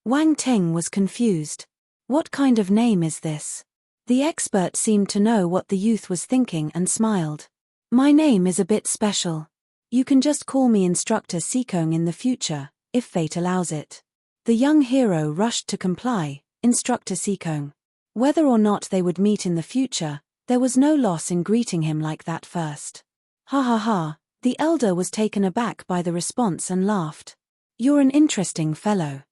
Wang Teng was confused. What kind of name is this? The expert seemed to know what the youth was thinking and smiled. My name is a bit special. You can just call me Instructor Sikong in the future, if fate allows it. The young hero rushed to comply, Instructor Sikong. Whether or not they would meet in the future, there was no loss in greeting him like that first. Ha ha ha, the elder was taken aback by the response and laughed. You're an interesting fellow.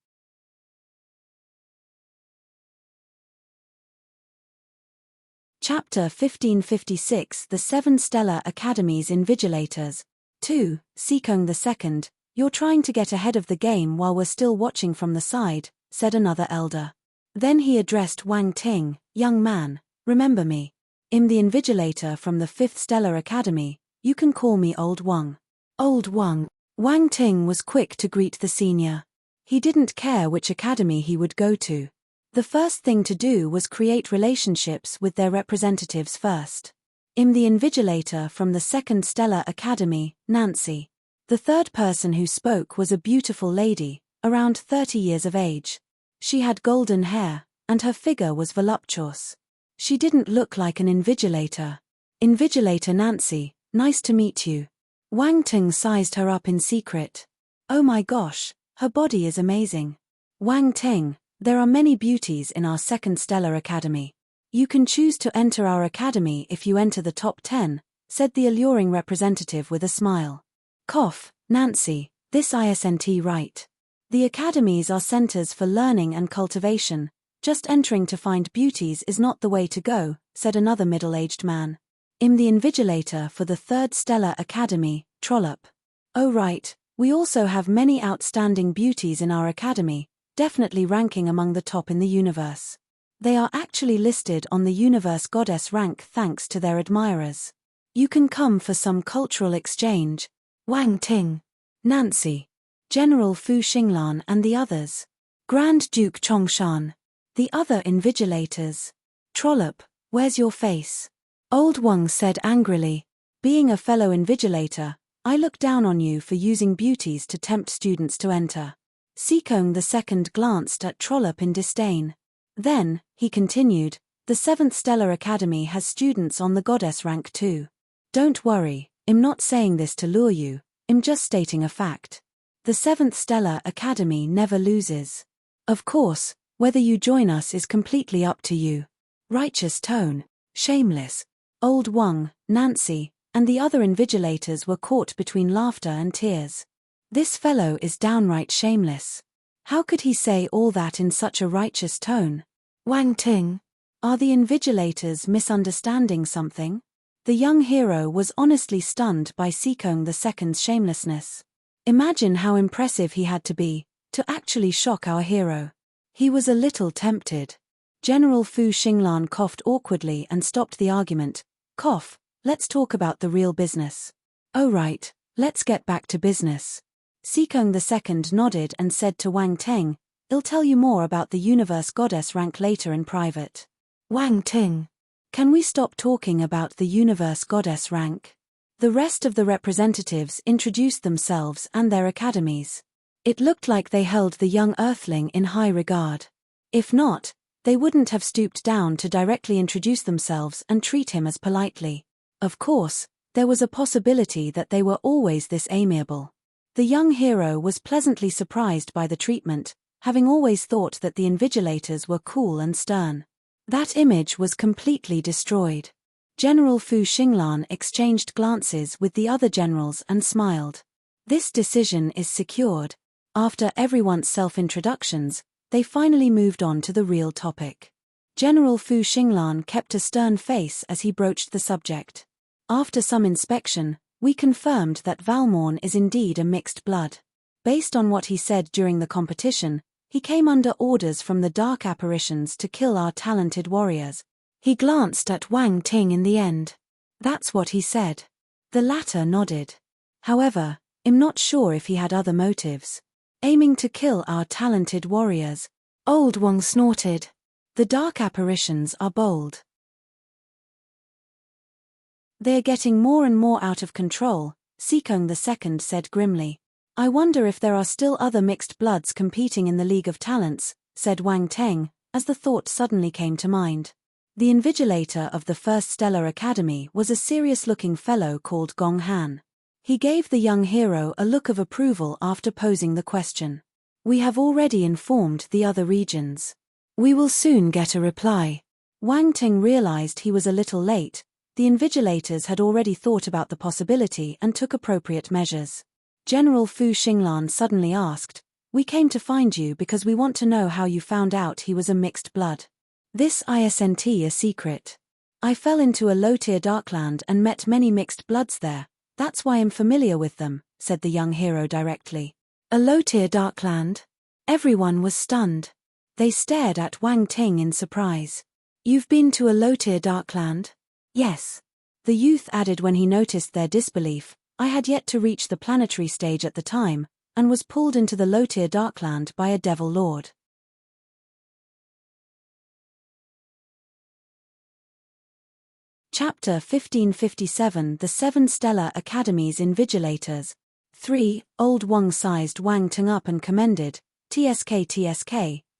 Chapter 1556 The 7 Stellar Academies Invigilators. 2. Sikong II, you're trying to get ahead of the game while we're still watching from the side, said another elder. Then he addressed Wang Ting, young man, remember me. I'm the invigilator from the 5th Stellar Academy, you can call me Old Wang. Old Wang. Wang Ting was quick to greet the senior. He didn't care which academy he would go to. The first thing to do was create relationships with their representatives first. I'm the invigilator from the 2nd Stellar Academy, Nancy. The third person who spoke was a beautiful lady, around 30 years of age. She had golden hair, and her figure was voluptuous. She didn't look like an invigilator. Invigilator Nancy, nice to meet you. Wang Ting sized her up in secret. Oh my gosh, her body is amazing. Wang Ting, there are many beauties in our 2nd Stellar Academy. You can choose to enter our academy if you enter the top 10, said the alluring representative with a smile. Cough, Nancy, this isn't right. The academies are centers for learning and cultivation. Just entering to find beauties is not the way to go, said another middle-aged man. I'm the invigilator for the 3rd Stellar Academy, Trollop. Oh right, we also have many outstanding beauties in our academy, definitely ranking among the top in the universe. They are actually listed on the Universe Goddess rank thanks to their admirers. You can come for some cultural exchange. Wang Ting, Nancy, General Fu Xinglan and the others. Grand Duke Chongshan. The other invigilators. Trollop, where's your face? Old Wang said angrily. Being a fellow invigilator, I look down on you for using beauties to tempt students to enter. Sikong II glanced at Trollop in disdain. Then, he continued, the 7th Stellar Academy has students on the goddess rank too. Don't worry, I'm not saying this to lure you, I'm just stating a fact. The 7th Stellar Academy never loses. Of course, whether you join us is completely up to you. Righteous tone, shameless. Old Wang, Nancy, and the other invigilators were caught between laughter and tears. This fellow is downright shameless. How could he say all that in such a righteous tone? Wang Ting, are the invigilators misunderstanding something? The young hero was honestly stunned by Sikong II's shamelessness. Imagine how impressive he had to be, to actually shock our hero. He was a little tempted. General Fu Xinglan coughed awkwardly and stopped the argument. Cough, let's talk about the real business. Oh right, let's get back to business. Sikong II nodded and said to Wang Teng, I'll tell you more about the Universe Goddess rank later in private. Wang Ting, can we stop talking about the Universe Goddess rank? The rest of the representatives introduced themselves and their academies. It looked like they held the young earthling in high regard. If not, they wouldn't have stooped down to directly introduce themselves and treat him as politely. Of course, there was a possibility that they were always this amiable. The young hero was pleasantly surprised by the treatment, having always thought that the invigilators were cool and stern. That image was completely destroyed. General Fu Xinglan exchanged glances with the other generals and smiled. This decision is secured. After everyone's self-introductions, They finally moved on to the real topic. General Fu Xinglan kept a stern face as he broached the subject. After some inspection, we confirmed that Valmorn is indeed a mixed blood. Based on what he said during the competition, he came under orders from the dark apparitions to kill our talented warriors. He glanced at Wang Ting in the end. That's what he said. The latter nodded. However, I'm not sure if he had other motives. Aiming to kill our talented warriors. Old Wang snorted. The dark apparitions are bold. They're getting more and more out of control, Sikong II said grimly. I wonder if there are still other mixed bloods competing in the League of Talents, said Wang Teng, as the thought suddenly came to mind. The invigilator of the First Stellar Academy was a serious-looking fellow called Gong Han. He gave the young hero a look of approval after posing the question. We have already informed the other regions. We will soon get a reply. Wang Ting realized he was a little late. The invigilators had already thought about the possibility and took appropriate measures. General Fu Xinglan suddenly asked, We came to find you because we want to know how you found out he was a mixed blood. This isn't a secret. I fell into a low-tier darkland and met many mixed bloods there. That's why I'm familiar with them, said the young hero directly. A low-tier darkland? Everyone was stunned. They stared at Wang Ting in surprise. You've been to a low-tier darkland? Yes. The youth added when he noticed their disbelief. I had yet to reach the planetary stage at the time, and was pulled into the low-tier darkland by a devil lord. Chapter 1557 The Seven Stellar Academy's Invigilators. 3. Old Wang sized Wang Ting up and commended, TSK,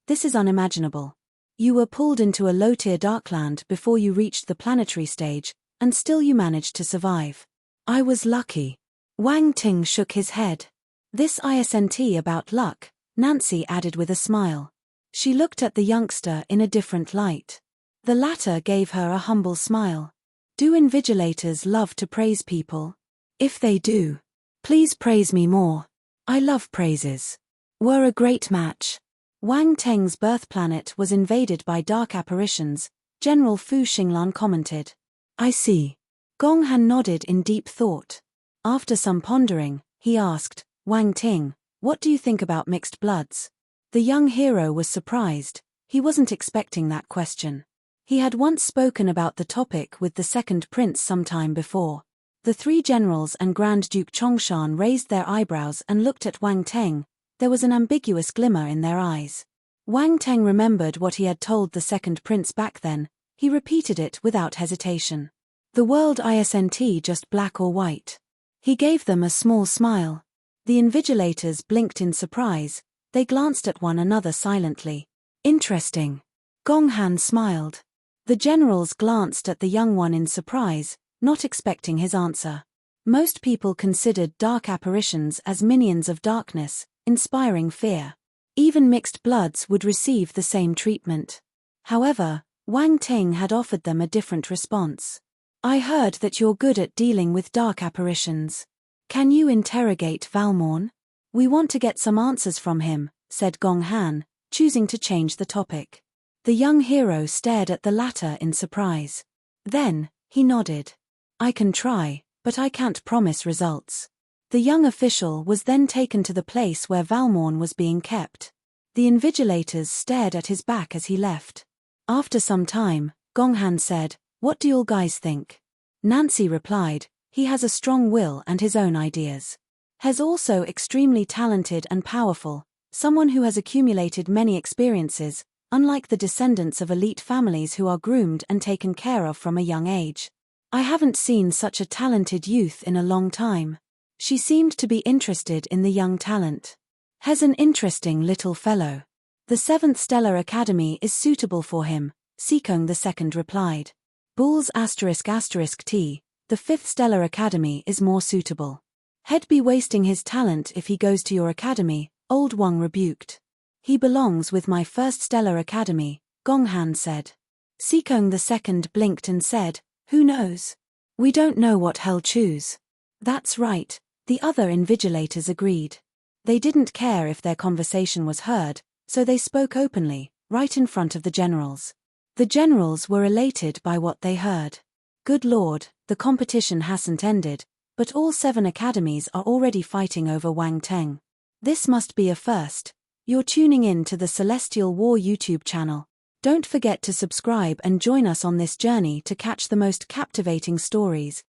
this is unimaginable. You were pulled into a low-tier darkland before you reached the planetary stage, and still you managed to survive. I was lucky. Wang Ting shook his head. This isn't about luck, Nancy added with a smile. She looked at the youngster in a different light. The latter gave her a humble smile. Do invigilators love to praise people? If they do, please praise me more. I love praises. We're a great match. Wang Teng's birth planet was invaded by dark apparitions, General Fu Xinglan commented. I see. Gong Han nodded in deep thought. After some pondering, he asked, Wang Ting, what do you think about mixed bloods? The young hero was surprised. He wasn't expecting that question. He had once spoken about the topic with the second prince some time before. The three generals and Grand Duke Chongshan raised their eyebrows and looked at Wang Teng. There was an ambiguous glimmer in their eyes. Wang Teng remembered what he had told the second prince back then. He repeated it without hesitation. The world isn't just black or white. He gave them a small smile. The invigilators blinked in surprise. They glanced at one another silently. Interesting. Gong Han smiled. The generals glanced at the young one in surprise, not expecting his answer. Most people considered dark apparitions as minions of darkness, inspiring fear. Even mixed bloods would receive the same treatment. However, Wang Ting had offered them a different response. I heard that you're good at dealing with dark apparitions. Can you interrogate Valmorn? We want to get some answers from him, said Gong Han, choosing to change the topic. The young hero stared at the latter in surprise. Then, he nodded. I can try, but I can't promise results. The young official was then taken to the place where Valmorn was being kept. The invigilators stared at his back as he left. After some time, Gong Han said, What do you guys think? Nancy replied, He has a strong will and his own ideas. He's also extremely talented and powerful, someone who has accumulated many experiences, unlike the descendants of elite families who are groomed and taken care of from a young age. I haven't seen such a talented youth in a long time. She seemed to be interested in the young talent. He's an interesting little fellow. The 7th Stellar Academy is suitable for him, Sikong II replied. Bulls ***T, the 5th Stellar Academy is more suitable. He'd be wasting his talent if he goes to your academy, Old Wang rebuked. He belongs with my 1st Stellar Academy, Gong Han said. Sikong II blinked and said, Who knows? We don't know what he'll choose. That's right, the other invigilators agreed. They didn't care if their conversation was heard, So they spoke openly, right in front of the generals. The generals were elated by what they heard. Good Lord, the competition hasn't ended, but all 7 academies are already fighting over Wang Teng. This must be a first. You're tuning in to the Celestial War YouTube channel. Don't forget to subscribe and join us on this journey to catch the most captivating stories.